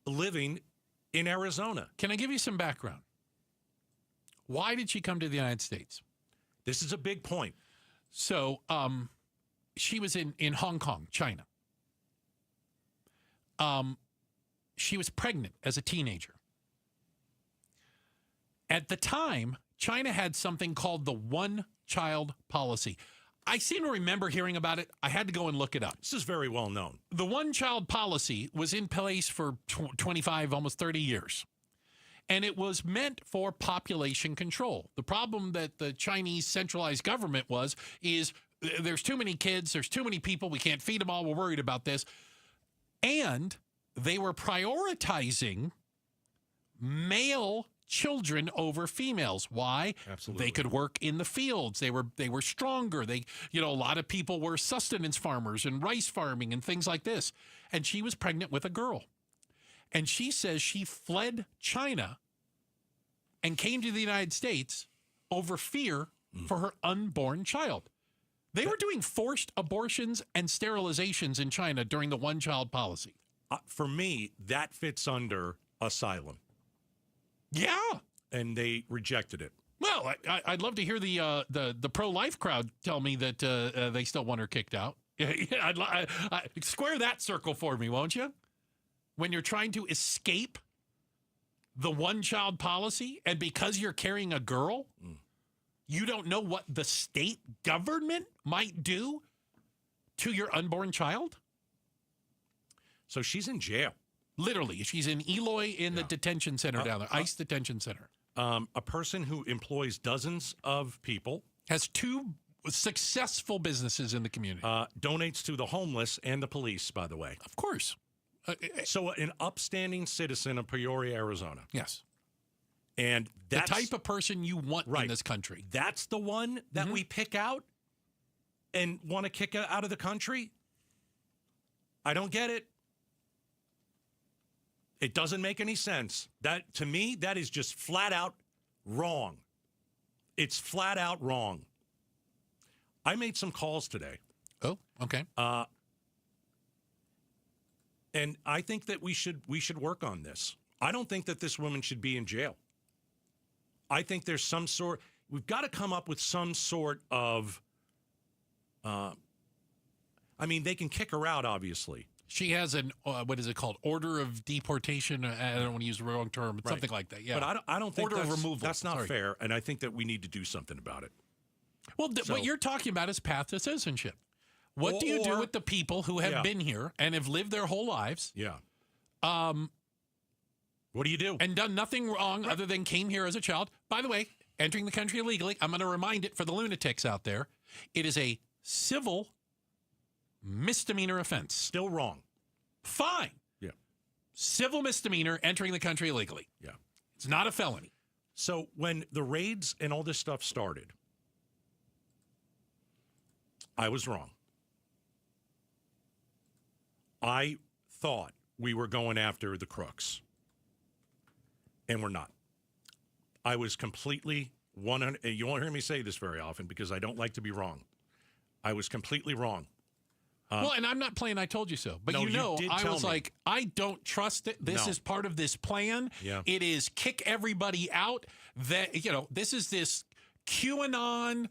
living in Arizona. Can I give you some background? Why did she come to the United States? This is a big point. So she was in Hong Kong, China. She was pregnant as a teenager. At the time, China had something called the one-child policy. I seem to remember hearing about it. I had to go and look it up. This is very well known. The one-child policy was in place for 25, almost 30 years. and it was meant for population control. The problem that the Chinese centralized government is there's too many kids, there's too many people, we can't feed them all, we're worried about this. And they were prioritizing male children over females. Why? Absolutely. They could work in the fields. They were stronger. A lot of people were sustenance farmers and rice farming and things like this. And she was pregnant with a girl. And she says she fled China and came to the United States over fear for her unborn child. They were doing forced abortions and sterilizations in China during the one-child policy. For me, that fits under asylum. Yeah. And they rejected it. Well, I'd love to hear the pro-life crowd tell me that they still want her kicked out. Square that circle for me, won't you? When you're trying to escape the one-child policy, and because you're carrying a girl, you don't know what the state government might do to your unborn child? So she's in jail. Literally. She's in Eloy in the detention center down there, ICE detention center. A person who employs dozens of people. Has 2 successful businesses in the community. Donates to the homeless and the police, by the way. Of course. So an upstanding citizen of Peoria, Arizona. Yes. And that's the type of person you want in this country. That's the one that we pick out and want to kick out of the country? I don't get it. It doesn't make any sense. That, to me, that is just flat out wrong. It's flat out wrong. I made some calls today. Oh, okay. And I think that we should work on this. I don't think that this woman should be in jail. I think there's we've got to come up with some sort of, they can kick her out, obviously. She has an, what is it called? Order of deportation. I don't want to use the wrong term, but something like that. Yeah. But I don't think order of removal. That's not fair. And I think that we need to do something about it. Well, what you're talking about is path to citizenship. What do you do with the people who have been here and have lived their whole lives? Yeah. What do you do? And done nothing wrong other than came here as a child. By the way, entering the country illegally, I'm going to remind it for the lunatics out there, it is a civil misdemeanor offense. Still wrong. Fine. Yeah. Civil misdemeanor, entering the country illegally. Yeah. It's not a felony. So when the raids and all this stuff started, I was wrong. I thought we were going after the crooks, and we're not. I was completely 100. You won't hear me say this very often because I don't like to be wrong. I was completely wrong. Well, and I'm not playing I told you so, but no, I was like, I don't trust it. This is part of this plan. Yeah. It is kick everybody out. That this is this QAnon,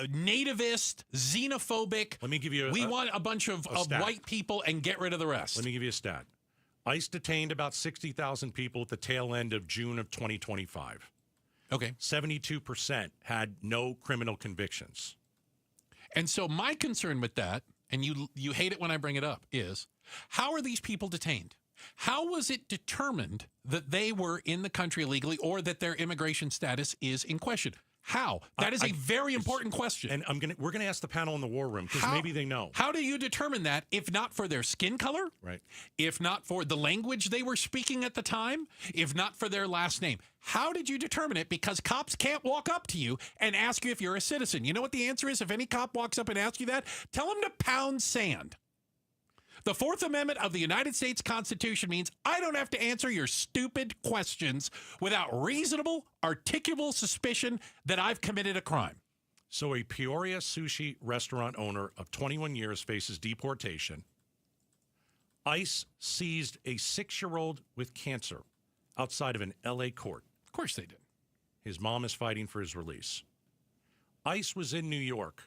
nativist, xenophobic. Let me give you. We want a bunch of white people and get rid of the rest. Let me give you a stat. ICE detained about 60,000 people at the tail end of June of 2025. Okay. 72% had no criminal convictions. And so my concern with that, and you hate it when I bring it up, is how are these people detained? How was it determined that they were in the country illegally or that their immigration status is in question? How? That is a very important question. And we're gonna ask the panel in the war room because maybe they know. How do you determine that if not for their skin color? Right. If not for the language they were speaking at the time? If not for their last name? How did you determine it? Because cops can't walk up to you and ask you if you're a citizen. You know what the answer is? If any cop walks up and asks you that, tell him to pound sand. The Fourth Amendment of the United States Constitution means I don't have to answer your stupid questions without reasonable, articulable suspicion that I've committed a crime. So a Peoria sushi restaurant owner of 21 years faces deportation. ICE seized a 6-year-old with cancer outside of an L.A. court. Of course they did. His mom is fighting for his release. ICE was in New York.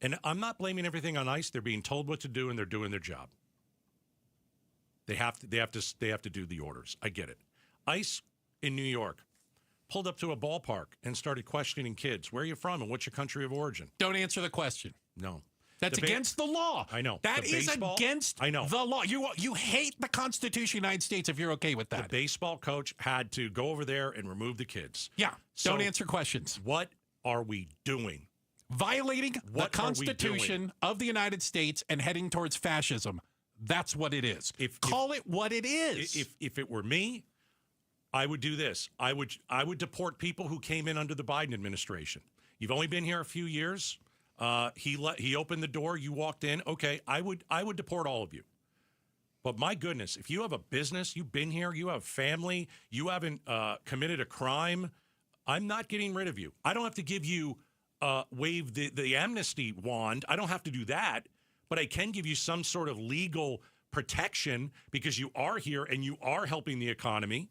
And I'm not blaming everything on ICE. They're being told what to do, and they're doing their job. They have to do the orders. I get it. ICE in New York pulled up to a ballpark and started questioning kids. Where are you from and what's your country of origin? Don't answer the question. No. That's against the law. I know. That is against I know. the law. You hate the Constitution of the United States if you're okay with that. The baseball coach had to go over there and remove the kids. Yeah. So Don't answer questions. What are we doing? Violating the Constitution of the United States and heading towards fascism. That's what it is. Call it what it is. If it were me, I would do this. I would deport people who came in under the Biden administration. You've only been here a few years. He opened the door. You walked in. Okay, I would deport all of you. But my goodness, if you have a business, you've been here, you have family, you haven't committed a crime, I'm not getting rid of you. I don't have to give you wave the amnesty wand. I don't have to do that. But I can give you some sort of legal protection because you are here and you are helping the economy.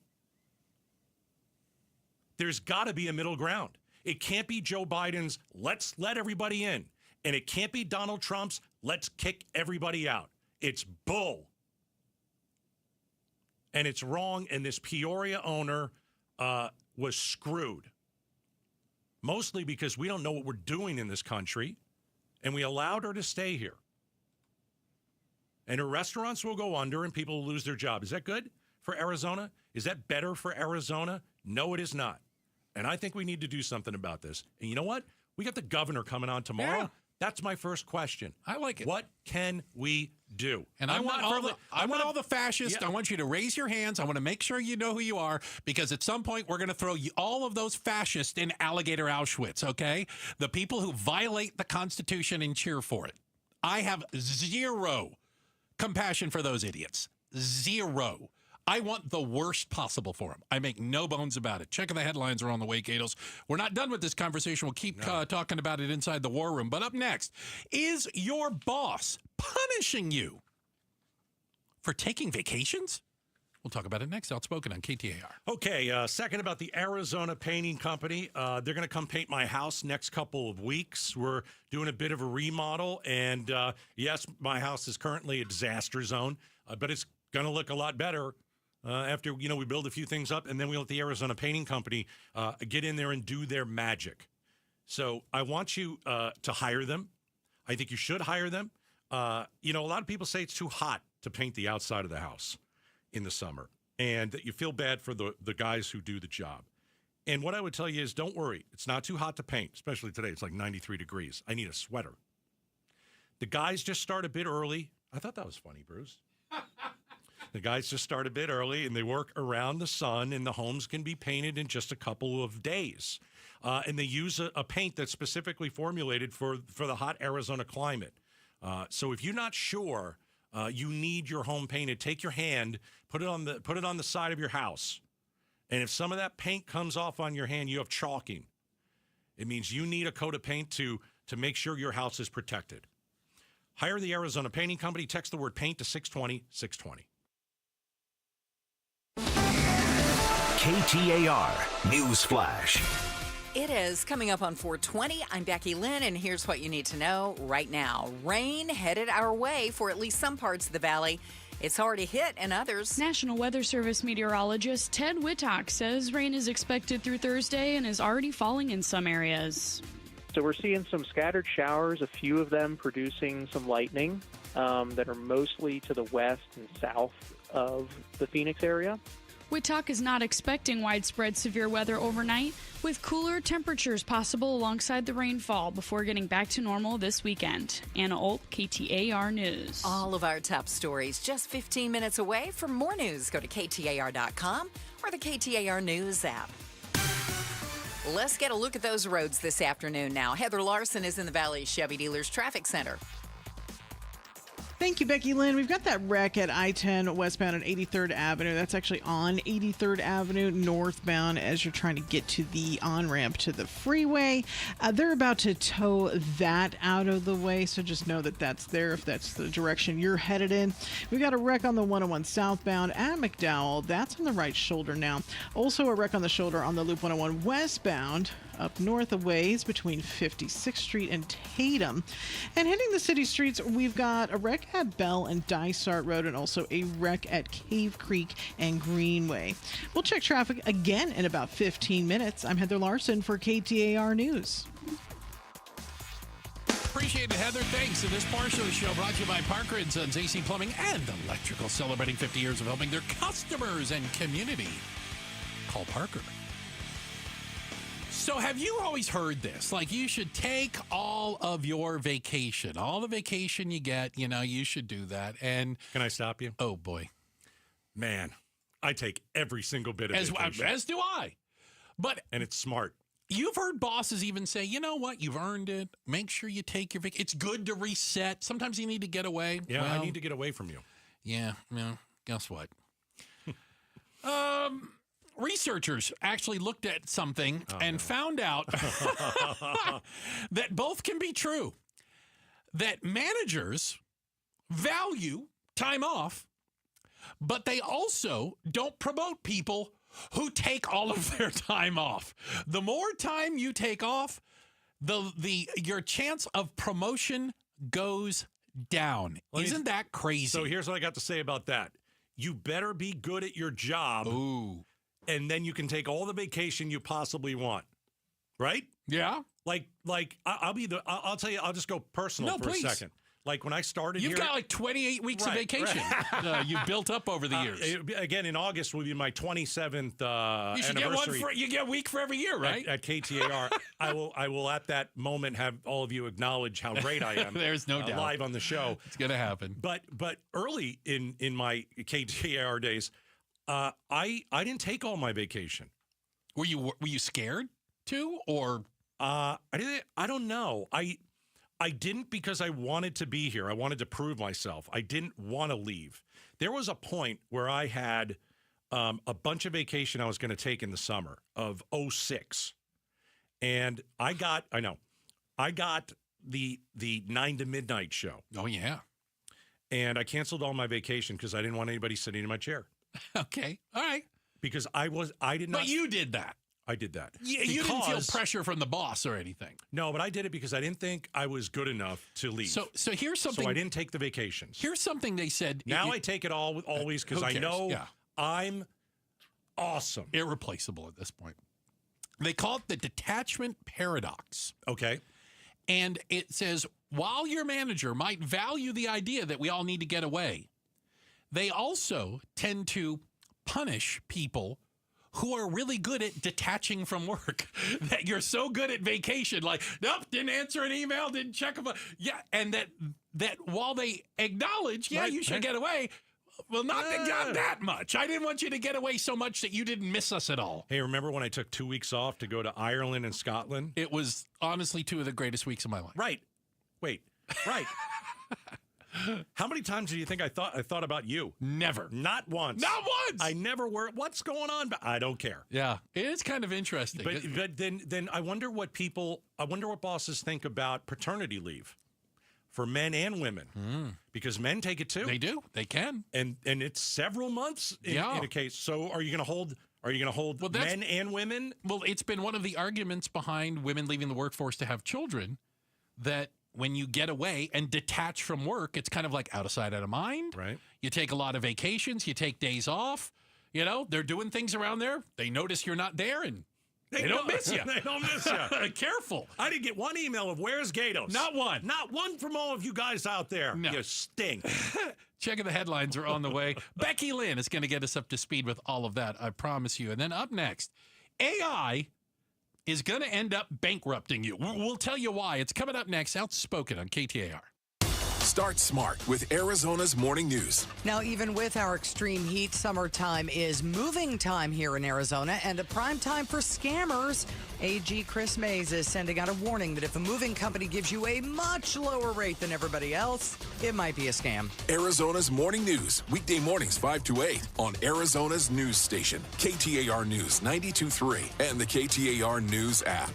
There's got to be a middle ground. It can't be Joe Biden's, let's let everybody in. And it can't be Donald Trump's, let's kick everybody out. It's bull. And it's wrong. And this Peoria owner was screwed. Mostly because we don't know what we're doing in this country. And we allowed her to stay here. And her restaurants will go under and people will lose their job. Is that good for Arizona? Is that better for Arizona? No, it is not. And I think we need to do something about this. And you know what? We got the governor coming on tomorrow. Yeah. That's my first question. I like it. What can we do? And I want all the fascists. Yeah. I want you to raise your hands. I want to make sure you know who you are, because at some point we're going to throw all of those fascists in alligator Auschwitz, okay? The people who violate the Constitution and cheer for it. I have zero compassion for those idiots. Zero. I want the worst possible for them. I make no bones about it. Checking the headlines are on the way, Gatos. We're not done with this conversation. We'll keep talking about it inside the war room. But up next, is your boss punishing you for taking vacations? We'll talk about it next. Outspoken on KTAR. Okay, second about the Arizona Painting Company. They're going to come paint my house next couple of weeks. We're doing a bit of a remodel. And yes, my house is currently a disaster zone, but it's going to look a lot better after, we build a few things up, and then we let the Arizona Painting Company get in there and do their magic. So I want you to hire them. I think you should hire them. A lot of people say it's too hot to paint the outside of the house in the summer, and that you feel bad for the guys who do the job. And what I would tell you is, don't worry. It's not too hot to paint, especially today. It's like 93 degrees. I need a sweater. The guys just start a bit early. I thought that was funny, Bruce. The guys just start a bit early, and they work around the sun, and the homes can be painted in just a couple of days. And they use a paint that's specifically formulated for the hot Arizona climate. So if you're not sure you need your home painted, take your hand, put it on the side of your house. And if some of that paint comes off on your hand, you have chalking. It means you need a coat of paint to make sure your house is protected. Hire the Arizona Painting Company. Text the word paint to 620-620. KTAR News Flash. It is coming up on 420. I'm Becky Lynn, and here's what you need to know right now. Rain headed our way for at least some parts of the valley. It's already hit in others. National Weather Service meteorologist Ted Whittock says rain is expected through Thursday and is already falling in some areas. So we're seeing some scattered showers, a few of them producing some lightning that are mostly to the west and south of the Phoenix area. Whittock is not expecting widespread severe weather overnight, with cooler temperatures possible alongside the rainfall before getting back to normal this weekend. Anna Olt, KTAR News. All of our top stories just 15 minutes away. For more news, go to KTAR.com or the KTAR News app. Let's get a look at those roads this afternoon now. Heather Larson is in the Valley Chevy Dealers Traffic Center. Thank you, Becky Lynn. We've got that wreck at I-10 westbound at 83rd Avenue. That's actually on 83rd Avenue northbound as you're trying to get to the on-ramp to the freeway. They're about to tow that out of the way, so just know that that's there if that's the direction you're headed in. We've got a wreck on the 101 southbound at McDowell. That's on the right shoulder now. Also a wreck on the shoulder on the Loop 101 westbound up north a ways between 56th Street and Tatum. And hitting the city streets, we've got a wreck at Bell and Dysart Road and also a wreck at Cave Creek and Greenway. We'll check traffic again in about 15 minutes. I'm Heather Larson for KTAR News. Appreciate it, Heather. Thanks. And this portion of the show brought to you by Parker & Sons AC Plumbing and Electrical, celebrating 50 years of helping their customers and community. Call Parker. So have you always heard this? Like, you should take all of your vacation. All the vacation you get, you should do that. And can I stop you? Oh, boy. Man, I take every single bit of vacation. As do I. And it's smart. You've heard bosses even say, you know what? You've earned it. Make sure you take your vacation. It's good to reset. Sometimes you need to get away. Yeah, I need to get away from you. Yeah, well, guess what? Researchers actually looked at something and found out that both can be true. That managers value time off, but they also don't promote people who take all of their time off. The more time you take off, your chance of promotion goes down. Isn't that crazy? So here's what I got to say about that. You better be good at your job. Ooh. And then you can take all the vacation you possibly want. Right? Yeah. Like I'll tell you, I'll just go personal for a second. Like when I started You've got like 28 weeks of vacation you've built up over the years. Again, in August will be my 27th anniversary. You get a week for every year, right? At KTAR. I will at that moment have all of you acknowledge how great I am. There's no doubt. Live on the show. It's going to happen. But early in my KTAR days, I didn't take all my vacation. Were you scared to, or I don't know. I didn't because I wanted to be here. I wanted to prove myself. I didn't want to leave. There was a point where I had a bunch of vacation I was going to take in the summer of 2006. And I got the 9 to midnight show. Oh, yeah. And I canceled all my vacation because I didn't want anybody sitting in my chair. Okay. All right. Because I did not. But you did that. I did that. You didn't feel pressure from the boss or anything. No, but I did it because I didn't think I was good enough to leave. So here's something. So I didn't take the vacations. Here's something they said. Now I take it always because I know I'm awesome. Irreplaceable at this point. They call it the detachment paradox. Okay. And it says, while your manager might value the idea that we all need to get away, they also tend to punish people who are really good at detaching from work. That you're so good at vacation, like, nope, didn't answer an email, didn't check them. Yeah, and that while they acknowledge, you should get away, well, not that much. I didn't want you to get away so much that you didn't miss us at all. Hey, remember when I took 2 weeks off to go to Ireland and Scotland? It was honestly 2 of the greatest weeks of my life. Right. Wait. Right. How many times do you think I thought about you? Never. Not once. Not once. I never were. What's going on? I don't care. Yeah, it is kind of interesting. But then I wonder what bosses think about paternity leave for men and women, because men take it too. They do. They can, and it's several months in a case. So are you going to hold men and women? Well, it's been one of the arguments behind women leaving the workforce to have children, that when you get away and detach from work, it's kind of like out of sight, out of mind. Right. You take a lot of vacations. You take days off. They're doing things around there. They notice you're not there, and they don't miss you. They don't miss you. Careful. I didn't get one email of where's Gatos. Not one. Not one from all of you guys out there. No. You stink. Checking the headlines are on the way. Becky Lynn is going to get us up to speed with all of that, I promise you. And then up next, AI is going to end up bankrupting you. We'll tell you why. It's coming up next. Outspoken on KTAR. Start smart with Arizona's morning news. Now, even with our extreme heat, summertime is moving time here in Arizona and a prime time for scammers. AG Chris Mays is sending out a warning that if a moving company gives you a much lower rate than everybody else, it might be a scam. Arizona's morning news, weekday mornings 5 to 8 on Arizona's news station, KTAR News 92.3 and the KTAR News app.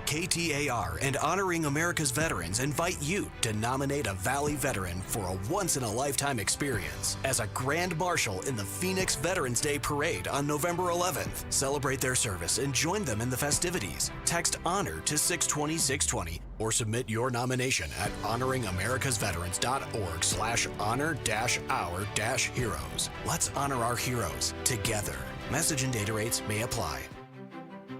KTAR and Honoring America's Veterans invite you to nominate a Valley veteran for a once-in-a-lifetime experience as a Grand Marshal in the Phoenix Veterans Day Parade on November 11th. Celebrate their service and join them in the festivities. Text HONOR to 620-620 or submit your nomination at honoringamerica's-veterans.org/honor-our-heroes. Let's honor our heroes together. Message and data rates may apply.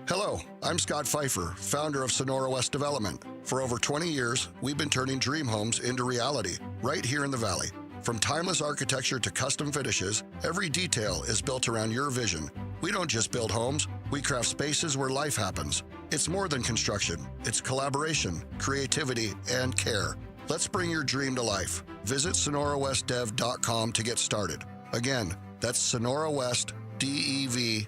Hello, I'm Scott Pfeiffer, founder of Sonora West Development. For over 20 years, we've been turning dream homes into reality right here in the Valley. From timeless architecture to custom finishes, every detail is built around your vision. We don't just build homes, we craft spaces where life happens. It's more than construction. It's collaboration, creativity, and care. Let's bring your dream to life. Visit sonorawestdev.com to get started. Again, that's sonorawestdev.com.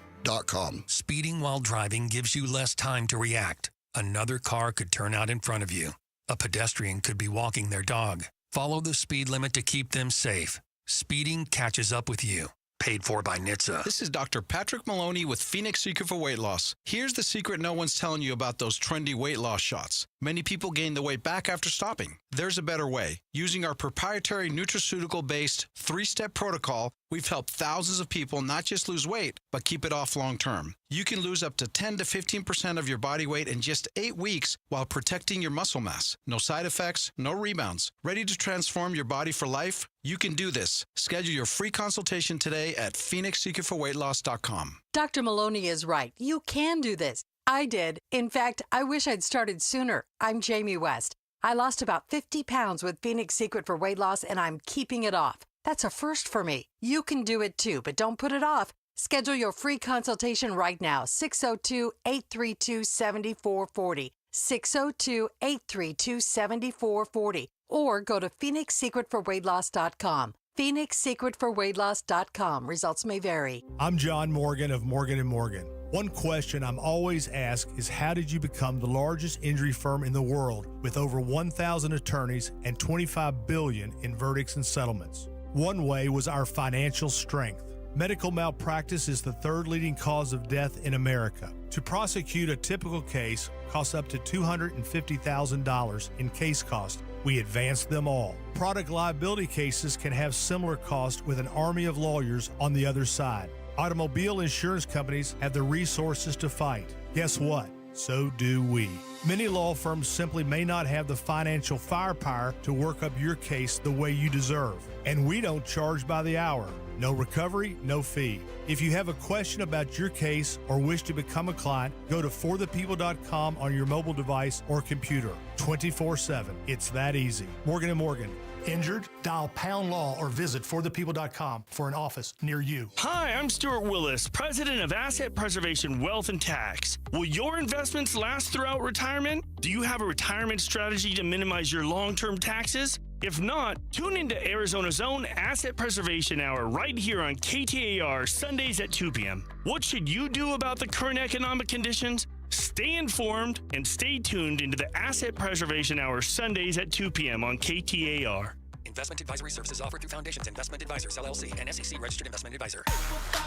Speeding while driving gives you less time to react. Another car could turn out in front of you. A pedestrian could be walking their dog. Follow the speed limit to keep them safe. Speeding catches up with you. Paid for by NHTSA. This is Dr. Patrick Maloney with Phoenix Secret for Weight Loss. Here's the secret no one's telling you about those trendy weight loss shots. Many people gain the weight back after stopping. There's a better way. Using our proprietary nutraceutical-based 3-step protocol, we've helped thousands of people not just lose weight, but keep it off long term. You can lose up to 10 to 15% of your body weight in just 8 weeks while protecting your muscle mass. No side effects, no rebounds. Ready to transform your body for life? You can do this. Schedule your free consultation today at phoenixsecretforweightloss.com. Dr. Maloney is right. You can do this. I did. In fact, I wish I'd started sooner. I'm Jamie West. I lost about 50 pounds with Phoenix Secret for Weight Loss, and I'm keeping it off. That's a first for me. You can do it too, but don't put it off. Schedule your free consultation right now, 602-832-7440, 602-832-7440, or go to phoenixsecretforweightloss.com. phoenixsecretforweightloss.com. Results may vary. I'm John Morgan of Morgan & Morgan. One question I'm always asked is, how did you become the largest injury firm in the world with over 1,000 attorneys and $25 billion in verdicts and settlements? One way was our financial strength. Medical malpractice is the third leading cause of death in America. To prosecute a typical case costs up to $250,000 in case cost. We advanced them all. Product liability cases can have similar costs with an army of lawyers on the other side. Automobile insurance companies have the resources to fight. Guess what? So do we. Many law firms simply may not have the financial firepower to work up your case the way you deserve. And we don't charge by the hour. No recovery, no fee. If you have a question about your case or wish to become a client, go to forthepeople.com on your mobile device or computer. 24/7. It's that easy. Morgan & Morgan. Injured? Dial pound law or visit forthepeople.com for an office near you. Hi, I'm Stuart Willis, president of Asset Preservation Wealth and Tax. Will your investments last throughout retirement? Do you have a retirement strategy to minimize your long-term taxes? If not, tune into Arizona's own Asset Preservation Hour right here on KTAR Sundays at 2 p.m. What should you do about the current economic conditions? Stay informed and stay tuned into the Asset Preservation Hour Sundays at 2 p.m. on KTAR. Investment advisory services offered through Foundations Investment Advisors, LLC, and SEC Registered Investment Advisor.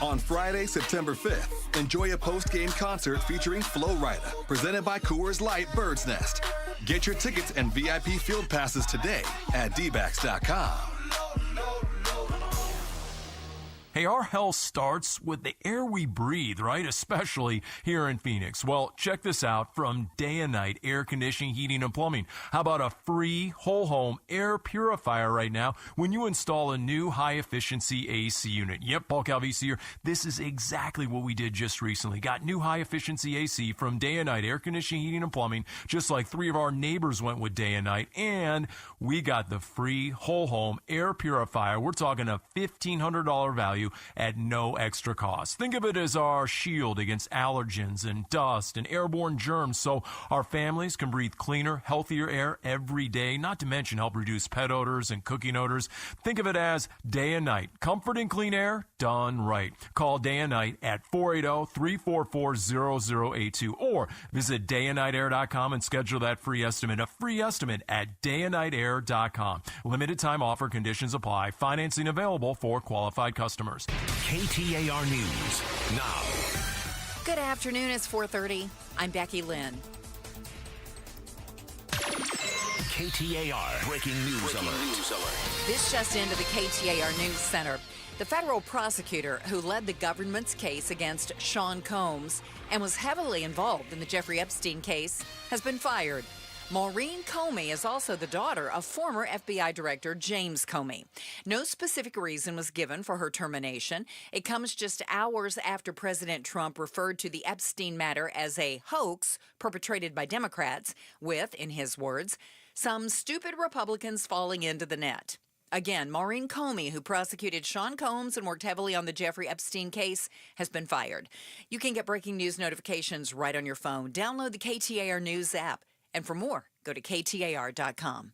On Friday, September 5th, enjoy a post-game concert featuring Flo Rida, presented by Coors Light Bird's Nest. Get your tickets and VIP field passes today at dbacks.com. Hey, our health starts with the air we breathe, right? Especially here in Phoenix. Well, check this out from Day and Night Air Conditioning, Heating, and Plumbing. How about a free whole home air purifier right now when you install a new high-efficiency AC unit? Yep, Paul Calvisi here. This is exactly what we did just recently. Got new high-efficiency AC from Day and Night Air Conditioning, Heating, and Plumbing, just like 3 of our neighbors went with Day and Night. And we got the free whole home air purifier. We're talking a $1,500 value at no extra cost. Think of it as our shield against allergens and dust and airborne germs, so our families can breathe cleaner, healthier air every day, not to mention help reduce pet odors and cooking odors. Think of it as Day and Night. Comfort and clean air done right. Call Day and Night at 480-344-0082 or visit dayandnightair.com and schedule that free estimate. A free estimate at dayandnightair.com. Limited time offer, conditions apply. Financing available for qualified customers. KTAR News now. Good afternoon. It's 4:30. I'm Becky Lynn. KTAR breaking news alert. This just into the KTAR News Center. The federal prosecutor who led the government's case against Sean Combs and was heavily involved in the Jeffrey Epstein case has been fired. Maureen Comey is also the daughter of former FBI Director James Comey. No specific reason was given for her termination. It comes just hours after President Trump referred to the Epstein matter as a hoax perpetrated by Democrats, with, in his words, some stupid Republicans falling into the net. Again, Maureen Comey, who prosecuted Sean Combs and worked heavily on the Jeffrey Epstein case, has been fired. You can get breaking news notifications right on your phone. Download the KTAR News app. And for more, go to KTAR.com.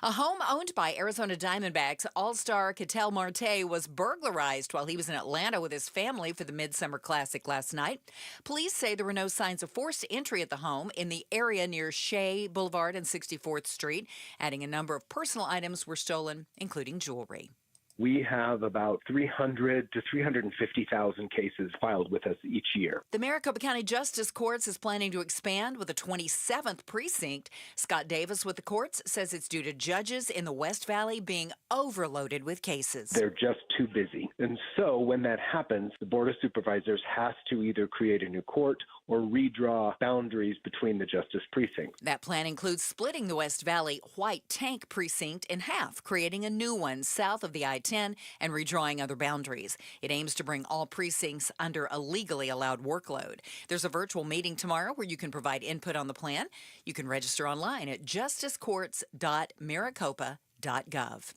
A home owned by Arizona Diamondbacks all-star Ketel Marte was burglarized while he was in Atlanta with his family for the Midsummer Classic last night. Police say there were no signs of forced entry at the home in the area near Shea Boulevard and 64th Street. Adding a number of personal items were stolen, including jewelry. We have about 300 to 350,000 cases filed with us each year. The Maricopa County Justice Courts is planning to expand with a 27th precinct. Scott Davis with the courts says it's due to judges in the West Valley being overloaded with cases. They're just too busy. And so when that happens, the Board of Supervisors has to either create a new court or redraw boundaries between the justice precincts. That plan includes splitting the West Valley White Tank precinct in half, creating a new one south of the I-10 and redrawing other boundaries. It aims to bring all precincts under a legally allowed workload. There's a virtual meeting tomorrow where you can provide input on the plan. You can register online at justicecourts.maricopa.gov.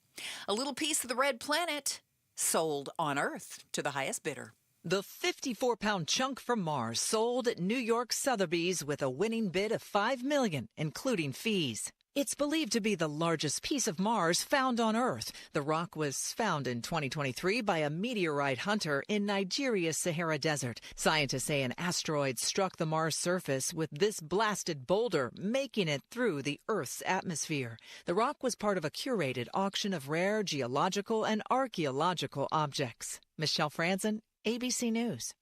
A little piece of the red planet sold on Earth to the highest bidder. The 54-pound chunk from Mars sold at New York Sotheby's with a winning bid of $5 million, including fees. It's believed to be the largest piece of Mars found on Earth. The rock was found in 2023 by a meteorite hunter in Nigeria's Sahara Desert. Scientists say an asteroid struck the Mars surface with this blasted boulder, making it through the Earth's atmosphere. The rock was part of a curated auction of rare geological and archaeological objects. Michelle Franzen, ABC News.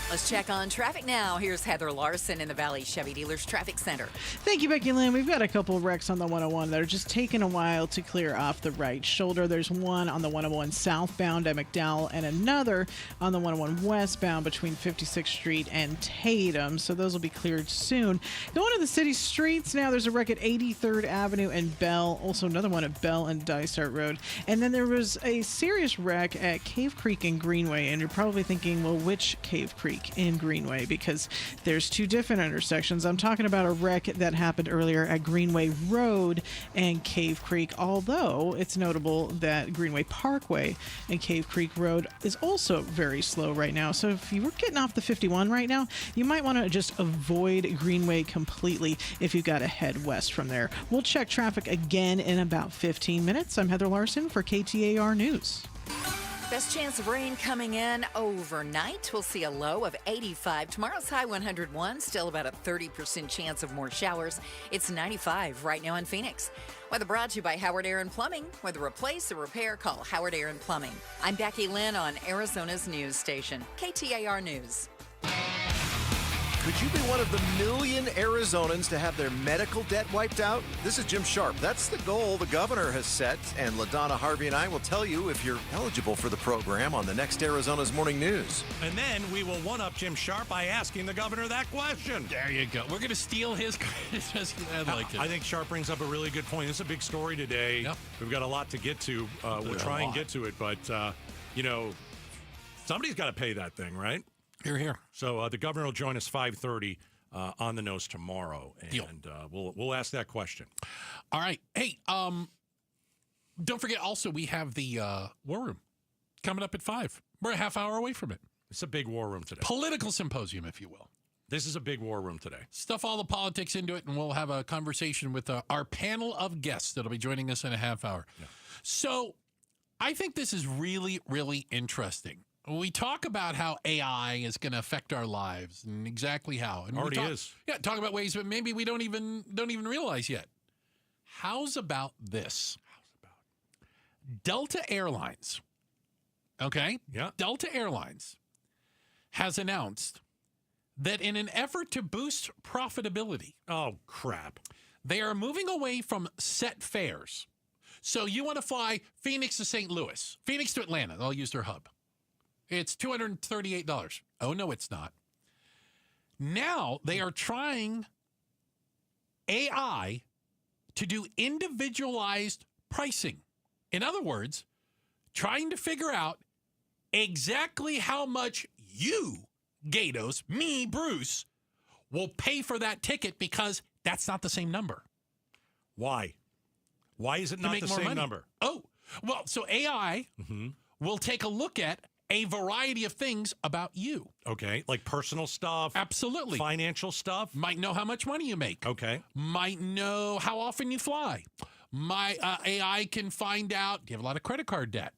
Let's check on traffic now. Here's Heather Larson in the Valley Chevy Dealers Traffic Center. Thank you, Becky Lynn. We've got a couple of wrecks on the 101 that are just taking a while to clear off the right shoulder. There's one on the 101 southbound at McDowell and another on the 101 westbound between 56th Street and Tatum. So those will be cleared soon. Going to the city streets now, there's a wreck at 83rd Avenue and Bell. Also another one at Bell and Dysart Road. And then there was a serious wreck at Cave Creek and Greenway. And you're probably thinking, well, which Cave Creek in Greenway? Because there's two different intersections. I'm talking about a wreck that happened earlier at Greenway Road and Cave Creek, although it's notable that Greenway Parkway and Cave Creek Road is also very slow right now. So if you were getting off the 51 right now, you might want to just avoid Greenway completely if you've got to head west from there. We'll check traffic again in about 15 minutes. I'm Heather Larson for KTAR News. Best chance of rain coming in overnight. We'll see a low of 85. Tomorrow's high 101. Still about a 30% chance of more showers. It's 95 right now in Phoenix. Weather brought to you by Howard Air and Plumbing. Whether replace or repair, call Howard Air and Plumbing. I'm Becky Lynn on Arizona's news station, KTAR News. Could you be one of the million Arizonans to have their medical debt wiped out? This is Jim Sharp. That's the goal the governor has set, and LaDonna Harvey and I will tell you if you're eligible for the program on the next Arizona's Morning News. And then we will one-up Jim Sharp by asking the governor that question. There you go. We're going to steal his. I like it. I think Sharp brings up a really good point. It's a big story today. Yep. We've got a lot to get to. We'll try and get to it, but, somebody's got to pay that thing, right? Here. So the governor will join us 5:30 on the nose tomorrow, and we'll ask that question. All right. Hey, don't forget also we have the War Room coming up at 5. We're a half hour away from it. It's a big War Room today. Political symposium, if you will. This is a big War Room today. Stuff all the politics into it, and we'll have a conversation with our panel of guests that'll be joining us in a half hour. Yeah. So I think this is really, really interesting. We talk about how AI is going to affect our lives and exactly how. And already is. Yeah, talk about ways that maybe we don't even realize yet. How's about this? Delta Airlines, okay? Yeah. Delta Airlines has announced that in an effort to boost profitability. Oh, crap. They are moving away from set fares. So you want to fly Phoenix to St. Louis, Phoenix to Atlanta. They'll use their hub. It's $238. Oh, no, it's not. Now they are trying AI to do individualized pricing. In other words, trying to figure out exactly how much you, Gatos, me, Bruce, will pay for that ticket because that's not the same number. Why? Why is it not the same number? Oh, well, so AI will take a look at a variety of things about you. Okay, like personal stuff. Absolutely. Financial stuff. Might know how much money you make. Okay. Might know how often you fly. My AI can find out, do you have a lot of credit card debt?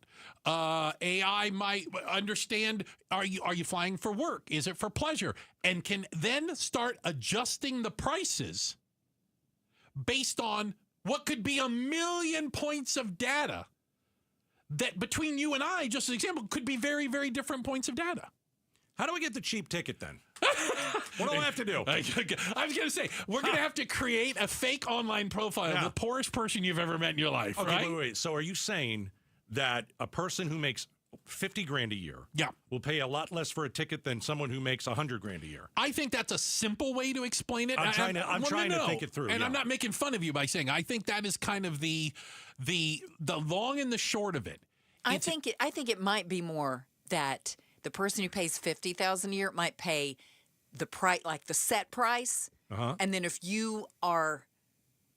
AI might understand, are you flying for work? Is it for pleasure? And can then start adjusting the prices based on what could be 1 million points of data that between you and I, just as an example, could be very, very different points of data. How do I get the cheap ticket then? What do I have to do? I was going to say, we're going to have to create a fake online profile of the poorest person you've ever met in your life, Okay, right? wait. So are you saying that a person who makes 50 grand a year will pay a lot less for a ticket than someone who makes 100 grand a year? I think that's a simple way to explain it. I'm trying to think it through. And I'm not making fun of you by saying I think that is kind of the long and the short of it. I think it might be more that the person who pays $50,000 a year might pay the price, like the set price, and then if you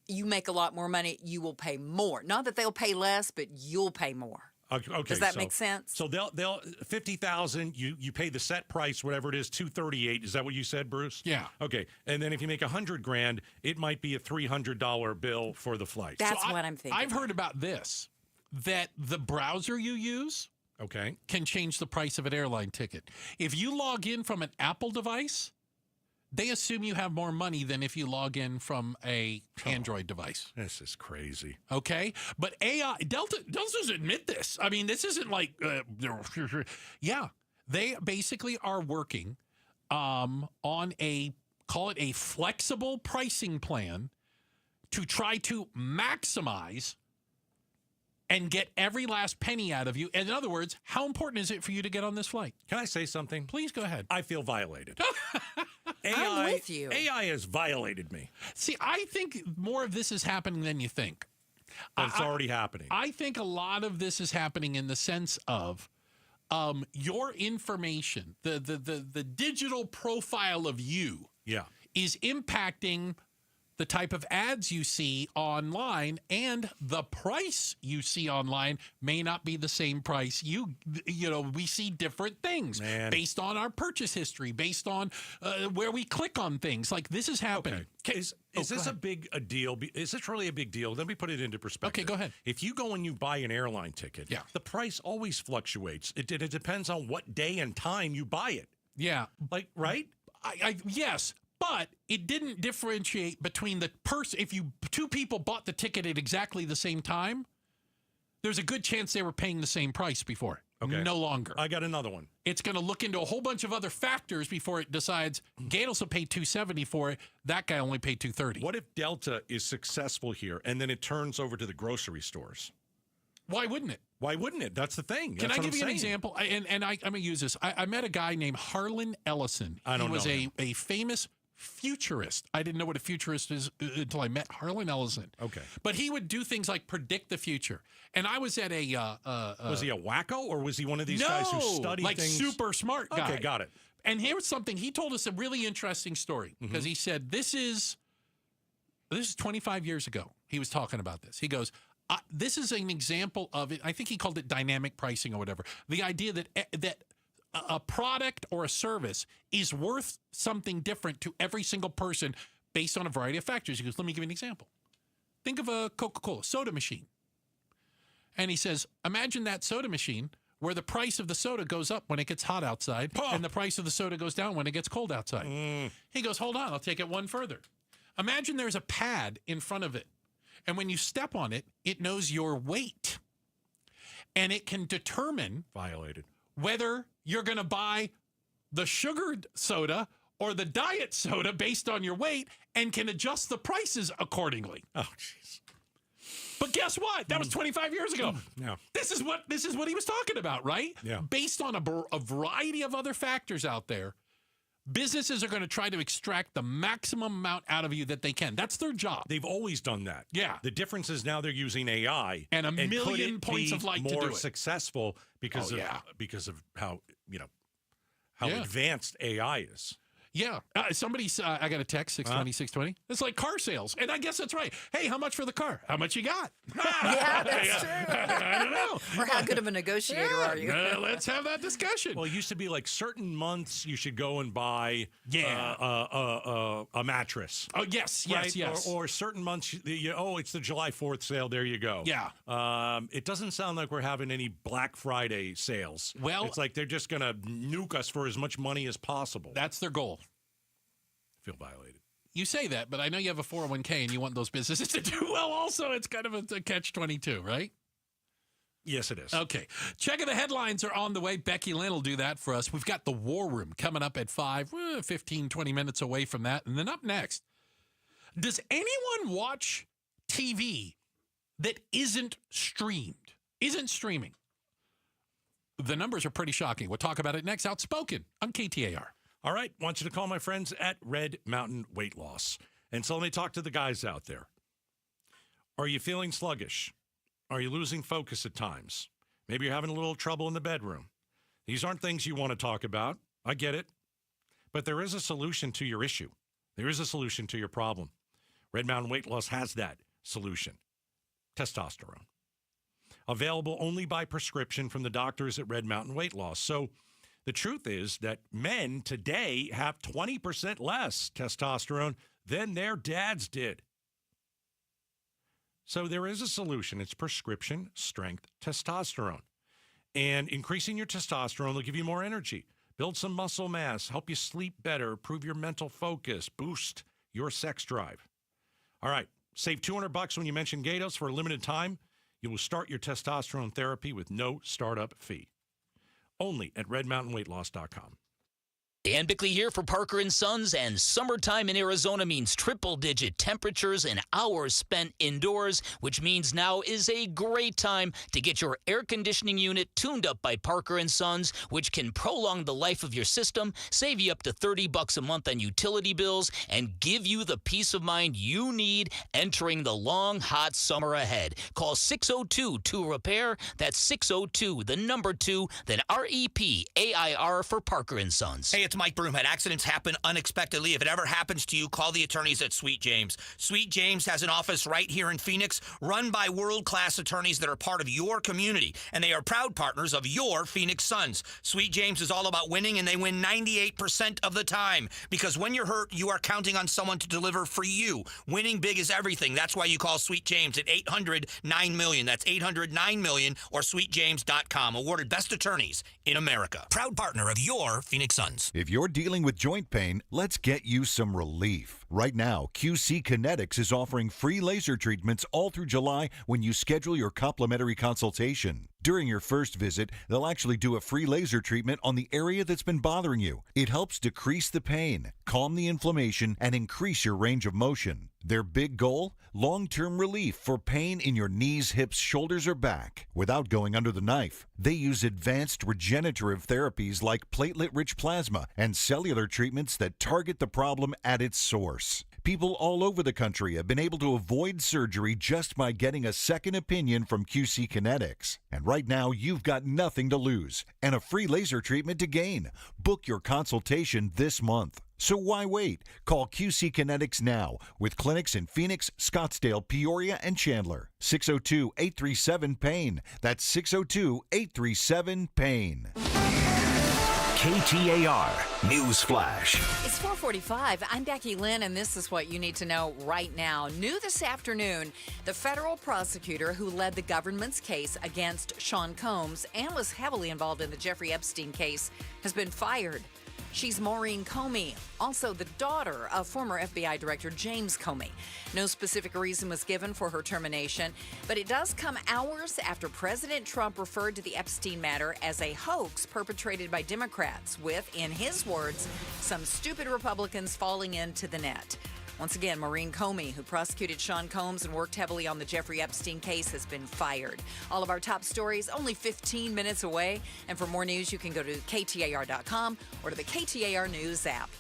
make a lot more money, you will pay more. Not that they'll pay less, but you'll pay more. Okay, Does that make sense? So they'll 50,000. You pay the set price, whatever it is, $238. Is that what you said, Bruce? Yeah. Okay, and then if you make 100 grand, it might be a $300 bill for the flight. That's what I'm thinking. I've heard about this, that the browser you use can change the price of an airline ticket. If you log in from an Apple device, they assume you have more money than if you log in from a Android device. This is crazy. Okay, but AI Delta doesn't admit this. I mean, this isn't like they basically are working on call it a flexible pricing plan to try to maximize and get every last penny out of you. And in other words, how important is it for you to get on this flight? Can I say something? Please go ahead. I feel violated. I'm with you. AI has violated me. See, I think more of this is happening than you think. But it's already happening. I think a lot of this is happening in the sense of your information, the digital profile of you is impacting the type of ads you see online, and the price you see online may not be the same price. We see different things based on our purchase history, based on where we click on things. Like this is happening. Okay. Is this a big deal? Is this really a big deal? Let me put it into perspective. Okay, go ahead. If you go and you buy an airline ticket, the price always fluctuates. It depends on what day and time you buy it. Yeah. Like, right? Yes. But it didn't differentiate between the person. If two people bought the ticket at exactly the same time, there's a good chance they were paying the same price before. Okay. No longer. I got another one. It's going to look into a whole bunch of other factors before it decides Gatos will pay $270 for it. That guy only paid $230. What if Delta is successful here and then it turns over to the grocery stores? Why wouldn't it? Why wouldn't it? That's the thing. Can I give you an example? And I'm going to use this. I met a guy named Harlan Ellison. He was a famous futurist. I didn't know what a futurist is until I met Harlan Ellison. Okay. But he would do things like predict the future. And I was at a... was he a wacko, or was he one of these guys who study like things? Super smart guy. Okay, got it. And here's something. He told us a really interesting story because he said, this is 25 years ago. He was talking about this. He goes, this is an example of it. I think he called it dynamic pricing or whatever. The idea that a product or a service is worth something different to every single person based on a variety of factors. He goes, let me give you an example. Think of a Coca-Cola soda machine. And he says, imagine that soda machine where the price of the soda goes up when it gets hot outside and the price of the soda goes down when it gets cold outside. He goes, hold on, I'll take it one further. Imagine there's a pad in front of it. And when you step on it, it knows your weight. And it can determine whether you're going to buy the sugared soda or the diet soda based on your weight and can adjust the prices accordingly. Oh, jeez. But guess what? That was 25 years ago. Yeah. This is what he was talking about, right? Yeah. Based on a variety of other factors out there, Businesses are going to try to extract the maximum amount out of you that they can. That's their job. They've always done that. Yeah. The difference is now they're using AI and a million could it points be of light to do more it. successful because of how advanced AI is. Yeah. I got a text, 620, 620. It's like car sales. And I guess that's right. Hey, how much for the car? How much you got? Yeah, that's true. I don't know. Or how good of a negotiator are you? Let's have that discussion. Well, it used to be like certain months you should go and buy a mattress. Oh, yes. Or certain months, it's the July 4th sale. There you go. Yeah. It doesn't sound like we're having any Black Friday sales. Well, it's like they're just going to nuke us for as much money as possible. That's their goal. Feel violated. You say that, but I know you have a 401k and you want those businesses to do well also. It's kind of a catch-22, right? Yes, it is. Okay. Check of the headlines are on the way. Becky Lynn will do that for us. We've got the War Room coming up at 5, 15, 20 minutes away from that. And then up next, does anyone watch TV that isn't streaming? The numbers are pretty shocking. We'll talk about it next. Outspoken on KTAR. All right, want you to call my friends at Red Mountain Weight Loss. And so let me talk to the guys out there. Are you feeling sluggish? Are you losing focus at times? Maybe you're having a little trouble in the bedroom. These aren't things you want to talk about. I get it. But there is a solution to your issue. There is a solution to your problem. Red Mountain Weight Loss has that solution. Testosterone. Available only by prescription from the doctors at Red Mountain Weight Loss. So the truth is that men today have 20% less testosterone than their dads did. So there is a solution. It's prescription strength testosterone. And increasing your testosterone will give you more energy, build some muscle mass, help you sleep better, improve your mental focus, boost your sex drive. All right, save $200 when you mention Gatos for a limited time. You will start your testosterone therapy with no startup fee. Only at redmountainweightloss.com. Dan Bickley here for Parker & Sons, and summertime in Arizona means triple-digit temperatures and hours spent indoors, which means now is a great time to get your air conditioning unit tuned up by Parker & Sons, which can prolong the life of your system, save you up to $30 a month on utility bills, and give you the peace of mind you need entering the long, hot summer ahead. Call 602-2-REPAIR. That's 602, the number 2, then REPAIR for Parker & Sons. Hey, it's Mike Broomhead. Accidents happen unexpectedly. If it ever happens to you, call the attorneys at Sweet James. Sweet James has an office right here in Phoenix, run by world-class attorneys that are part of your community, and they are proud partners of your Phoenix Suns. Sweet James is all about winning, and they win 98% of the time, because when you're hurt, you are counting on someone to deliver for you. Winning big is everything. That's why you call Sweet James at 800-9-million. That's 800-9-million or sweetjames.com. Awarded best attorneys in America. Proud partner of your Phoenix Suns. If you're dealing with joint pain, let's get you some relief. Right now, QC Kinetics is offering free laser treatments all through July when you schedule your complimentary consultation. During your first visit, they'll actually do a free laser treatment on the area that's been bothering you. It helps decrease the pain, calm the inflammation, and increase your range of motion. Their big goal? Long-term relief for pain in your knees, hips, shoulders, or back without going under the knife. They use advanced regenerative therapies like platelet-rich plasma and cellular treatments that target the problem at its source. People all over the country have been able to avoid surgery just by getting a second opinion from QC Kinetics. And right now, you've got nothing to lose and a free laser treatment to gain. Book your consultation this month. So why wait? Call QC Kinetics now with clinics in Phoenix, Scottsdale, Peoria, and Chandler. 602-837-PAIN. That's 602-837-PAIN. KTAR News Flash. It's 4:45. I'm Becky Lynn, and this is what you need to know right now. New this afternoon, the federal prosecutor who led the government's case against Sean Combs and was heavily involved in the Jeffrey Epstein case has been fired. She's Maureen Comey, also the daughter of former FBI Director James Comey. No specific reason was given for her termination, but it does come hours after President Trump referred to the Epstein matter as a hoax perpetrated by Democrats with, in his words, some stupid Republicans falling into the net. Once again, Maureen Comey, who prosecuted Sean Combs and worked heavily on the Jeffrey Epstein case, has been fired. All of our top stories only 15 minutes away. And for more news, you can go to KTAR.com or to the KTAR News app.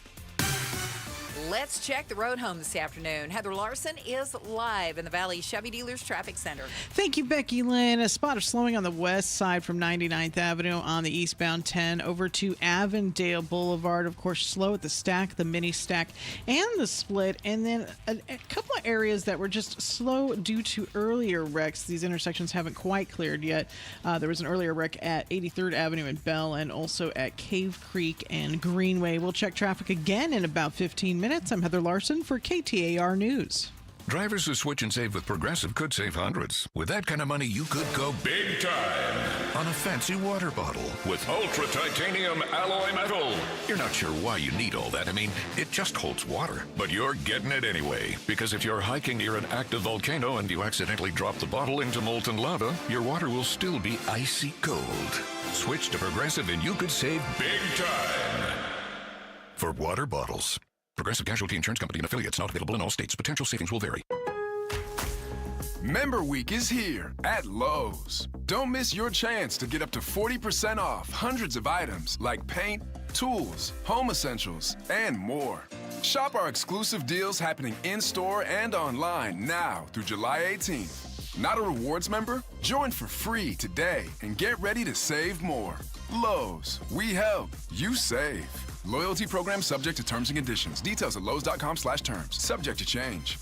Let's check the road home this afternoon. Heather Larson is live in the Valley Chevy Dealers Traffic Center. Thank you, Becky Lynn. A spot of slowing on the west side from 99th Avenue on the eastbound 10 over to Avondale Boulevard. Of course, slow at the stack, the mini stack, and the split. And then a couple of areas that were just slow due to earlier wrecks. These intersections haven't quite cleared yet. There was an earlier wreck at 83rd Avenue and Bell, and also at Cave Creek and Greenway. We'll check traffic again in about 15 minutes. I'm Heather Larson for KTAR News. Drivers who switch and save with Progressive could save hundreds. With that kind of money, you could go big time on a fancy water bottle with ultra titanium alloy metal. You're not sure why you need all that. I mean, it just holds water. But you're getting it anyway. Because if you're hiking near an active volcano and you accidentally drop the bottle into molten lava, your water will still be icy cold. Switch to Progressive and you could save big time. For water bottles. Progressive Casualty Insurance Company and affiliates, not available in all states. Potential savings will vary. Member Week is here at Lowe's. Don't miss your chance to get up to 40% off hundreds of items like paint, tools, home essentials, and more. Shop our exclusive deals happening in-store and online now through July 18th. Not a rewards member? Join for free today and get ready to save more. Lowe's, we help, you save. Loyalty program subject to terms and conditions. Details at lowes.com/terms. Subject to change.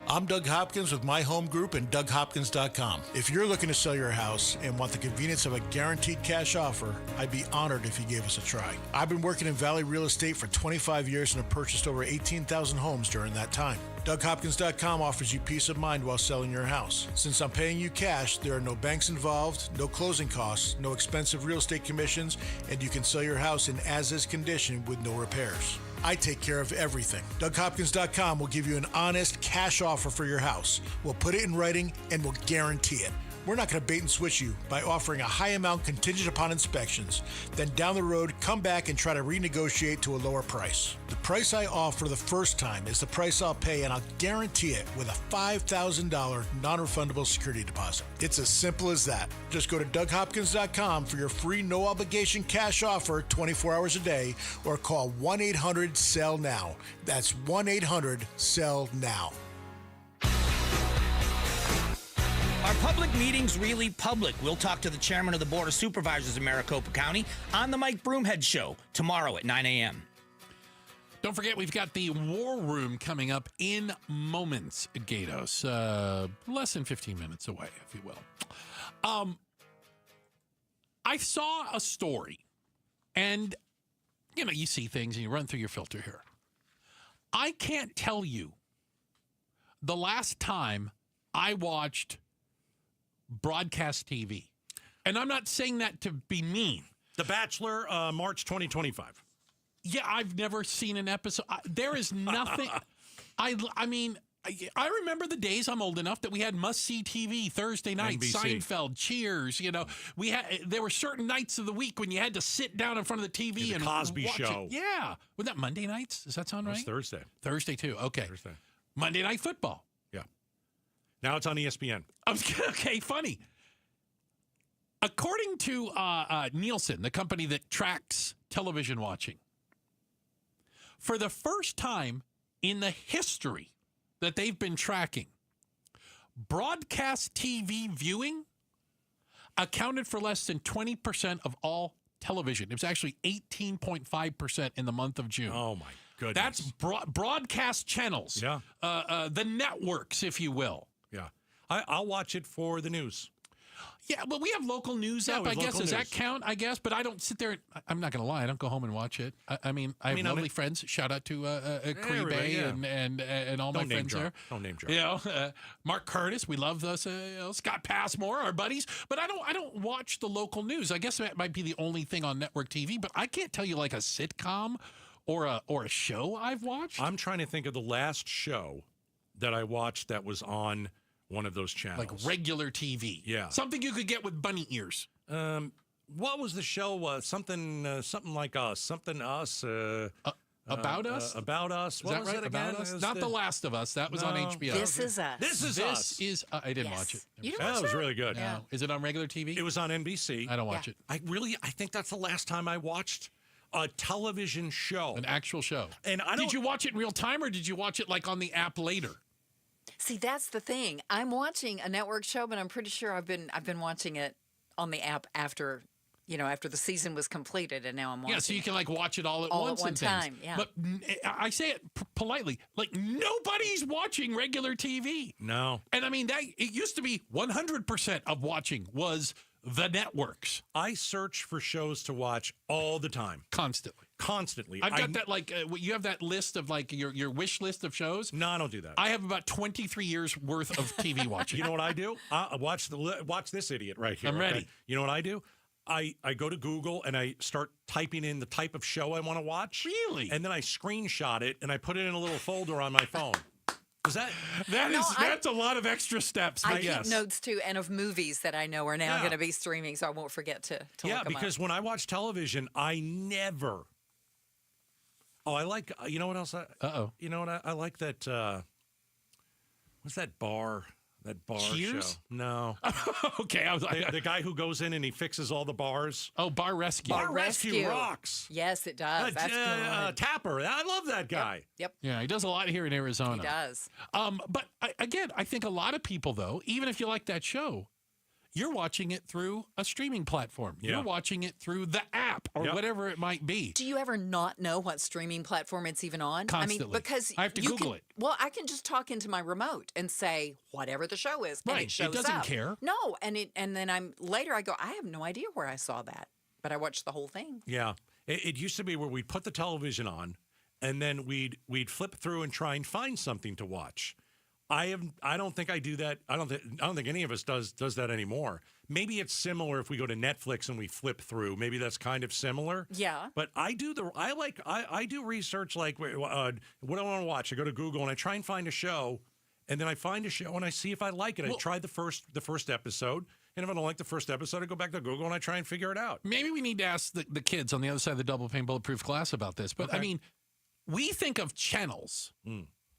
I'm Doug Hopkins with My Home Group and DougHopkins.com. If you're looking to sell your house and want the convenience of a guaranteed cash offer, I'd be honored if you gave us a try. I've been working in Valley Real Estate for 25 years and have purchased over 18,000 homes during that time. DougHopkins.com offers you peace of mind while selling your house. Since I'm paying you cash, there are no banks involved, no closing costs, no expensive real estate commissions, and you can sell your house in as-is condition with no repairs. I take care of everything. DougHopkins.com will give you an honest cash offer for your house. We'll put it in writing and we'll guarantee it. We're not going to bait and switch you by offering a high amount contingent upon inspections. Then down the road, come back and try to renegotiate to a lower price. The price I offer the first time is the price I'll pay, and I'll guarantee it with a $5,000 non-refundable security deposit. It's as simple as that. Just go to DougHopkins.com for your free no-obligation cash offer 24 hours a day, or call 1-800-SELL-NOW. That's 1-800-SELL-NOW. Are public meetings really public? We'll talk to the chairman of the Board of Supervisors of Maricopa County on the Mike Broomhead Show tomorrow at 9 a.m. Don't forget, we've got the War Room coming up in moments, Gatos. Less than 15 minutes away, if you will. I saw a story, and, you know, you see things and you run through your filter here. I can't tell you the last time I watched broadcast TV. And I'm not saying that to be mean. The Bachelor, March 2025. Yeah, I've never seen an episode. There is nothing. I mean, I remember the days, I'm old enough, that we had must-see TV Thursday night, NBC. Seinfeld, Cheers. You know, there were certain nights of the week when you had to sit down in front of the TV and Cosby watch Show. It. Yeah. Was that Monday nights? Does that sound right? It was Thursday. Thursday, too. Okay. Thursday. Monday Night Football. Yeah. Now it's on ESPN. Okay, funny. According to Nielsen, the company that tracks television watching, for the first time in the history that they've been tracking, broadcast TV viewing accounted for less than 20% of all television. It was actually 18.5% in the month of June. Oh, my goodness. That's broadcast channels. Yeah. The networks, if you will. Yeah. I'll watch it for the news. Yeah, but we have local news up, I guess. Does that count, I guess? But I don't sit there. I'm not going to lie. I don't go home and watch it. I mean, I have lovely friends. Shout out to Cree Bay and all my friends there. Don't name drop. You know, Mark Curtis. We love those. Scott Passmore, our buddies. But I don't watch the local news. I guess that might be the only thing on network TV. But I can't tell you like a sitcom or a show I've watched. I'm trying to think of the last show that I watched that was on one of those channels. Like regular TV. Yeah. Something you could get with bunny ears. What was the show? Something like Us. Something Us. About Us? About Us. Is What that was right? it again? About Us? It was Not The Last of Us. That was on HBO. This Is Us. This Is Us. I didn't watch it. You didn't That watch was that? really good. No. Is it on regular TV? It was on NBC. I don't watch it. I think that's the last time I watched a television show. An actual show. And Did you watch it in real time, or did you watch it like on the app later? See, that's the thing. I'm watching a network show, but I'm pretty sure I've been watching it on the app after the season was completed, and now I'm watching. Yeah, so you can like watch it all at all once at one and things. time. Yeah. But I say it politely, like nobody's watching regular TV. No. And I mean it used to be 100% of watching was the networks. I search for shows to watch all the time. Constantly. I've got that like you have that list of like your wish list of shows. No, I don't do that. I have about 23 years worth of TV watching. You know what I do? Watch this idiot right here. I'm ready. You know what I do? I go to Google and I start typing in the type of show I want to watch. Really? And then I screenshot it and I put it in a little folder on my phone. Is that's a lot of extra steps. I keep notes too, and of movies that I know are now going to be streaming, so I won't forget to look them because up. when I watch television, I never. Oh, I like. You know what else? You know what I like that. What's that bar? That bar Cheers? show? No. Okay, I was like the guy who goes in and he fixes all the bars. Oh, Bar Rescue. Bar Rescue rocks. Yes, it does. That's good. Tapper. I love that guy. Yep. Yeah, he does a lot here in Arizona. He does. But I think a lot of people, though, even if you like that show, you're watching it through a streaming platform. Yeah. You're watching it through the app or whatever it might be. Do you ever not know what streaming platform it's even on? Constantly. I mean, because I have to Google it. Well, I can just talk into my remote and say whatever the show is, and Right. it shows It doesn't up. care. No, and then I go, I have no idea where I saw that, but I watched the whole thing. Yeah. It used to be where we'd put the television on, and then we'd flip through and try and find something to watch. I don't think I do that. I don't think any of us does that anymore. Maybe it's similar if we go to Netflix and we flip through. Maybe that's kind of similar. Yeah. But I do research like what do I want to watch? I go to Google and I try and find a show, and then I find a show and I see if I like it. I try the first episode, and if I don't like the first episode, I go back to Google and I try and figure it out. Maybe we need to ask the kids on the other side of the Double Pane Bulletproof glass about this. But I mean, we think of channels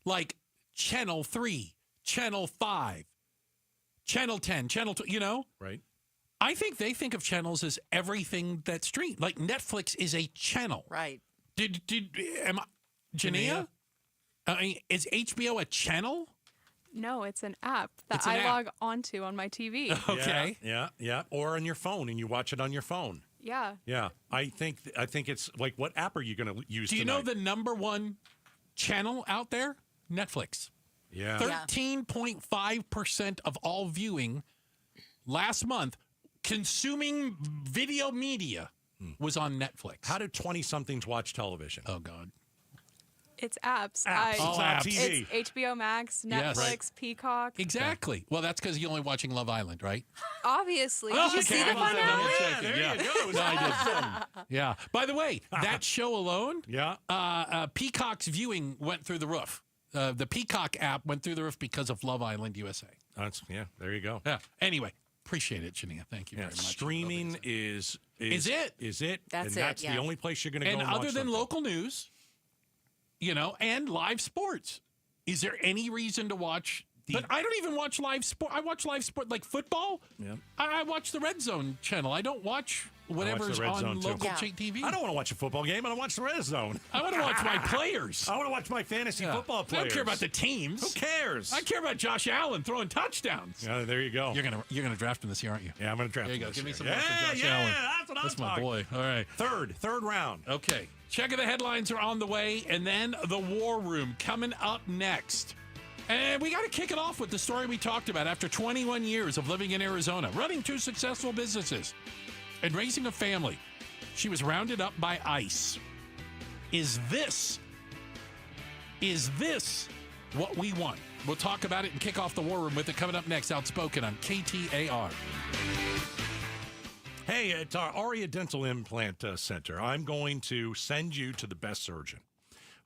like Channel 3, Channel 5, Channel 10, Channel 2, Right. I think they think of channels as everything that's streamed. Like Netflix is a channel. Right. Jania? Is HBO a channel? No, it's an app that It's an I app. log onto on my TV. Okay. Yeah. Or on your phone, and you watch it on your phone. Yeah. Yeah. I think it's like, what app are you going to use Do you tonight? know the number one channel out there? Netflix. Yeah. 13.5% of all viewing last month consuming video media was on Netflix. How do 20-somethings watch television? Oh, God. It's apps. Apps. It's HBO Max, Yes. Netflix, Peacock. Exactly. Well, that's because you're only watching Love Island, right? Obviously. Oh, Did you see the finale? Yeah, there you go. It was awesome. Yeah. By the way, that show alone, yeah, Peacock's viewing went through the roof. The Peacock app went through the roof because of Love Island USA. There you go. Yeah. Anyway, appreciate it, Jania. Thank you very much. Streaming is it. That's the only place you're going to go. And and other watch than something. local news, and live sports, is there any reason to watch? But I don't even watch live sport. I watch live sport like football. Yeah. I watch the Red Zone channel. I don't watch whatever's on local TV. I don't want to watch a football game. I want to watch the Red Zone. I want to watch my players. I want to watch my fantasy football I players. don't care about the teams. Who cares? I care about Josh Allen throwing touchdowns. Yeah, there you go. You're gonna draft him this year, aren't you? Yeah, I'm gonna draft There him. you go. this Give me year. some love for Josh yeah, Allen. That's what I'm That's my talking. boy. All right. Third round. Okay. Check of the headlines are on the way, and then the War Room coming up next. And we got to kick it off with the story we talked about. After 21 years of living in Arizona, running 2 successful businesses, and raising a family, she was rounded up by ICE. Is this what we want? We'll talk about it and kick off the War Room with it coming up next. Outspoken on KTAR. Hey, it's our Aria Dental Implant Center. I'm going to send you to the best surgeon.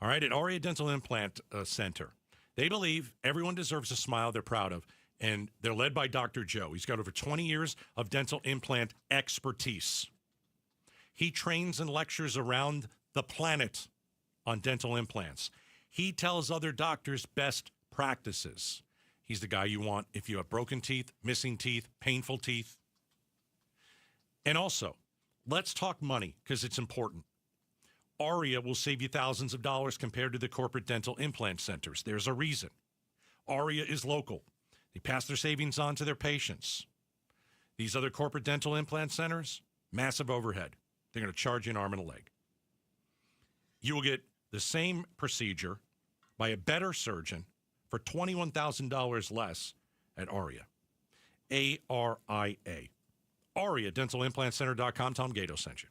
All right, at Aria Dental Implant Center. They believe everyone deserves a smile they're proud of, and they're led by Dr. Joe. He's got over 20 years of dental implant expertise. He trains and lectures around the planet on dental implants. He tells other doctors best practices. He's the guy you want if you have broken teeth, missing teeth, painful teeth. And also, let's talk money because it's important. ARIA will save you thousands of dollars compared to the corporate dental implant centers. There's a reason. ARIA is local. They pass their savings on to their patients. These other corporate dental implant centers, massive overhead. They're going to charge you an arm and a leg. You will get the same procedure by a better surgeon for $21,000 less at ARIA. ARIA. ARIA, DentalImplantCenter.com. Tom Gato sent you.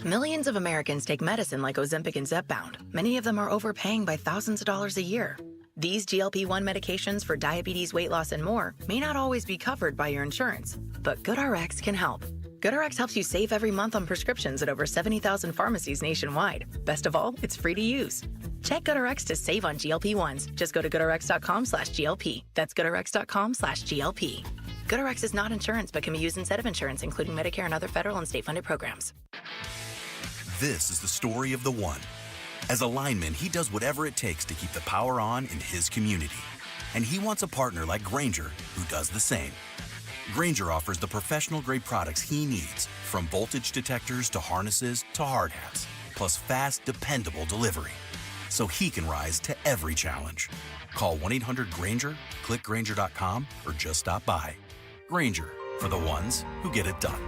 Millions of Americans take medicine like Ozempic and Zepbound. Many of them are overpaying by thousands of dollars a year. These GLP-1 medications for diabetes, weight loss, and more may not always be covered by your insurance, but GoodRx can help. GoodRx helps you save every month on prescriptions at over 70,000 pharmacies nationwide. Best of all, it's free to use. Check GoodRx to save on GLP-1s. Just go to GoodRx.com/GLP. That's GoodRx.com/GLP. GoodRx is not insurance, but can be used instead of insurance, including Medicare and other federal and state-funded programs. This is the story of the one. As a lineman, he does whatever it takes to keep the power on in his community. And he wants a partner like Grainger who does the same. Grainger offers the professional-grade products he needs, from voltage detectors to harnesses to hard hats, plus fast, dependable delivery, so he can rise to every challenge. Call 1-800-GRAINGER, click Grainger.com, or just stop by. Grainger, for the ones who get it done.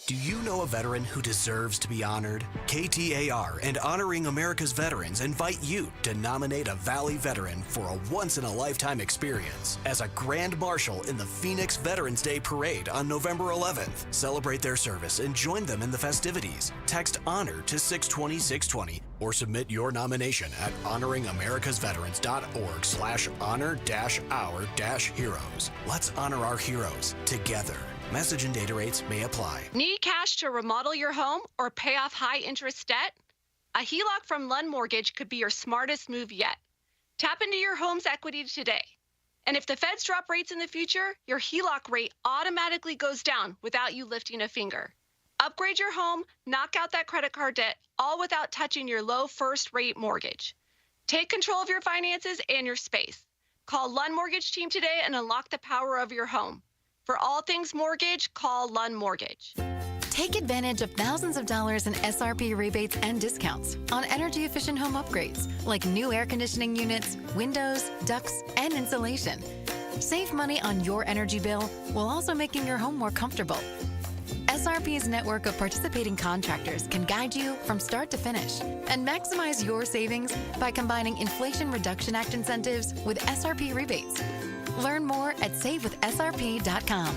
Do you know a veteran who deserves to be honored? KTAR and Honoring America's Veterans invite you to nominate a Valley veteran for a once-in-a-lifetime experience as a Grand Marshal in the Phoenix Veterans Day Parade on November 11th. Celebrate their service and join them in the festivities. Text HONOR to 620-620 or submit your nomination at honoringamericasveterans.org/honor-our-heroes. Let's honor our heroes together. Message and data rates may apply. Need cash to remodel your home or pay off high-interest debt? A HELOC from Lund Mortgage could be your smartest move yet. Tap into your home's equity today. And if the feds drop rates in the future, your HELOC rate automatically goes down without you lifting a finger. Upgrade your home, knock out that credit card debt, all without touching your low first-rate mortgage. Take control of your finances and your space. Call Lund Mortgage Team today and unlock the power of your home. For all things mortgage, call Lund Mortgage. Take advantage of thousands of dollars in SRP rebates and discounts on energy-efficient home upgrades like new air conditioning units, windows, ducts, and insulation. Save money on your energy bill while also making your home more comfortable. SRP's network of participating contractors can guide you from start to finish and maximize your savings by combining Inflation Reduction Act incentives with SRP rebates. Learn more at savewithsrp.com.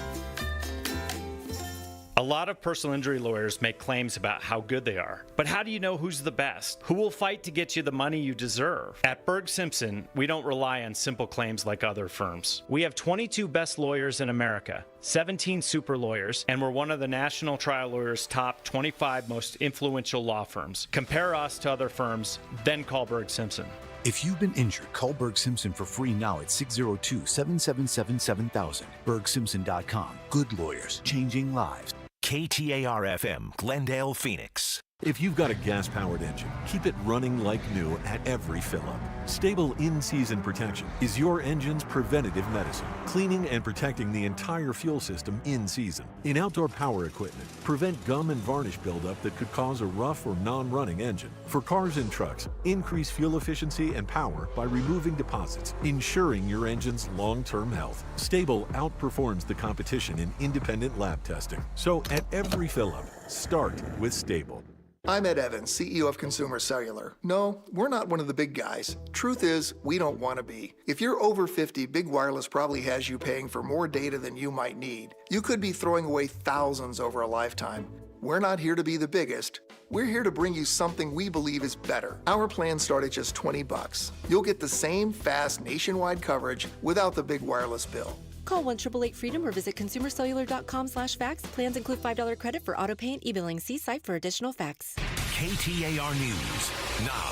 A lot of personal injury lawyers make claims about how good they are. But how do you know who's the best? Who will fight to get you the money you deserve? At Berg Simpson, we don't rely on simple claims like other firms. We have 22 best lawyers in America, 17 super lawyers, and we're one of the National Trial Lawyers' top 25 most influential law firms. Compare us to other firms, then call Berg Simpson. If you've been injured, call Berg Simpson for free now at 602-777-7000. BergSimpson.com. Good lawyers, changing lives. KTAR-FM, Glendale, Phoenix. If you've got a gas-powered engine, keep it running like new at every fill-up. Stable in-season protection is your engine's preventative medicine, cleaning and protecting the entire fuel system in season. In outdoor power equipment, prevent gum and varnish buildup that could cause a rough or non-running engine. For cars and trucks, increase fuel efficiency and power by removing deposits, ensuring your engine's long-term health. Stable outperforms the competition in independent lab testing. So at every fill-up, start with Stable. I'm Ed Evans, CEO of Consumer Cellular. No, we're not one of the big guys. Truth is, we don't want to be. If you're over 50, Big Wireless probably has you paying for more data than you might need. You could be throwing away thousands over a lifetime. We're not here to be the biggest. We're here to bring you something we believe is better. Our plans start at just $20. You'll get the same fast nationwide coverage without the big wireless bill. Call 1-888-FREEDOM or visit consumercellular.com/facts. Plans include $5 credit for auto pay and e-billing. See site for additional facts. KTAR News now.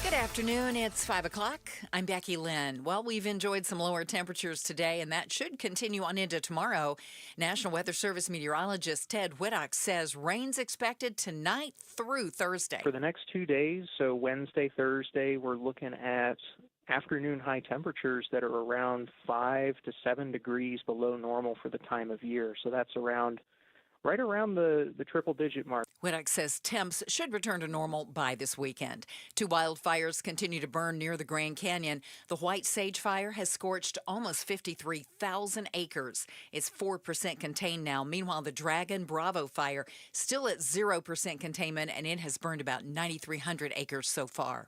Good afternoon. It's 5 o'clock. I'm Becky Lynn. Well, we've enjoyed some lower temperatures today, and that should continue on into tomorrow. National Weather Service meteorologist Ted Whittock says rain's expected tonight through Thursday. For the next 2 days, so Wednesday, Thursday, we're looking at afternoon high temperatures that are around 5 to 7 degrees below normal for the time of year. So that's right around the triple-digit mark. Whittock says temps should return to normal by this weekend. 2 wildfires continue to burn near the Grand Canyon. The White Sage Fire has scorched almost 53,000 acres. It's 4% contained now. Meanwhile, the Dragon Bravo Fire still at 0% containment, and it has burned about 9,300 acres so far.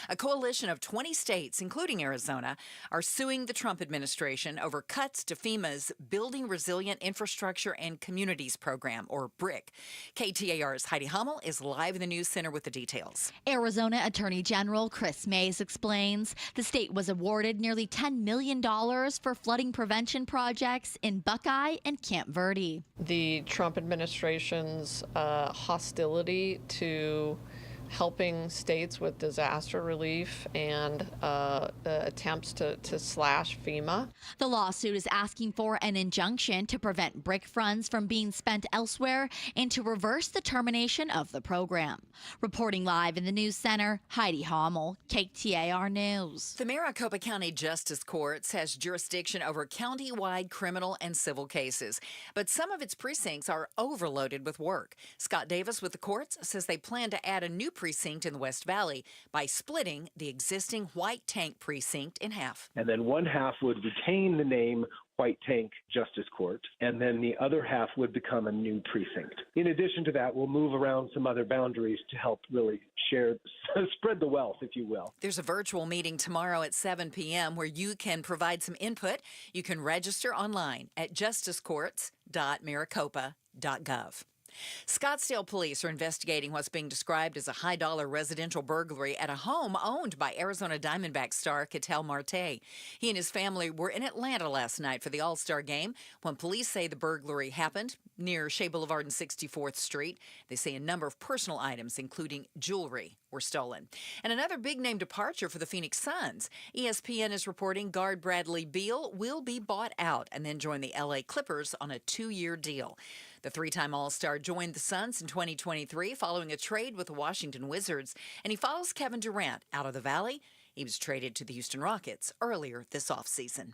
A coalition of 20 states, including Arizona, are suing the Trump administration over cuts to FEMA's Building Resilient Infrastructure and Communities program, or BRIC. KTAR's Heidi Hummel is live in the News Center with the details. Arizona Attorney General Chris Mays explains the state was awarded nearly $10 million for flooding prevention projects in Buckeye and Camp Verde. The Trump administration's hostility to helping states with disaster relief and attempts to slash FEMA. The lawsuit is asking for an injunction to prevent BRIC funds from being spent elsewhere and to reverse the termination of the program. Reporting live in the News Center, Heidi Hommel, KTAR News. The Maricopa County Justice Courts has jurisdiction over county-wide criminal and civil cases, but some of its precincts are overloaded with work. Scott Davis with the courts says they plan to add a new precinct in the West Valley by splitting the existing White Tank precinct in half. And then one half would retain the name White Tank Justice Court, and then the other half would become a new precinct. In addition to that, we'll move around some other boundaries to help really spread the wealth, if you will. There's a virtual meeting tomorrow at 7 p.m. where you can provide some input. You can register online at justicecourts.maricopa.gov. Scottsdale police are investigating what's being described as a high-dollar residential burglary at a home owned by Arizona Diamondback star Ketel Marte. He and his family were in Atlanta last night for the All-Star game when police say the burglary happened near Shea Boulevard and 64th Street. They say a number of personal items, including jewelry, were stolen. And another big-name departure for the Phoenix Suns. ESPN is reporting guard Bradley Beal will be bought out and then join the LA Clippers on a 2-year deal. The 3-time All-Star joined the Suns in 2023 following a trade with the Washington Wizards, and he follows Kevin Durant out of the Valley. He was traded to the Houston Rockets earlier this offseason.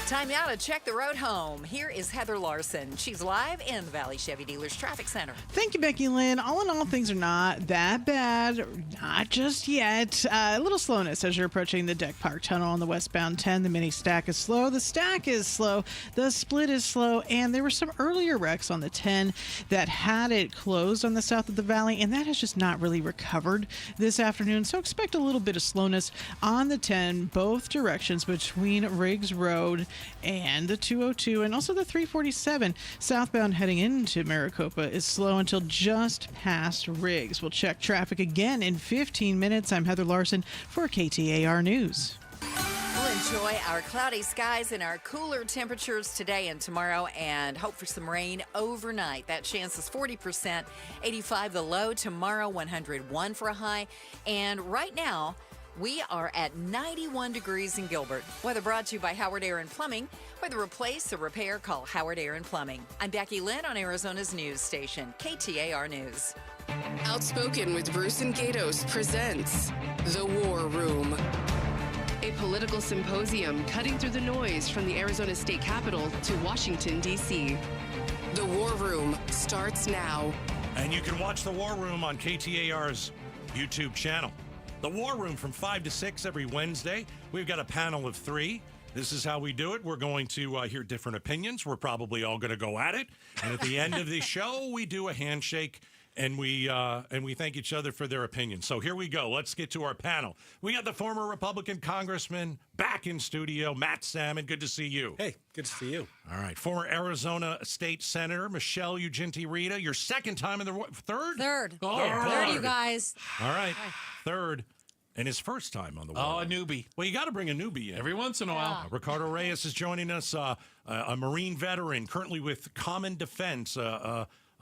Time now to check the road home. Here is Heather Larson. She's live in the Valley Chevy Dealers Traffic Center. Thank you, Becky Lynn. All in all, things are not that bad. Not just yet. A little slowness as you're approaching the Deck Park Tunnel on the westbound 10. The mini stack is slow. The stack is slow. The split is slow. And there were some earlier wrecks on the 10 that had it closed on the south of the valley, and that has just not really recovered this afternoon. So expect a little bit of slowness on the 10, both directions between Riggs Road and the 202, and also the 347 southbound heading into Maricopa is slow until just past Riggs. We'll check traffic again in 15 minutes. I'm Heather Larson for KTAR News. We'll enjoy our cloudy skies and our cooler temperatures today and tomorrow, and hope for some rain overnight. That chance is 40%, 85 the low. Tomorrow, 101 for a high. And right now, we are at 91 degrees in Gilbert. Weather brought to you by Howard Air and Plumbing. Whether replace or repair, call Howard Air and Plumbing. I'm Becky Lynn on Arizona's news station, KTAR News. Outspoken with Bruce and Gatos presents The War Room, a political symposium cutting through the noise from the Arizona State Capitol to Washington, D.C. The War Room starts now. And you can watch The War Room on KTAR's YouTube channel. The War Room from 5 to 6 every Wednesday. We've got a panel of 3. This is how we do it. We're going to hear different opinions. We're probably all going to go at it. And at the end of the show, we do a handshake and we thank each other for their opinions. So here we go. Let's get to our panel. We got the former Republican congressman back in studio, Matt Salmon. Good to see you. Hey, good to see you. All right. Former Arizona State Senator Michelle Ugenti-Rita. Your second time in the third? Third. Oh, Third, you guys. All right. Third. And his first time on the Oh, a newbie. Well, you got to bring a newbie in. Every once in a while. Ricardo Reyes is joining us, a Marine veteran, currently with Common Defense,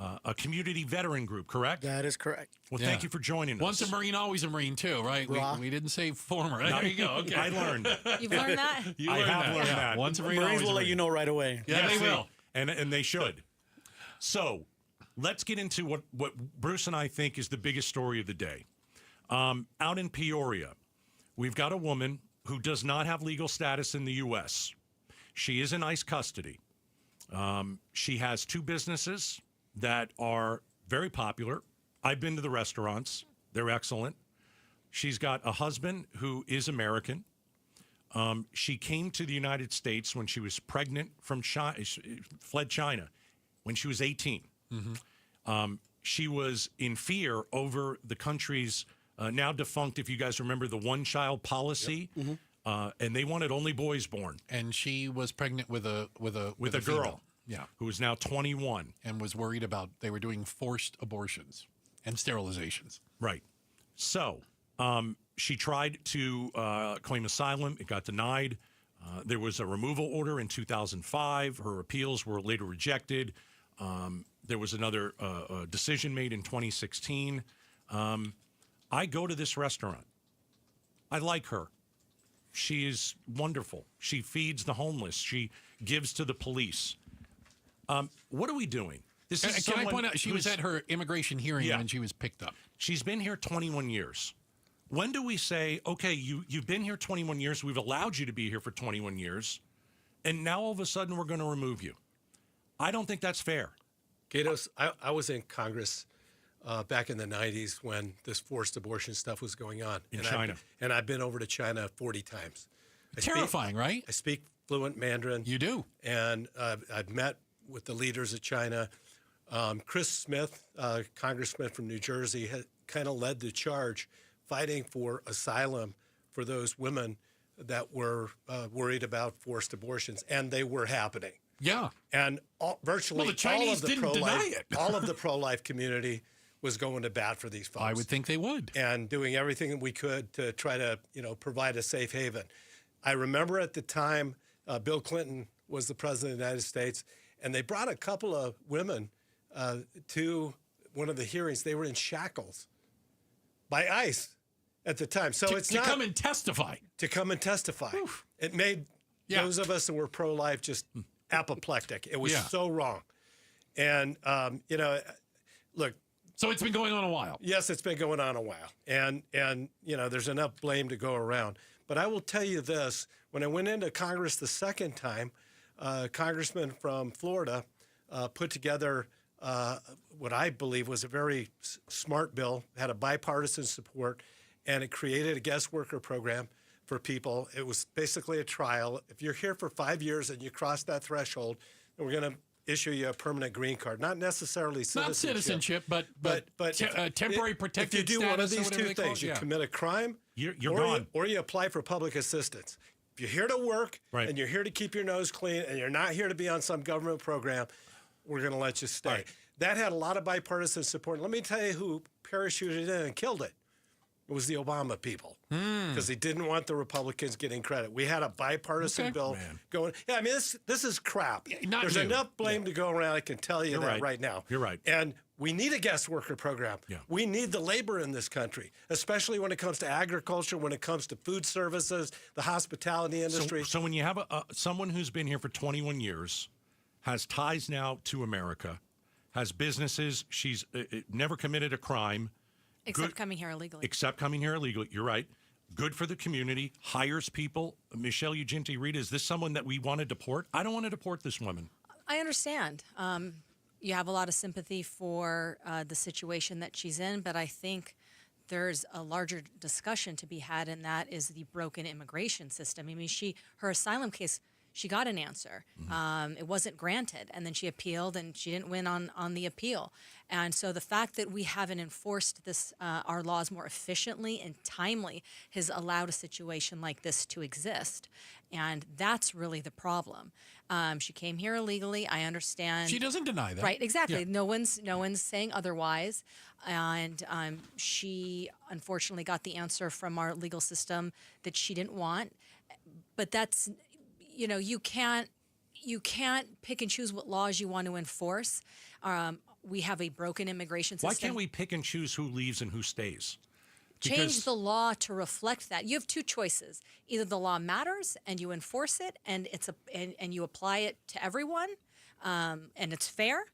a community veteran group, correct? That is correct. Well, Yeah. thank you for joining us. Once a Marine, always a Marine, too, right? We didn't say former. No, There you go. Okay. I learned. You've learned that? You I learned have that. learned Yeah. that. Once a Marine, Marines always will a let Marine. you know right away. Yeah, they will. And they should. So let's get into what Bruce and I think is the biggest story of the day. Out in Peoria, we've got a woman who does not have legal status in the U.S. She is in ICE custody. She has 2 businesses that are very popular. I've been to the restaurants. They're excellent. She's got a husband who is American. She came to the United States when she was pregnant from China, fled China when she was 18. She was in fear over the country's now defunct, if you guys remember, the one-child policy, and they wanted only boys born. And she was pregnant with a girl, female. Yeah, who is now 21, and was worried about they were doing forced abortions and sterilizations. Right. So she tried to claim asylum. It got denied. There was a removal order in 2005. Her appeals were later rejected. There was another decision made in 2016. I go to this restaurant. I like her. She is wonderful. She feeds the homeless. She gives to the police. What are we doing? This is Can I someone point out, she was who's- at her immigration hearing Yeah. when she was picked up. She's been here 21 years. When do we say, okay, you've been here 21 years, we've allowed you to be here for 21 years, and now all of a sudden we're going to remove you? I don't think that's fair. Gatos, I was in Congress back in the 90s when this forced abortion stuff was going on. In China. And I've been over to China 40 times. Terrifying, right? I speak fluent Mandarin. You do. And I've met with the leaders of China. Chris Smith, congressman from New Jersey, had kind of led the charge fighting for asylum for those women that were worried about forced abortions, and they were happening. Yeah. And virtually the Chinese all of the didn't deny it. all of the pro-life community was going to bat for these folks. I would think they would. And doing everything that we could to try to, provide a safe haven. I remember at the time, Bill Clinton was the president of the United States, and they brought a couple of women to one of the hearings. They were in shackles by ICE at the time. So it's to not come and testify. To come and testify. Oof. It made those of us that were pro-life just apoplectic. It was so wrong. And, look. So it's been going on a while. Yes, it's been going on a while. And there's enough blame to go around. But I will tell you this. When I went into Congress the second time, a congressman from Florida put together what I believe was a very smart bill, had a bipartisan support, and it created a guest worker program for people. It was basically a trial. If you're here for 5 years and you cross that threshold, then we're going to issue you a permanent green card. Not necessarily citizenship. Not citizenship, but temporary protected if you do one of status or these whatever two they call things, it, you yeah. commit a crime, you're or gone. or you apply for public assistance. If you're here to work and you're here to keep your nose clean and you're not here to be on some government program, we're going to let you stay. Right. That had a lot of bipartisan support. Let me tell you who parachuted in and killed it. It was the Obama people, because they didn't want the Republicans getting credit. We had a bipartisan bill going. Yeah, I mean, this is crap. not There's new. enough blame to go around. I can tell you You're that right now. You're right. And we need a guest worker program. Yeah. We need the labor in this country, especially when it comes to agriculture, when it comes to food services, the hospitality industry. So when you have someone who's been here for 21 years, has ties now to America, has businesses, she's never committed a crime. Except coming here illegally. Except coming here illegally. You're right. Good for the community, hires people. Michelle Ugenti, Rita, is this someone that we want to deport? I don't want to deport this woman. I understand. You have a lot of sympathy for the situation that she's in, but I think there's a larger discussion to be had, and that is the broken immigration system. I mean, her asylum case, she got an answer. It wasn't granted, and then she appealed, and she didn't win on the appeal. And so the fact that we haven't enforced our laws more efficiently and timely has allowed a situation like this to exist. And that's really the problem. She came here illegally. I understand. She doesn't deny that. Right, exactly. Yeah. No one's saying otherwise. And she unfortunately got the answer from our legal system that she didn't want. But that's, you can't you can't pick and choose what laws you want to enforce. We have a broken immigration system. Why can't we pick and choose who leaves and who stays? Change the law to reflect that. You have two choices. Either the law matters and you enforce it and and you apply it to everyone and it's fair,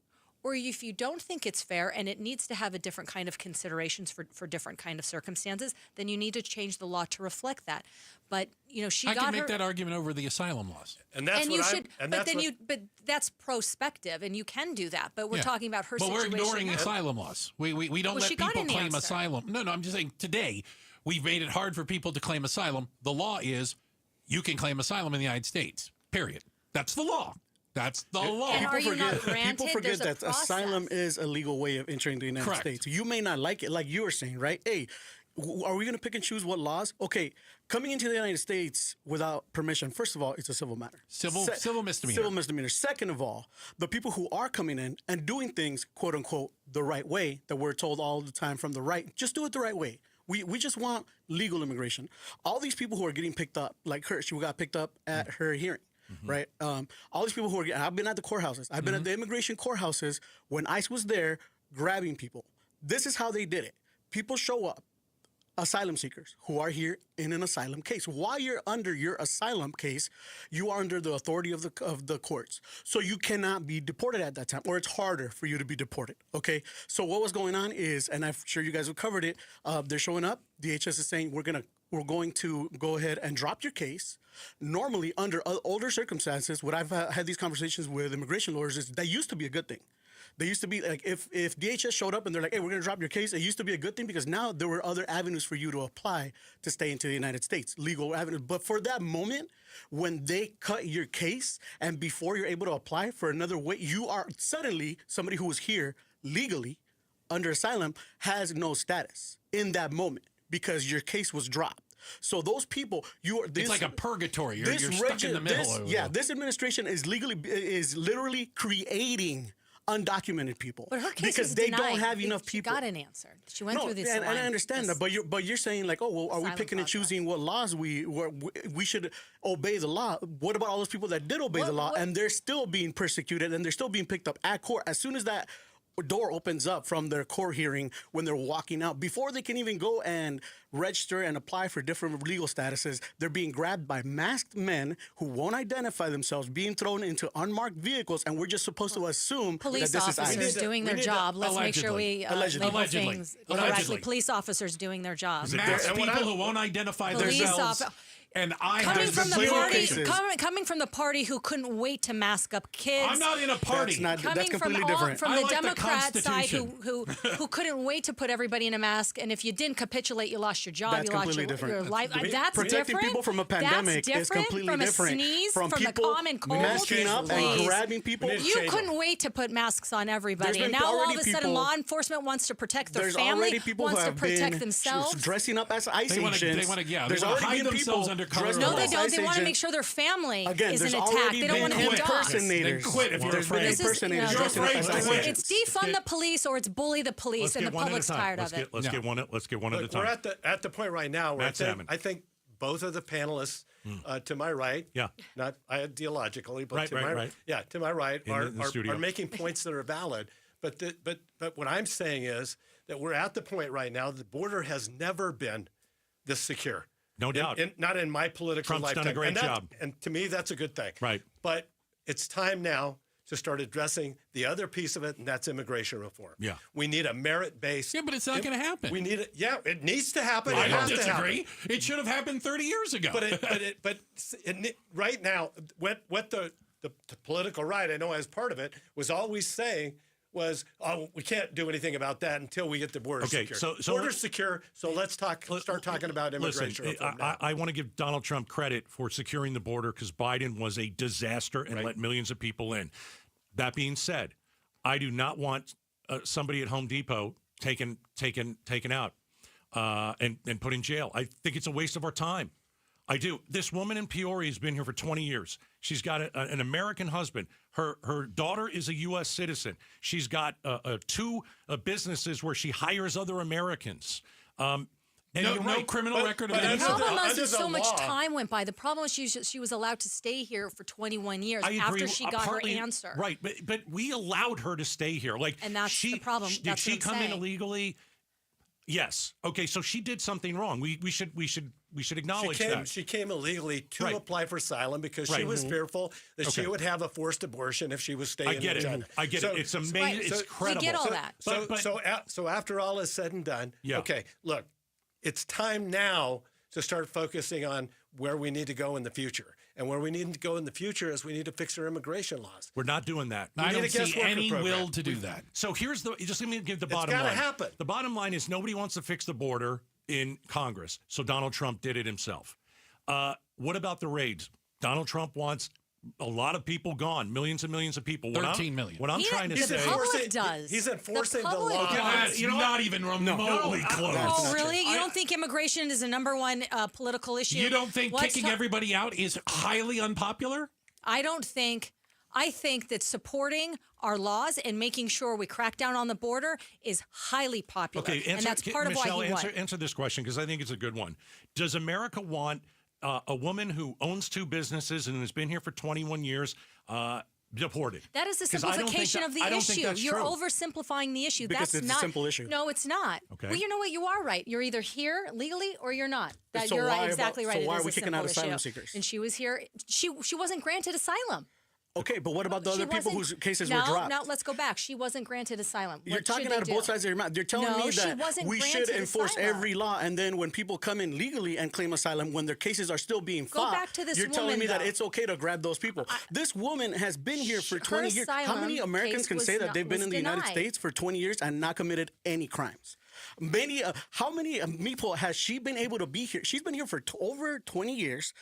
or if you don't think it's fair and it needs to have a different kind of considerations for different kind of circumstances, then you need to change the law to reflect that. But she I got can make that argument over the asylum laws, and that's and what you I'm. should. And but that's then what, but that's prospective, and you can do that. But we're Yeah. talking about her but situation. we're ignoring now. asylum laws. We don't Well, she let got people an claim answer. asylum. No, I'm just saying today we've made it hard for people to claim asylum. The law is you can claim asylum in the United States. Period. That's the law. That's the law. And are you not granted? People forget There's a that asylum is a legal way of entering the United Correct. States. You may not like it, like you were saying, right? Hey, are we going to pick and choose what laws? Okay, coming into the United States without permission, first of all, it's a civil matter. Civil misdemeanor. Civil misdemeanor. Second of all, the people who are coming in and doing things, quote unquote, the right way, that we're told all the time from the right, just do it the right way. We just want legal immigration. All these people who are getting picked up, like her, she got picked up at her hearing. Right, all these people who are. I've been at the courthouses. I've been at the immigration courthouses when ICE was there grabbing people. This is how they did it. People show up, asylum seekers who are here in an asylum case. While you're under your asylum case, you are under the authority of the courts. So you cannot be deported at that time, or it's harder for you to be deported. Okay. So what was going on is, and I'm sure you guys have covered it. They're showing up. DHS is saying we're going to go ahead and drop your case. Normally, under older circumstances, what I've had these conversations with immigration lawyers is that used to be a good thing. They used to be like, if DHS showed up and they're like, hey, we're going to drop your case, it used to be a good thing because now there were other avenues for you to apply to stay into the United States, legal avenues. But for that moment, when they cut your case and before you're able to apply for another way, you are suddenly somebody who was here legally under asylum has no status in that moment because your case was dropped. So those people, it's like a purgatory. You're stuck in the middle. This administration is literally creating undocumented people. But her case because was they denied. don't have enough people. She got an answer. She went through this. And I understand that, but you're saying like, oh, well, are we Silent picking and process. choosing what laws we should obey the law? What about all those people that did obey the law and they're still being persecuted and they're still being picked up at court? As soon as that door opens up from their court hearing when they're walking out, before they can even go and register and apply for different legal statuses, they're being grabbed by masked men who won't identify themselves, being thrown into unmarked vehicles, and we're just supposed to assume Police that this officers is doing their job. Let's make sure we label Allegedly. things correctly. Police officers doing their job. Masked people who won't identify themselves. And I coming have from the party, cases. coming from the party who couldn't wait to mask up kids. I'm not in a party. That's completely from different. From I the like the Democrat side Constitution. who couldn't wait to put everybody in a mask, and if you didn't capitulate, you lost your job, That's you lost completely your different. life. That's Protecting different. people from a pandemic That's is completely from different. A sneeze, from the people common cold. masking up and Please. grabbing people. You couldn't wait to put masks on everybody, and now all of a sudden, law enforcement wants to protect their There's family, already people wants who to have protect been themselves. dressing up as ICE agents. They want to hide themselves under cover. No, they don't. They want to make sure their family isn't attacked. They don't want to be dogs. impersonators. Then quit if you're afraid. Impersonators. You're afraid to quit. It's defund the police or it's bully the police, and the public's tired of it. Let's get one at a time. We're at the point right now where Matt Salmon. I think both of the panelists to my right, not ideologically, but to my right are making points that are valid. But what I'm saying is that we're at the point right now. The border has never been this secure. No doubt. Not in my political Trump's lifetime. done a great job. And to me, that's a good thing. Right. But it's time now to start addressing the other piece of it, and that's immigration reform. Yeah. We need a merit-based. Yeah, but it's not going to happen. We need it. Yeah, it needs to happen. I It don't has to disagree. happen. It should have happened 30 years ago. But right now, what the political right, I know as part of it, was always saying was, oh, we can't do anything about that until we get the border secure. So border's secure, so let's start talking about immigration reform now. I want to give Donald Trump credit for securing the border because Biden was a disaster and let millions of people in. That being said, I do not want somebody at Home Depot taken out and put in jail. I think it's a waste of our time. I do. This woman in Peoria has been here for 20 years. She's got an American husband. Her daughter is a U.S. citizen. She's got two businesses where she hires other Americans. And And no criminal record. But the problem under is the so much law. time went by. The problem is she was allowed to stay here for 21 years I agree, after she got partly, her answer. Right, but we allowed her to stay here. Like, And that's the problem. Did That's she what I'm come in saying. illegally? Yes. Okay, so she did something wrong. We should acknowledge that. She came illegally to Right. apply for asylum because she Right. was fearful that she Okay. would have a forced abortion if she was staying I get in it. China. I get it. It's amazing. Right. It's We credible. get all that. So after all is said and done, okay, look, it's time now to start focusing on where we need to go in the future. And where we need to go in the future is we need to fix our immigration laws. We're not doing that. We I need don't a guest see worker any program. will to do that. So here's just let me give the It's bottom gotta line. happen. The bottom line is nobody wants to fix the border in Congress, so Donald Trump did it himself. What about the raids? Donald Trump wants a lot of people gone, millions and millions of people. 13 million. What I'm trying to The say, public does. He's enforcing the public law. does. You know not even remotely close. Oh, really? You don't think immigration is the number one political issue? You don't think Let's kicking talk- everybody out is highly unpopular? I don't think. I think that supporting our laws and making sure we crack down on the border is highly popular. okay, and that's part of Michelle, why he won. answer this question because I think it's a good one. Does America want a woman who owns 2 businesses and has been here for 21 years deported? That is a 'Cause I don't think simplification that- of the I don't think issue. that's You're true. oversimplifying the issue. Because That's it's a not simple issue. No, it's not. Okay. Well, you know what? You are right. You're either here legally or you're not. That So you're why right. Exactly about- right. so why It are is we a kicking out simple asylum issue. seekers? And she was here. She wasn't granted asylum. Okay, but what about the She other people whose wasn't- cases no, were dropped? No, let's go back. She wasn't granted asylum. You're What talking should out of they both do? sides of your mouth. You're telling No, me she that wasn't we should granted enforce asylum. every law, and then when people come in legally and claim asylum, when their cases are still being Go fought, back to this you're telling woman, me that though. it's okay to grab those people. This woman has been here for Her 20 years. How many asylum Americans case can was say that not- they've been was in the United denied. States for 20 years and not committed any crimes? How many people has she been able to be here? She's been here for over 20 years,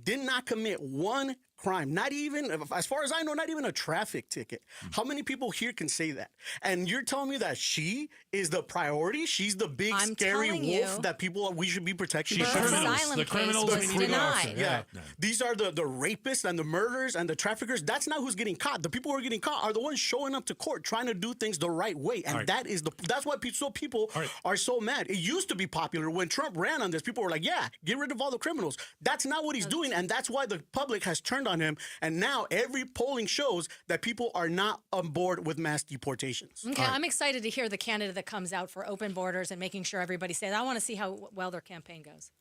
did not commit one crime, not even, as far as I know, not even a traffic ticket. How many people here can say that? And you're telling me that she is the priority? She's the big I'm scary telling wolf you. that we should be protecting? Her asylum case was denied. Yeah. These are the rapists and the murderers and the traffickers. That's not who's getting caught. The people who are getting caught are the ones showing up to court trying to do things the right way. And All right. that's why people All right. are so mad. It used to be popular when Trump ran on this. People were like, yeah, get rid of all the criminals. That's not what he's doing. And that's why the public has turned on him. And now every polling shows that people are not on board with mass deportations. Okay, I'm excited to hear the candidate that comes out for open borders and making sure everybody stays. I want to see how well their campaign goes.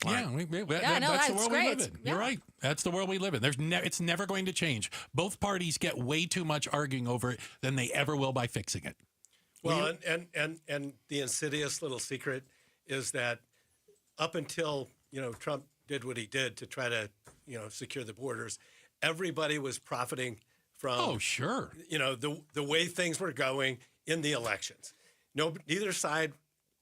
Yeah, no, that's the that's world great. we live in. Yeah. You're right. That's the world we live in. It's never going to change. Both parties get way too much arguing over it than they ever will by fixing it. Well, and the insidious little secret is that up until Trump did what he did to try to secure the borders, everybody was profiting from. Oh, sure. The way things were going in the elections. Neither side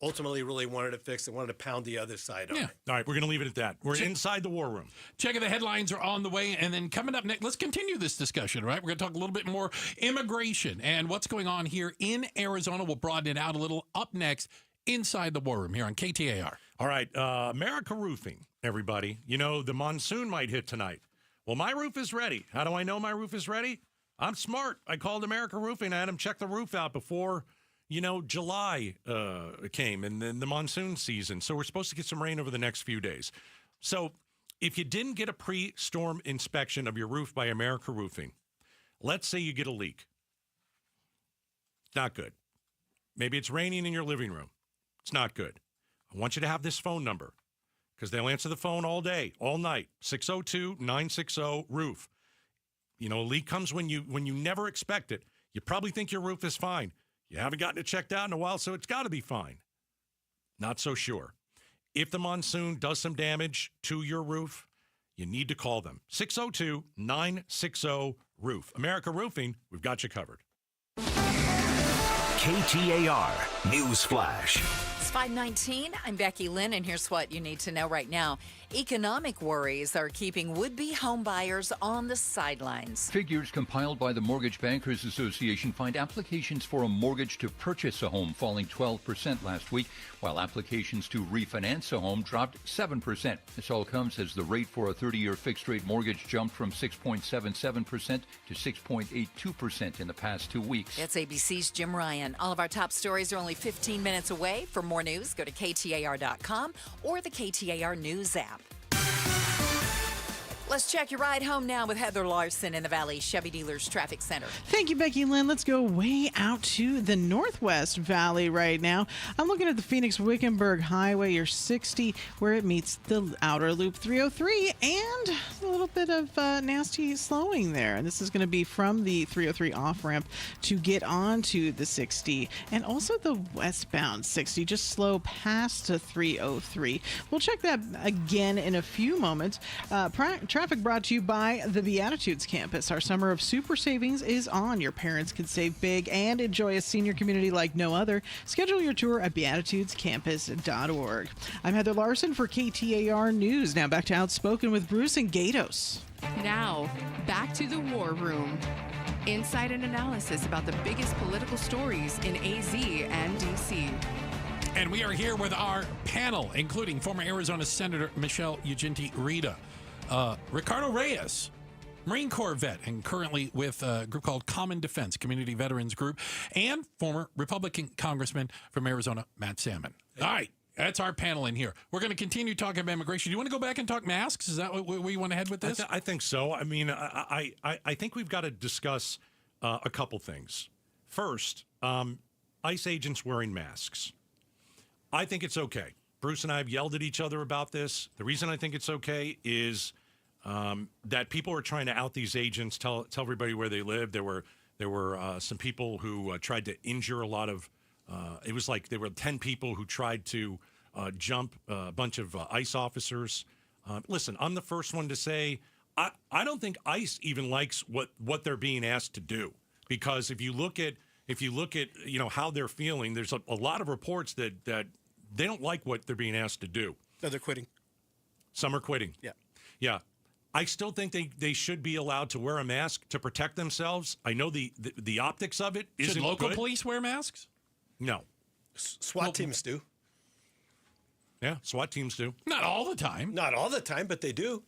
ultimately really wanted it fixed. They wanted to pound the other side on it. All right, we're going to leave it at that. We're inside the war room. Checking the headlines are on the way. And then coming up next, let's continue this discussion, right? We're going to talk a little bit more immigration and what's going on here in Arizona. We'll broaden it out a little. Up next, inside the war room here on KTAR. All right, America Roofing, everybody. The monsoon might hit tonight. Well, my roof is ready. How do I know my roof is ready? I'm smart. I called America Roofing. I had them check the roof out before July came and then the monsoon season. So we're supposed to get some rain over the next few days. So if you didn't get a pre-storm inspection of your roof by America Roofing, let's say you get a leak. It's not good. Maybe it's raining in your living room. It's not good. I want you to have this phone number because they'll answer the phone all day, all night, 602-960-ROOF. A leak comes when you never expect it. You probably think your roof is fine. You haven't gotten it checked out in a while, so it's got to be fine. Not so sure. If the monsoon does some damage to your roof, you need to call them. 602-960-ROOF. America Roofing, we've got you covered. KTAR News Flash. It's 5:19. I'm Becky Lynn, and here's what you need to know right now. Economic worries are keeping would-be home buyers on the sidelines. Figures compiled by the Mortgage Bankers Association find applications for a mortgage to purchase a home falling 12% last week, while applications to refinance a home dropped 7%. This all comes as the rate for a 30-year fixed-rate mortgage jumped from 6.77% to 6.82% in the past 2 weeks. It's ABC's Jim Ryan. All of our top stories are only 15 minutes away. For more more news, go to KTAR.com or the KTAR News app. Let's check your ride home now with Heather Larson in the Valley Chevy Dealers Traffic Center. Thank you, Becky Lynn. Let's go way out to the Northwest Valley right now. I'm looking at the Phoenix-Wickenburg Highway, your 60, where it meets the outer loop 303, and a little bit of nasty slowing there. And this is going to be from the 303 off-ramp to get onto the 60, and also the westbound 60, just slow past the 303. We'll check that again in a few moments. Traffic brought to you by the Beatitudes Campus. Our summer of super savings is on. Your parents can save big and enjoy a senior community like no other. Schedule your tour at beatitudescampus.org. I'm Heather Larson for KTAR News. Now back to Outspoken with Bruce and Gatos. Now, back to the War Room. Insight and analysis about the biggest political stories in AZ and DC. And we are here with our panel, including former Arizona Senator Michelle Ugenti-Rita, Ricardo Reyes, Marine Corps vet and currently with a group called Common Defense Community Veterans Group, and former Republican Congressman from Arizona, Matt Salmon. All right, that's our panel in here. We're going to continue talking about immigration. Do you want to go back and talk masks? Is that where you want to head with this? I think so. I mean, I think we've got to discuss a couple things. First, ICE agents wearing masks. I think it's okay. Bruce and I have yelled at each other about this. The reason I think it's okay is that people are trying to out these agents, tell everybody where they live. There were some people who tried to injure a lot of. It was like there were 10 people who tried to jump a bunch of ICE officers. Listen, I'm the first one to say I don't think ICE even likes what they're being asked to do, because if you look at how they're feeling, there's a lot of reports that they don't like what they're being asked to do. That they're quitting. Some are quitting. Yeah. I still think they should be allowed to wear a mask to protect themselves. I know the optics of it isn't Should local good. police wear masks? No. SWAT teams do. Yeah, SWAT teams do. Not all the time. Not all the time, but they do.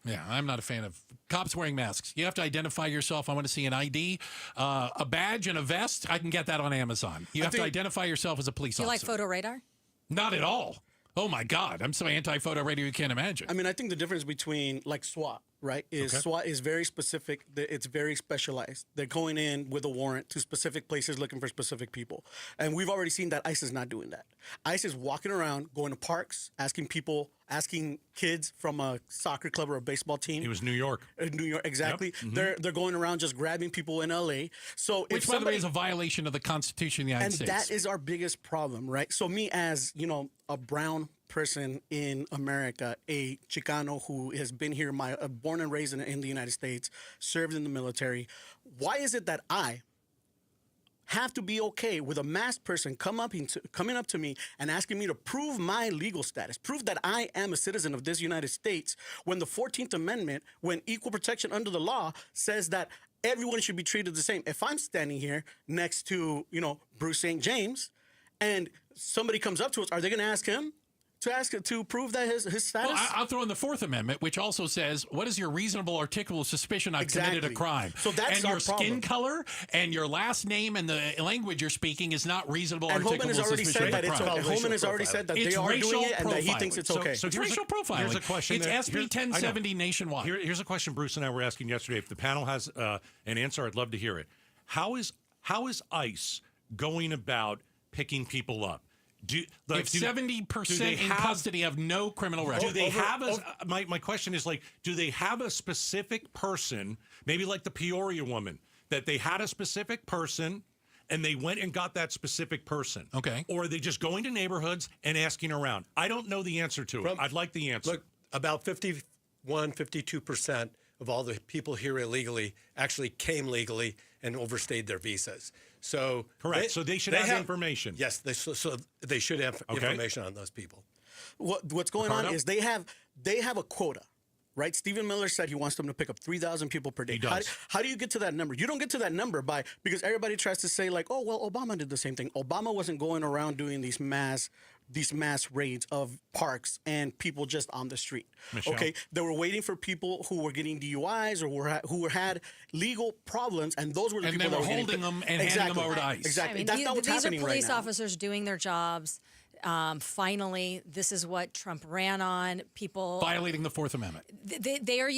Yeah, I'm not a fan of cops wearing masks. You have to identify yourself. I want to see an ID, a badge, and a vest. I can get that on Amazon. You have to identify yourself as a police Do you like officer. photo radar? Not at all. Oh, my God. I'm so anti-photo radio you can't imagine. I mean, I think the difference between, like, SWAT, right, is SWAT is very specific. It's very specialized. They're going in with a warrant to specific places looking for specific people. And we've already seen that ICE is not doing that. ICE is walking around, going to parks, asking kids from a soccer club or a baseball team. It was New York. New York, exactly. Yep. Mm-hmm. They're going around just grabbing people in L.A. So Which, by the way, is a violation of the Constitution of the United States. And that is our biggest problem, right? So me as, a brown person in America, a Chicano who has been here, born and raised in the United States, served in the military, why is it that I have to be okay with a masked person coming up to me and asking me to prove my legal status, prove that I am a citizen of this United States, when the 14th Amendment, when equal protection under the law says that everyone should be treated the same? If I'm standing here next to, Bruce St. James, and somebody comes up to us, are they going to ask him to prove that his status? Well, I'll throw in the Fourth Amendment, which also says, what is your reasonable articulable suspicion I've committed a crime? So that's and our your problem. Skin color and your last name and the language you're speaking is not reasonable and articulable suspicion of a crime. Holman has already said that they are doing it and that he thinks it's okay. So it's racial profiling. Here's a question. It's SB 1070 nationwide. Here's a question Bruce and I were asking yesterday. If the panel has an answer, I'd love to hear it. How is ICE going about picking people up? If 70% in custody have no criminal record. Do they have my question is, like, do they have a specific person, maybe like the Peoria woman, that they had a specific person and they went and got that specific person? Okay. Or are they just going to neighborhoods and asking around? I don't know the answer to it. I'd like the answer. Look, about 52% of all the people here illegally actually came legally and overstayed their visas. So correct. So they should have information. Yes, so they should have information on those people. What's going on is they have a quota, right? Stephen Miller said he wants them to pick up 3,000 people per day. He does. How do you get to that number? You don't get to that number because everybody tries to say, like, oh, well, Obama did the same thing. Obama wasn't going around doing these mass raids of parks and people just on the street. Michelle. Okay, they were waiting for people who were getting DUIs or who had legal problems, and those were the people that were holding them and handing them over to ICE. Exactly. I mean, That's not what's these are happening police right now. officers doing their jobs. Finally, this is what Trump ran on. People Violating the Fourth Amendment. They are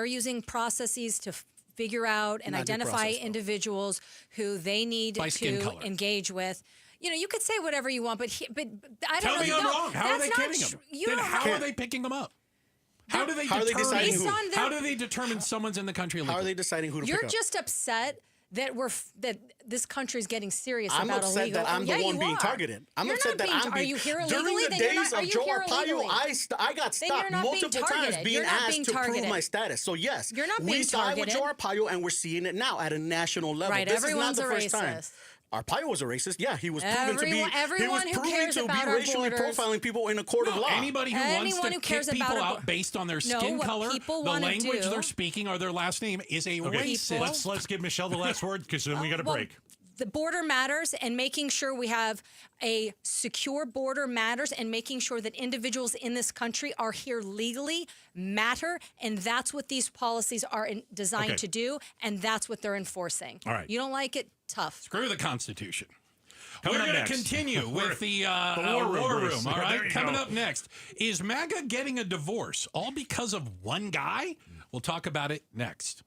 using processes to figure out and Not due identify process, though. individuals who they need By skin to color. engage with. You could say whatever you want, but I don't Tell know. me I'm wrong. How are they that's not kidding them? You Then don't how know. are they picking them up? How do they How are they determine? deciding who? Based on their- How do they determine someone's in the country illegally? How are they deciding who to You're pick up? just upset that that this country is getting serious I'm about upset illegal. that I'm the Yeah, one you being are. targeted. I'm You're upset not that being I'm Are being. you here During illegally? the Then you're days not, are of you Joe here Arpaio, illegally? I got Then you're stopped not being multiple times targeted. being You're not asked being to prove targeted. my status. So yes, You're not we being side with targeted. Joe Arpaio, and we're seeing it now at a national level. Right, This everyone's is not a the first time. racist. Arpaio was a racist. Yeah, he was proven to be. He was Everyone who proven cares to about be our racially borders- profiling people in a court of law. Anybody who wants Anyone to who kick cares people about out based on their skin what color, people the wanna language do- they're speaking, or their last name is a Okay, racist. let's give Michelle the last word because then we got to Well, break. The border matters, and making sure we have a secure border matters, and making sure that individuals in this country are here legally matter, and that's what these policies are designed Okay. to do, and that's what they're enforcing. All right. You don't like it? Tough. Screw the Constitution. Coming We're up going to next. continue with the war Bruce. room. All There right, you coming go. up next, is MAGA getting a divorce all because of one guy? We'll talk about it next.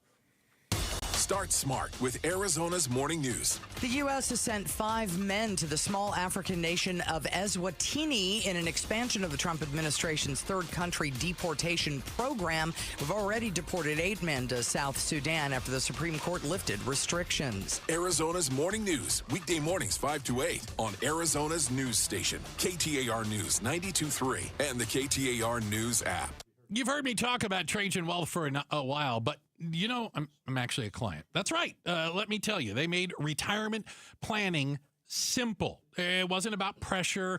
Start smart with Arizona's morning news. The U.S. has sent 5 men to the small African nation of Eswatini in an expansion of the Trump administration's third country deportation program. We've already deported 8 men to South Sudan after the Supreme Court lifted restrictions. Arizona's morning news, weekday mornings 5 to 8 on Arizona's news station, KTAR News 92.3 and the KTAR News app. You've heard me talk about Trajan Wealth for a while, but I'm actually a client. That's right. Let me tell you, they made retirement planning simple. It wasn't about pressure.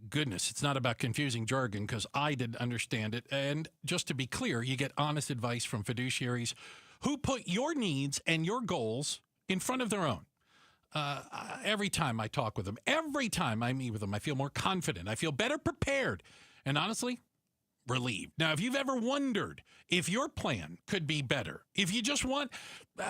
Goodness, it's not about confusing jargon because I didn't understand it. And just to be clear, you get honest advice from fiduciaries who put your needs and your goals in front of their own. Every time I talk with them, every time I meet with them, I feel more confident. I feel better prepared. And honestly, relieved. Now, if you've ever wondered if your plan could be better, if you just want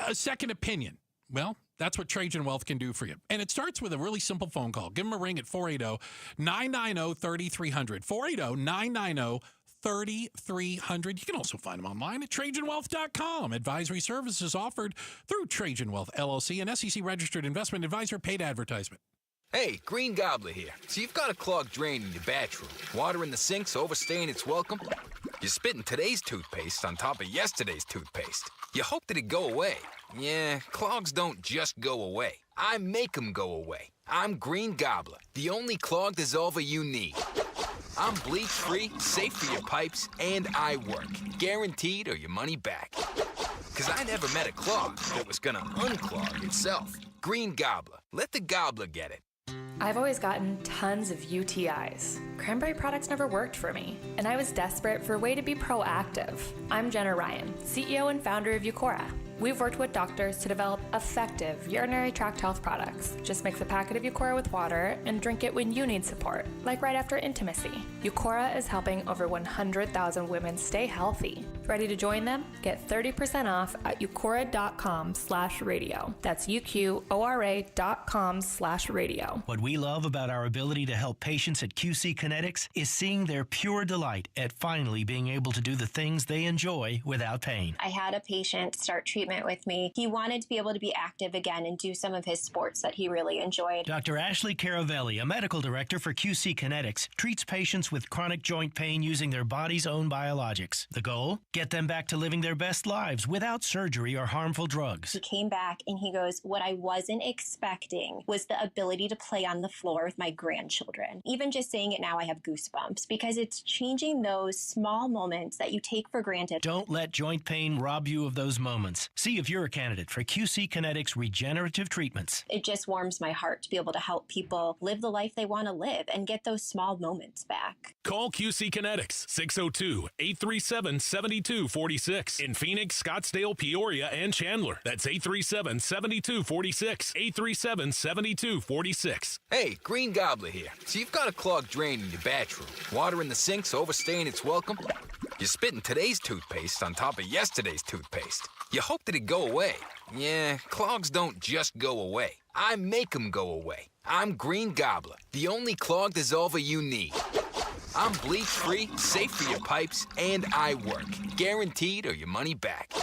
a second opinion, well, that's what Trajan Wealth can do for you. And it starts with a really simple phone call. Give them a ring at 480-990-3300. 480-990-3300. You can also find them online at TrajanWealth.com. Advisory services offered through Trajan Wealth, LLC, an SEC-registered investment advisor, paid advertisement. Hey, Green Gobbler here. So you've got a clogged drain in your bathroom. Water in the sink's overstaying its welcome. You're spitting today's toothpaste on top of yesterday's toothpaste. You hope that it go away. Yeah, clogs don't just go away. I make them go away. I'm Green Gobbler, the only clog dissolver you need. I'm bleach-free, safe for your pipes, and I work. Guaranteed or your money back. Because I never met a clog that was gonna unclog itself. Green Gobbler. Let the gobbler get it. I've always gotten tons of UTIs. Cranberry products never worked for me, and I was desperate for a way to be proactive. I'm Jenna Ryan, CEO and founder of Eucora. We've worked with doctors to develop effective urinary tract health products. Just mix a packet of Eucora with water and drink it when you need support, like right after intimacy. Eucora is helping over 100,000 women stay healthy. Ready to join them? Get 30% off at eucora.com/radio. That's UQORA.com/radio. What we love about our ability to help patients at QC Kinetics is seeing their pure delight at finally being able to do the things they enjoy without pain. I had a patient start treatment with me. He wanted to be able to be active again and do some of his sports that he really enjoyed. Dr. Ashley Caravelli, a medical director for QC Kinetics, treats patients with chronic joint pain using their body's own biologics. The goal? Get them back to living their best lives without surgery or harmful drugs. He came back and he goes, what I wasn't expecting was the ability to play on the floor with my grandchildren. Even just saying it now, I have goosebumps because it's changing those small moments that you take for granted. Don't let joint pain rob you of those moments. See if you're a candidate for QC Kinetics regenerative treatments. It just warms my heart to be able to help people live the life they want to live and get those small moments back. Call QC Kinetics 602-837-7246 in Phoenix, Scottsdale, Peoria, and Chandler. That's 837-7246. 837-7246. Hey, Green Gobbler here. So you've got a clogged drain in your bathroom. Water in the sink's overstaying its welcome. You're spitting today's toothpaste on top of yesterday's toothpaste. You hope that it go away. Yeah, clogs don't just go away. I make them go away. I'm Green Gobbler, the only clog dissolver you need. I'm bleach-free, safe for your pipes, and I work. Guaranteed or your money back.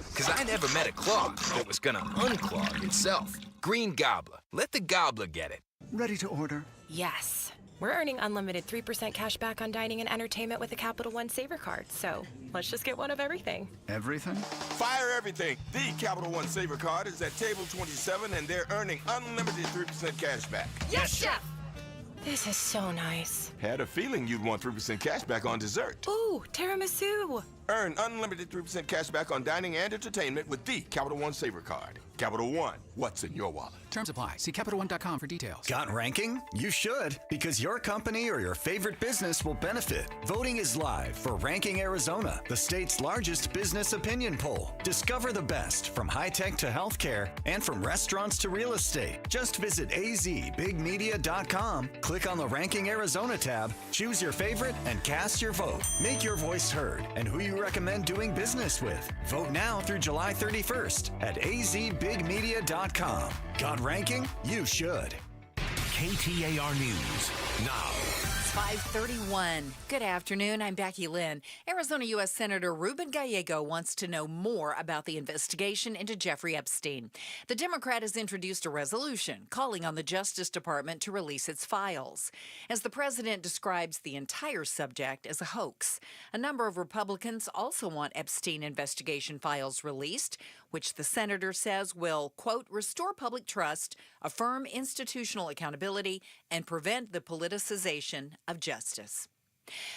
Because I never met a clog that was gonna unclog itself. Green Gobbler. Let the gobbler get it. Ready to order? Yes. We're earning unlimited 3% cash back on dining and entertainment with a Capital One Saver card. So let's just get one of everything. Everything? Fire everything. The Capital One Saver card is at table 27, and they're earning unlimited 3% cash back. Yes, Chef! This is so nice. Had a feeling you'd want 3% cash back on dessert. Ooh, tiramisu. Earn unlimited 3% cash back on dining and entertainment with the Capital One Saver card. Capital One, what's in your wallet? Terms apply. See CapitalOne.com for details. Got ranking? You should, because your company or your favorite business will benefit. Voting is live for Ranking Arizona, the state's largest business opinion poll. Discover the best from high-tech to healthcare and from restaurants to real estate. Just visit azbigmedia.com, click on the Ranking Arizona tab, choose your favorite, and cast your vote. Make your voice heard and who you recommend doing business with. Vote now through July 31st at azbigmedia.com. Got ranking? You should. KTAR News now. It's 5:31. Good afternoon. I'm Becky Lynn. Arizona U.S. Senator Ruben Gallego wants to know more about the investigation into Jeffrey Epstein. The Democrat has introduced a resolution calling on the Justice Department to release its files. As the president describes the entire subject as a hoax, a number of Republicans also want Epstein investigation files released, which the senator says will, quote, restore public trust, affirm institutional accountability, and prevent the politicization of justice.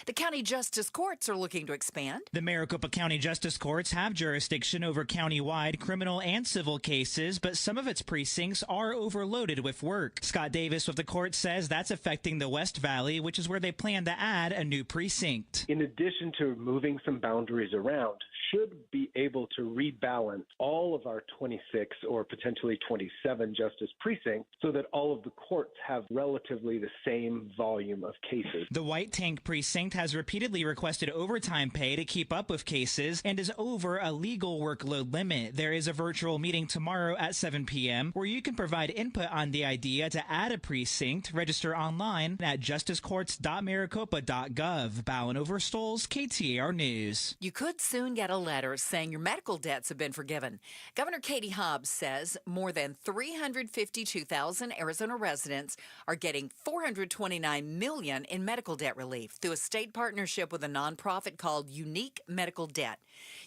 The county justice courts are looking to expand. The Maricopa County Justice Courts have jurisdiction over county-wide criminal and civil cases, but some of its precincts are overloaded with work. Scott Davis with the court says that's affecting the West Valley, which is where they plan to add a new precinct. In addition to moving some boundaries around, should be able to rebalance all of our 26 or potentially 27 justice precincts so that all of the courts have relatively the same volume of cases. The White Tank precinct has repeatedly requested overtime pay to keep up with cases and is over a legal workload limit. There is a virtual meeting tomorrow at 7 p.m. where you can provide input on the idea to add a precinct. Register online at justicecourts.maricopa.gov. Bowen Overstoles, KTAR News. You could soon get a letter saying your medical debts have been forgiven. Governor Katie Hobbs says more than 352,000 Arizona residents are getting $429 million in medical debt relief through a state partnership with a nonprofit called Unique Medical Debt.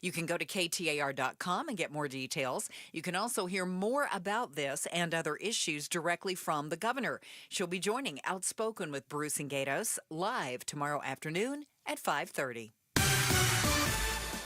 You can go to KTAR.com and get more details. You can also hear more about this and other issues directly from the governor. She'll be joining Outspoken with Bruce and Gatos live tomorrow afternoon at 5:30.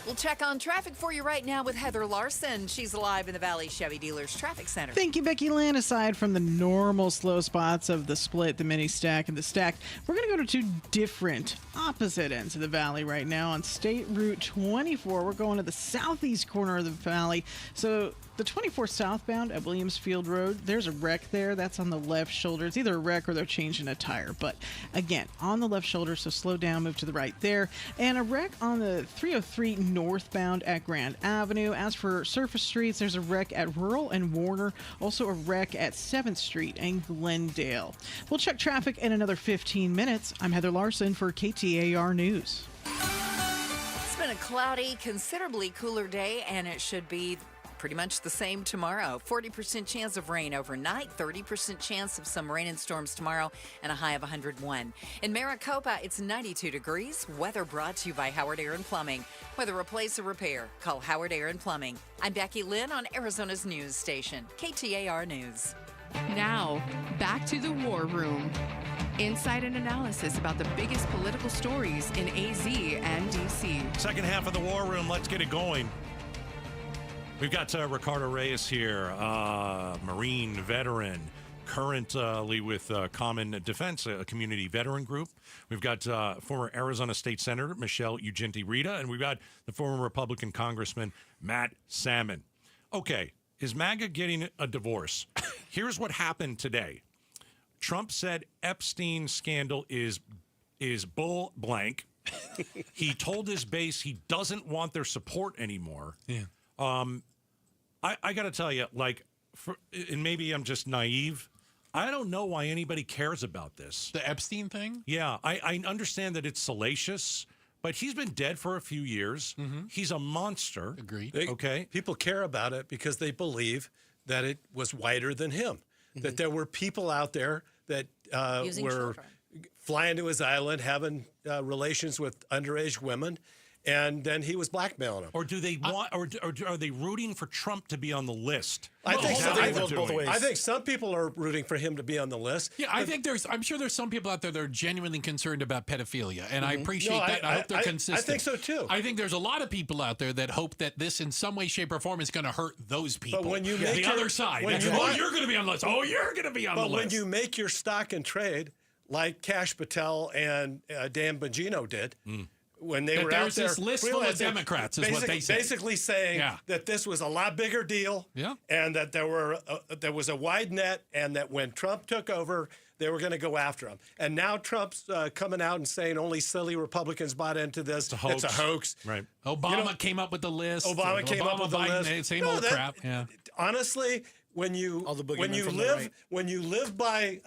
We'll check on traffic for you right now with Heather Larson. She's live in the Valley Chevy Dealers Traffic Center. Thank you, Becky Lynn. Aside from the normal slow spots of the split, the mini stack, and the stack, we're going to go to two different opposite ends of the valley right now. On State Route 24, we're going to the southeast corner of the valley. So the 24 southbound at Williams Field Road, there's a wreck there. That's on the left shoulder. It's either a wreck or they're changing a tire. But again, on the left shoulder, so slow down, move to the right there. And a wreck on the 303 northbound at Grand Avenue. As for surface streets, there's a wreck at Rural and Warner. Also a wreck at 7th Street and Glendale. We'll check traffic in another 15 minutes. I'm Heather Larson for KTAR News. It's been a cloudy, considerably cooler day, and it should be pretty much the same tomorrow. 40% chance of rain overnight, 30% chance of some rain and storms tomorrow, and a high of 101. In Maricopa, it's 92 degrees. Weather brought to you by Howard Air and Plumbing. Whether replace or repair, call Howard Air and Plumbing. I'm Becky Lynn on Arizona's news station, KTAR News. Now, back to the War Room. Insight and analysis about the biggest political stories in AZ and DC. Second half of the War Room, let's get it going. We've got Ricardo Reyes here, Marine veteran, currently with Common Defense, a community veteran group. We've got former Arizona State Senator Michelle Ugenti-Rita, and we've got the former Republican Congressman Matt Salmon. Okay, is MAGA getting a divorce? Here's what happened today. Trump said Epstein scandal is bull blank. He told his base he doesn't want their support anymore. Yeah. I got to tell you, like, and maybe I'm just naive, I don't know why anybody cares about this. The Epstein thing? Yeah, I understand that it's salacious, but he's been dead for a few years. He's a monster. Agreed. Okay. People care about it because they believe that it was wider than him, that there were people out there that Using were children. flying to his island, having relations with underage women, and then he was blackmailing them. Or do they want, or are they rooting for Trump to be on the list? I think Is that what they're both doing? ways. I think some people are rooting for him to be on the list. Yeah, I'm sure there's some people out there that are genuinely concerned about pedophilia, and I appreciate No, that. I hope they're I consistent. think so too. I think there's a lot of people out there that hope that this, in some way, shape, or form, is going to hurt those people. But when you make the other side, when you're going to be on the list. Oh, you're going to be on the But list. when you make your stock and trade, like Kash Patel and Dan Bongino did. When they That were out there's there, this list full of Democrats is what they say. Basically saying that this was a lot bigger deal, and that there was a wide net, and that when Trump took over, they were going to go after him. And now Trump's coming out and saying only silly Republicans bought into this. It's a hoax. Right. Obama came up with the list. Obama came up with the Biden, list. Same old crap. Yeah. Honestly, when you live by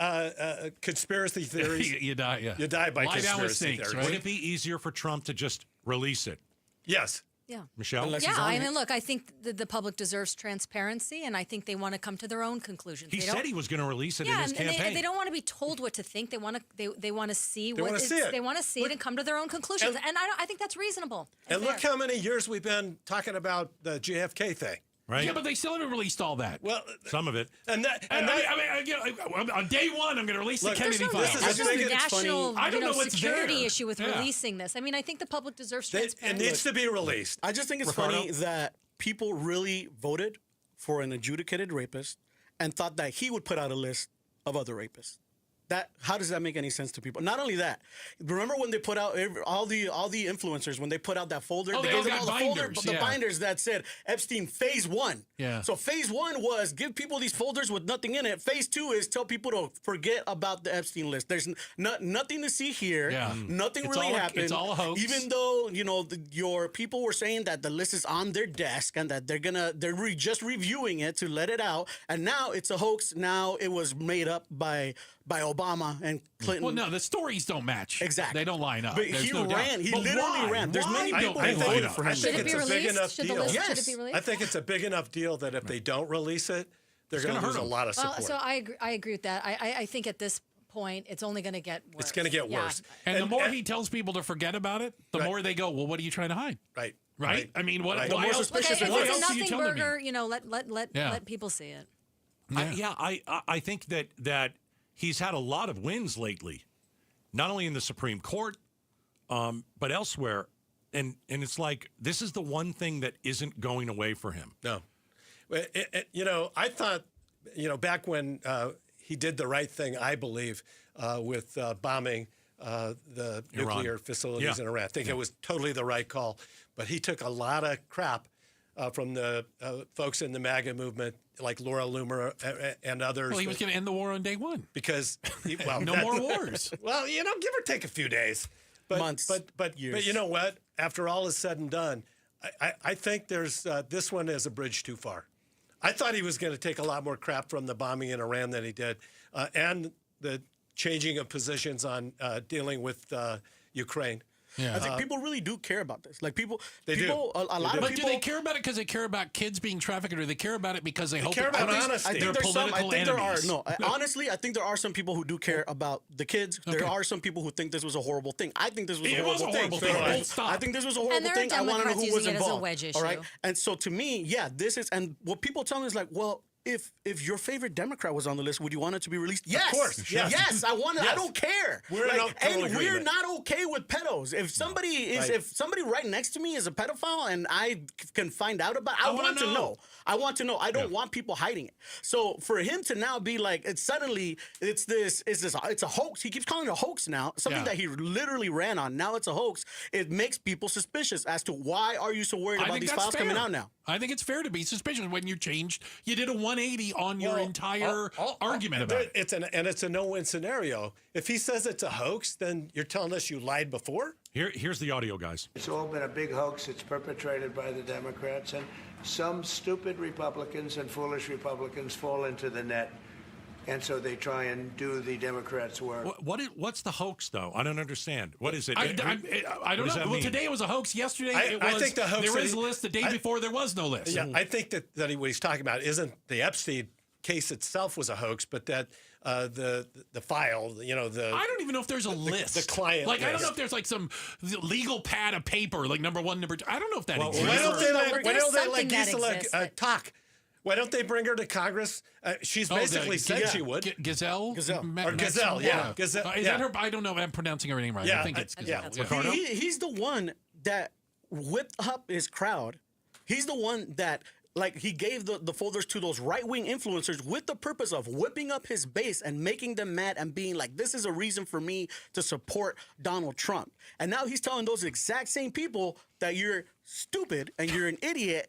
conspiracy theories, you die. Yeah. You die by Lie down with conspiracy snakes, theories. Would it be easier for Trump to just release it? Yes. Yeah. Michelle? Yeah, I mean, look, I think the public deserves transparency, and I think they want to come to their own conclusions. He said he was going to release it in his and campaign. they don't want to be told what to think. They want to they want to see They what wanna it's, see it. they want to see it and come to their own conclusions. And I think that's reasonable. And look how many years we've been talking about the JFK thing. Right. Yeah, but they still haven't released all that. Well, some of it. And that, I mean, on day one, I'm going to release the Kennedy files. There's no national I don't know what's security there. issue with Yeah. releasing this. I mean, I think the public deserves It transparency. needs to be released. I just think it's Ricardo? funny that people really voted for an adjudicated rapist and thought that he would put out a list of other rapists. How does that make any sense to people? Not only that, remember when they put out all the influencers, when they put out that folder, Oh, they they gave all them got all the binders, folder, the yeah. binders that said Epstein phase 1. Yeah. So phase 1 was give people these folders with nothing in it. Phase 2 is tell people to forget about the Epstein list. There's nothing to see here. Yeah. Nothing It's really all happened. it's all a hoax. Even though your people were saying that the list is on their desk and that they're just reviewing it to let it out, and now it's a hoax. Now it was made up by Obama and Clinton. Well, no, the stories don't match. Exactly. They don't line up. But There's he no doubt. ran. He But literally why? ran. There's Why many don't people they who line voted up? for him. I think it's a big enough Should the deal. list should it be released? I think it's a big enough deal that if they don't release it, they're going to gonna lose hurt a them. lot of support. Well, so I agree with that. I think at this point, it's only going to get worse. It's going to get Yeah. worse. And the more he tells people to forget about it, the more they go, well, what are you trying to hide? Right. Right? I mean, what? Right. Why The more else? suspicious If What it's a else are you nothing telling me? burger, Yeah. let people see it. I think that he's had a lot of wins lately, not only in the Supreme Court, but elsewhere. And it's like, this is the one thing that isn't going away for him. No. I thought, back when he did the right thing, I believe, with bombing the Iran. nuclear facilities in Iran. I think it was totally the right call. But he took a lot of crap from the folks in the MAGA movement, like Laura Loomer and others. Well, he was going to end the war on day one. Because, No more wars. Well, give or take a few days. But, Months, but years. you know what? After all is said and done, I think there's this one is a bridge too far. I thought he was going to take a lot more crap from the bombing in Iran than he did, and the changing of positions on dealing with Ukraine. Yeah. I think people really do care about this. Like people, They do. a lot of But people. do they care about it because they care about kids being trafficked, or they care about it because they hope care about at least honesty. I they're think there's some. I political think there are enemies? honestly, I think there are some people who do care about the kids. There Okay. are some people who think this was a horrible thing. I think this was a It was horrible a horrible thing. thing. So, Full stop. I think this was a And horrible there are thing. I want to know Democrats who was using it as a involved. wedge All right. issue. And so to me, yeah, this is. And what people tell me is like, well, if your favorite Democrat was on the list, would you want it to be released? Yes, course, yes. yes. I want it. Yes. I don't care. We're in total and we're agreement. not okay with pedos. If somebody is, Right. if somebody right next to me is a pedophile, and I can find out about, I wanna want to know. know. I want to know. I don't want people hiding it. So for him to now be like, it's suddenly it's a hoax. He keeps calling it a hoax now. Something Yeah. that he literally ran on. Now it's a hoax. It makes people suspicious as to why are you so worried I about think these that's files coming fair. out now? I think it's fair to be suspicious when you changed. You did a 180 on your entire argument about it. It's a no-win scenario. If he says it's a hoax, then you're telling us you lied before? Here's the audio, guys. It's all been a big hoax. It's perpetrated by the Democrats, and some stupid Republicans and foolish Republicans fall into the net. And so they try and do the Democrats' work. What's the hoax, though? I don't understand. What is it? I don't know. Well, today it was a hoax. Yesterday it was. I think the hoax there is a list. The day before there was no list. Yeah, I think that what he's talking about isn't the Epstein case itself was a hoax, but that the file, I don't even know if there's a list. The client list. I don't know if there's some legal pad of paper, number 1, number 2. I don't know if that exists. Why don't they let Gisela talk? Why don't they bring her to Congress? She's basically said she would. Gazelle? Or Gazelle, yeah. Gazelle, is that her? I don't know. I'm pronouncing her name right. Yeah, I think it's Gazelle. Ricardo? He's the one that whipped up his crowd. He's the one that he gave the folders to those right-wing influencers with the purpose of whipping up his base and making them mad and being like, this is a reason for me to support Donald Trump. And now he's telling those exact same people that you're stupid and you're an idiot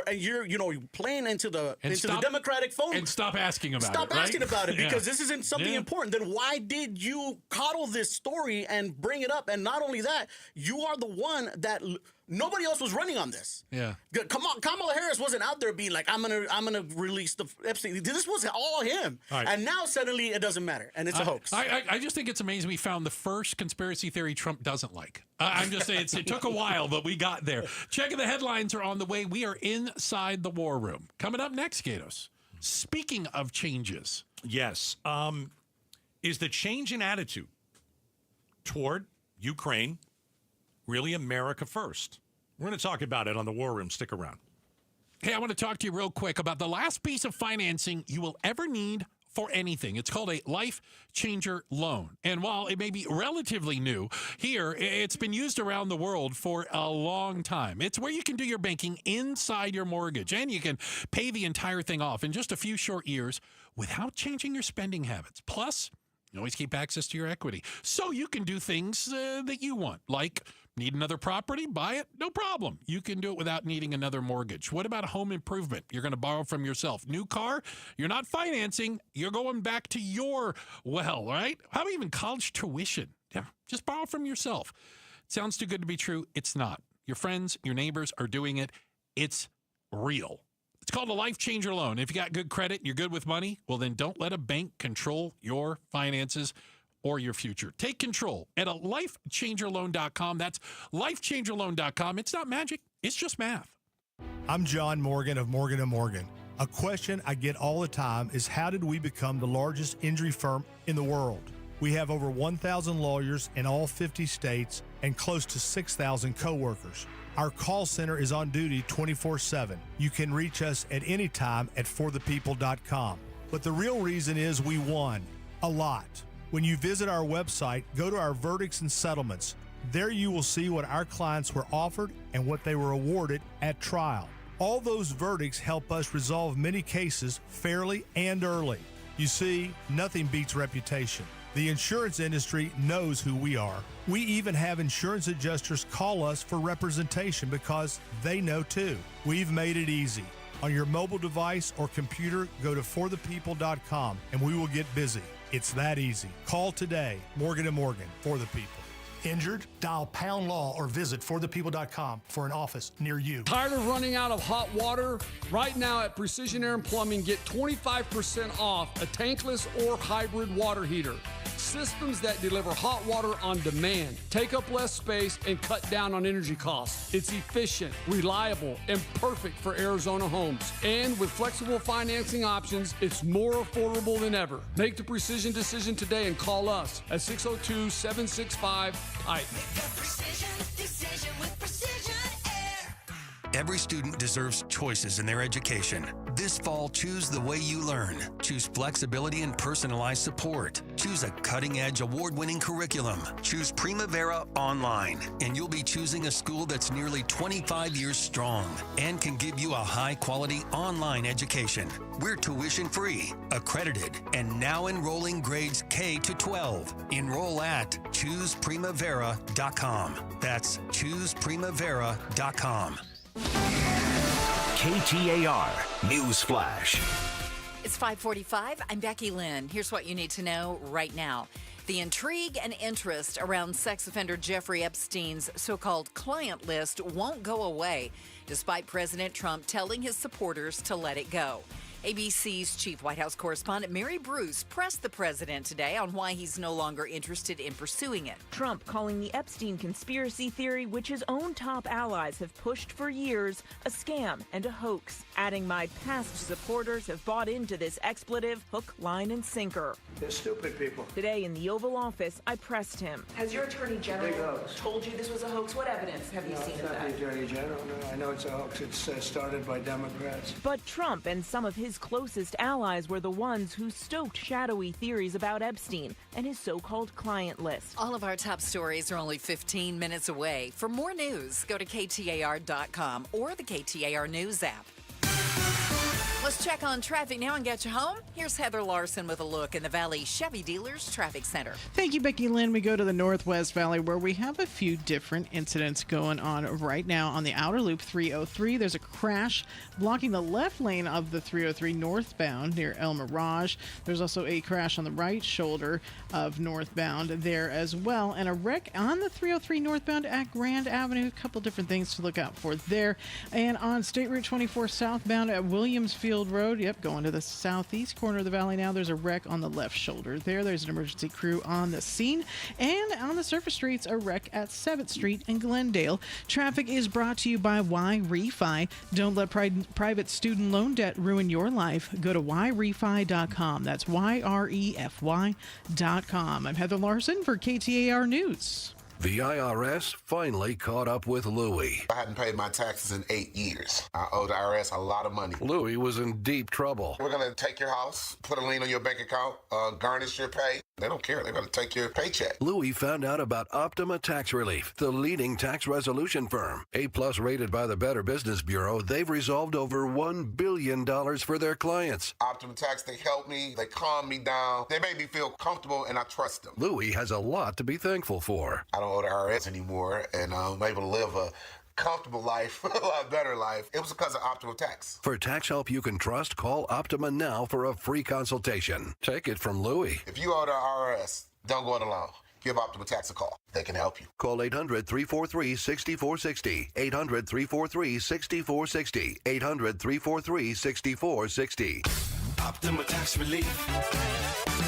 and you're playing into the Democratic phone. And stop asking about it. Stop asking about it because this isn't something Yeah. important. Then why did you coddle this story and bring it up? And not only that, you are the one that nobody else was running on this. Yeah. Come on, Kamala Harris wasn't out there being like, I'm gonna release the Epstein. This was all him. All right. And now suddenly it doesn't matter, and it's a hoax. I just think it's amazing we found the first conspiracy theory Trump doesn't like. I'm just saying it took a while, but we got there. Checking the headlines are on the way. We are inside the war room. Coming up next, Gatos. Speaking of changes. Yes. Is the change in attitude toward Ukraine really America first? We're going to talk about it on the War Room. Stick around. Hey, I want to talk to you real quick about the last piece of financing you will ever need for anything. It's called a Life Changer loan. And while it may be relatively new here, it's been used around the world for a long time. It's where you can do your banking inside your mortgage, and you can pay the entire thing off in just a few short years without changing your spending habits. Plus, you always keep access to your equity. So you can do things that you want, like need another property, buy it, no problem. You can do it without needing another mortgage. What about a home improvement? You're going to borrow from yourself. New car, you're not financing, you're going back to your well, right? How about even college tuition? Yeah, just borrow from yourself. Sounds too good to be true. It's not. Your friends, your neighbors are doing it. It's real. It's called a Life Changer loan. If you got good credit, you're good with money, well, then don't let a bank control your finances or your future. Take control at a lifechangerloan.com. That's lifechangerloan.com. It's not magic. It's just math. I'm John Morgan of Morgan & Morgan. A question I get all the time is, how did we become the largest injury firm in the world? We have over 1,000 lawyers in all 50 states and close to 6,000 coworkers. Our call center is on duty 24/7. You can reach us at any time at forthepeople.com. But the real reason is we won a lot. When you visit our website, go to our verdicts and settlements. There you will see what our clients were offered and what they were awarded at trial. All those verdicts help us resolve many cases fairly and early. You see, nothing beats reputation. The insurance industry knows who we are. We even have insurance adjusters call us for representation because they know too. We've made it easy. On your mobile device or computer, go to forthepeople.com and we will get busy. It's that easy. Call today. Morgan & Morgan, for the people. Injured? Dial Pound Law or visit forthepeople.com for an office near you. Tired of running out of hot water? Right now at Precision Air and Plumbing, get 25% off a tankless or hybrid water heater. Systems that deliver hot water on demand, take up less space, and cut down on energy costs. It's efficient, reliable, and perfect for Arizona homes. And with flexible financing options, it's more affordable than ever. Make the precision decision today and call us at 602-765-PIPE. Every student deserves choices in their education. This fall, choose the way you learn. Choose flexibility and personalized support. Choose a cutting-edge, award-winning curriculum. Choose Primavera Online, and you'll be choosing a school that's nearly 25 years strong and can give you a high-quality online education. We're tuition-free, accredited, and now enrolling grades K to 12. Enroll at ChoosePrimavera.com. That's ChoosePrimavera.com. KTAR News Flash. It's 5:45. I'm Becky Lynn. Here's what you need to know right now. The intrigue and interest around sex offender Jeffrey Epstein's so-called client list won't go away, despite President Trump telling his supporters to let it go. ABC's chief White House correspondent Mary Bruce pressed the president today on why he's no longer interested in pursuing it. Trump calling the Epstein conspiracy theory, which his own top allies have pushed for years, a scam and a hoax, adding my past supporters have bought into this expletive hook, line, and sinker. They're stupid people. Today in the Oval Office, I pressed him. Has your attorney general told you this was a hoax? What evidence have you seen of that? Not the attorney general. No, I know it's a hoax. It's started by Democrats. But Trump and some of his closest allies were the ones who stoked shadowy theories about Epstein and his so-called client list. All of our top stories are only 15 minutes away. For more news, go to KTAR.com or the KTAR News app. Let's check on traffic now and get you home. Here's Heather Larson with a look in the Valley Chevy Dealers Traffic Center. Thank you, Becky Lynn. We go to the Northwest Valley where we have a few different incidents going on right now. On the outer loop 303, there's a crash blocking the left lane of the 303 northbound near El Mirage. There's also a crash on the right shoulder of northbound there as well. And a wreck on the 303 northbound at Grand Avenue. A couple different things to look out for there. And on State Route 24 southbound at Williamsfield Road, going to the southeast corner of the valley now. There's a wreck on the left shoulder there. There's an emergency crew on the scene. And on the surface streets, a wreck at 7th Street in Glendale. Traffic is brought to you by Y-Refi. Don't let private student loan debt ruin your life. Go to YRefi.com. That's YREFY.com. I'm Heather Larson for KTAR News. The IRS finally caught up with Louie. I hadn't paid my taxes in 8 years. I owe the IRS a lot of money. Louie was in deep trouble. We're going to take your house, put a lien on your bank account, garnish your pay. They don't care. They're going to take your paycheck. Louie found out about Optima Tax Relief, the leading tax resolution firm. A-plus rated by the Better Business Bureau, they've resolved over $1 billion for their clients. Optima Tax, they help me. They calm me down. They make me feel comfortable, and I trust them. Louie has a lot to be thankful for. I don't owe the IRS anymore, and I'm able to live a comfortable life, a lot better life. It was because of Optima Tax. For tax help you can trust, call Optima now for a free consultation. Take it from Louie. If you owe the IRS, don't go it alone. Give Optima Tax a call. They can help you. Call 800-343-6460. 800-343-6460. 800-343-6460. Optima Tax Relief.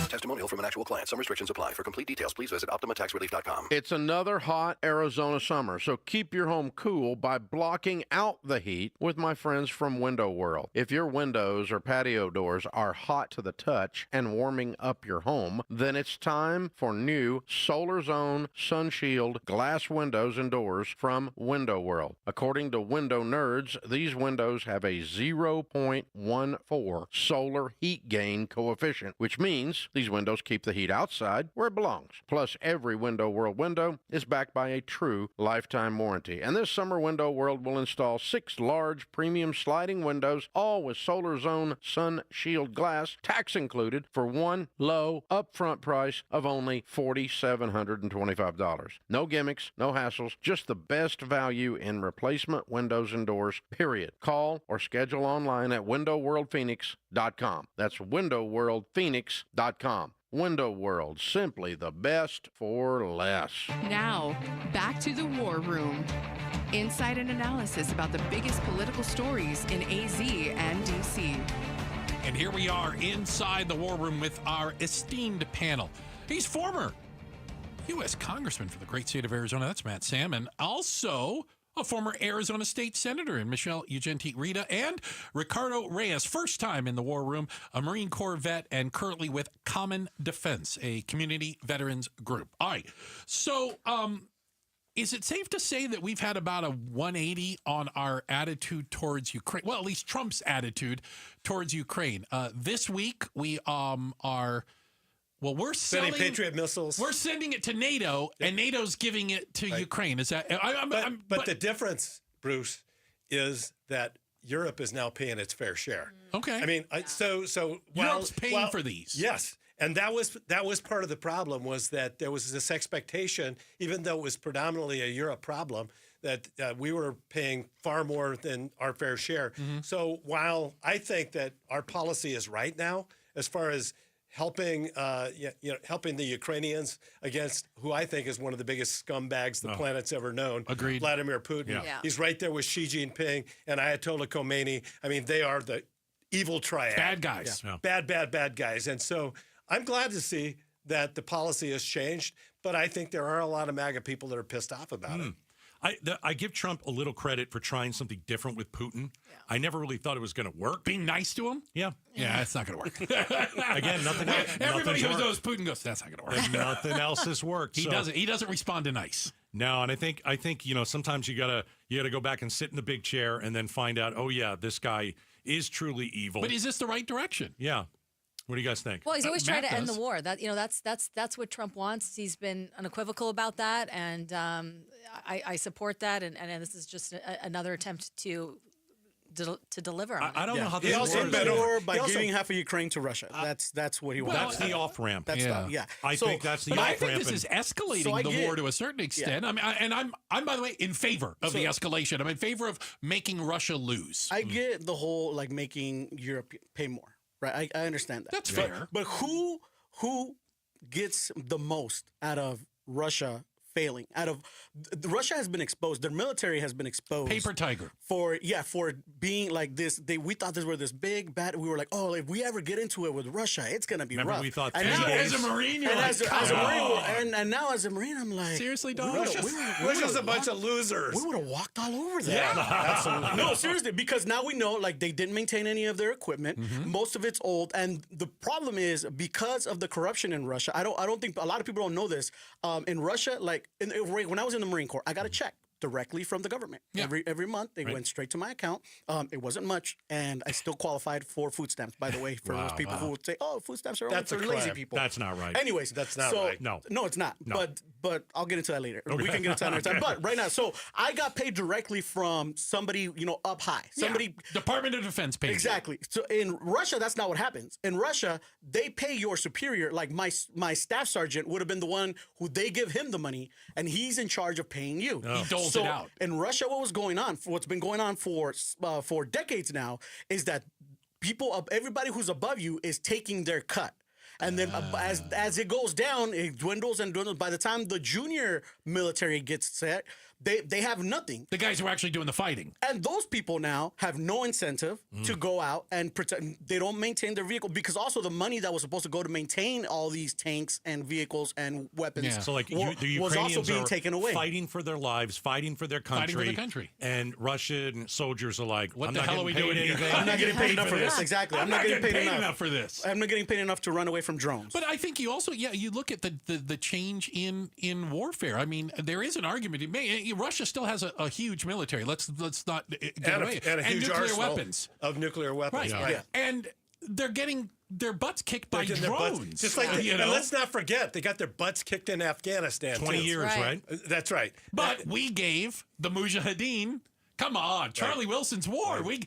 Testimonial from an actual client. Some restrictions apply. For complete details, please visit OptimaTaxRelief.com. It's another hot Arizona summer, so keep your home cool by blocking out the heat with my friends from Window World. If your windows or patio doors are hot to the touch and warming up your home, then it's time for new Solar Zone Sun Shield glass windows and doors from Window World. According to Window Nerds, these windows have a 0.14 solar heat gain coefficient, which means these windows keep the heat outside where it belongs. Plus, every Window World window is backed by a true lifetime warranty. And this summer, Window World will install 6 large premium sliding windows, all with Solar Zone Sun Shield glass, tax included, for one low upfront price of only $4,725. No gimmicks, no hassles, just the best value in replacement windows and doors, period. Call or schedule online at windowworldphoenix.com. That's windowworldphoenix.com. Window World, simply the best for less. Now, back to the War Room. Insight and analysis about the biggest political stories in AZ and DC. And here we are inside the War Room with our esteemed panel. He's former U.S. Congressman for the great state of Arizona. That's Matt Sam. And also a former Arizona State Senator in Michelle Ugenti-Rita, and Ricardo Reyes, first time in the War Room, a Marine Corps vet and currently with Common Defense, a community veterans group. All right. So is it safe to say that we've had about a 180 on our attitude towards Ukraine? Well, at least Trump's attitude towards Ukraine. This week, we are... Well, we're sending Patriot missiles. We're sending it to NATO, and NATO's giving it to Ukraine. Is that? But the difference, Bruce, is that Europe is now paying its fair share. Okay. I mean, so Europe's paying for these. Yes, and that was part of the problem, was that there was this expectation, even though it was predominantly a Europe problem, that we were paying far more than our fair share. Mm-hmm. So while I think that our policy is right now, as far as helping the Ukrainians against who I think is one of the biggest scumbags the planet's ever known. Agreed. Vladimir Putin. Yeah. He's right there with Xi Jinping and Ayatollah Khomeini. I mean, they are evil triad. Bad guys. Yeah. Bad guys. And so I'm glad to see that the policy has changed, but I think there are a lot of MAGA people that are pissed off about it. I give Trump a little credit for trying something different with Putin. Yeah. I never really thought it was going to work. Being nice to him? Yeah. Yeah, it's not going to work. Again, nothing else. Everybody who knows Putin goes, that's not going to work. Nothing else has worked. He doesn't respond to nice. No, and I think sometimes you gotta go back and sit in the big chair and then find out, oh yeah, this guy is truly evil. But is this the right direction? Yeah. What do you guys think? Well, he's always trying to end the war. That's what Trump wants. He's been unequivocal about that, and I support that. And this is just another attempt to deliver on it. I don't know how this also works. better by giving half of Ukraine to Russia. That's what he wants. That's the off ramp. That's yeah. I think that's the off ramp. I think this is escalating the war to a certain extent. Yeah. I mean, I'm by the way in favor of the escalation. I'm in favor of making Russia lose. I get the whole like making Europe pay more. Right, I understand that. That's fair. But who gets the most out of Russia failing? Russia has been exposed. Their military has been exposed. Paper tiger. For being like this. We thought this were this big bad. We were like, oh, if we ever get into it with Russia, it's gonna be rough. We thought and now, as a Marine, you're like, and now as a Marine, I'm like, seriously, dog. Russia's a bunch of losers. We would have walked all over that. Yeah, absolutely. No, seriously, because now we know like they didn't maintain any of their equipment. Mm-hmm. Most of it's old, and the problem is because of the corruption in Russia. I don't think a lot of people don't know this. In Russia, like when I was in the Marine Corps, I got a check directly from the government. Yeah. Every month, they went straight to my account. It wasn't much, and I still qualified for food stamps, by the way, for those people who would say, oh, food stamps are only for lazy people. That's not right. Anyways. That's not right. No, it's not. No. But I'll get into that later. Okay. We can get into that another time. But right now, so I got paid directly from somebody, up high. Somebody Department of Defense pays. Exactly. So in Russia, that's not what happens. In Russia, they pay your superior. Like my staff sergeant would have been the one who they give him the money, and he's in charge of paying you. He doles it out. In Russia, what's been going on for decades now is that everybody who's above you is taking their cut. And then as it goes down, it dwindles and dwindles. By the time the junior military gets set, they have nothing. The guys who are actually doing the fighting. And those people now have no incentive to go out and protect. They don't maintain their vehicle because also the money that was supposed to go to maintain all these tanks and vehicles and weapons So like the Ukrainians was also being taken away. Fighting for their lives, fighting for their country. And Russian soldiers are like, what I'm the not hell are we getting doing paid anything. I'm not getting paid enough for this. Exactly. I'm not getting paid enough for this. I'm not getting paid enough to run away from drones. But I think you also, you look at the change in warfare. I mean, there is an argument. Russia still has a huge military. Let's not get away. And a huge nuclear arsenal weapons. of nuclear weapons. Right. Yeah. And they're getting their butts kicked by They're drones. getting just like and let's not forget, they got their butts kicked in Afghanistan. 20 years, right? That's right. But we gave the Mujahideen. Come on, Charlie Wilson's war. We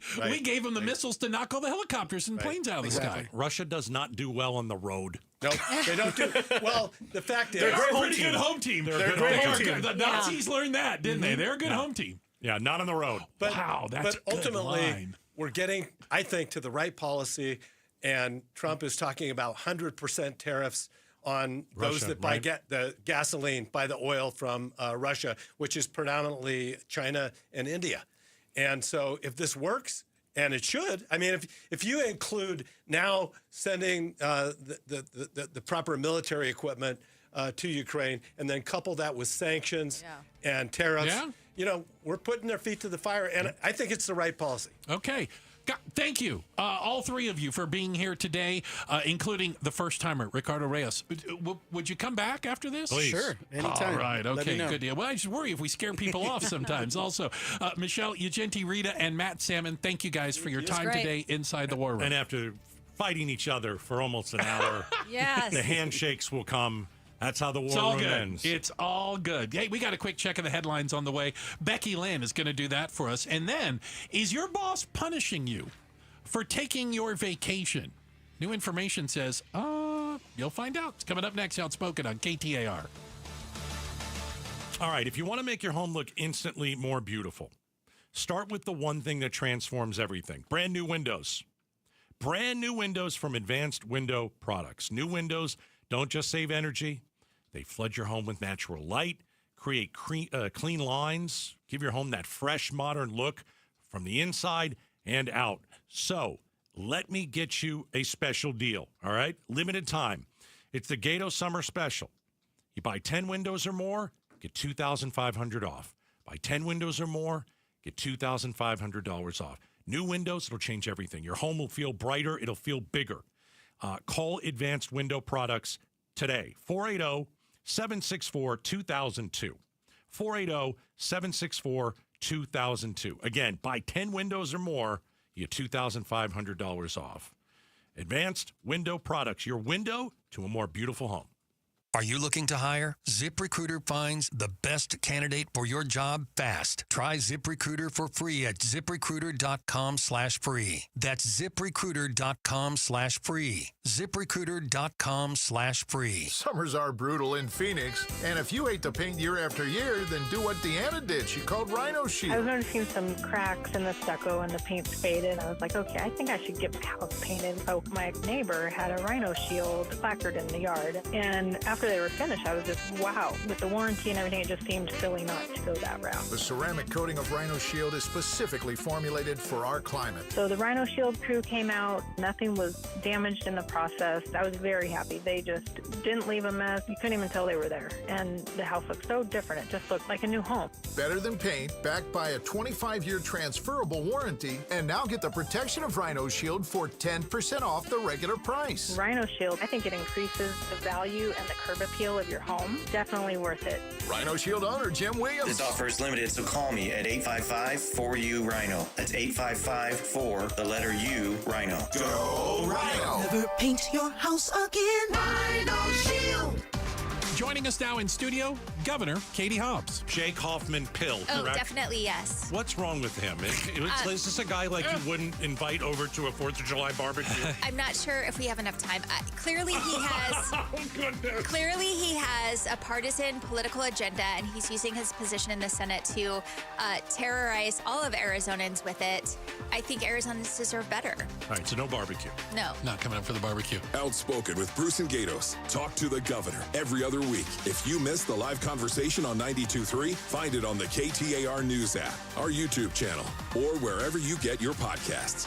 gave them the missiles to knock all the helicopters and planes out of the sky. Russia does not do well on the road. No, they don't do well. The fact is, they're a pretty good home team. They're a great home team. The Nazis learned that, didn't they? They're a good home team. Yeah, not on the road. But, wow, that's but ultimately, good line. We're getting, I think, to the right policy, and Trump is talking about 100% tariffs on those that buy the gasoline, buy the oil from Russia, which is predominantly China and India. And so if this works, and it should, I mean, if you include now sending the proper military equipment to Ukraine and then couple that with sanctions and tariffs, we're putting their feet to the fire. And I think it's the right policy. Okay. Thank you, all three of you, for being here today, including the first-timer, Ricardo Reyes. Would you come back after this? Please. Sure, anytime. All right, okay, good deal. Well, I just worry if we scare people off sometimes. Also, Michelle Ugenti, Rita, and Matt Salmon, thank you guys for your time today inside the War Room. And after fighting each other for almost an hour, the handshakes will come. That's how the war room ends. It's all good. Hey, we got a quick check of the headlines on the way. Becky Lynn is going to do that for us. And then, is your boss punishing you for taking your vacation? New information says, you'll find out. It's coming up next, Outspoken on KTAR. All right, if you want to make your home look instantly more beautiful, start with the one thing that transforms everything. Brand new windows. Brand new windows from Advanced Window Products. New windows don't just save energy. They flood your home with natural light, create clean lines, give your home that fresh, modern look from the inside and out. So let me get you a special deal, all right? Limited time. It's the Gato Summer Special. You buy 10 windows or more, get $2,500 off. Buy 10 windows or more, get $2,500 off. New windows, it'll change everything. Your home will feel brighter. It'll feel bigger. Call Advanced Window Products today. 480-764-2002. 480-764-2002. Again, buy 10 windows or more, you get $2,500 off. Advanced Window Products, your window to a more beautiful home. Are you looking to hire? ZipRecruiter finds the best candidate for your job fast. Try ZipRecruiter for free at ZipRecruiter.com/free. That's ZipRecruiter.com/free. ZipRecruiter.com/free. Summers are brutal in Phoenix, and if you hate the paint year after year, then do what Deanna did. She called Rhino Shield. I was noticing some cracks in the stucco and the paint's faded. I was like, okay, I think I should get the house painted. So my neighbor had a Rhino Shield placard in the yard, and after they were finished, I was just, wow. With the warranty and everything, it just seemed silly not to go that route. The ceramic coating of Rhino Shield is specifically formulated for our climate. So the Rhino Shield crew came out. Nothing was damaged in the process. I was very happy. They just didn't leave a mess. You couldn't even tell they were there. And the house looked so different. It just looked like a new home. Better than paint, backed by a 25-year transferable warranty. And now get the protection of Rhino Shield for 10% off the regular price. Rhino Shield, I think it increases the value and the curb appeal of your home. Definitely worth it. Rhino Shield owner Jim Williams. This offer is limited, so call me at 855-4U-RHINO. That's 855-4-U-RHINO. Go Rhino! Never paint your house again. Rhino Shield. Joining us now in studio, Governor Katie Hobbs. Jake Hoffman Pill, Oh, correct? definitely yes. What's wrong with him? Is this a guy like you wouldn't invite over to a 4th of July barbecue? I'm not sure if we have enough time. Clearly, he has. Clearly, he has a partisan political agenda, and he's using his position in the Senate to terrorize all of Arizonans with it. I think Arizonans deserve better. All right, so no barbecue. No. Not coming up for the barbecue. Outspoken with Bruce and Gatos. Talk to the governor every other week. If you missed the live conversation on 92.3, find it on the KTAR News app, our YouTube channel, or wherever you get your podcasts.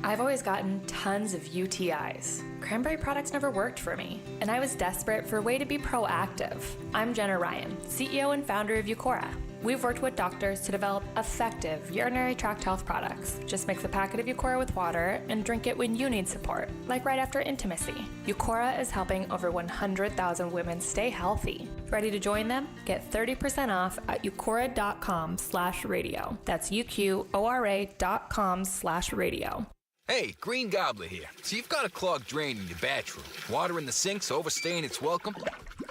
I've always gotten tons of UTIs. Cranberry products never worked for me, and I was desperate for a way to be proactive. I'm Jenna Ryan, CEO and founder of Eucora. We've worked with doctors to develop effective urinary tract health products. Just mix a packet of Eucora with water and drink it when you need support, like right after intimacy. Eucora is helping over 100,000 women stay healthy. Ready to join them? Get 30% off at eucora.com/radio. That's UQORA.com/radio. Hey, Green Gobbler here. So you've got a clogged drain in your bathroom. Water in the sink's overstaying its welcome.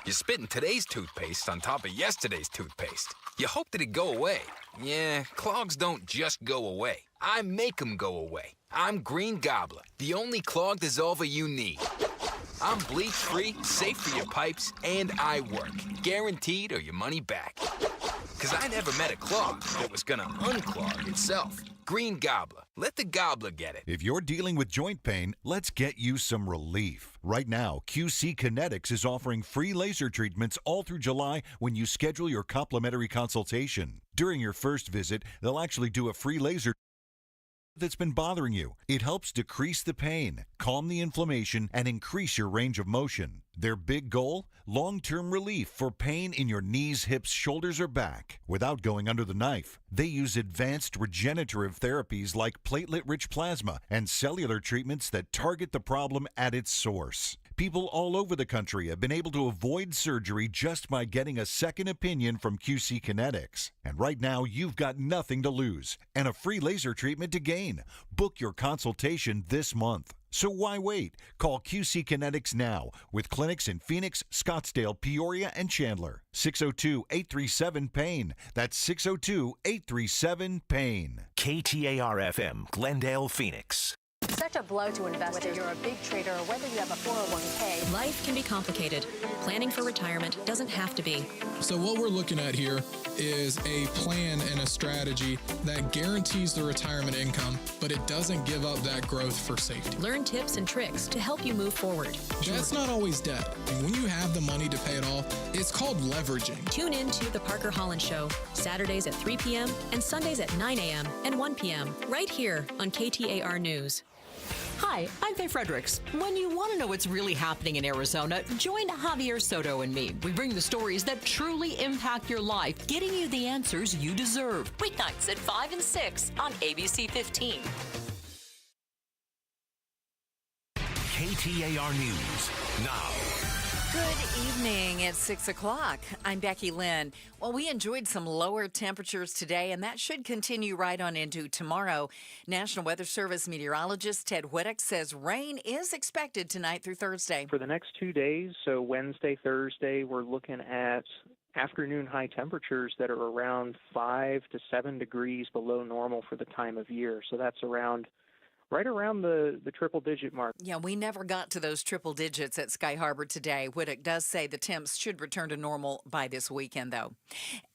You're spitting today's toothpaste on top of yesterday's toothpaste. You hope that it'd go away. Yeah, clogs don't just go away. I make them go away. I'm Green Gobbler, the only clog dissolver you need. I'm bleach-free, safe for your pipes, and I work. Guaranteed or your money back. Because I never met a clog that was gonna unclog itself. Green Gobbler. Let the gobbler get it. If you're dealing with joint pain, let's get you some relief. Right now, QC Kinetics is offering free laser treatments all through July when you schedule your complimentary consultation. During your first visit, they'll actually do a free laser that's been bothering you. It helps decrease the pain, calm the inflammation, and increase your range of motion. Their big goal? Long-term relief for pain in your knees, hips, shoulders, or back without going under the knife. They use advanced regenerative therapies like platelet-rich plasma and cellular treatments that target the problem at its source. People all over the country have been able to avoid surgery just by getting a second opinion from QC Kinetics. And right now, you've got nothing to lose and a free laser treatment to gain. Book your consultation this month. So why wait? Call QC Kinetics now with clinics in Phoenix, Scottsdale, Peoria, and Chandler. 602-837-PAIN. That's 602-837-PAIN. KTAR-FM, Glendale, Phoenix. Such a blow to investors. Whether you're a big trader or whether you have a 401k. Life can be complicated. Planning for retirement doesn't have to be. So what we're looking at here is a plan and a strategy that guarantees the retirement income, but it doesn't give up that growth for safety. Learn tips and tricks to help you move forward. That's not always debt. And when you have the money to pay it off, it's called leveraging. Tune in to The Parker Holland Show, Saturdays at 3 p.m. and Sundays at 9 a.m. and 1 p.m. right here on KTAR News. Hi, I'm Faye Fredericks. When you want to know what's really happening in Arizona, join Javier Soto and me. We bring the stories that truly impact your life, getting you the answers you deserve. Weeknights at 5 and 6 on ABC 15. KTAR News now. Good evening. It's 6 o'clock. I'm Becky Lynn. Well, we enjoyed some lower temperatures today, and that should continue right on into tomorrow. National Weather Service meteorologist Ted Whittock says rain is expected tonight through Thursday. For the next 2 days, so Wednesday, Thursday, we're looking at afternoon high temperatures that are around 5 to 7 degrees below normal for the time of year. So that's right around the triple-digit mark. Yeah, we never got to those triple digits at Sky Harbor today. Whittock does say the temps should return to normal by this weekend, though.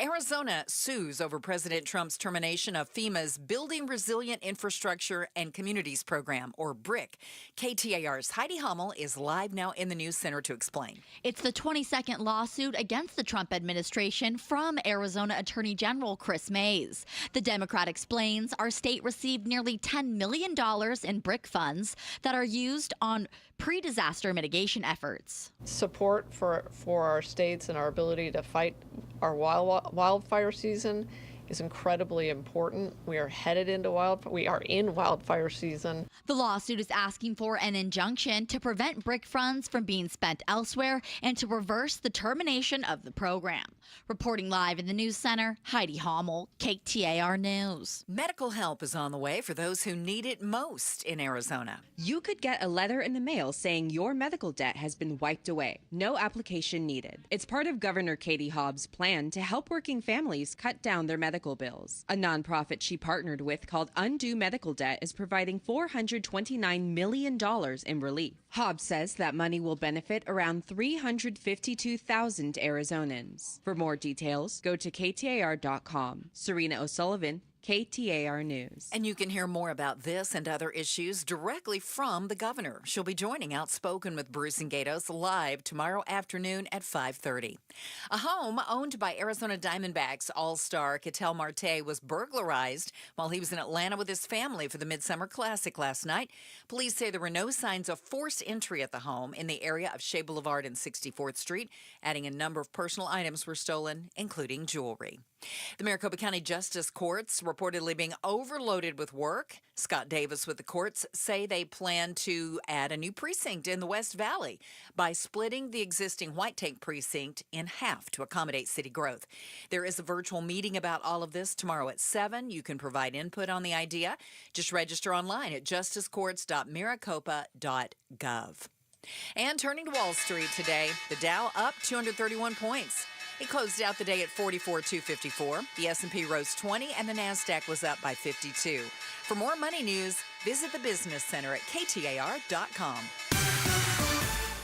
Arizona sues over President Trump's termination of FEMA's Building Resilient Infrastructure and Communities Program, or BRIC. KTAR's Heidi Hummel is live now in the News Center to explain. It's the 22nd lawsuit against the Trump administration from Arizona Attorney General Chris Mays. The Democrat explains our state received nearly $10 million in BRIC funds that are used on pre-disaster mitigation efforts. Support for our states and our ability to fight our wildfire season is incredibly important. We are in wildfire season. The lawsuit is asking for an injunction to prevent BRIC funds from being spent elsewhere and to reverse the termination of the program. Reporting live in the News Center, Heidi Hummel, KTAR News. Medical help is on the way for those who need it most in Arizona. You could get a letter in the mail saying your medical debt has been wiped away. No application needed. It's part of Governor Katie Hobbs' plan to help working families cut down their medical bills. A nonprofit she partnered with called Undo Medical Debt is providing $429 million in relief. Hobbs says that money will benefit around 352,000 Arizonans. For more details, go to KTAR.com. Serena O'Sullivan, KTAR News. And you can hear more about this and other issues directly from the governor. She'll be joining Outspoken with Bruce and Gatos live tomorrow afternoon at 5:30. A home owned by Arizona Diamondbacks all-star Ketel Marte was burglarized while he was in Atlanta with his family for the Midsummer Classic last night. Police say there were no signs of forced entry at the home in the area of Shea Boulevard and 64th Street, adding a number of personal items were stolen, including jewelry. The Maricopa County Justice Courts reportedly being overloaded with work. Scott Davis with the courts say they plan to add a new precinct in the West Valley by splitting the existing White Tank precinct in half to accommodate city growth. There is a virtual meeting about all of this tomorrow at 7. You can provide input on the idea. Just register online at justicecourts.maricopa.gov. And turning to Wall Street today, the Dow up 231 points. It closed out the day at 44,254. The S&P rose 20, and the NASDAQ was up by 52. For more money news, visit the Business Center at KTAR.com.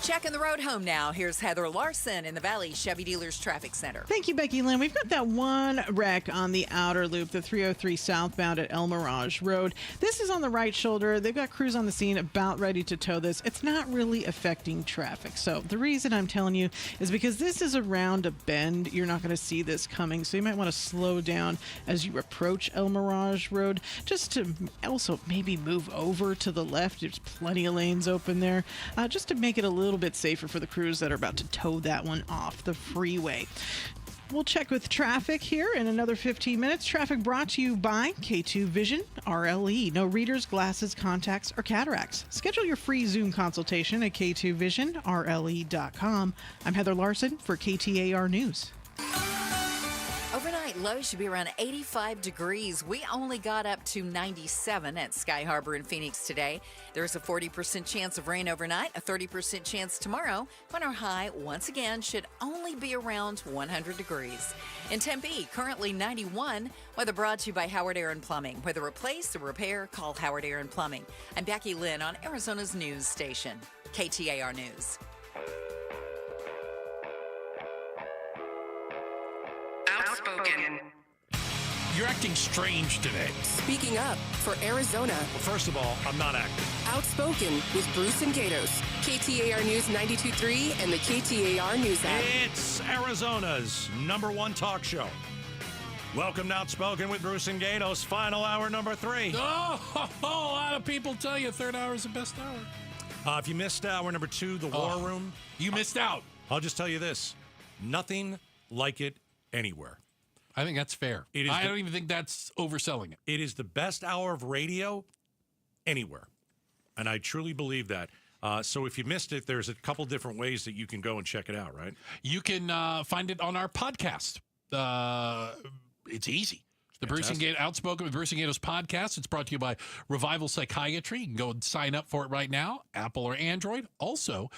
Checking the road home now. Here's Heather Larson in the Valley Chevy Dealers Traffic Center. Thank you, Becky Lynn. We've got that one wreck on the outer loop, the 303 southbound at El Mirage Road. This is on the right shoulder. They've got crews on the scene about ready to tow this. It's not really affecting traffic. So the reason I'm telling you is because this is around a bend. You're not going to see this coming. So you might want to slow down as you approach El Mirage Road, just to also maybe move over to the left. There's plenty of lanes open there, just to make it a little bit safer for the crews that are about to tow that one off the freeway. We'll check with traffic here in another 15 minutes. Traffic brought to you by K2 Vision RLE. No readers, glasses, contacts, or cataracts. Schedule your free Zoom consultation at k2visionrle.com. I'm Heather Larson for KTAR News. Overnight low should be around 85 degrees. We only got up to 97 at Sky Harbor in Phoenix today. There's a 40% chance of rain overnight, a 30% chance tomorrow, when our high once again should only be around 100 degrees. In Tempe, currently 91. Weather brought to you by Howard Air and Plumbing. Whether replace or repair, call Howard Air and Plumbing. I'm Becky Lynn on Arizona's news station, KTAR News. Outspoken. You're acting strange today. Speaking up for Arizona. Well, first of all, I'm not acting. Outspoken with Bruce and Gatos. KTAR News 92.3 and the KTAR News app. It's Arizona's #1 talk show. Welcome to Outspoken with Bruce and Gatos, final hour number 3. Oh, a lot of people tell you third hour is the best hour. If you missed hour number 2, the War Room. You missed out. I'll just tell you this. Nothing like it anywhere. I think that's fair. I don't even think that's overselling it. It is the best hour of radio anywhere. And I truly believe that. So if you missed it, there's a couple different ways that you can go and check it out, right? You can find it on our podcast. It's easy. The Bruce and Gatos Outspoken with Bruce and Gatos podcast. It's brought to you by Revival Psychiatry. You can go and sign up for it right now, Apple or Android. Also,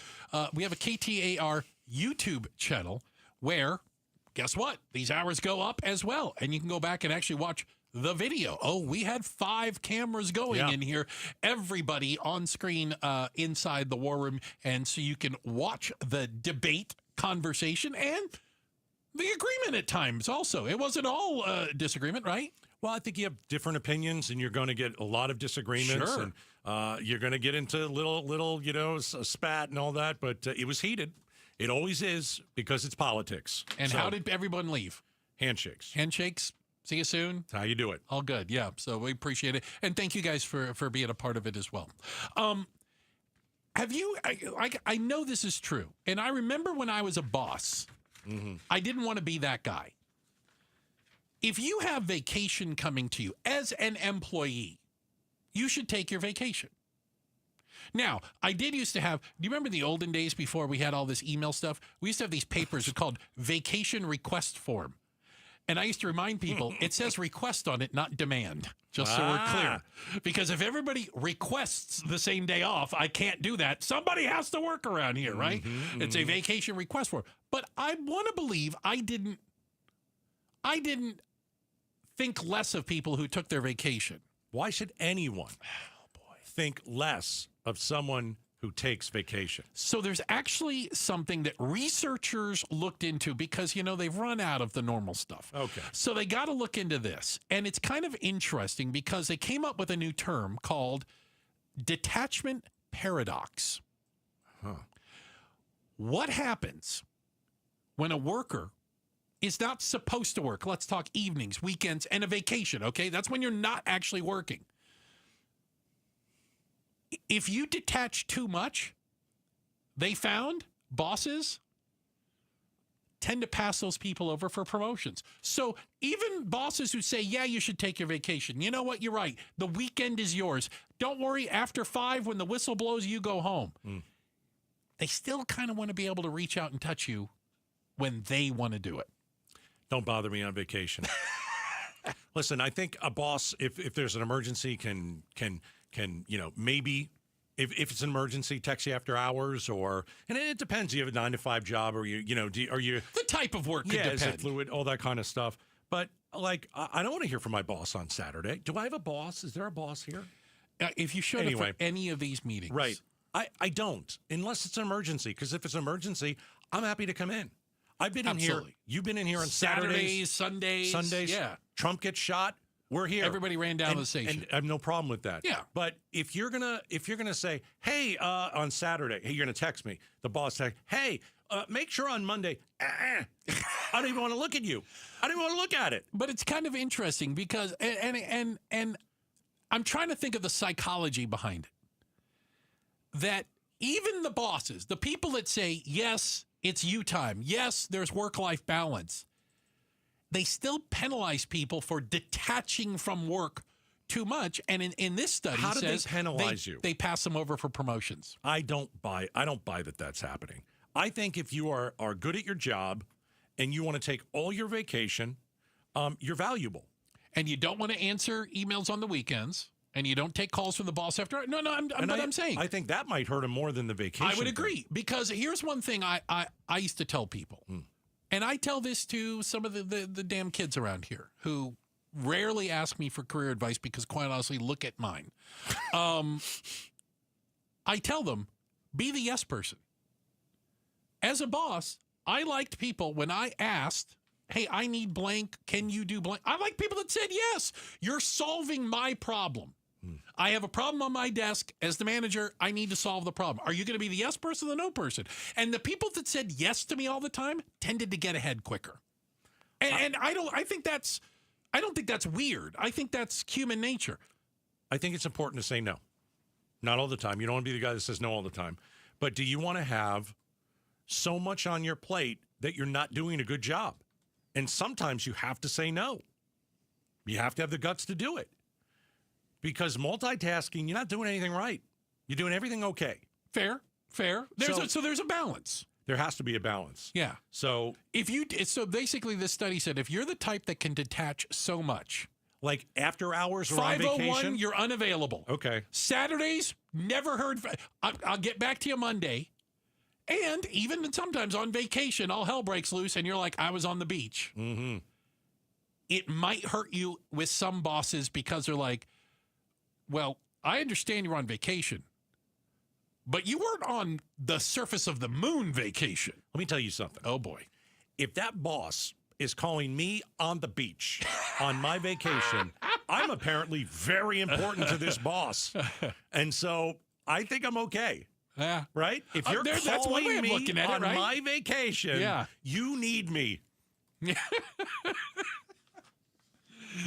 we have a KTAR YouTube channel where, guess what? These hours go up as well. And you can go back and actually watch the video. Oh, we had 5 cameras going in here. Everybody on screen inside the War Room. And so you can watch the debate, conversation, and the agreement at times also. It wasn't all disagreement, right? Well, I think you have different opinions, and you're going to get a lot of disagreements. Sure. And you're going to get into little, spat and all that. But it was heated. It always is, because it's politics. And how did everyone leave? Handshakes. Handshakes. See you soon. That's how you do it. All good. Yeah. So we appreciate it. And thank you guys for being a part of it as well. Have you, I know this is true. And I remember when I was a boss, I didn't want to be that guy. If you have vacation coming to you as an employee, you should take your vacation. Now, I did used to have, do you remember the olden days before we had all this email stuff? We used to have these papers called vacation request form. And I used to remind people, it says request on it, not demand, just so we're clear. Because if everybody requests the same day off, I can't do that. Somebody has to work around here, right? It's a vacation request form. But I want to believe I didn't think less of people who took their vacation. Why should anyone think less of someone who takes vacation? So there's actually something that researchers looked into because, they've run out of the normal stuff. Okay. So they got to look into this. And it's kind of interesting because they came up with a new term called detachment paradox. What happens when a worker is not supposed to work? Let's talk evenings, weekends, and a vacation, okay? That's when you're not actually working. If you detach too much, they found bosses tend to pass those people over for promotions. So even bosses who say, yeah, you should take your vacation. You know what? You're right. The weekend is yours. Don't worry. After 5, when the whistle blows, you go home. They still kind of want to be able to reach out and touch you when they want to do it. Don't bother me on vacation. Listen, I think a boss, if there's an emergency, can maybe if it's an emergency, text you after hours, and it depends. You have a 9-to-5 job, or are you the type of work could depend. Is it fluid, all that kind of stuff. But I don't want to hear from my boss on Saturday. Do I have a boss? Is there a boss here? If you showed up for any of these meetings, right? I don't, unless it's an emergency. Because if it's an emergency, I'm happy to come in. I've been in here. You've been in here on Saturdays, Sundays. Yeah. Trump gets shot. We're here. Everybody ran down the station. And I have no problem with that. Yeah. But if you're gonna say, hey, on Saturday, hey, you're gonna text me. The boss text, hey, make sure on Monday. I don't even want to look at you. I don't even want to look at it. But it's kind of interesting because and I'm trying to think of the psychology behind it. That even the bosses, the people that say, yes, it's you time. Yes, there's work-life balance. They still penalize people for detaching from work too much. And in this study, how do they penalize you? They pass them over for promotions. I don't buy that that's happening. I think if you are good at your job and you want to take all your vacation, you're valuable. And you don't want to answer emails on the weekends. And you don't take calls from the boss after. I'm saying. I think that might hurt him more than the vacation. I would agree. Because here's one thing I used to tell people. And I tell this to some of the damn kids around here who rarely ask me for career advice because, quite honestly, look at mine. I tell them, be the yes person. As a boss, I liked people when I asked, hey, I need blank. Can you do blank? I like people that said, yes, you're solving my problem. I have a problem on my desk. As the manager, I need to solve the problem. Are you going to be the yes person or the no person? And the people that said yes to me all the time tended to get ahead quicker. And I think that's I don't think that's weird. I think that's human nature. I think it's important to say no. Not all the time. You don't want to be the guy that says no all the time. But do you want to have so much on your plate that you're not doing a good job? And sometimes you have to say no. You have to have the guts to do it. Because multitasking, you're not doing anything right. You're doing everything okay. Fair. So there's a balance. There has to be a balance. Yeah. So basically this study said if you're the type that can detach so much, like after hours or on vacation, 501, you're unavailable. Okay. Saturdays, never heard. I'll get back to you Monday. And even sometimes on vacation, all hell breaks loose and you're like, I was on the beach. Mm-hmm. It might hurt you with some bosses because they're like, well, I understand you're on vacation, but you weren't on the surface of the moon vacation. Let me tell you something. Oh, boy. If that boss is calling me on the beach on my vacation, I'm apparently very important to this boss. And so I think I'm okay. Yeah. Right? If you're that's one way calling of me looking at it, on right? my vacation, you need me.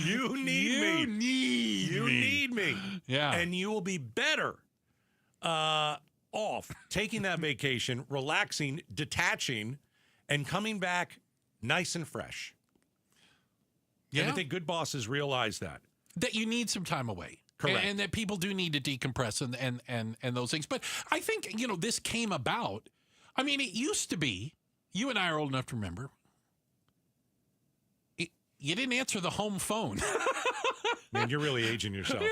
You need me. Yeah. And you will be better off taking that vacation, relaxing, detaching, and coming back nice and fresh. Yeah. And I think good bosses realize that. That you need some time away. Correct. And that people do need to decompress and those things. But I think, this came about. I mean, it used to be, you and I are old enough to remember, you didn't answer the home phone. Man, you're really aging yourself.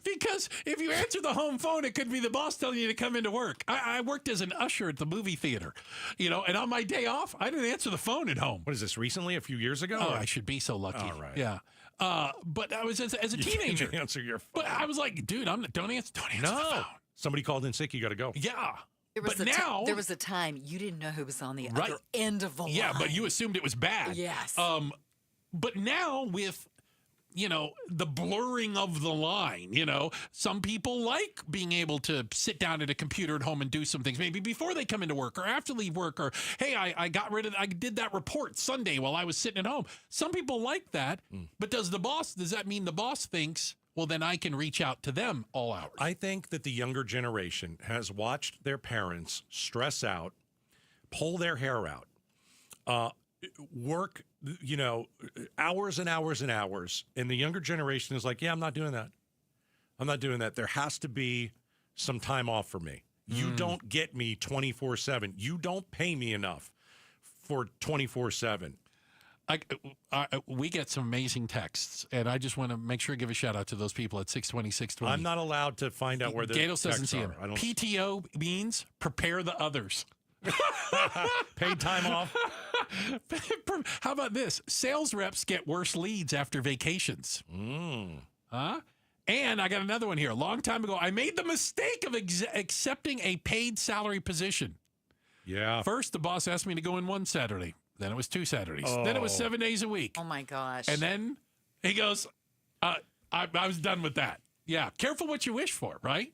Because if you answer the home phone, it could be the boss telling you to come into work. I worked as an usher at the movie theater, and on my day off, I didn't answer the phone at home. What is this, recently, a few years ago? Oh, I should be so lucky. All right. Yeah. But I was as a teenager. Didn't answer your phone. But I was like, dude, don't answer the phone. Somebody called in sick, you got to go. Yeah. There was a time you didn't know who was on the other end of the line. Yeah, but you assumed it was bad. Yes. But now with, the blurring of the line, some people like being able to sit down at a computer at home and do some things, maybe before they come into work or after leave work, or, hey, I did that report Sunday while I was sitting at home. Some people like that, but does that mean the boss thinks, well, then I can reach out to them all hours? I think that the younger generation has watched their parents stress out, pull their hair out, work, hours and hours and hours. And the younger generation is like, yeah, I'm not doing that. I'm not doing that. There has to be some time off for me. You don't get me 24/7. You don't pay me enough for 24/7. We get some amazing texts, and I just want to make sure to give a shout out to those people at 620, 620. I'm not allowed to find out where the Gatos doesn't texts see are. them. PTO means prepare the others. Paid time off. How about this? Sales reps get worse leads after vacations. Huh? And I got another one here. A long time ago, I made the mistake of accepting a paid salary position. Yeah. First, the boss asked me to go in one Saturday. Then it was 2 Saturdays. Then it was 7 days a week. Oh, my gosh. And then he goes, I was done with that. Yeah. Careful what you wish for, right?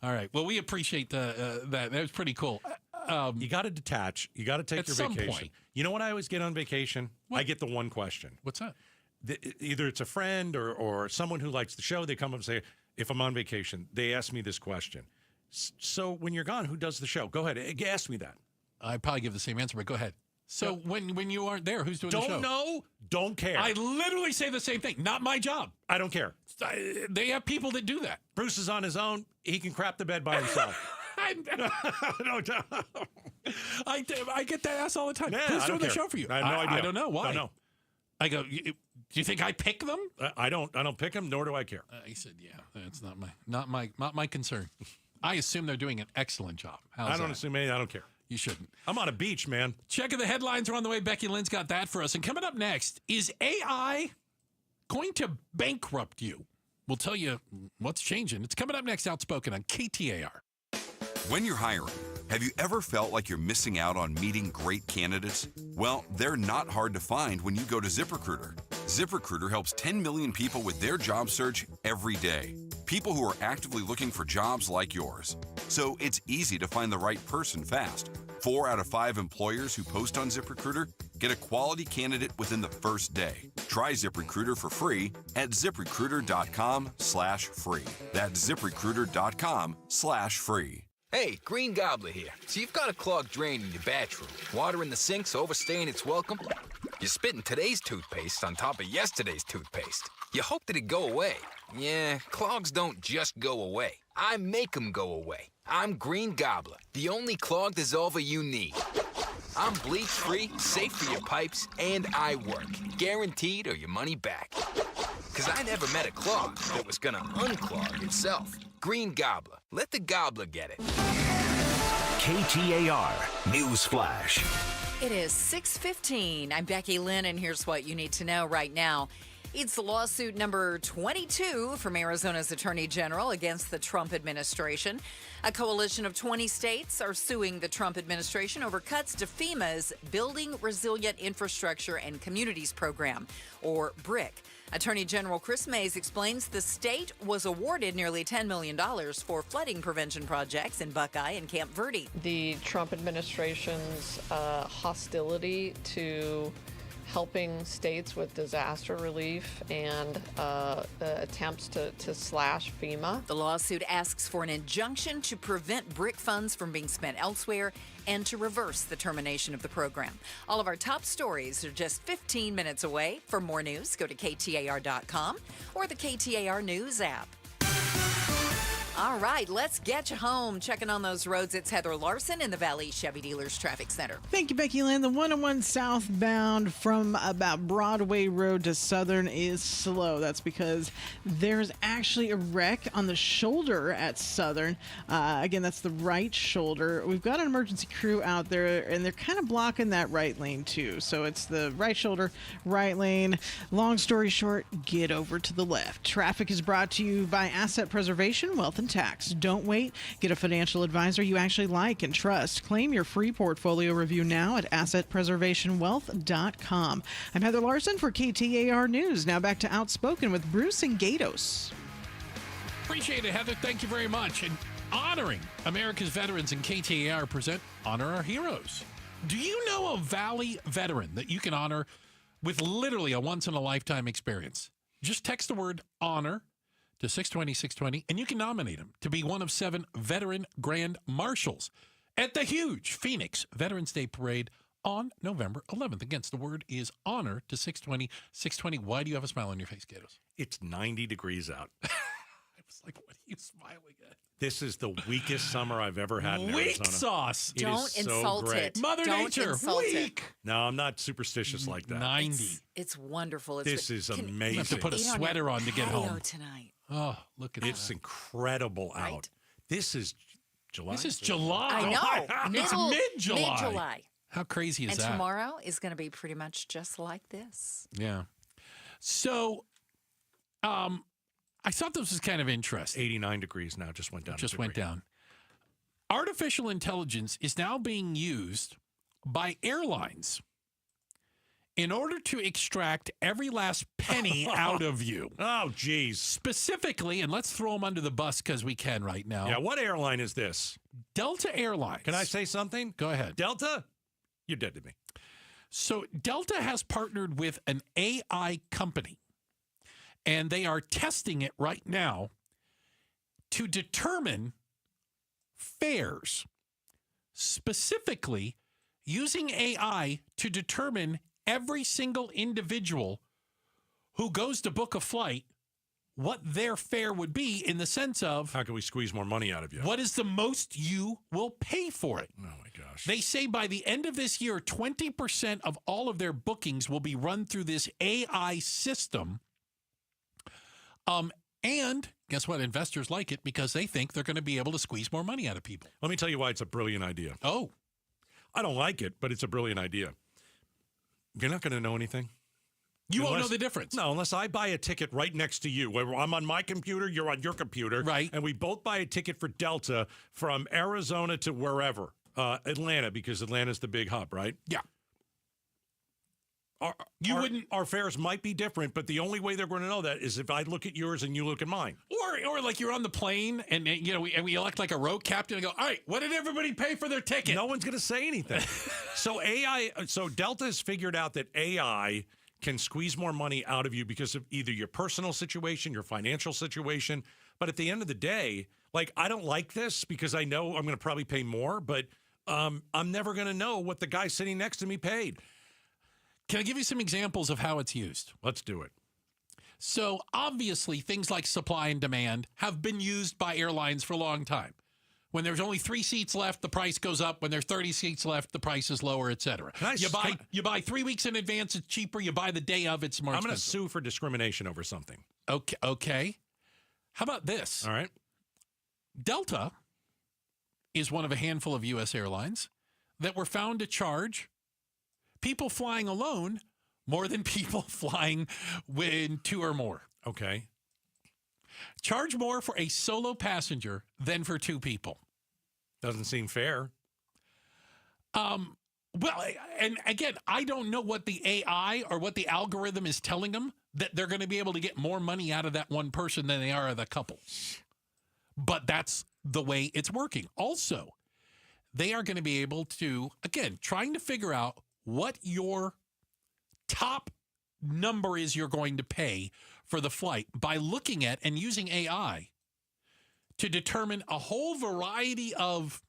All right. Well, we appreciate that. That was pretty cool. You got to detach. You got to take your vacation. Point. You know what I always get on vacation? What? I get the one question. What's that? Either it's a friend or someone who likes the show. They come up and say, if I'm on vacation, they ask me this question. So when you're gone, who does the show? Go ahead. Ask me that. I'd probably give the same answer, but go ahead. So when you aren't there, who's doing the show? Don't know. Don't care. I literally say the same thing. Not my job. I don't care. They have people that do that. Bruce is on his own. He can crap the bed by himself. I get that asked all the time. Yeah, Who's doing the show for you? I have no idea. I don't know. Why? Don't know. I go, do you think I pick them? I don't pick them, nor do I care. He said, yeah, that's not my concern. I assume they're doing an excellent job. I don't assume anything. I don't care. You shouldn't. I'm on a beach, man. Checking the headlines are on the way. Becky Lynn's got that for us. And coming up next, is AI going to bankrupt you? We'll tell you what's changing. It's coming up next, Outspoken on KTAR. When you're hiring, have you ever felt like you're missing out on meeting great candidates? Well, they're not hard to find when you go to ZipRecruiter. ZipRecruiter helps 10 million people with their job search every day. People who are actively looking for jobs like yours. So it's easy to find the right person fast. 4 out of 5 employers who post on ZipRecruiter Get a quality candidate within the first day. Try ZipRecruiter for free at ZipRecruiter.com/free. That's ZipRecruiter.com/free. Hey, Green Gobbler here. So you've got a clogged drain in your bathroom. Water in the sink's overstaying its welcome. You're spitting today's toothpaste on top of yesterday's toothpaste. You hope that it go away. Yeah, clogs don't just go away. I make them go away. I'm Green Gobbler, the only clog dissolver you need. I'm bleach-free, safe for your pipes, and I work. Guaranteed or your money back. Because I never met a clog that was going to unclog itself. Green Gobbler. Let the gobbler get it. KTAR News Flash. It is 6:15. I'm Becky Lynn, and here's what you need to know right now. It's lawsuit number 22 from Arizona's Attorney General against the Trump administration. A coalition of 20 states are suing the Trump administration over cuts to FEMA's Building Resilient Infrastructure and Communities program, or BRIC. Attorney General Chris Mays explains the state was awarded nearly $10 million for flooding prevention projects in Buckeye and Camp Verde. The Trump administration's hostility to helping states with disaster relief and attempts to slash FEMA. The lawsuit asks for an injunction to prevent BRIC funds from being spent elsewhere and to reverse the termination of the program. All of our top stories are just 15 minutes away. For more news, go to KTAR.com or the KTAR News app. All right, let's get you home. Checking on those roads, it's Heather Larson in the Valley Chevy Dealers Traffic Center. Thank you, Becky Lynn. The 101 southbound from about Broadway Road to Southern is slow. That's because there's actually a wreck on the shoulder at Southern. Again, that's the right shoulder. We've got an emergency crew out there, and they're kind of blocking that right lane, too. So it's the right shoulder, right lane. Long story short, get over to the left. Traffic is brought to you by Asset Preservation, Wealth and Tax. Don't wait. Get a financial advisor you actually like and trust. Claim your free portfolio review now at AssetPreservationWealth.com. I'm Heather Larson for KTAR News. Now back to Outspoken with Bruce and Gatos. Appreciate it, Heather. Thank you very much. And honoring America's veterans and KTAR present Honor Our Heroes. Do you know a Valley veteran that you can honor with literally a once-in-a-lifetime experience? Just text the word honor to 620-620, and you can nominate him to be one of 7 veteran grand marshals at the huge Phoenix Veterans Day Parade on November 11th. Again, the word is honor to 620-620. Why do you have a smile on your face, Gatos? It's 90 degrees out. I was like, what are you smiling at? This is the weakest summer I've ever had in Weak Arizona. sauce. Don't insult it. Mother Don't Nature, insult weak. it. No, I'm not superstitious like that. 90. It's wonderful. This is amazing. You have to put a sweater on to get home tonight. Oh, look at It's incredible out. Right? This is July. This is July. I know. It's mid-July. Mid-July. How crazy is And that? tomorrow is going to be pretty much just like this. Yeah. So, I thought this was kind of interesting. 89 degrees now. Just went down. Just went down. Artificial intelligence is now being used by airlines in order to extract every last penny out of you. Oh, geez. Specifically, and let's throw them under the bus because we can right now. Yeah, what airline is this? Delta Airlines. Can I say something? Go ahead. Delta? You're dead to me. So Delta has partnered with an AI company, and they are testing it right now to determine fares, specifically using AI to determine every single individual who goes to book a flight, what their fare would be in the sense of how can we squeeze more money out of you? What is the most you will pay for it? Oh, my gosh. They say by the end of this year, 20% of all of their bookings will be run through this AI system. And guess what? Investors like it because they think they're going to be able to squeeze more money out of people. Let me tell you why it's a brilliant idea. Oh. I don't like it, but it's a brilliant idea. You're not going to know anything. You won't know the difference. No, unless I buy a ticket right next to you. Where I'm on my computer, you're on your computer. Right. And we both buy a ticket for Delta from Arizona to wherever. Atlanta, because Atlanta's the big hub, right? Yeah. our fares might be different, but the only way they're going to know that is if I look at yours and you look at mine. Or like you're on the plane and we elect like a road captain and go, all right, what did everybody pay for their ticket? No one's going to say anything. So Delta has figured out that AI can squeeze more money out of you because of either your personal situation, your financial situation. But at the end of the day, like, I don't like this because I know I'm going to probably pay more, but I'm never going to know what the guy sitting next to me paid. Can I give you some examples of how it's used? Let's do it. So obviously, things like supply and demand have been used by airlines for a long time. When there's only 3 seats left, the price goes up. When there's 30 seats left, the price is lower, et cetera. You buy 3 weeks in advance, it's cheaper. You buy the day of, it's more expensive. I'm going to sue for discrimination over something. Okay. How about this? All right. Delta is one of a handful of U.S. airlines that were found to charge people flying alone more than people flying with 2 or more. Okay. Charge more for a solo passenger than for 2 people. Doesn't seem fair. Well, and again, I don't know what the AI or what the algorithm is telling them that they're going to be able to get more money out of that one person than they are of the couple. But that's the way it's working. Also, they are going to be able to, again, trying to figure out what your top number is you're going to pay for the flight by looking at and using AI to determine a whole variety of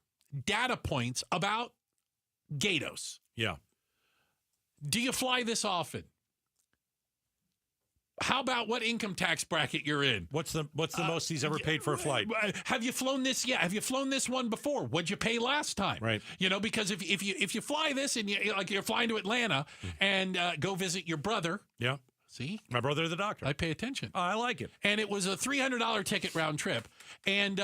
data points about Gatos. Yeah. Do you fly this often? How about what income tax bracket you're in? What's the most he's ever paid for a flight? Have you flown this? Yeah. Have you flown this one before? What'd you pay last time? Right. Because if you fly this and you're flying to Atlanta and go visit your brother. Yeah. See? My brother, the doctor. I pay attention. Oh, I like it. And it was a $300 ticket round trip. And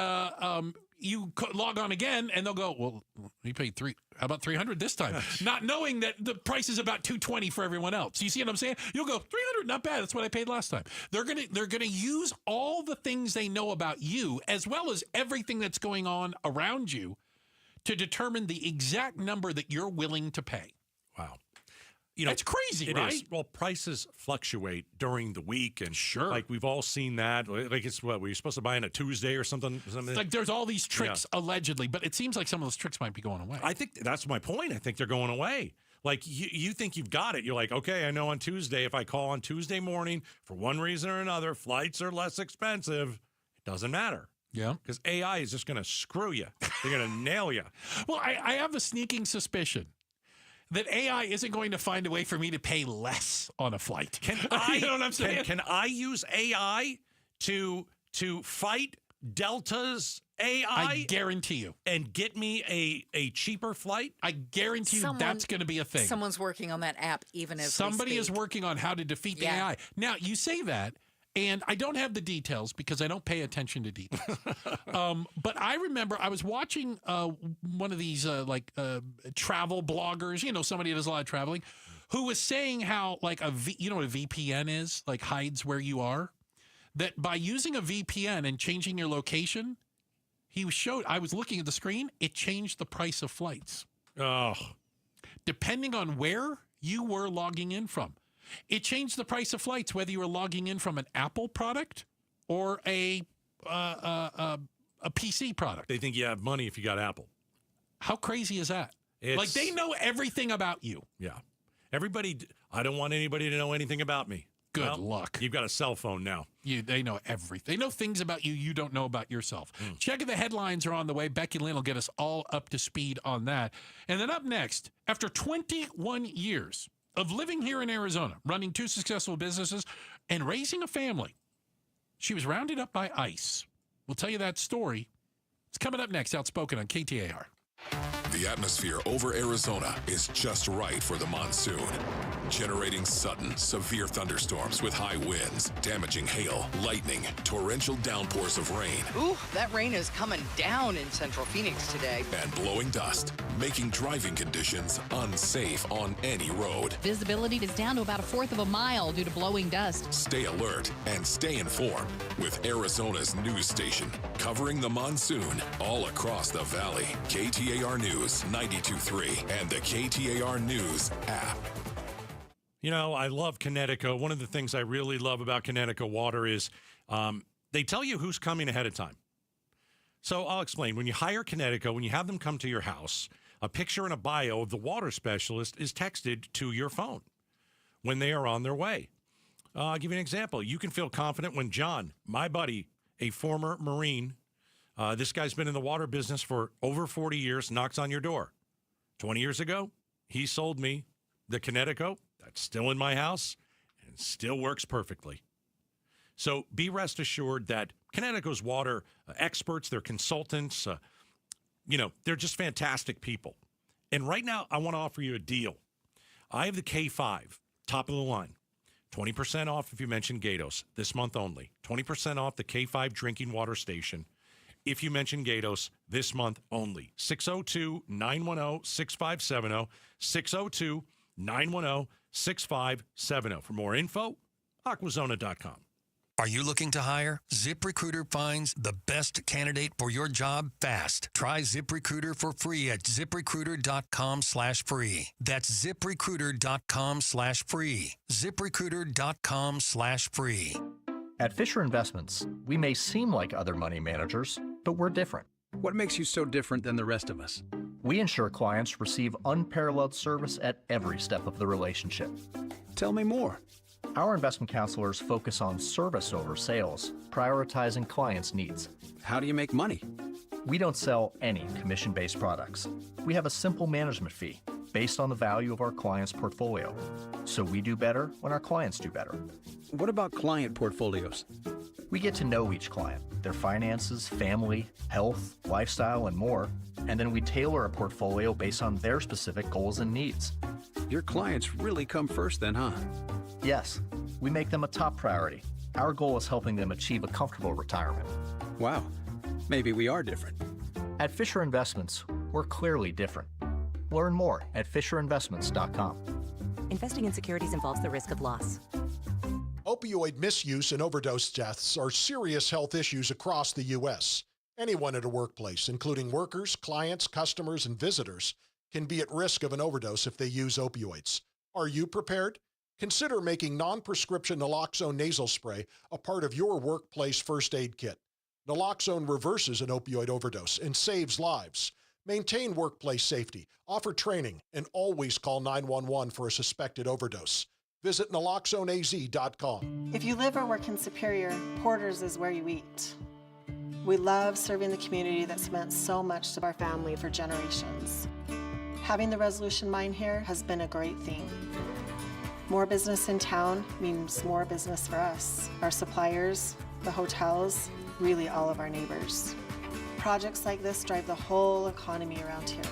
you log on again, and they'll go, well, he paid how about $300 this time? Not knowing that the price is about $220 for everyone else. You see what I'm saying? You'll go, $300, not bad. That's what I paid last time. They're gonna use all the things they know about you, as well as everything that's going on around you, to determine the exact number that you're willing to pay. Wow. It's crazy, it right? Is. Well, prices fluctuate during the week, and sure, like we've all seen that. Like it's what were you supposed to buy on a Tuesday or something? Like there's all these tricks allegedly, but it seems like some of those tricks might be going away. I think that's my point. I think they're going away. Like you think you've got it. You're like, okay, I know on Tuesday if I call on Tuesday morning for one reason or another, flights are less expensive. It doesn't matter. Yeah, because AI is just going to screw you. They're going to nail you. Well, I have a sneaking suspicion that AI isn't going to find a way for me to pay less on a flight. Can you know what I'm saying? Can I use AI to fight Delta's AI? I guarantee you. And get me a cheaper flight? I guarantee you that's going to be a thing. Someone's working on that app even as Somebody we is speak. working on how to defeat the AI. Now, you say that, and I don't have the details because I don't pay attention to details. But I remember I was watching one of these travel bloggers, somebody who does a lot of traveling, who was saying how like you know what a VPN is? Like hides where you are? That by using a VPN and changing your location, I was looking at the screen, it changed the price of flights. Oh. Depending on where you were logging in from. It changed the price of flights, whether you were logging in from an Apple product or a PC product. They think you have money if you got Apple. How crazy is that? Like they know everything about you. Yeah. I don't want anybody to know anything about me. Good luck. You've got a cell phone now. They know everything. They know things about you you don't know about yourself. Check if the headlines are on the way. Becky Lynn will get us all up to speed on that. And then up next, after 21 years of living here in Arizona, running 2 successful businesses, and raising a family, she was rounded up by ICE. We'll tell you that story. It's coming up next, Outspoken on KTAR. The atmosphere over Arizona is just right for the monsoon, generating sudden, severe thunderstorms with high winds, damaging hail, lightning, torrential downpours of rain. Ooh, that rain is coming down in central Phoenix today. And blowing dust, making driving conditions unsafe on any road. Visibility is down to about 1/4 of a mile due to blowing dust. Stay alert and stay informed with Arizona's news station, covering the monsoon all across the valley. KTAR News 92.3 and the KTAR News app. You know, I love Connecticut. One of the things I really love about Connecticut water is they tell you who's coming ahead of time. So I'll explain. When you hire Connecticut, when you have them come to your house, a picture and a bio of the water specialist is texted to your phone when they are on their way. I'll give you an example. You can feel confident when John, my buddy, a former Marine, this guy's been in the water business for over 40 years, knocks on your door. 20 years ago, he sold me the Connecticut. That's still in my house and still works perfectly. So be rest assured that Connecticut's water experts, their consultants, they're just fantastic people. And right now, I want to offer you a deal. I have the K5, top of the line. 20% off if you mention Gatos this month only. 20% off the K5 drinking water station if you mention Gatos this month only. 602-910-6570. 602-910-6570. For more info, aquazona.com. Are you looking to hire? ZipRecruiter finds the best candidate for your job fast. Try ZipRecruiter for free at ZipRecruiter.com/free. That's ZipRecruiter.com/free. ZipRecruiter.com/free. At Fisher Investments, we may seem like other money managers, but we're different. What makes you so different than the rest of us? We ensure clients receive unparalleled service at every step of the relationship. Tell me more. Our investment counselors focus on service over sales, prioritizing clients' needs. How do you make money? We don't sell any commission-based products. We have a simple management fee based on the value of our clients' portfolio. So we do better when our clients do better. What about client portfolios? We get to know each client, their finances, family, health, lifestyle, and more, and then we tailor a portfolio based on their specific goals and needs. Your clients really come first then, huh? Yes, we make them a top priority. Our goal is helping them achieve a comfortable retirement. Wow, maybe we are different. At Fisher Investments, we're clearly different. Learn more at FisherInvestments.com. Investing in securities involves the risk of loss. Opioid misuse and overdose deaths are serious health issues across the U.S. Anyone at a workplace, including workers, clients, customers, and visitors, can be at risk of an overdose if they use opioids. Are you prepared? Consider making non-prescription naloxone nasal spray a part of your workplace first aid kit. Naloxone reverses an opioid overdose and saves lives. Maintain workplace safety, offer training, and always call 911 for a suspected overdose. Visit naloxoneaz.com. If you live or work in Superior, Porter's is where you eat. We love serving the community that's meant so much to our family for generations. Having the Resolution Mine here has been a great thing. More business in town means more business for us, our suppliers, the hotels, really all of our neighbors. Projects like this drive the whole economy around here.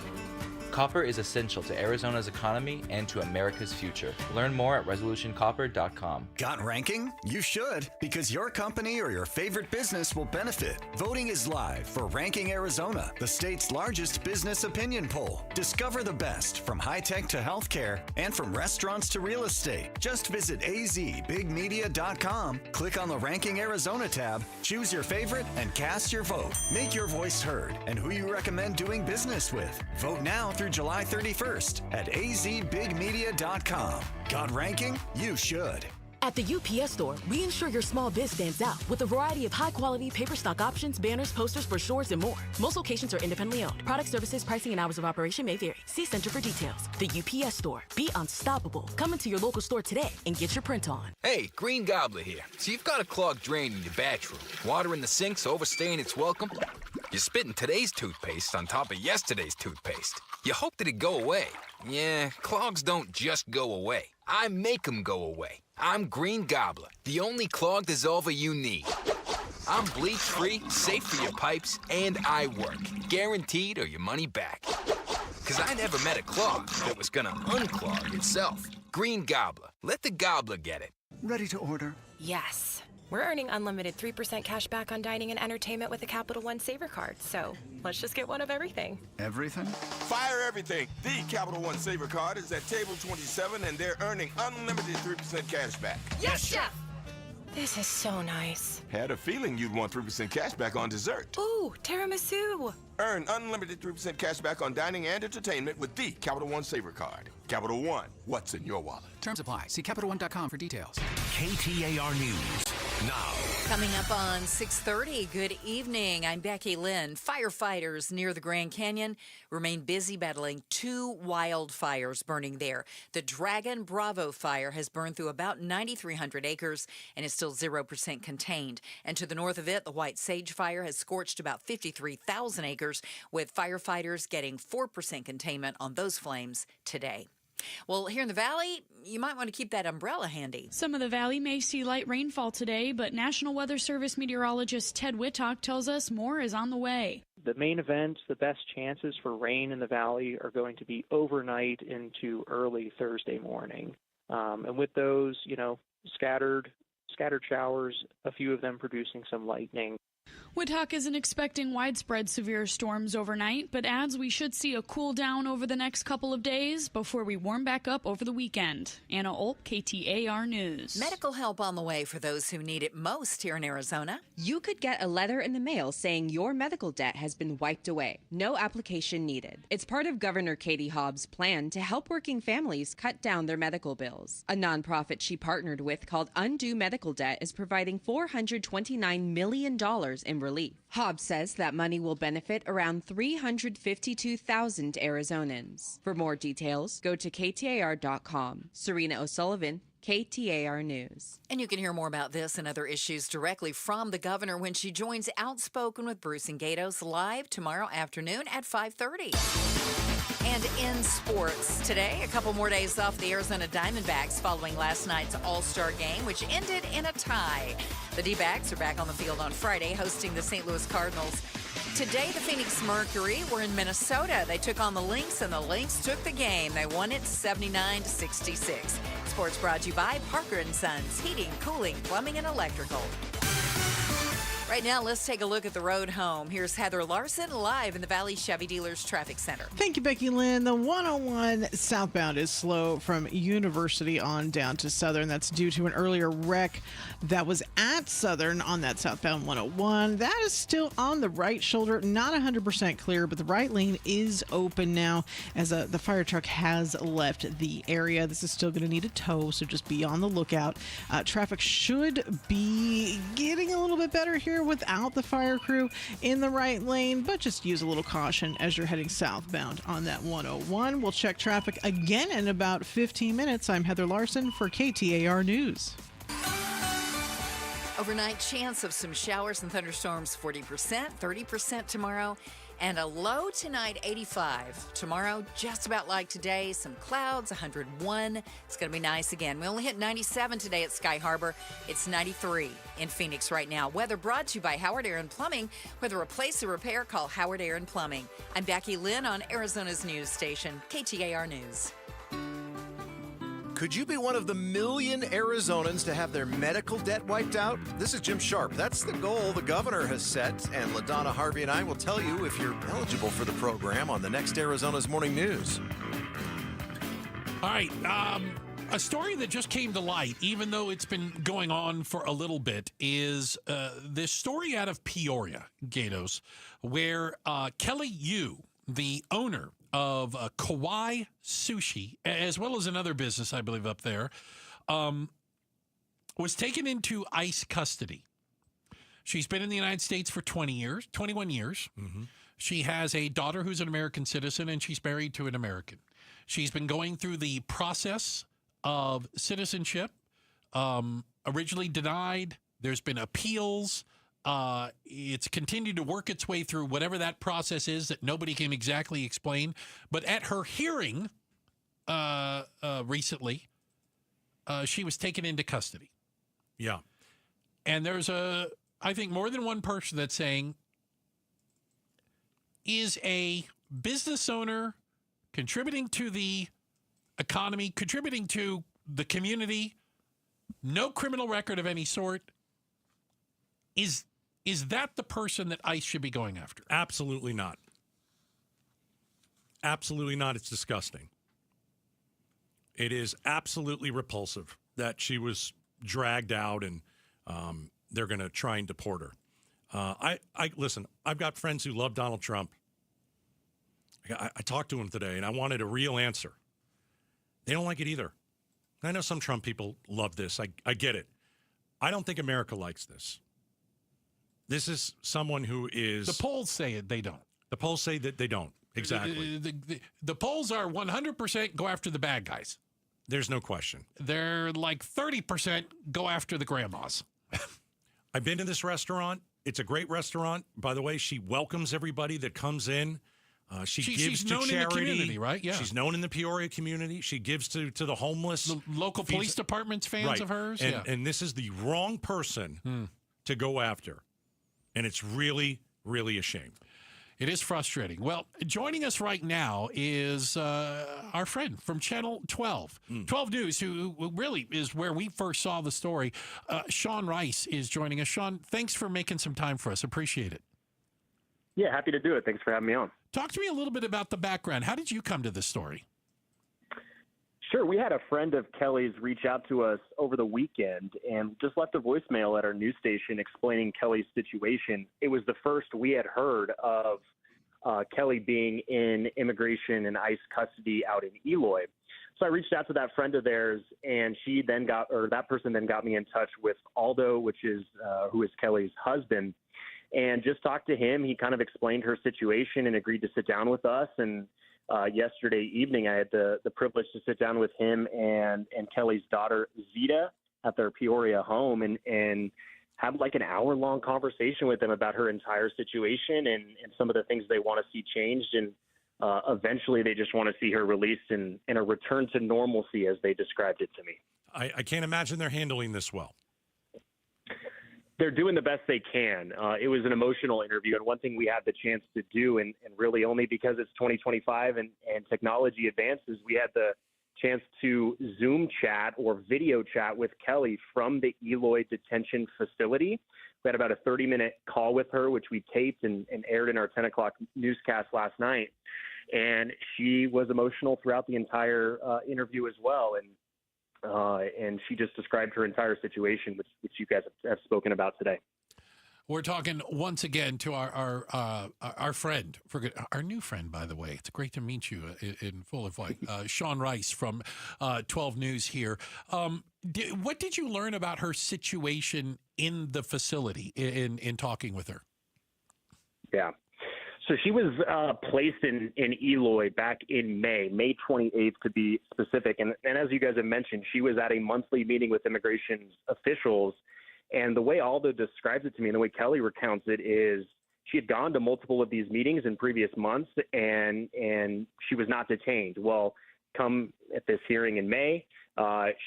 Copper is essential to Arizona's economy and to America's future. Learn more at resolutioncopper.com. Got ranking? You should, because your company or your favorite business will benefit. Voting is live for Ranking Arizona, the state's largest business opinion poll. Discover the best from high-tech to healthcare and from restaurants to real estate. Just visit azbigmedia.com, click on the Ranking Arizona tab, choose your favorite, and cast your vote. Make your voice heard and who you recommend doing business with. Vote now through July 31st at azbigmedia.com. Got ranking? You should. At the UPS Store, we ensure your small biz stands out with a variety of high-quality paper stock options, banners, posters, brochures, and more. Most locations are independently owned. Product services, pricing, and hours of operation may vary. See Center for details. The UPS Store. Be unstoppable. Come into your local store today and get your print on. Hey, Green Gobbler here. So you've got a clogged drain in your bathroom. Water in the sinks overstaying its welcome. You're spitting today's toothpaste on top of yesterday's toothpaste. You hoped it'd go away. Yeah, clogs don't just go away. I make them go away. I'm Green Gobbler, the only clog dissolver you need. I'm bleach-free, safe for your pipes, and I work. Guaranteed or your money back. Because I never met a clog that was gonna unclog itself. Green Gobbler. Let the gobbler get it. Ready to order? Yes. We're earning unlimited 3% cash back on dining and entertainment with a Capital One Saver card, so let's just get one of everything. Everything? Fire everything. The Capital One Saver card is at table 27, and they're earning unlimited 3% cash back. Yes, Chef! This is so nice. Had a feeling you'd want 3% cash back on dessert. Ooh, tiramisu. Earn unlimited 3% cash back on dining and entertainment with the Capital One Saver Card. Capital One, what's in your wallet? Terms apply. See CapitalOne.com for details. KTAR News now. Coming up on 6:30, good evening. I'm Becky Lynn. Firefighters near the Grand Canyon remain busy battling 2 wildfires burning there. The Dragon Bravo fire has burned through about 9,300 acres and is still 0% contained. And to the north of it, the White Sage fire has scorched about 53,000 acres, with firefighters getting 4% containment on those flames today. Well, here in the Valley, you might want to keep that umbrella handy. Some of the Valley may see light rainfall today, but National Weather Service meteorologist Ted Whittock tells us more is on the way. The main events, the best chances for rain in the Valley are going to be overnight into early Thursday morning. And with those, scattered showers, a few of them producing some lightning. Whittock isn't expecting widespread severe storms overnight, but adds we should see a cool down over the next couple of days before we warm back up over the weekend. Anna Olp, KTAR News. Medical help on the way for those who need it most here in Arizona. You could get a letter in the mail saying your medical debt has been wiped away. No application needed. It's part of Governor Katie Hobbs' plan to help working families cut down their medical bills. A nonprofit she partnered with called Undo Medical Debt is providing $429 million in relief. Hobbs says that money will benefit around 352,000 Arizonans. For more details, go to KTAR.com. Serena O'Sullivan, KTAR News. And you can hear more about this and other issues directly from the governor when she joins Outspoken with Bruce and Gatos live tomorrow afternoon at 5:30. And in sports today, a couple more days off the Arizona Diamondbacks following last night's All-Star game, which ended in a tie. The D-backs are back on the field on Friday, hosting the St. Louis Cardinals. Today, the Phoenix Mercury were in Minnesota. They took on the Lynx, and the Lynx took the game. They won it 79-66. Sports brought to you by Parker & Sons, heating, cooling, plumbing, and electrical. Right now, let's take a look at the road home. Here's Heather Larson live in the Valley Chevy Dealers Traffic Center. Thank you, Becky Lynn. The 101 southbound is slow from University on down to Southern. That's due to an earlier wreck that was at Southern on that southbound 101. That is still on the right shoulder, not 100% clear, but the right lane is open now as the fire truck has left the area. This is still going to need a tow, so just be on the lookout. Traffic should be getting a little bit better here without the fire crew in the right lane, but just use a little caution as you're heading southbound on that 101. We'll check traffic again in about 15 minutes. I'm Heather Larson for KTAR News. Overnight chance of some showers and thunderstorms, 40%, 30% tomorrow, and a low tonight, 85. Tomorrow, just about like today, some clouds, 101. It's going to be nice again. We only hit 97 today at Sky Harbor. It's 93 in Phoenix right now. Weather brought to you by Howard Air and Plumbing. Whether replace or repair, call Howard Air and Plumbing. I'm Becky Lynn on Arizona's news station, KTAR News. Could you be one of the million Arizonans to have their medical debt wiped out? This is Jim Sharp. That's the goal the governor has set, and LaDonna Harvey and I will tell you if you're eligible for the program on the next Arizona's Morning News. All right. A story that just came to light, even though it's been going on for a little bit, is this story out of Peoria, Gatos, where Kelly Yu, the owner of Kauai Sushi, as well as another business, I believe, up there, was taken into ICE custody. She's been in the United States for 21 years. Mm-hmm. She has a daughter who's an American citizen, and she's married to an American. She's been going through the process of citizenship, originally denied. There's been appeals. It's continued to work its way through whatever that process is that nobody can exactly explain. But at her hearing recently, she was taken into custody. Yeah. And there's I think more than one person that's saying, is a business owner contributing to the economy, contributing to the community, no criminal record of any sort, is that the person that ICE should be going after? Absolutely not. Absolutely not. It's disgusting. It is absolutely repulsive that she was dragged out and they're going to try and deport her. Listen, I've got friends who love Donald Trump. I talked to him today, and I wanted a real answer. They don't like it either. I know some Trump people love this. I get it. I don't think America likes this. This is someone who is... The polls say it, they don't. The polls say that they don't. Exactly. The polls are 100% go after the bad guys. There's no question. They're like 30% go after the grandmas. I've been to this restaurant. It's a great restaurant. By the way, she welcomes everybody that comes in. She gives she's to known charity. in the community, right? Yeah. She's known in the Peoria community. She gives to the homeless. The local police department's fans of hers. And, and this is the wrong person to go after. And it's really, really a shame. It is frustrating. Well, joining us right now is our friend from Channel 12, 12 News, who really is where we first saw the story. Sean Rice is joining us. Sean, thanks for making some time for us. Appreciate it. Yeah, happy to do it. Thanks for having me on. Talk to me a little bit about the background. How did you come to this story? Sure. We had a friend of Kelly's reach out to us over the weekend and just left a voicemail at our news station explaining Kelly's situation. It was the first we had heard of Kelly being in immigration and ICE custody out in Eloy. So I reached out to that friend of theirs, and that person then got me in touch with Aldo, who is Kelly's husband, and just talked to him. He kind of explained her situation and agreed to sit down with us. And yesterday evening, I had the privilege to sit down with him and Kelly's daughter, Zita, at their Peoria home and have like an hour-long conversation with them about her entire situation and some of the things they want to see changed. And eventually they just want to see her released and a return to normalcy, as they described it to me. I can't imagine they're handling this well. They're doing the best they can. It was an emotional interview, and one thing we had the chance to do, and really only because it's 2025 and technology advances, we had the chance to Zoom chat or video chat with Kelly from the Eloy detention facility. We had about a 30-minute call with her, which we taped and aired in our 10 o'clock newscast last night. And she was emotional throughout the entire interview as well. And she just described her entire situation, which you guys have spoken about today. We're talking once again to our friend, our new friend, by the way. It's great to meet you in full of light. Sean Rice from 12 News here. What did you learn about her situation in the facility in talking with her? Yeah. So she was placed in Eloy back in May 28th to be specific. And as you guys have mentioned, she was at a monthly meeting with immigration officials. And the way Aldo describes it to me and the way Kelly recounts it is she had gone to multiple of these meetings in previous months and she was not detained. Well, come at this hearing in May,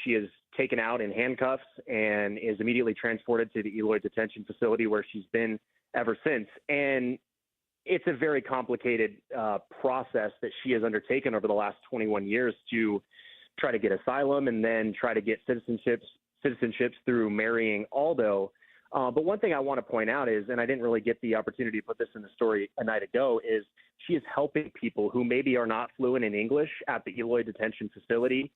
she is taken out in handcuffs and is immediately transported to the Eloy detention facility where she's been ever since. And it's a very complicated process that she has undertaken over the last 21 years to try to get asylum and then try to get citizenships through marrying Aldo. But one thing I want to point out is, and I didn't really get the opportunity to put this in the story a night ago, is she is helping people who maybe are not fluent in English at the Eloy detention facility.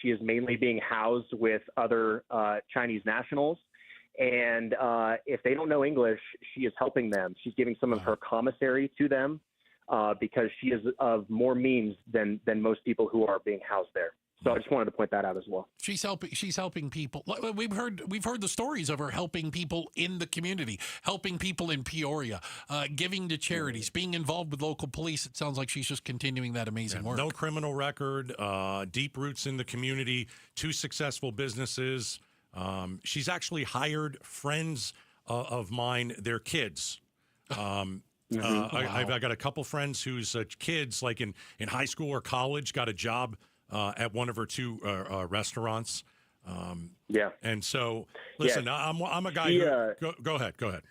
She is mainly being housed with other Chinese nationals. And if they don't know English, she is helping them. She's giving some of her commissary to them because she is of more means than most people who are being housed there. So I just wanted to point that out as well. She's helping people. We've heard the stories of her helping people in the community, helping people in Peoria, giving to charities, being involved with local police. It sounds like she's just continuing that amazing work. No criminal record, deep roots in the community, 2 successful businesses. She's actually hired friends of mine, their kids. I've got a couple friends whose kids, like in high school or college, got a job at one of her 2 restaurants. And so, listen, I'm a guy who... Go ahead.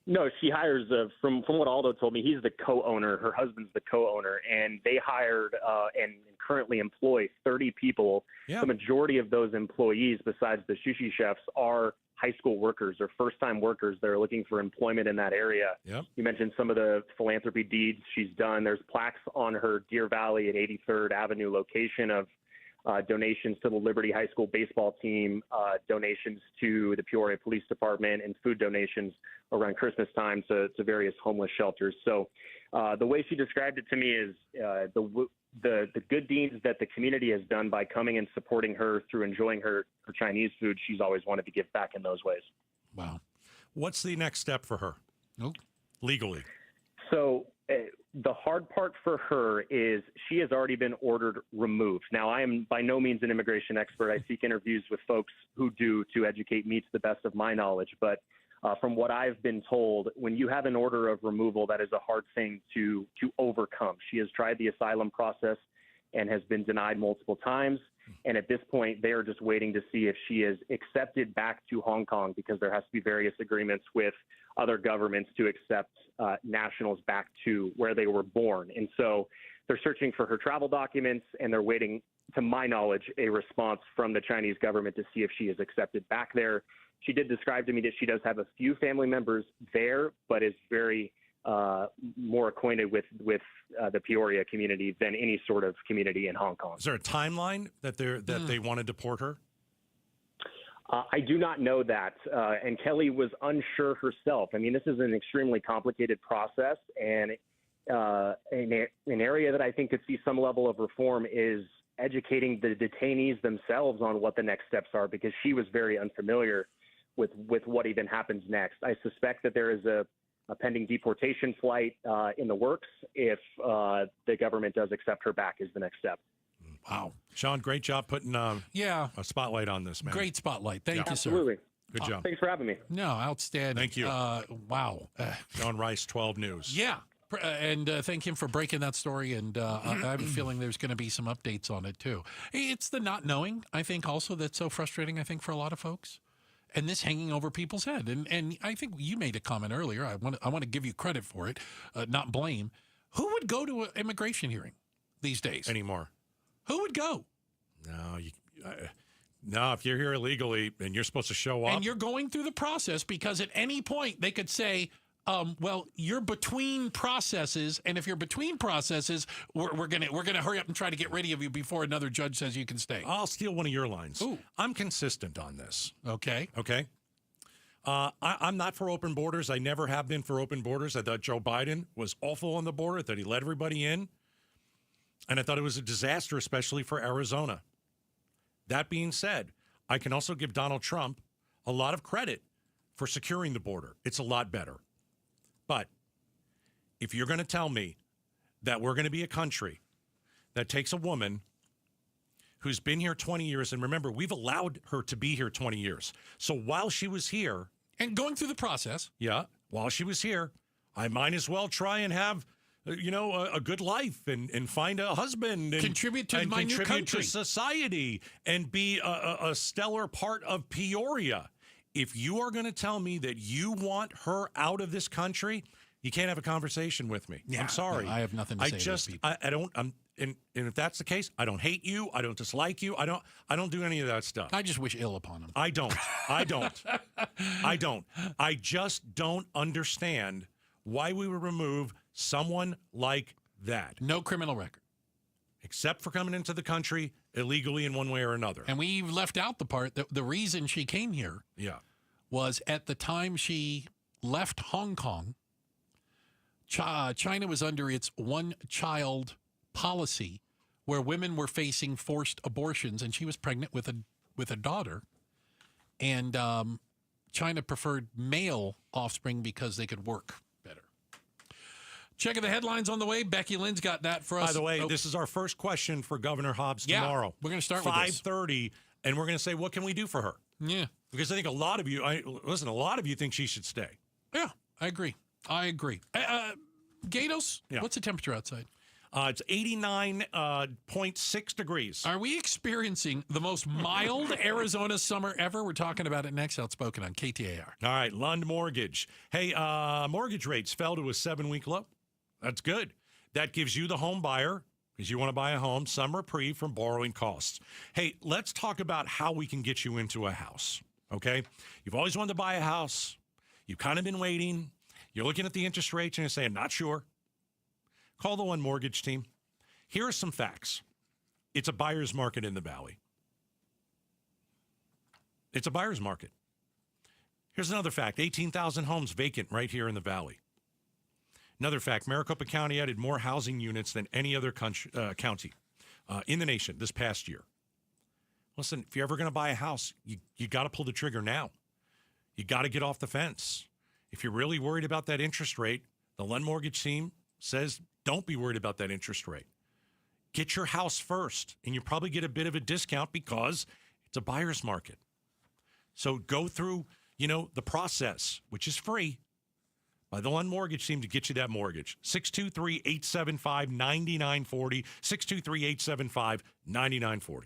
No, she hires, from what Aldo told me, he's the co-owner. Her husband's the co-owner, and they hired and currently employ 30 people. Yeah. The majority of those employees, besides the sushi chefs, are high school workers or first-time workers that are looking for employment in that area. Yep. You mentioned some of the philanthropy deeds she's done. There's plaques on her Deer Valley at 83rd Avenue location of donations to the Liberty High School baseball team, donations to the Peoria Police Department, and food donations around Christmas time to various homeless shelters. So the way she described it to me is the good deeds that the community has done by coming and supporting her through enjoying her Chinese food. She's always wanted to give back in those ways. Wow. What's the next step for her? Nope. Legally. So the hard part for her is she has already been ordered removed. Now, I am by no means an immigration expert. I seek interviews with folks who do to educate me to the best of my knowledge. But from what I've been told, when you have an order of removal, that is a hard thing to overcome. She has tried the asylum process and has been denied multiple times. And at this point, they are just waiting to see if she is accepted back to Hong Kong, because there has to be various agreements with other governments to accept nationals back to where they were born. And so they're searching for her travel documents, and they're waiting, to my knowledge, a response from the Chinese government to see if she is accepted back there. She did describe to me that she does have a few family members there, but is very more acquainted with the Peoria community than any sort of community in Hong Kong. Is there a timeline that they want to deport her? I do not know that, and Kelly was unsure herself. I mean, this is an extremely complicated process, and an area that I think could see some level of reform is educating the detainees themselves on what the next steps are, because she was very unfamiliar with what even happens next. I suspect that there is a pending deportation flight in the works if the government does accept her back is the next step. Wow. Sean, great job putting a spotlight on this, man. Great spotlight. Thank you, sir. Absolutely. Good job. Thanks for having me. No, outstanding. Thank you. Wow. Sean Rice, 12 News. Yeah. And thank him for breaking that story. And I have a feeling there's going to be some updates on it, too. It's the not knowing, I think, also that's so frustrating, I think, for a lot of folks. And this hanging over people's head. And I think you made a comment earlier. I want to give you credit for it, not blame. Who would go to an immigration hearing these days? Anymore. Who would go? No, if you're here illegally and you're supposed to show up. And you're going through the process, because at any point they could say, well, you're between processes, and if you're between processes, we're gonna hurry up and try to get rid of you before another judge says you can stay. I'll steal one of your lines. Ooh. I'm consistent on this. Okay. I'm not for open borders. I never have been for open borders. I thought Joe Biden was awful on the border. I thought he let everybody in. And I thought it was a disaster, especially for Arizona. That being said, I can also give Donald Trump a lot of credit for securing the border. It's a lot better. But if you're going to tell me that we're going to be a country that takes a woman who's been here 20 years, and remember, we've allowed her to be here 20 years. So while she was here. And going through the process. Yeah. While she was here, I might as well try and have, a good life and find a husband. And contribute to my new country. To society and be a stellar part of Peoria. If you are going to tell me that you want her out of this country, you can't have a conversation with me. Yeah, I'm sorry. No, I have nothing to say to those people. I don't. And if that's the case, I don't hate you. I don't dislike you. I don't do any of that stuff. I just wish ill upon him. I don't. I just don't understand why we would remove someone like that. No criminal record. Except for coming into the country illegally in one way or another. And we've left out the part that the reason she came here was at the time she left Hong Kong, China was under its one-child policy where women were facing forced abortions, and she was pregnant with a daughter. And China preferred male offspring because they could work better. Checking the headlines on the way. Becky Lynn's got that for us. By the way, this is our first question for Governor Hobbs tomorrow. We're going to start with 5:30, and we're going to say, what can we do for her? Yeah. Because I think a lot of you think she should stay. Yeah, I agree. Gatos, what's the temperature outside? It's 89.6 degrees. Are we experiencing the most mild Arizona summer ever? We're talking about it next. Outspoken on KTAR. All right, Lund Mortgage. Hey, mortgage rates fell to a 7-week low. That's good. That gives you, the home buyer, because you want to buy a home, some reprieve from borrowing costs. Hey, let's talk about how we can get you into a house, okay? You've always wanted to buy a house. You've kind of been waiting. You're looking at the interest rates and you're saying, not sure. Call the One Mortgage team. Here are some facts. it's a buyer's market in the Valley. It's a buyer's market. Here's another fact. 18,000 homes vacant right here in the Valley. Another fact, Maricopa County added more housing units than any other county in the nation this past year. Listen, if you're ever going to buy a house, you got to pull the trigger now. You got to get off the fence. If you're really worried about that interest rate, the Lend Mortgage team says don't be worried about that interest rate. Get your house first, and you probably get a bit of a discount because it's a buyer's market. So go through, the process, which is free, by the Lend Mortgage team to get you that mortgage. 623-875-9940, 623-875-9940.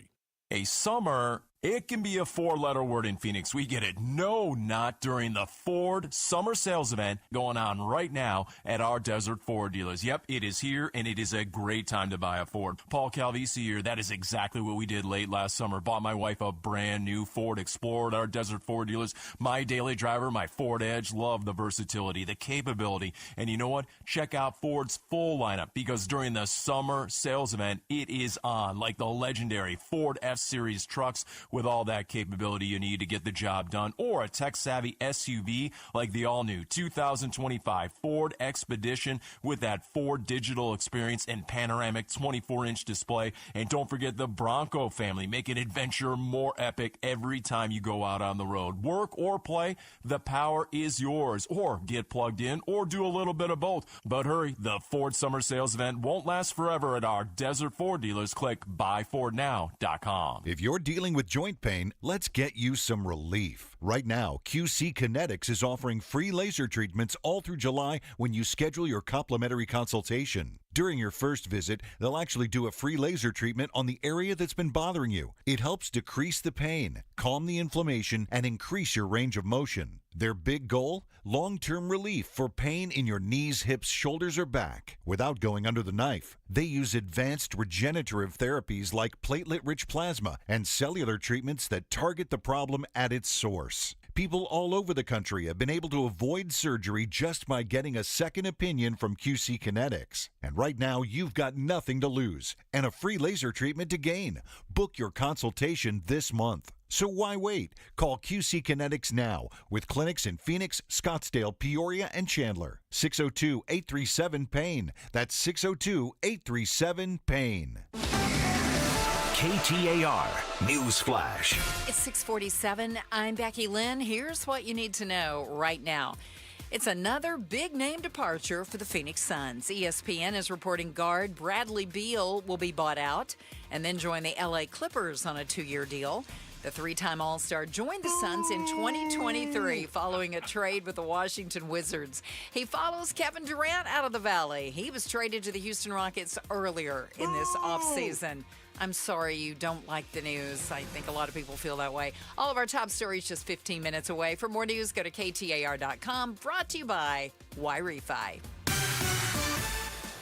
A summer, it can be a four-letter word in Phoenix. We get it. No, not during the Ford Summer Sales Event going on right now at our Desert Ford dealers. Yep, it is here, and it is a great time to buy a Ford. Paul Calvisi here. That is exactly what we did late last summer. Bought my wife a brand new Ford Explorer at our Desert Ford dealers. My daily driver, my Ford Edge. Love the versatility, the capability. And you know what? Check out Ford's full lineup, because during the Summer Sales Event, it is on, like the legendary Ford F-Series trucks with all that capability you need to get the job done, or a tech-savvy SUV like the all-new 2025 Ford Expedition with that Ford digital experience and panoramic 24-inch display. And don't forget the Bronco family, making adventure more epic every time you go out on the road. Work or play, the power is yours. Or get plugged in, or do a little bit of both. But hurry, the Ford Summer Sales Event won't last forever at our Desert Ford dealers. Click buyfordnow.com. If you're dealing with joint pain, let's get you some relief. Right now, QC Kinetics is offering free laser treatments all through July when you schedule your complimentary consultation. During your first visit, they'll actually do a free laser treatment on the area that's been bothering you. It helps decrease the pain, calm the inflammation, and increase your range of motion. Their big goal? Long-term relief for pain in your knees, hips, shoulders, or back without going under the knife. They use advanced regenerative therapies like platelet-rich plasma and cellular treatments that target the problem at its source. People all over the country have been able to avoid surgery just by getting a second opinion from QC Kinetics. And right now, you've got nothing to lose and a free laser treatment to gain. Book your consultation this month. So why wait? Call QC Kinetics now with clinics in Phoenix, Scottsdale, Peoria, and Chandler. 602-837-PAIN. That's 602-837-PAIN. KTAR News Flash. It's 6:47. I'm Becky Lynn. Here's what you need to know right now. It's another big-name departure for the Phoenix Suns. ESPN is reporting guard Bradley Beal will be bought out and then join the LA Clippers on a 2-year deal. The three-time All-Star joined the Suns in 2023 following a trade with the Washington Wizards. He follows Kevin Durant out of the Valley. He was traded to the Houston Rockets earlier in this offseason. I'm sorry you don't like the news. I think a lot of people feel that way. All of our top stories just 15 minutes away. For more news, go to KTAR.com. Brought to you by Wi-Refi.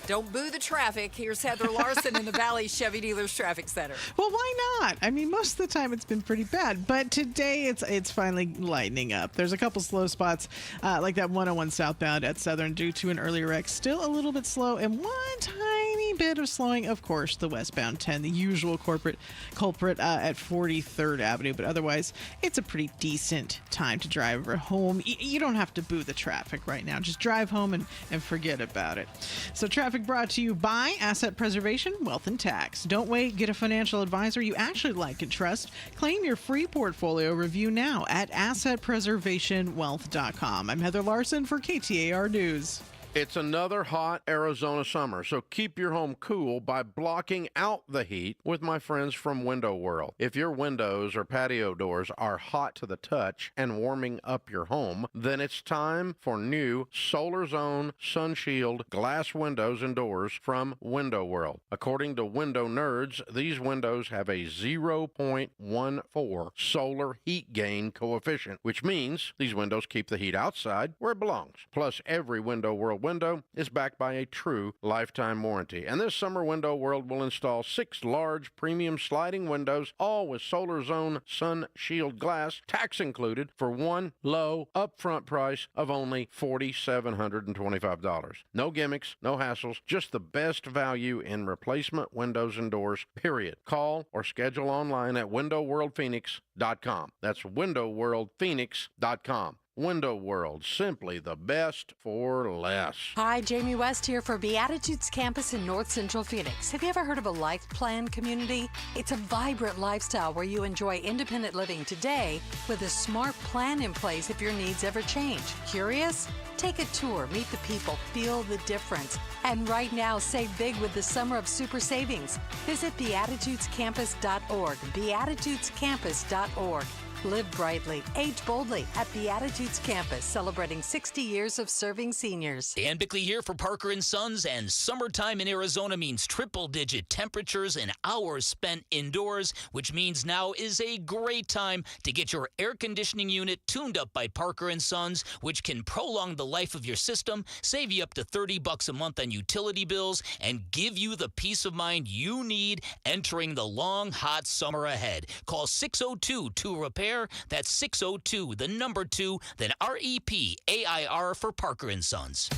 Don't boo the traffic. Here's Heather Larson in the Valley Chevy Dealers Traffic Center. Well, why not? I mean, most of the time it's been pretty bad, but today it's finally lightening up. There's a couple slow spots, like that 101 southbound at Southern due to an earlier wreck. Still a little bit slow, and one tiny bit of slowing, of course, the westbound 10, the usual culprit at 43rd Avenue, but otherwise it's a pretty decent time to drive home. You don't have to boo the traffic right now. Just drive home and forget about it. So traffic brought to you by Asset Preservation, Wealth and Tax. Don't wait. Get a financial advisor you actually like and trust. Claim your free portfolio review now at AssetPreservationWealth.com. I'm Heather Larson for KTAR News. It's another hot Arizona summer, so keep your home cool by blocking out the heat with my friends from Window World. If your windows or patio doors are hot to the touch and warming up your home, then it's time for new Solar Zone Sunshield glass windows and doors from Window World. According to Window Nerds, these windows have a 0.14 solar heat gain coefficient, which means these windows keep the heat outside where it belongs. Plus, every Window World window is backed by a true lifetime warranty. And this summer, Window World will install 6 large premium sliding windows, all with Solar Zone Sun Shield glass, tax included, for one low upfront price of only $4,725. No gimmicks, no hassles, just the best value in replacement windows and doors, period. Call or schedule online at windowworldphoenix.com. That's windowworldphoenix.com. Window World, simply the best for less. Hi, Jamie West here for Beatitudes Campus in North Central Phoenix. Have you ever heard of a life plan community? It's a vibrant lifestyle where you enjoy independent living today with a smart plan in place if your needs ever change. Curious? Take a tour, meet the people, feel the difference. And right now, save big with the Summer of Super Savings. Visit beatitudescampus.org, beatitudescampus.org. Live brightly, age boldly at Beatitudes Campus, celebrating 60 years of serving seniors. Dan Bickley here for Parker & Sons, and summertime in Arizona means triple-digit temperatures and hours spent indoors, which means now is a great time to get your air conditioning unit tuned up by Parker & Sons, which can prolong the life of your system, save you up to $30 a month on utility bills, and give you the peace of mind you need entering the long, hot summer ahead. Call 602-2REPAIR. That's 602, the number 2, then REPAIR for Parker & Sons.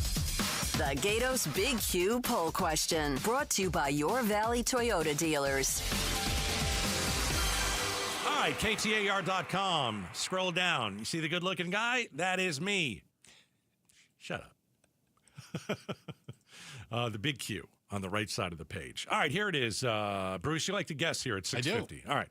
The Gatos Big Q poll question, brought to you by your Valley Toyota dealers. All right, KTAR.com. Scroll down. You see the good-looking guy? That is me. Shut up. The Big Q on the right side of the page. All right, here it is. Bruce, you like to guess here at 650. All right.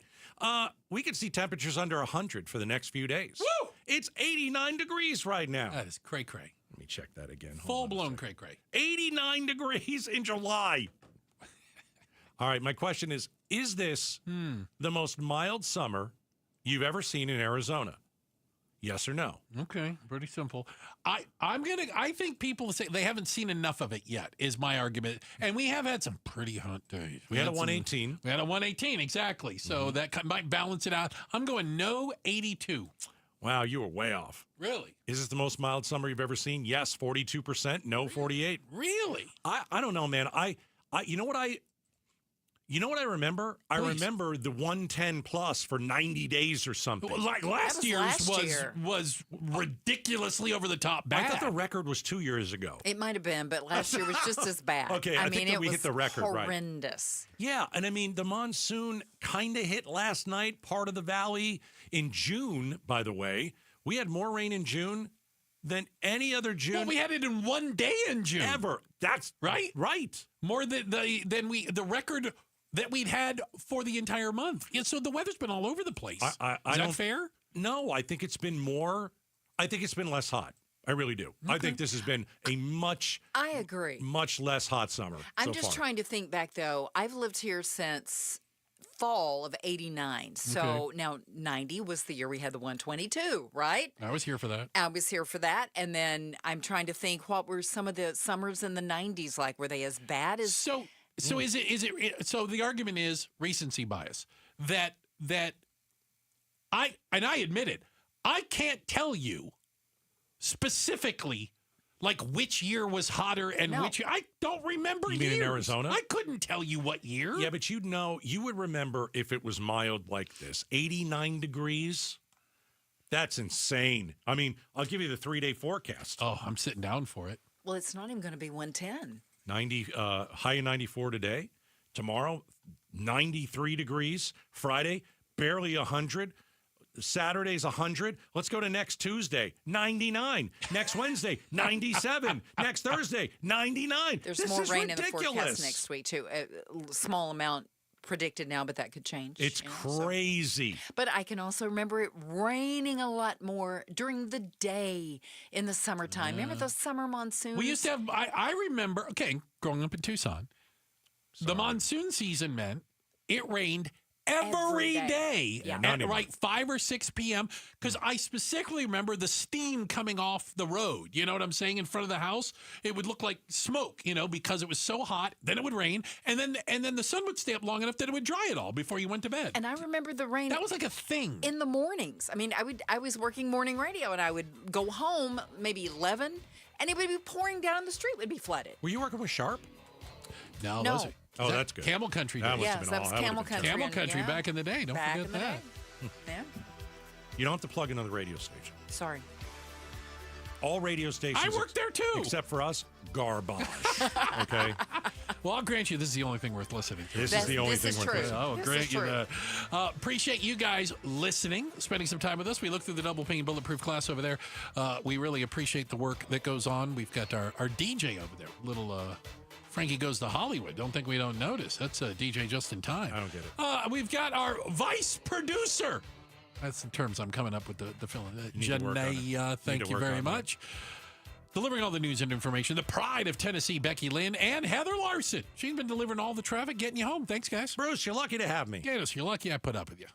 We could see temperatures under 100 for the next few days. Woo! It's 89 degrees right now. That is cray-cray. Let me check that again. Full-blown cray-cray. 89 degrees in July. All right, my question is this the most mild summer you've ever seen in Arizona? Yes or no? Okay, pretty simple. I think people say they haven't seen enough of it yet, is my argument. And we have had some pretty hot days. We had a 118. We had a 118, exactly. So that might balance it out. I'm going no 82. Wow, you were way off. Really? Is this the most mild summer you've ever seen? Yes, 42%. No, 48. Really? I don't know, man. You know what I remember? Please. I remember the 110 plus for 90 days or something. Like last year's was ridiculously over the top bad. I thought the record was 2 years ago. It might have been, but last year was just as bad. Okay, I think that we hit the record, horrendous. Right? Yeah, and I mean, the monsoon kind of hit last night, part of the valley. In June, by the way, we had more rain in June than any other June. Well, we had it in one day in June. Ever. That's right. Right. More than the record that we'd had for the entire month. Yeah, so the weather's been all over the place. Is that fair? No, I think it's been more. I think it's been less hot. I really do. Okay. I think this has been a I agree. Much less hot summer. I'm just trying to think back, though. I've lived here since fall of 89. So now 90 was the year we had the 122, right? I was here for that. I was here for that. And then I'm trying to think, what were some of the summers in the 90s like? Were they as bad as... So is it so the argument is recency bias that I admit it, I can't tell you specifically like which year was hotter and which year. I don't remember years. You mean in Arizona? I couldn't tell you what year. Yeah, but you would remember if it was mild like this. 89 degrees. That's insane. I mean, I'll give you the 3-day forecast. Oh, I'm sitting down for it. Well, it's not even going to be 110. 90, high of 94 today. Tomorrow, 93 degrees. Friday, barely 100. Saturday's 100. Let's go to next Tuesday, 99. Next Wednesday, 97. Next Thursday, 99. There's more rain in the forecast next week, too. A small amount predicted now, but that could change. It's crazy. But I can also remember it raining a lot more during the day in the summertime. Remember those summer monsoons? We used to have, I remember, growing up in Tucson, the monsoon season meant it rained every day at 5 or 6 p.m. Because I specifically remember the steam coming off the road. You know what I'm saying? In front of the house, it would look like smoke. because it was so hot. Then it would rain, and then the sun would stay up long enough that it would dry it all before you went to bed. And I remember the rain. That was like a thing in the mornings. I mean, I was working morning radio, and I would go home maybe 11. and it would be pouring down the street, would be flooded. Were you working with Sharp? No. No. Oh, that's good. Camel Country. That days. must have been Yes, that was all- Camel would've been Country. Camel Country Yeah. back in the day. Don't Back forget in the that. day. Yeah. You don't have to plug another radio station. Sorry. All radio stations. I worked there too. Except for us, garbage. Okay? Well, I'll grant you this is the only thing worth listening to. This is the only thing worth listening to. I'll grant you that. Appreciate you guys listening, spending some time with us. We look through the double pane bulletproof glass over there. We really appreciate the work that goes on. We've got our DJ over there. Little Frankie Goes to Hollywood. Don't think we don't notice. That's DJ just in time. I don't get it. We've got our vice producer. That's the terms I'm coming up with the film. Janae, thank you very much. Delivering all the news and information, the pride of Tennessee, Becky Lynn, and Heather Larson. She's been delivering all the traffic, getting you home. Thanks, guys. Bruce, you're lucky to have me. Gators, you're lucky I put up with you.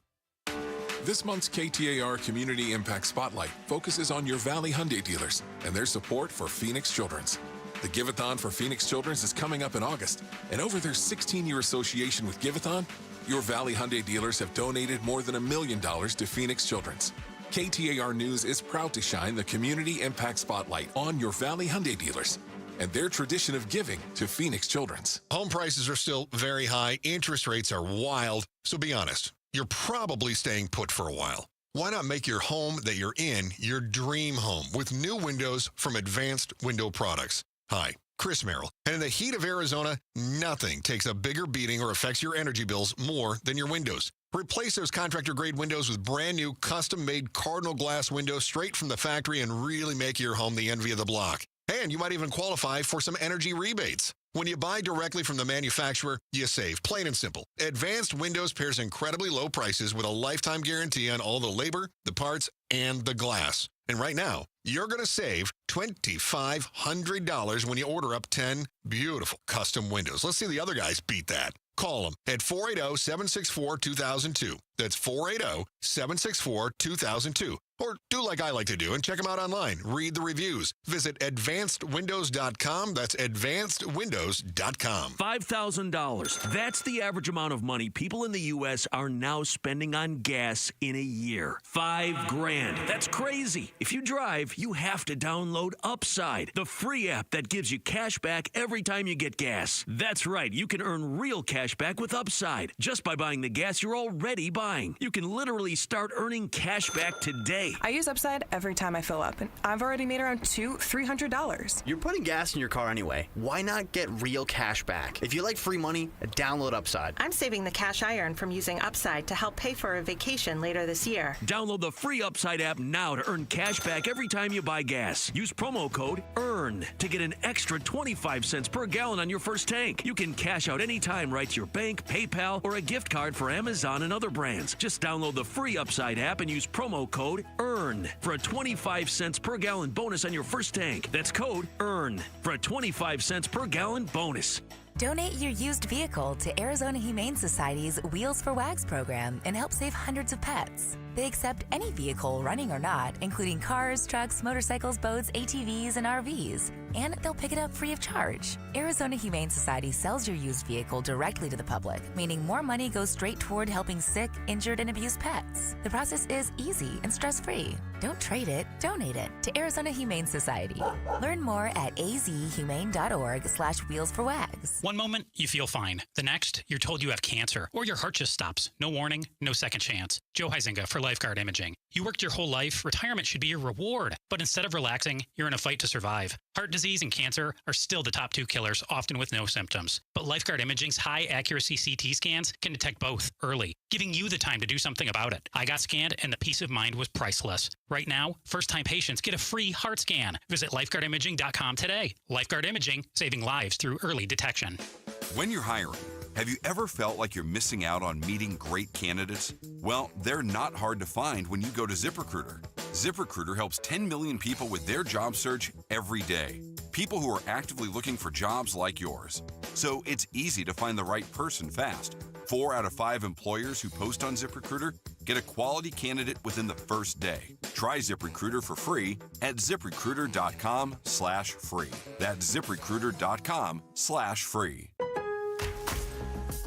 This month's KTAR Community Impact Spotlight focuses on your Valley Hyundai dealers and their support for Phoenix Children's. The Give-a-thon for Phoenix Children's is coming up in August, and over their 16-year association with Give-a-thon, your Valley Hyundai dealers have donated more than $1 million to Phoenix Children's. KTAR News is proud to shine the Community Impact Spotlight on your Valley Hyundai dealers and their tradition of giving to Phoenix Children's. Home prices are still very high. Interest rates are wild. So be honest, you're probably staying put for a while. Why not make your home that you're in your dream home with new windows from Advanced Window Products? Hi, Chris Merrill. And in the heat of Arizona, nothing takes a bigger beating or affects your energy bills more than your windows. Replace those contractor-grade windows with brand-new, custom-made Cardinal glass windows straight from the factory and really make your home the envy of the block. And you might even qualify for some energy rebates. When you buy directly from the manufacturer, you save, plain and simple. Advanced Windows pairs incredibly low prices with a lifetime guarantee on all the labor, the parts, and the glass. And right now, you're going to save $2,500 when you order up 10 beautiful custom windows. Let's see the other guys beat that. Call them at 480-764-2002. That's 480-764-2002. Or do like I like to do and check them out online. Read the reviews. Visit advancedwindows.com. That's advancedwindows.com. $5,000. That's the average amount of money people in the U.S. are now spending on gas in a year. $5,000. That's crazy. If you drive, you have to download Upside, the free app that gives you cash back every time you get gas. That's right. You can earn real cash back with Upside just by buying the gas you're already buying. You can literally start earning cash back today. I use Upside every time I fill up, and I've already made around $300. You're putting gas in your car anyway. Why not get real cash back? If you like free money, download Upside. I'm saving the cash I earn from using Upside to help pay for a vacation later this year. Download the free Upside app now to earn cash back every time you buy gas. Use promo code EARN to get an extra 25 cents per gallon on your first tank. You can cash out anytime right to your bank, PayPal, or a gift card for Amazon and other brands. Just download the free Upside app and use promo code EARN for a 25 cents per gallon bonus on your first tank. That's code EARN for a 25 cents per gallon bonus. Donate your used vehicle to Arizona Humane Society's Wheels for Wags program and help save hundreds of pets. They accept any vehicle, running or not, including cars, trucks, motorcycles, boats, ATVs, and RVs. And they'll pick it up free of charge. Arizona Humane Society sells your used vehicle directly to the public, meaning more money goes straight toward helping sick, injured, and abused pets. The process is easy and stress-free. Don't trade it, donate it to Arizona Humane Society. Learn more at azhumane.org/wheelsforwags. One moment, you feel fine. The next, you're told you have cancer, or your heart just stops. No warning, no second chance. Joe Huizinga for Lifeguard Imaging. You worked your whole life, retirement should be your reward. But instead of relaxing, you're in a fight to survive. Heart disease and cancer are still the top two killers, often with no symptoms. But Lifeguard Imaging's high-accuracy CT scans can detect both early, giving you the time to do something about it. I got scanned, and the peace of mind was priceless. Right now, first-time patients get a free heart scan. Visit lifeguardimaging.com today. Lifeguard Imaging, saving lives through early detection. When you're hiring, have you ever felt like you're missing out on meeting great candidates? Well, they're not hard to find when you go to ZipRecruiter. ZipRecruiter helps 10 million people with their job search every day. People who are actively looking for jobs like yours. So it's easy to find the right person fast. 4 out of 5 employers who post on ZipRecruiter get a quality candidate within the first day. Try ZipRecruiter for free at ZipRecruiter.com/free. That's ZipRecruiter.com/free.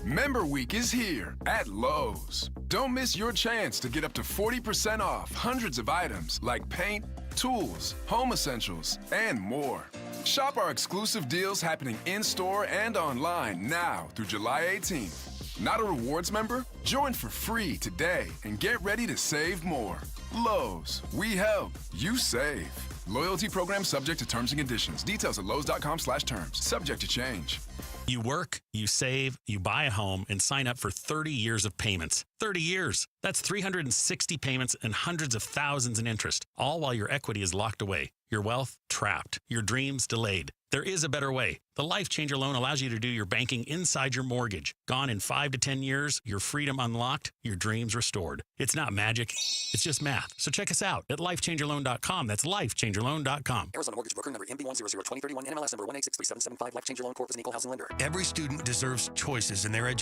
Member Week is here at Lowe's. Don't miss your chance to get up to 40% off hundreds of items like paint, tools, home essentials, and more. Shop our exclusive deals happening in-store and online now through July 18th. Not a rewards member? Join for free today and get ready to save more. Lowe's, we help, you save. Loyalty program subject to terms and conditions. Details at lowes.com/terms. Subject to change. You work, you save, you buy a home, and sign up for 30 years of payments. 30 years. That's 360 payments and hundreds of thousands in interest, all while your equity is locked away, your wealth trapped, your dreams delayed. There is a better way. The Life Changer loan allows you to do your banking inside your mortgage. Gone in 5 to 10 years, your freedom unlocked, your dreams restored. It's not magic, it's just math. So check us out at lifechangerloan.com. That's lifechangerloan.com. Arizona Mortgage Broker number MB1002031, NMLS number 1863775. Life Changer Loan Corp is an equal housing lender. Every student deserves choices in their education.